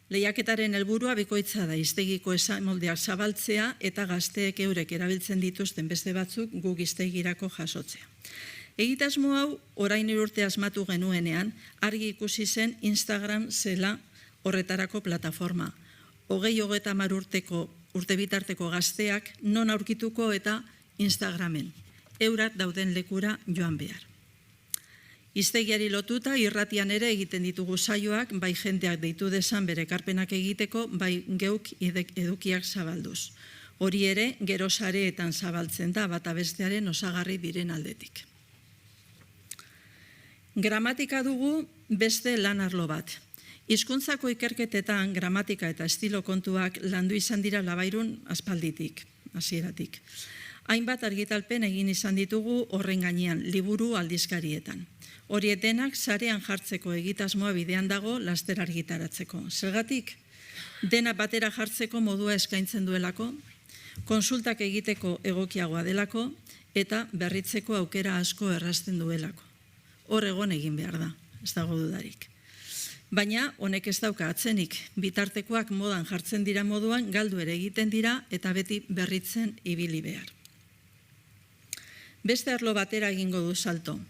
Lehiaketaren helburua bikoitza da hiztegiko esamoldeak zabaltzea eta gazteek eurek erabiltzen dituzten beste batzuk guk hiztegirako jasotzea. Egitasmo hau orain urte asmatu genuenean argi ikusi zen Instagram zela horretarako plataforma. 20-30 urte bitarteko gazteak non aurkituko eta Instagramen. Eurak dauden lekura joan behar. Hiztegiari lotuta irratian ere egiten ditugu saioak, bai jenteak deitu desan bere ekarpenak egiteko, bai geuk edukiak zabalduz. Hori ere, gero sareetan zabaltzen da, bata bestearen osagarri diren aldetik. Gramatika dugu beste lan arlo bat. Hizkuntzako ikerketetan gramatika eta estilo kontuak landu izan dira Labairun aspalditik, hasieratik. Hainbat argitalpen egin izan ditugu horren gainean, liburu aldizkarietan. Horiek denak sarean jartzeko egitasmoa bidean dago laster argitaratzeko. Zergatik, dena batera jartzeko modua eskaintzen duelako, konsultak egiteko egokiagoa delako eta berritzeko aukera asko errazten duelako. Hor egon egin behar da, ez dago dudarik. Baina honek ez dauka atzenik, bitartekoak modan jartzen dira moduan galdu ere egiten dira eta beti berritzen ibili behar. Beste arlo batera egingo du salto.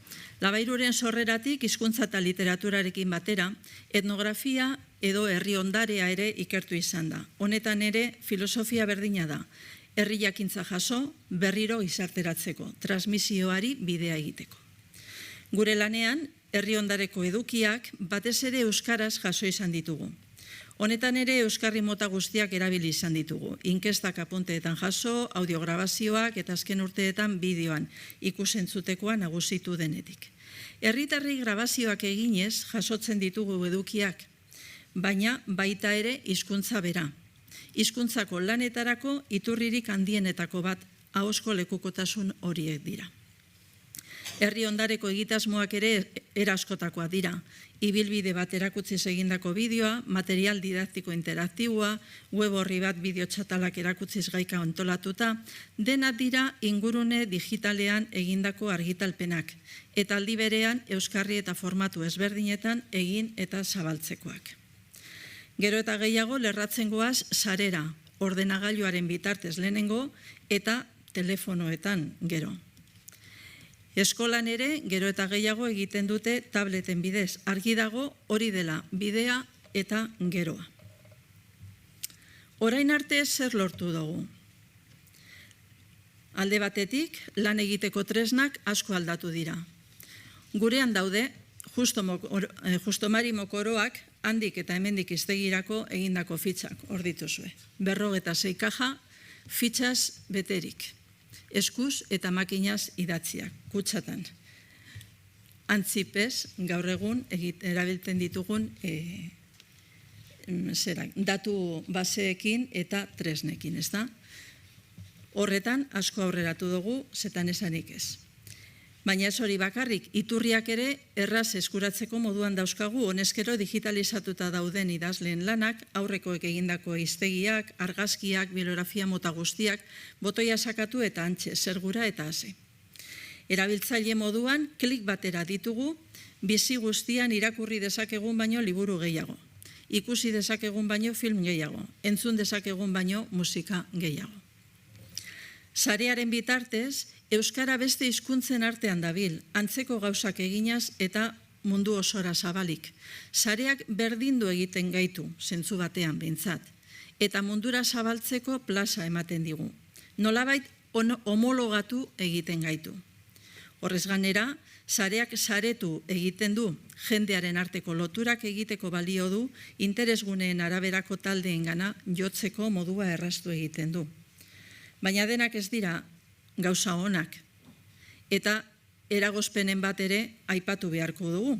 Labairuren sorreratik hizkuntza eta literaturarekin batera, etnografia edo herri ondarea ere ikertu izan da. Honetan ere filosofia berdina da, herri jakintza jaso, berriro gizarteratzeko, transmisioari bidea egiteko. Gure lanean, herri ondareko edukiak batez ere euskaraz jaso izan ditugu. Honetan ere euskarri mota guztiak erabili izan ditugu. Inkestak apunteetan jaso, audiograbazioak eta azken urteetan bideoan ikusentzutekoa nagusitu denetik. Herritarri grabazioak eginez jasotzen ditugu edukiak, baina baita ere hizkuntza bera. Hizkuntzako lanetarako iturririk handienetako bat ahozko lekukotasun horiek dira. Herri ondareko egitasmoak ere eraskotakoa dira. Ibilbide bat erakutziz egindako bideoa, material didaktiko interaktiboa, web horri bat bideo txatalak erakutziz gaika antolatuta, dena dira ingurune digitalean egindako argitalpenak, eta aldi berean euskarri eta formatu ezberdinetan egin eta zabaltzekoak. Gero eta gehiago lerratzen goaz sarera, ordenagailuaren bitartez lehenengo eta telefonoetan gero. Eskolan ere, gero eta gehiago egiten dute tableten bidez. Argi dago hori dela bidea eta geroa. Orain arte zer lortu dugu? Alde batetik, lan egiteko tresnak asko aldatu dira. Gurean daude, Justomari Mokoroak handik eta hemendik iztegirako egindako fitxak, hor dituzue. 46 kaja, fitxaz beterik. Eskuz eta makinaz idatziak, kutsatan. Antzipez, gaur egun erabiltzen ditugun datu baseekin eta tresnekin, ez da? Horretan, asko aurreratu dugu, zetan esanik ez. Baina ez hori bakarrik, iturriak ere erraz eskuratzeko moduan dauzkagu, honezkero digitalizatuta dauden idazleen lanak, aurrekoek egindako hiztegiak, argazkiak, bibliografia mota guztiak, botoia sakatu eta antxe, zergura eta hase. Erabiltzaile moduan, klik batera ditugu, bizi guztian irakurri dezakegun baino liburu gehiago. Ikusi dezakegun baino film gehiago, entzun dezakegun baino musika gehiago. Sarearen bitartez, euskara beste hizkuntzen artean dabil, antzeko gauzak eginaz eta mundu osora zabalik. Sareak berdindu egiten gaitu, zentzu batean behintzat, eta mundura zabaltzeko plaza ematen digu. Nolabait homologatu egiten gaitu. Horrez ganera, sareak saretu egiten du, jendearen arteko loturak egiteko balio du, interesguneen araberako taldeengana jotzeko modua erraztu egiten du. Baina denak ez dira gauza onak, eta eragozpenen bat ere aipatu beharko dugu.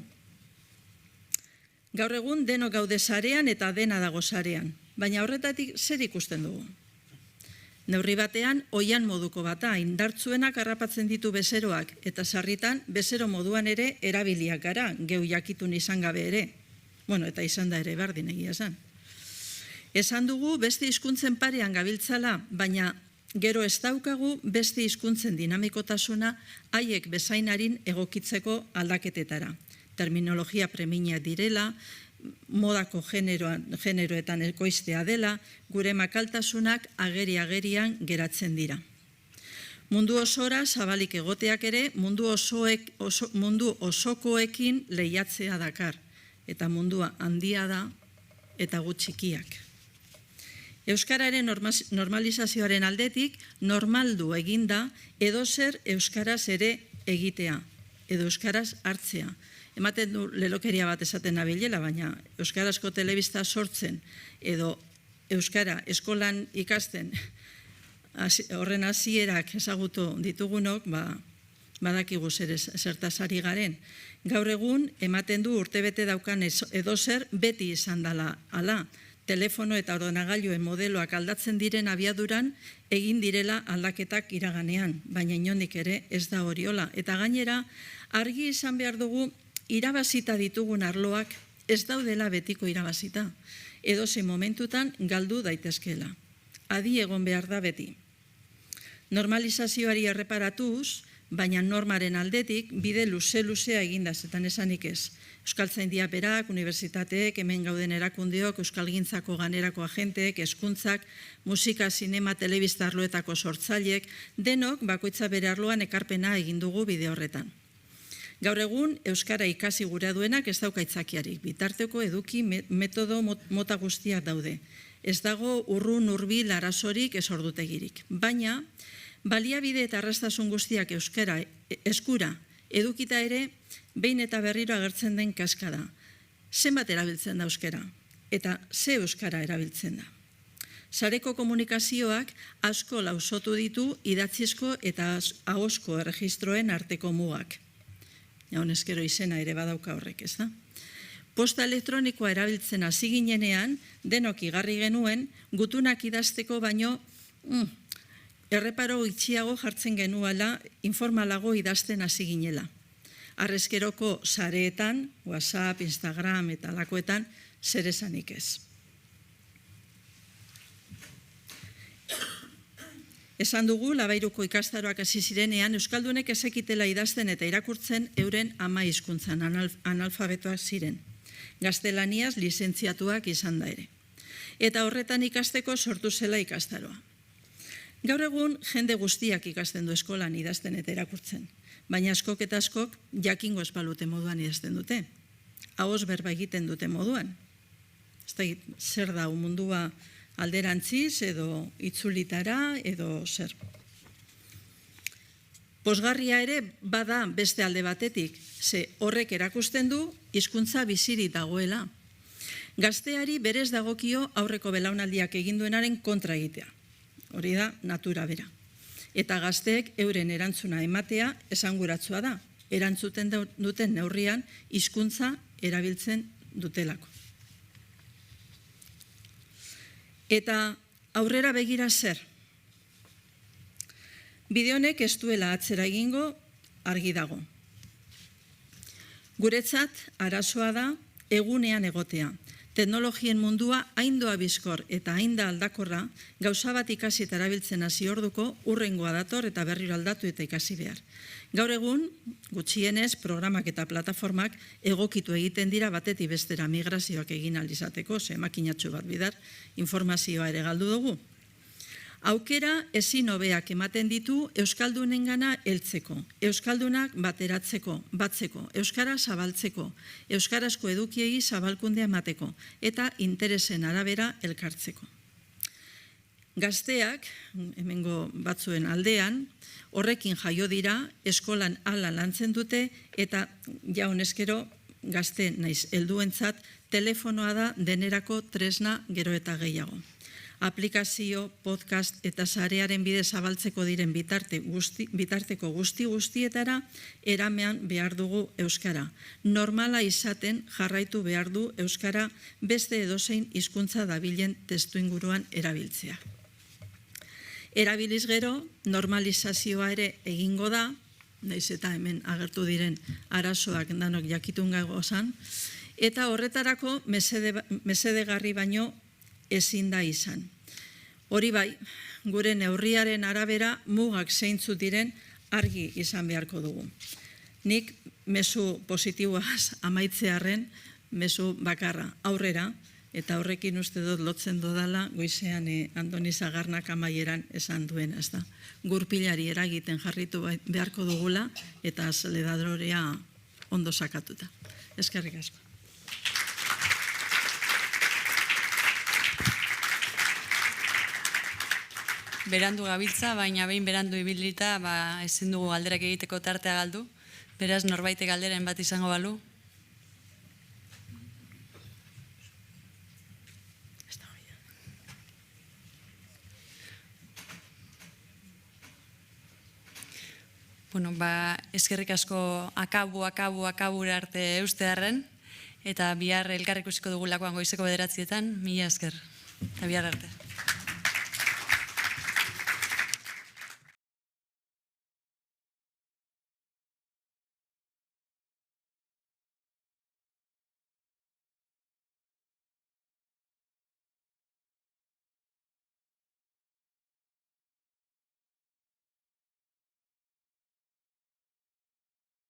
Gaur egun denok gaude sarean eta dena dago sarean, baina horretatik zer ikusten dugu? Neurri batean, oian moduko bata, indartzuenak harrapatzen ditu bezeroak, eta sarritan bezero moduan ere erabiliak gara, geu jakitun izan gabe ere. Bueno, eta izan da ere berdin egia esan. Esan dugu beste hizkuntzen parean gabiltzala, baina gero ez daukagu beste hizkuntzen dinamikotasuna haiek bezainarin egokitzeko aldaketetara. Terminologia premia direla, modako generoetan ekoiztea dela, gure makaltasunak ageri-agerian geratzen dira. Mundu osora zabalik egoteak ere mundu osokoekin lehiatzea dakar, eta mundua handia da eta gutxikiak. Euskararen normalizazioaren aldetik normaldu eginda edozer euskaraz ere egitea, edo euskaraz hartzea. Ematen du lelokeria bat esaten nabilela, baina euskarazko telebista sortzen edo euskara eskolan ikasten horren hasierak ezagutu ditugunok, badakigu zertaz ari garen. Gaur egun ematen du urtebete daukan edozer beti izan dela ala. Telefono eta ordenagailuen modeloak aldatzen diren abiaduran egin direla aldaketak iraganean, baina inondik ere ez da horiola. Eta gainera, argi izan behar dugu irabazita ditugun arloak ez daudela betiko irabazita, edozein momentutan galdu daitezkeela. Adi egon behar da beti. Normalizazioari erreparatuz, baina normaren aldetik bide luze-luzea eginda, zetan esanik ez. Euskaltzaindia berak, unibertsitateek, hemen gauden erakundeok, euskalgintzako ganerako agenteek, hezkuntzak, musika, sinema, telebista arloetako sortzaileek, denok bakoitza bere arloan ekarpena egin dugu bide horretan. Gaur egun, euskara ikasi gura duenak ez daukaitzakiarik, bitarteko eduki metodo mota guztiak daude. Ez dago urrun hurbil arazorik ez ordutegirik. Baina, baliabide eta arrastasun guztiak euskara eskura edukita ere, behin eta berriro agertzen den kaska da. Zenbat erabiltzen da euskara, eta ze euskara erabiltzen da. Sareko komunikazioak asko lausotu ditu idatzizko eta ahozko erregistroen arteko mugak. Honezkero izena ere badauka horrek, ez da? Posta elektronikoa erabiltzen hasi ginenean, denok igarri genuen, gutunak idazteko baino erreparo itxiago jartzen genuela, informalago idazten hasi ginela. Arrezkeroko sareetan, WhatsApp, Instagram eta alakoetan, zer esanik ez. Esan dugu, Labairuko ikastaroak hasi zirenean, euskaldunek ezekitela idazten eta irakurtzen euren ama hizkuntzan analfabetoak ziren. gaztelaniaz lizentziatuak izan da ere. Eta horretan ikasteko sortu zela ikastaroa. Gaur egun jende guztiak ikasten du eskolan idazten eta erakurtzen, baina askok eta askok jakingo espalute moduan idazten dute. Ahoz berba egiten dute moduan. Zer da mundua alderantziz edo itzulitara edo zer. Pozgarria ere bada beste alde batetik, ze horrek erakusten du hizkuntza bizirik dagoela. Gazteari berez dagokio aurreko belaunaldiak eginduenaren kontra egitea. Hori da natura bera. Eta gazteek euren erantzuna ematea esanguratsua da. Erantzuten duten neurrian hizkuntza erabiltzen dutelako. Eta aurrera begira zer? Bide honek ez duela atzera egingo argi dago. Guretzat arazoa da egunean egotea. Teknologien mundua hain doa bizkor eta hain da aldakorra, gauza bat ikasi eta erabiltzen hasi orduko urrengoa dator eta berriro aldatu eta ikasi behar. Gaur egun, gutxienez, programak eta plataformak egokitu egiten dira batetik bestera migrazioak egin aldizateko, ze makinatxo bat bidar, informazioa ere galdu dugu. Aukera ezin hobeak ematen ditu euskaldunengana heltzeko, euskaldunak bateratzeko, batzeko, euskara zabaltzeko, euskarazko edukiei zabalkundea emateko eta interesen arabera elkartzeko. Gazteak, hemengo batzuen aldean, horrekin jaio dira, eskolan hala lantzen dute eta jaunezkero gazte naiz helduentzat telefonoa da denerako tresna gero eta gehiago. Aplikazio, podcast eta sarearen bide zabaltzeko diren bitarteko guztietara eramean behar dugu euskara. Normala izaten jarraitu behar du euskara beste edozein hizkuntza dabilen testuinguruan erabiltzea. Erabiliz gero, normalizazioa ere egingo da, naiz eta hemen agertu diren arazoak danok jakitun gagozan, eta horretarako mesedegarri baino ezin da izan. Hori bai, gure neurriaren arabera mugak zeintzuk diren argi izan beharko dugu. Nik mezu positiboaz amaitzearren mezu bakarra aurrera, eta horrekin uste dut lotzen dodala goizean Andoni Zagarnak amaieran esan duen, ez da. Gurpilari eragiten jarritu beharko dugula eta aceleradora ondo sakatuta. Eskerrik asko. Berandu gabiltza, baina behin berandu ibilita ezin dugu galderak egiteko tartea galdu. Beraz, norbaitek galderen bat izango balu. Bueno, eskerrik asko akabura arte eustearren, eta bihar elkarrikusiko dugulakoan goizeko 9:00, mila esker, eta bihar arte.